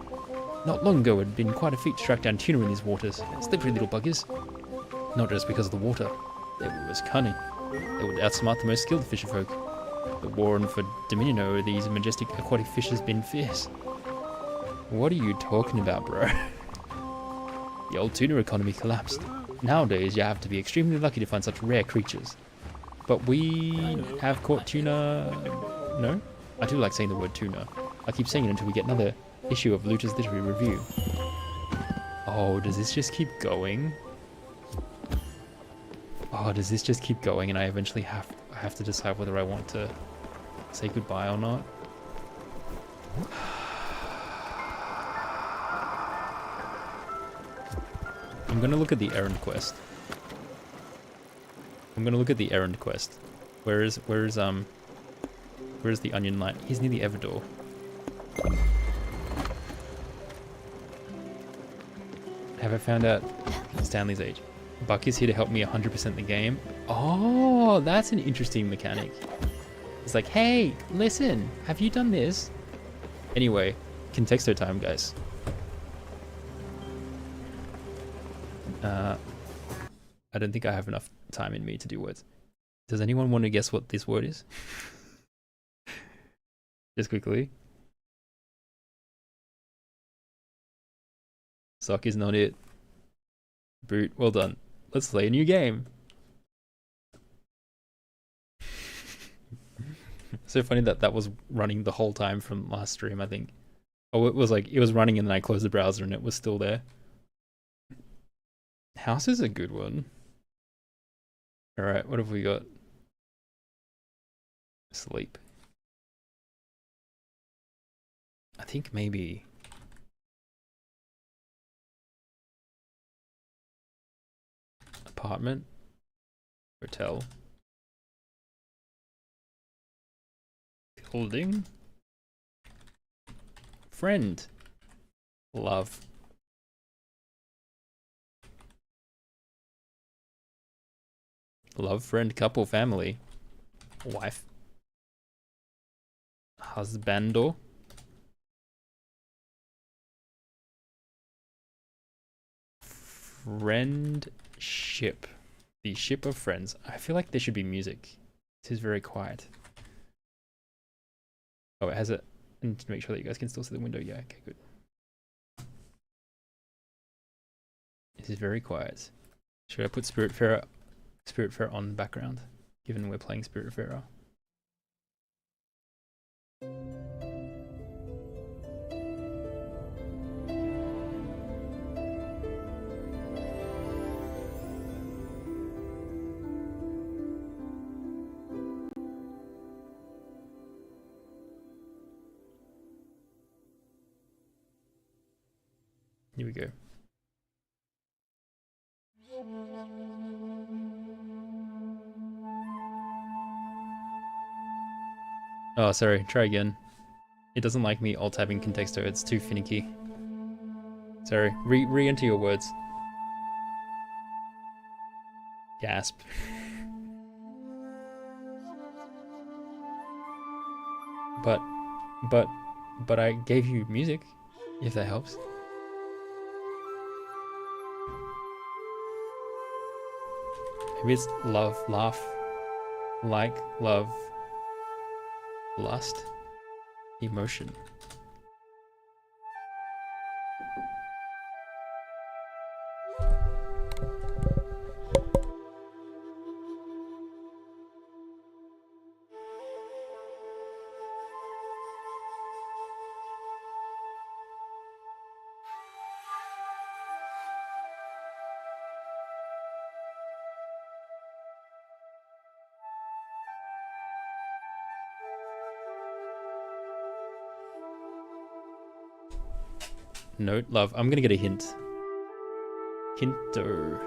Not long ago it had been quite a feat to track down tuna in these waters. Slippery little buggers. Not just because of the water. They were as cunning. They would outsmart the most skilled fisherfolk. The war on for dominion over these majestic aquatic fish has been fierce. What are you talking about, bro? The old tuna economy collapsed. Nowadays, you have to be extremely lucky to find such rare creatures. But we have caught tuna... No? I do like saying the word tuna. I keep saying it until we get another issue of Looter's Literary Review. Oh, does this just keep going? Oh, does this just keep going and I eventually have to decide whether I want to say goodbye or not? I'm gonna look at the errand quest. Where is the onion light? He's near the Everdor. Have I found out Stanley's age? Buck is here to help me 100% the game. Oh, that's an interesting mechanic. It's like, hey, listen, have you done this? Anyway, contexto time, guys. I don't think I have enough time in me to do words. Does anyone want to guess what this word is? Just quickly. Suck is not it. Boot, well done. Let's play a new game. So funny that that was running the whole time from last stream, I think. Oh, it was like, it was running and then I closed the browser and it was still there. House is a good one. Alright, what have we got? Sleep. I think maybe... Apartment? Hotel? Building? Friend? Love? Love, friend, couple, family? Wife? Husbando? Friendship. The ship of friends. I feel like there should be music. This is very quiet. Oh, it has it. I need to make sure that you guys can still see the window. Yeah, okay, good. This is very quiet. Should I put Spiritfarer on background, given we're playing Spiritfarer? Here we go. Oh, sorry. Try again. It doesn't like me alt-tabbing Contexto. It's too finicky. Sorry. Re-enter your words. Gasp. But I gave you music, if that helps. Maybe it's love, laugh, like, love, lust, emotion. Note, love. I'm gonna get a hint. Hinto.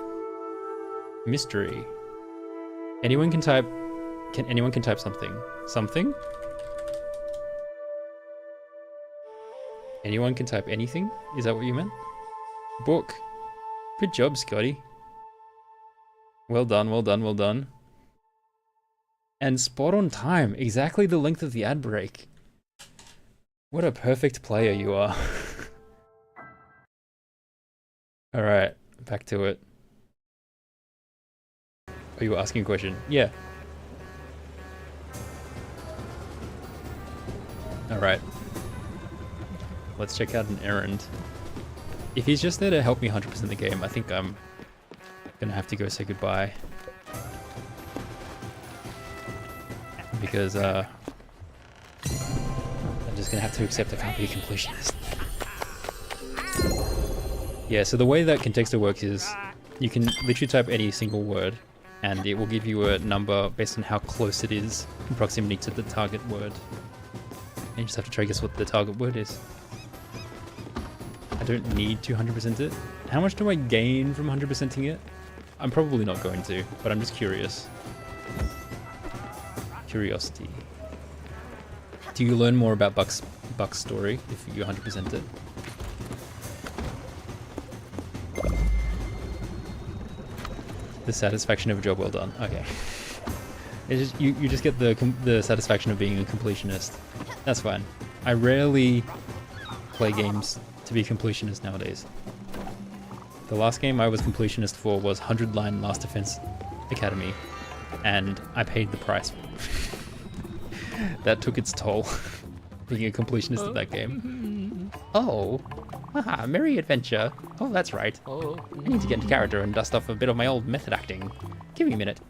Mystery. Anyone can type. Anyone can type something? Something? Anyone can type anything? Is that what you meant? Book. Good job, Scotty. Well done, well done, well done. And spot on time. Exactly the length of the ad break. What a perfect player you are. Alright, back to it. Are you asking a question? Yeah. Alright. Let's check out an errand. If he's just there to help me 100% the game, I think I'm gonna have to go say goodbye. Because, I'm just gonna have to accept I can't be a completionist. Yeah, so the way that Contexto works is you can literally type any single word and it will give you a number based on how close it is in proximity to the target word. And you just have to try to guess what the target word is. I don't need to 100% it. How much do I gain from 100%ing it? I'm probably not going to, but I'm just curious. Curiosity. Do you learn more about Buck's story if you 100% it? The satisfaction of a job well done. Okay. It's just, you just get the satisfaction of being a completionist. That's fine. I rarely play games to be a completionist nowadays. The last game I was completionist for was 100 Line Last Defense Academy, and I paid the price. That took its toll, being a completionist of that game. Oh, Haha, merry adventure. Oh, that's right. I need to get into character and dust off a bit of my old method acting. Give me a minute.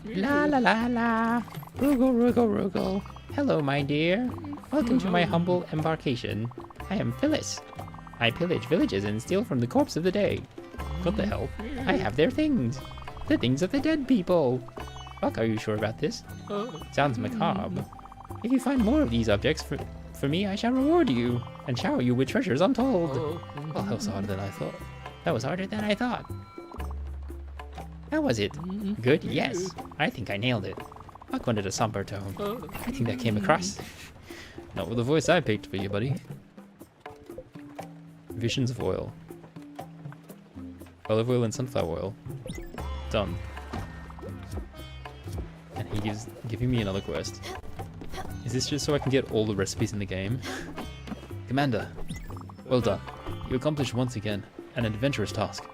La la la la. Roogle, roogle, roogle. Hello, my dear. Welcome to my humble embarkation. I am Phyllis. I pillage villages and steal from the corpse of the day. What the hell? I have their things. The things of the dead people. Fuck, are you sure about this? Sounds macabre. If you find more of these objects for me, I shall reward you and shower you with treasures untold. Well, that was harder than I thought. That was harder than I thought. How was it? Good? Yes. I think I nailed it. Fuck wanted a somber tone. I think that came across. Not with the voice I picked for you, buddy. Visions of oil. Olive oil and sunflower oil. Done. And he giving me another quest. Is this just so I can get all the recipes in the game? Commander, well done. You accomplished once again an adventurous task.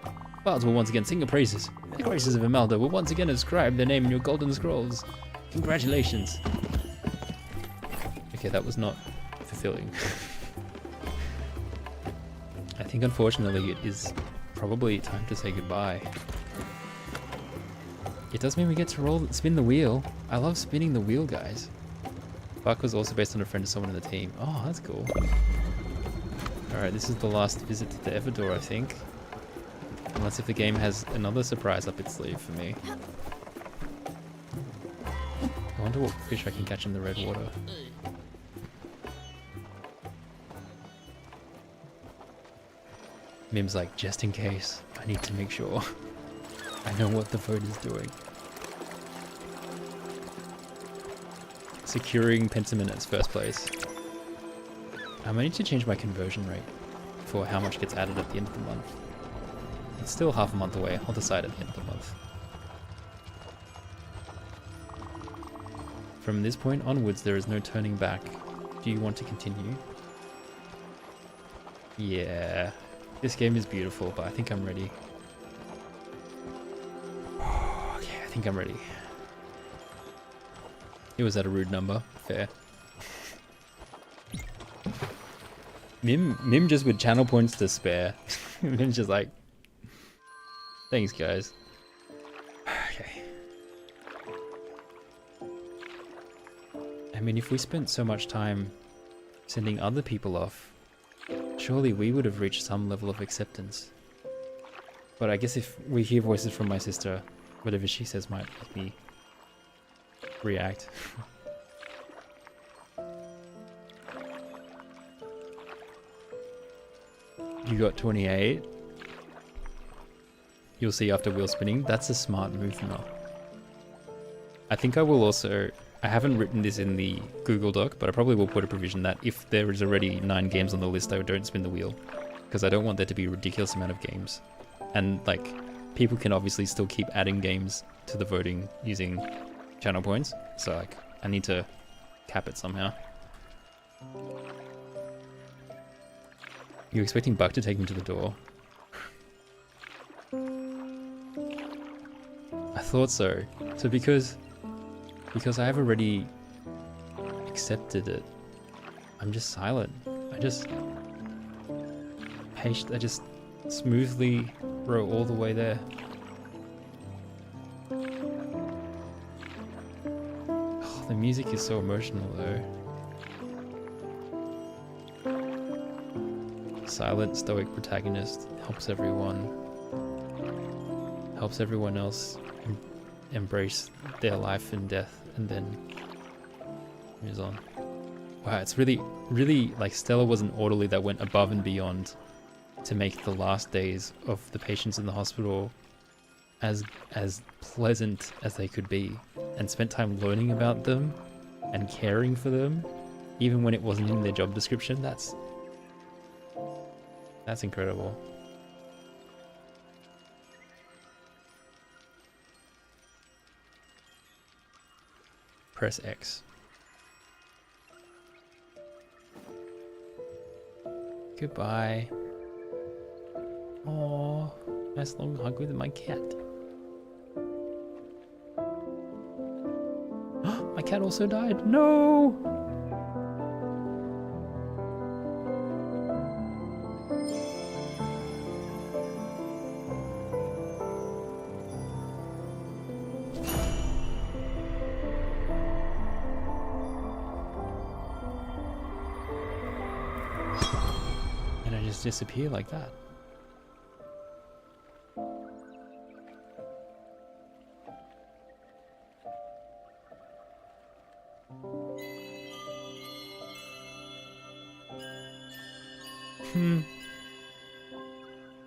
Bards will once again sing your praises. The graces of Imelda will once again inscribe their name in your golden scrolls. Congratulations. Okay, that was not fulfilling. I think unfortunately it is probably time to say goodbye. It does mean we get to spin the wheel. I love spinning the wheel, guys. Buck was also based on a friend of someone in the team. Oh, that's cool. Alright, this is the last visit to the Everdor, I think. Unless if the game has another surprise up its sleeve for me. I wonder what fish I can catch in the red water. Mim's like, just in case, I need to make sure I know what the vote is doing. Securing Pentiment as first place. I need to change my conversion rate for how much gets added at the end of the month. It's still half a month away. I'll decide at the end of the month. From this point onwards, there is no turning back. Do you want to continue? Yeah. This game is beautiful, but I think I'm ready. Okay, I think I'm ready. It was at a rude number. Fair. Mim just with channel points to spare. Mim's just like, thanks, guys. Okay. I mean, if we spent so much time sending other people off, surely we would have reached some level of acceptance. But I guess if we hear voices from my sister, whatever she says might make me react. You got 28. You'll see after wheel spinning. That's a smart move now. I think I will also... I haven't written this in the Google Doc, but I probably will put a provision that if there is already 9 games on the list, I don't spin the wheel. Because I don't want there to be a ridiculous amount of games. And, like, people can obviously still keep adding games to the voting using channel points. So, like, I need to cap it somehow. You're expecting Buck to take him to the door? I thought so. So because I have already accepted it, I'm just silent. I just smoothly row all the way there. Oh, the music is so emotional though. Silent, stoic protagonist helps everyone else embrace their life and death, and then moves on. Wow, it's really, like, Stella was an orderly that went above and beyond to make the last days of the patients in the hospital as pleasant as they could be, and spent time learning about them and caring for them, even when it wasn't in their job description. That's incredible. Press X. Goodbye. Oh, nice long hug with my cat. My cat also died. No! disappear like that.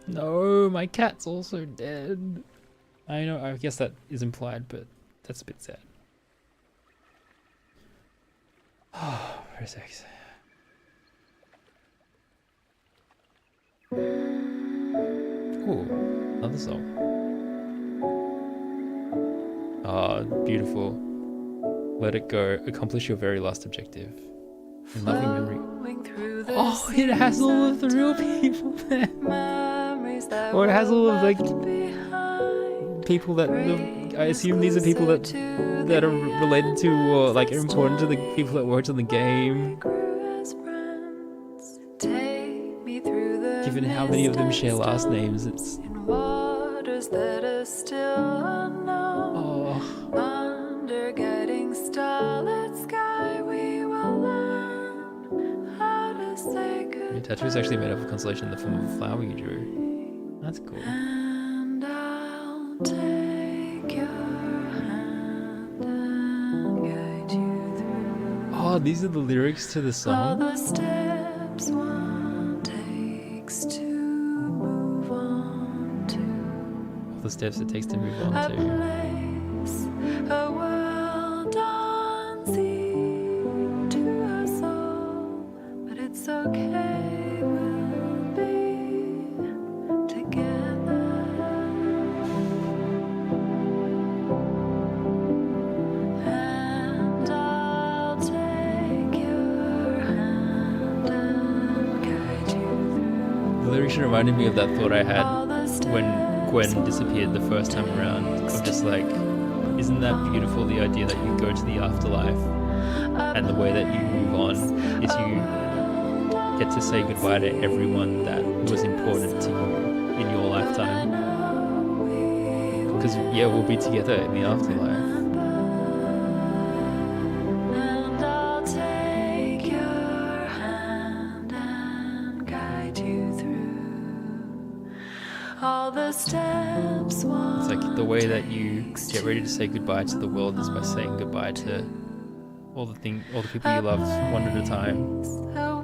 No, my cat's also dead. I know, I guess that is implied, but that's a bit sad. Oh, for a sec. Ooh, another song. Ah, beautiful. Let it go. Accomplish your very last objective. In loving memory. Oh, it has all of the real people there. Or it has all of like people that I assume these are people that are related to or like are important to the people that worked on the game. Given how many of them share last names, it's under getting starlit sky we will learn how to say goodbye. Your tattoo is actually made of a constellation in the form of a flower you drew. That's cool. And I'll take your hand and guide you through. Oh, these are the lyrics to the song. All the steps one takes to move on to. All the steps it takes to move on to. A world unseen to us all, but it's okay, we'll be together. And I'll take your hand and guide you through. The lyrics reminded me of that thought I had when Gwen disappeared the first time around. Of just like, isn't that beautiful, the idea that you go to the afterlife and the way that you move on is you get to say goodbye to everyone that was important to you in your lifetime. Because, yeah, we'll be together in the afterlife. And I'll take your hand and guide you through all the steps. It's like the way that you get ready to say goodbye to the world is by saying goodbye to all the people you loved one at a time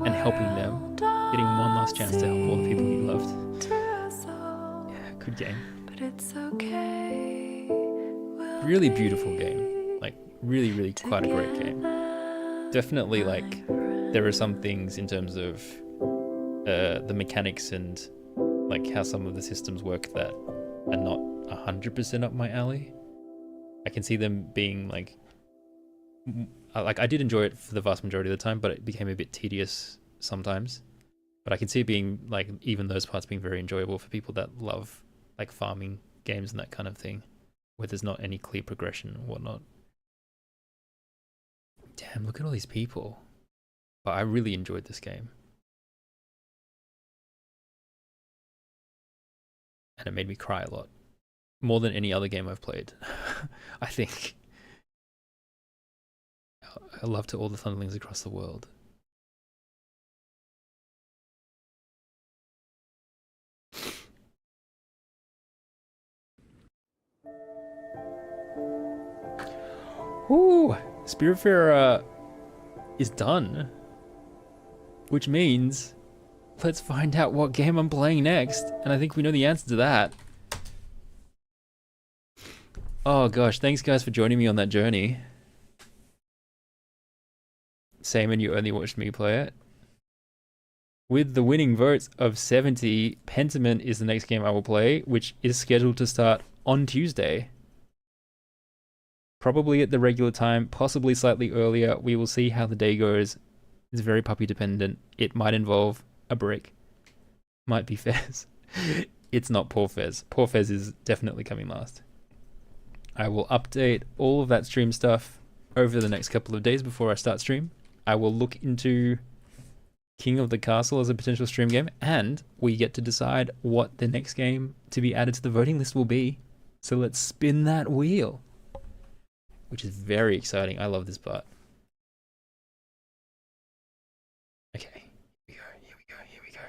and helping them, getting one last chance to help all the people you loved. Yeah, good game. But it's okay. Really beautiful game. Like really, really quite a great game. Definitely like there are some things in terms of the mechanics and like how some of the systems work that are not 100% up my alley. I can see them being like I did enjoy it for the vast majority of the time, but it became a bit tedious sometimes. But I can see it being like even those parts being very enjoyable for people that love like farming games and that kind of thing, where there's not any clear progression or whatnot. Damn, look at all these people. But I really enjoyed this game. And it made me cry a lot. More than any other game I've played, I think. I love to all the Thunderlings across the world. Ooh, Spiritfarer is done. Which means, let's find out what game I'm playing next. And I think we know the answer to that. Oh gosh, thanks guys for joining me on that journey. Same, and you only watched me play it. With the winning votes of 70, Pentiment is the next game I will play, which is scheduled to start on Tuesday. Probably at the regular time, possibly slightly earlier. We will see how the day goes. It's very puppy dependent. It might involve a brick. Might be Fez. It's not Poor Fez. Poor Fez is definitely coming last. I will update all of that stream stuff over the next couple of days before I start stream. I will look into King of the Castle as a potential stream game, and we get to decide what the next game to be added to the voting list will be. So let's spin that wheel, which is very exciting. I love this part. Okay, here we go.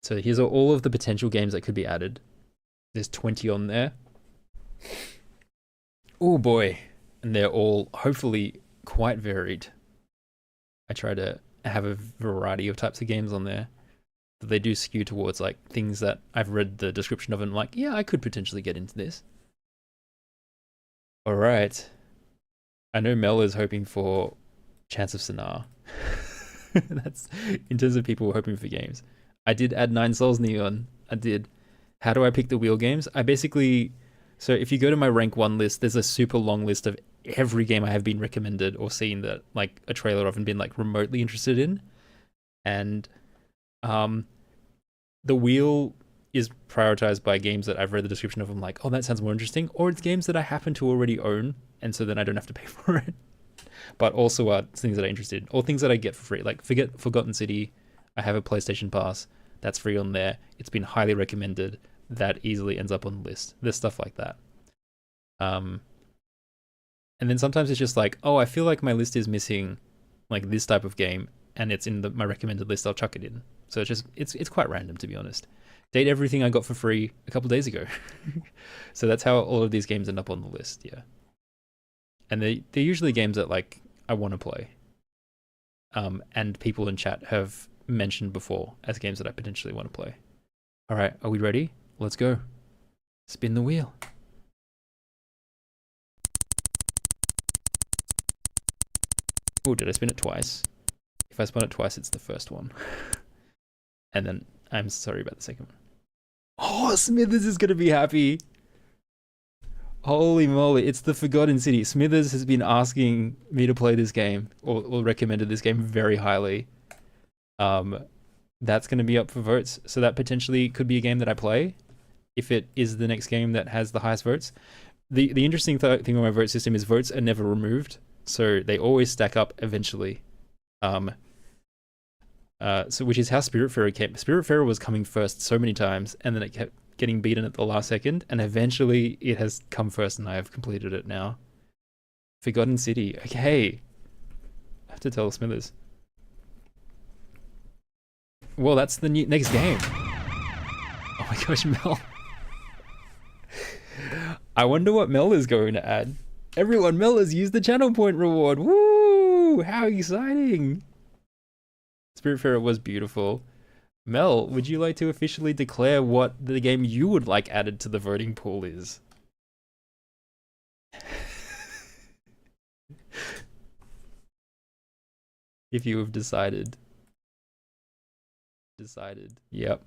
So here's all of the potential games that could be added. There's 20 on there. Oh boy. And they're all hopefully quite varied. I try to have a variety of types of games on there. But they do skew towards like things that I've read the description of and I'm like, yeah, I could potentially get into this. All right. I know Mel is hoping for Chance of Sonar. That's in terms of people hoping for games. I did add 9 Souls Neon. I did. How do I pick the wheel games? I basically... So if you go to my rank 1 list, there's a super long list of every game I have been recommended or seen that like a trailer of and been like remotely interested in. And the wheel is prioritized by games that I've read the description of. I'm like, oh, that sounds more interesting. Or it's games that I happen to already own, and so then I don't have to pay for it. But also are things that I'm interested in, or things that I get for free. Like Forgotten City, I have a PlayStation Pass. That's free on there. It's been highly recommended. That easily ends up on the list. There's stuff like that. And then sometimes it's just like, oh, I feel like my list is missing like this type of game, and it's in my recommended list. I'll chuck it in. So it's quite random, to be honest. Date Everything I got for free a couple days ago. So that's how all of these games end up on the list. Yeah. And they're usually games that like I want to play. And people in chat have mentioned before as games that I potentially want to play. All right, are we ready? Let's go. Spin the wheel. Oh, did I spin it twice? If I spun it twice, it's the first one. And then I'm sorry about the second one. Oh, Smithers is going to be happy. Holy moly, it's the Forgotten City. Smithers has been asking me to play this game, or recommended this game very highly. That's going to be up for votes, so that potentially could be a game that I play, if it is the next game that has the highest votes. The interesting thing with my vote system is votes are never removed, so they always stack up eventually. So which is how Spiritfarer came. Spiritfarer was coming first so many times, and then it kept getting beaten at the last second, and eventually it has come first, and I have completed it now. Forgotten City. Okay. I have to tell Smithers. Well, that's the next game. Oh my gosh, Mel. I wonder what Mel is going to add. Everyone, Mel has used the channel point reward. Woo! How exciting! Spiritfarer was beautiful. Mel, would you like to officially declare what the game you would like added to the voting pool is? If you have decided. Yep.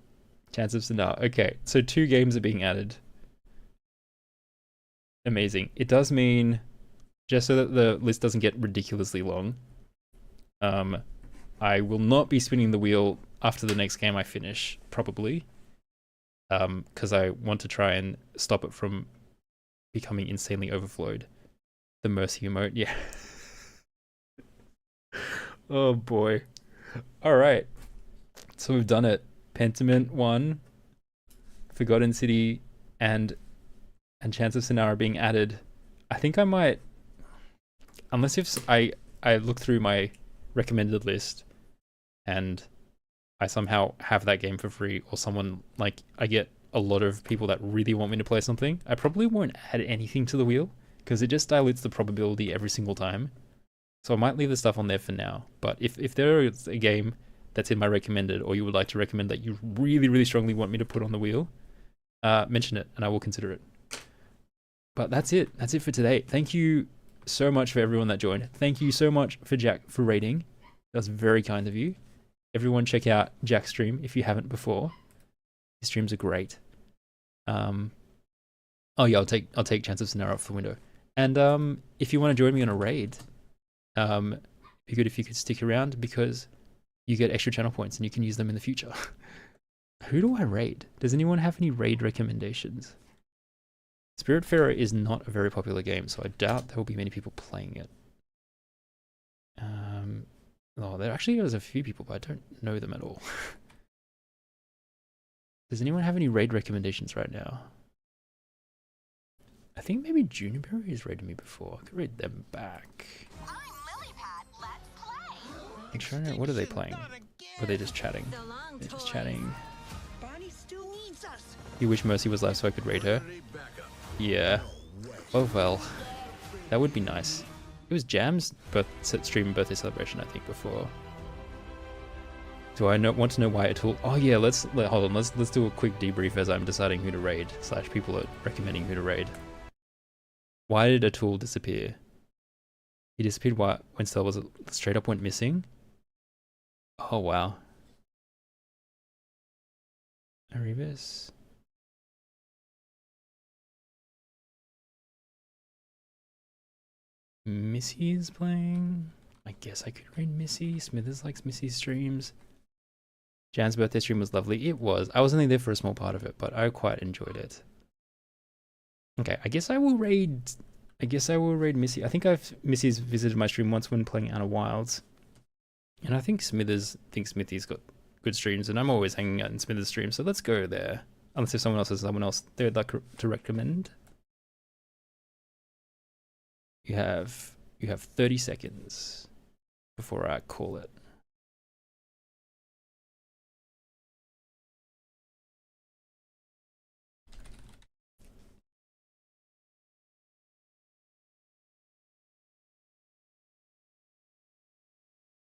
Chance of Sonar. Okay, so 2 games are being added. Amazing. It does mean, just so that the list doesn't get ridiculously long, I will not be spinning the wheel after the next game I finish, probably. Because I want to try and stop it from becoming insanely overflowed. The Mercy emote, yeah. Oh boy. Alright. So we've done it. Pentiment 1, Forgotten City, and Chance of Sonar are being added. I think I might, unless if I look through my recommended list and I somehow have that game for free, or someone, like, I get a lot of people that really want me to play something, I probably won't add anything to the wheel, because it just dilutes the probability every single time. So I might leave the stuff on there for now. But if there is a game that's in my recommended, or you would like to recommend that you really, really strongly want me to put on the wheel, mention it and I will consider it. But that's it. That's it for today. Thank you so much for everyone that joined. Thank you so much for Jack for rating. That was very kind of you. Everyone check out Jack's stream if you haven't before. His streams are great. Oh yeah, I'll take Chance of Sonar off the window. And if you want to join me on a raid, it'd be good if you could stick around, because you get extra channel points and you can use them in the future. Who do I raid? Does anyone have any raid recommendations? Spiritfarer is not a very popular game, so I doubt there will be many people playing it. Oh, there actually is a few people, but I don't know them at all. Does anyone have any raid recommendations right now? I think maybe Juniperry has raided me before. I could raid them back. What are they playing? Or are they just chatting? They're just chatting. You wish Mercy was live so I could raid her? Yeah. Oh well. That would be nice. It was Jam's stream birthday celebration, I think, before. Do I want to know why Atul? Oh yeah, hold on. Let's do a quick debrief as I'm deciding who to raid. / people are recommending who to raid. Why did Atul disappear? He disappeared when Stella was straight up went missing. Oh wow. Erebus. Missy is playing. I guess I could raid Missy. Smithers likes Missy's streams. Jan's birthday stream was lovely. It was. I was only there for a small part of it, but I quite enjoyed it. Okay, I guess I will raid Missy. I think Missy's visited my stream once when playing Outer Wilds. And I think Smithers thinks Smithy's got good streams, and I'm always hanging out in Smithers' stream, so let's go there. Unless if someone else has someone else they'd like to recommend. You have 30 seconds before I call it.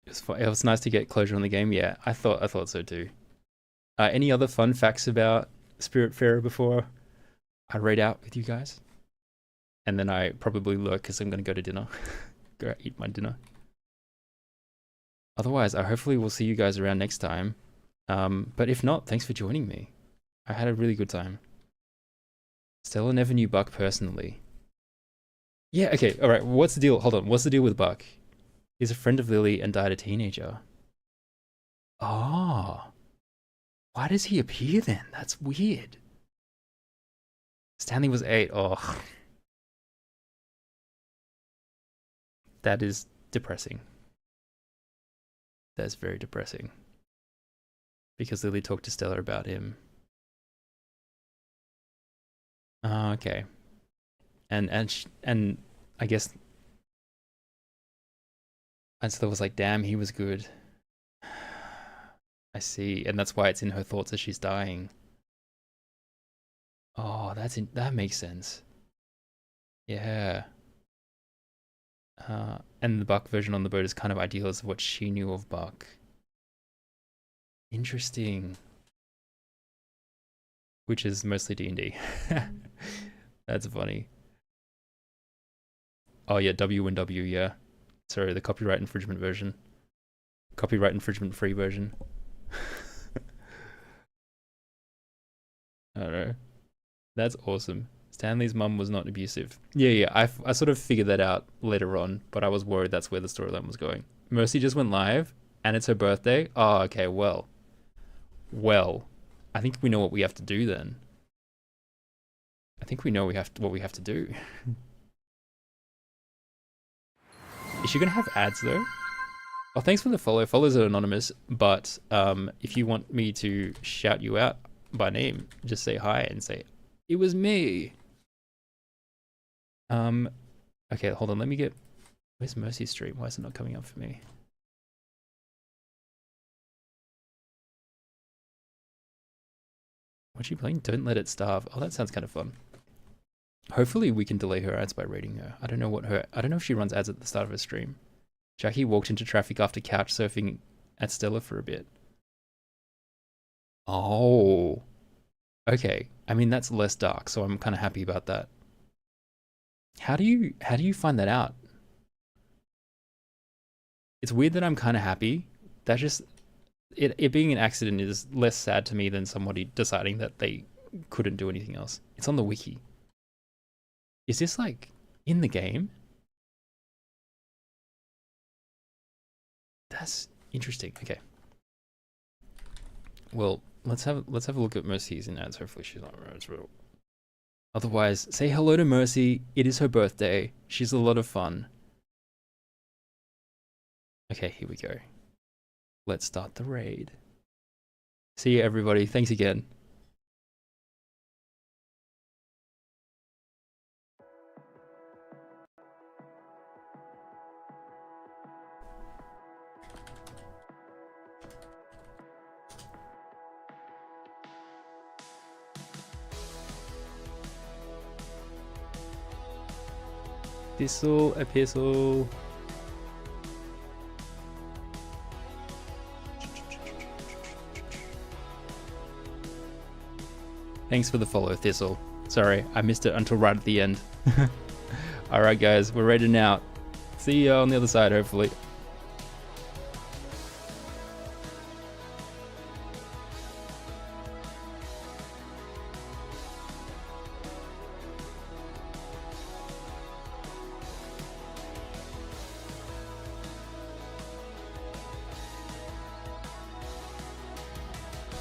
It was nice to get closure on the game. Yeah, I thought so too. Any other fun facts about Spiritfarer before I raid out with you guys? And then I probably lurk because I'm going to go to dinner. Go eat my dinner. Otherwise, I hopefully will see you guys around next time. But if not, thanks for joining me. I had a really good time. Stella never knew Buck personally. Yeah, okay, alright, what's the deal? Hold on, what's the deal with Buck? He's a friend of Lily and died a teenager. Oh. Why does he appear then? That's weird. Stanley was 8. Oh. That is depressing. That's very depressing. Because Lily talked to Stella about him. Oh, okay. And I guess... And Stella was like, damn, he was good. I see. And that's why it's in her thoughts as she's dying. Oh, that makes sense. Yeah. And the Buck version on the boat is kind of ideal as what she knew of Buck. Interesting. Which is mostly D&D. That's funny. Oh yeah, W&W, yeah. Sorry, the copyright infringement version. Copyright infringement free version. I don't know. That's awesome. Stanley's mum was not abusive. Yeah, I sort of figured that out later on, but I was worried that's where the storyline was going. Mercy just went live, and it's her birthday? Oh, okay, well. Well, I think we know what we have to do then. I think we know what we have to do. Is she gonna have ads though? Oh, thanks for the follow. Follows are anonymous, but if you want me to shout you out by name, just say hi and say, it was me. Okay, hold on, let me get... Where's Mercy's stream? Why is it not coming up for me? What's she playing? Don't Let It Starve. Oh, that sounds kind of fun. Hopefully we can delay her ads by rating her. I don't know if she runs ads at the start of her stream. Jackie walked into traffic after couch surfing at Stella for a bit. Oh. Okay. I mean, that's less dark, so I'm kind of happy about that. How do you find that out? It's weird that I'm kind of happy. That just... It being an accident is less sad to me than somebody deciding that they couldn't do anything else. It's on the wiki. Is this like in the game? That's interesting. Okay. Well, let's have a look at Mercy's in ads. Hopefully she's not around. Otherwise, say hello to Mercy. It is her birthday. She's a lot of fun. Okay, here we go. Let's start the raid. See you, everybody. Thanks again. Epistle, epistle. Thanks for the follow, Thistle. Sorry, I missed it until right at the end. Alright guys, we're ready now. See you on the other side, hopefully.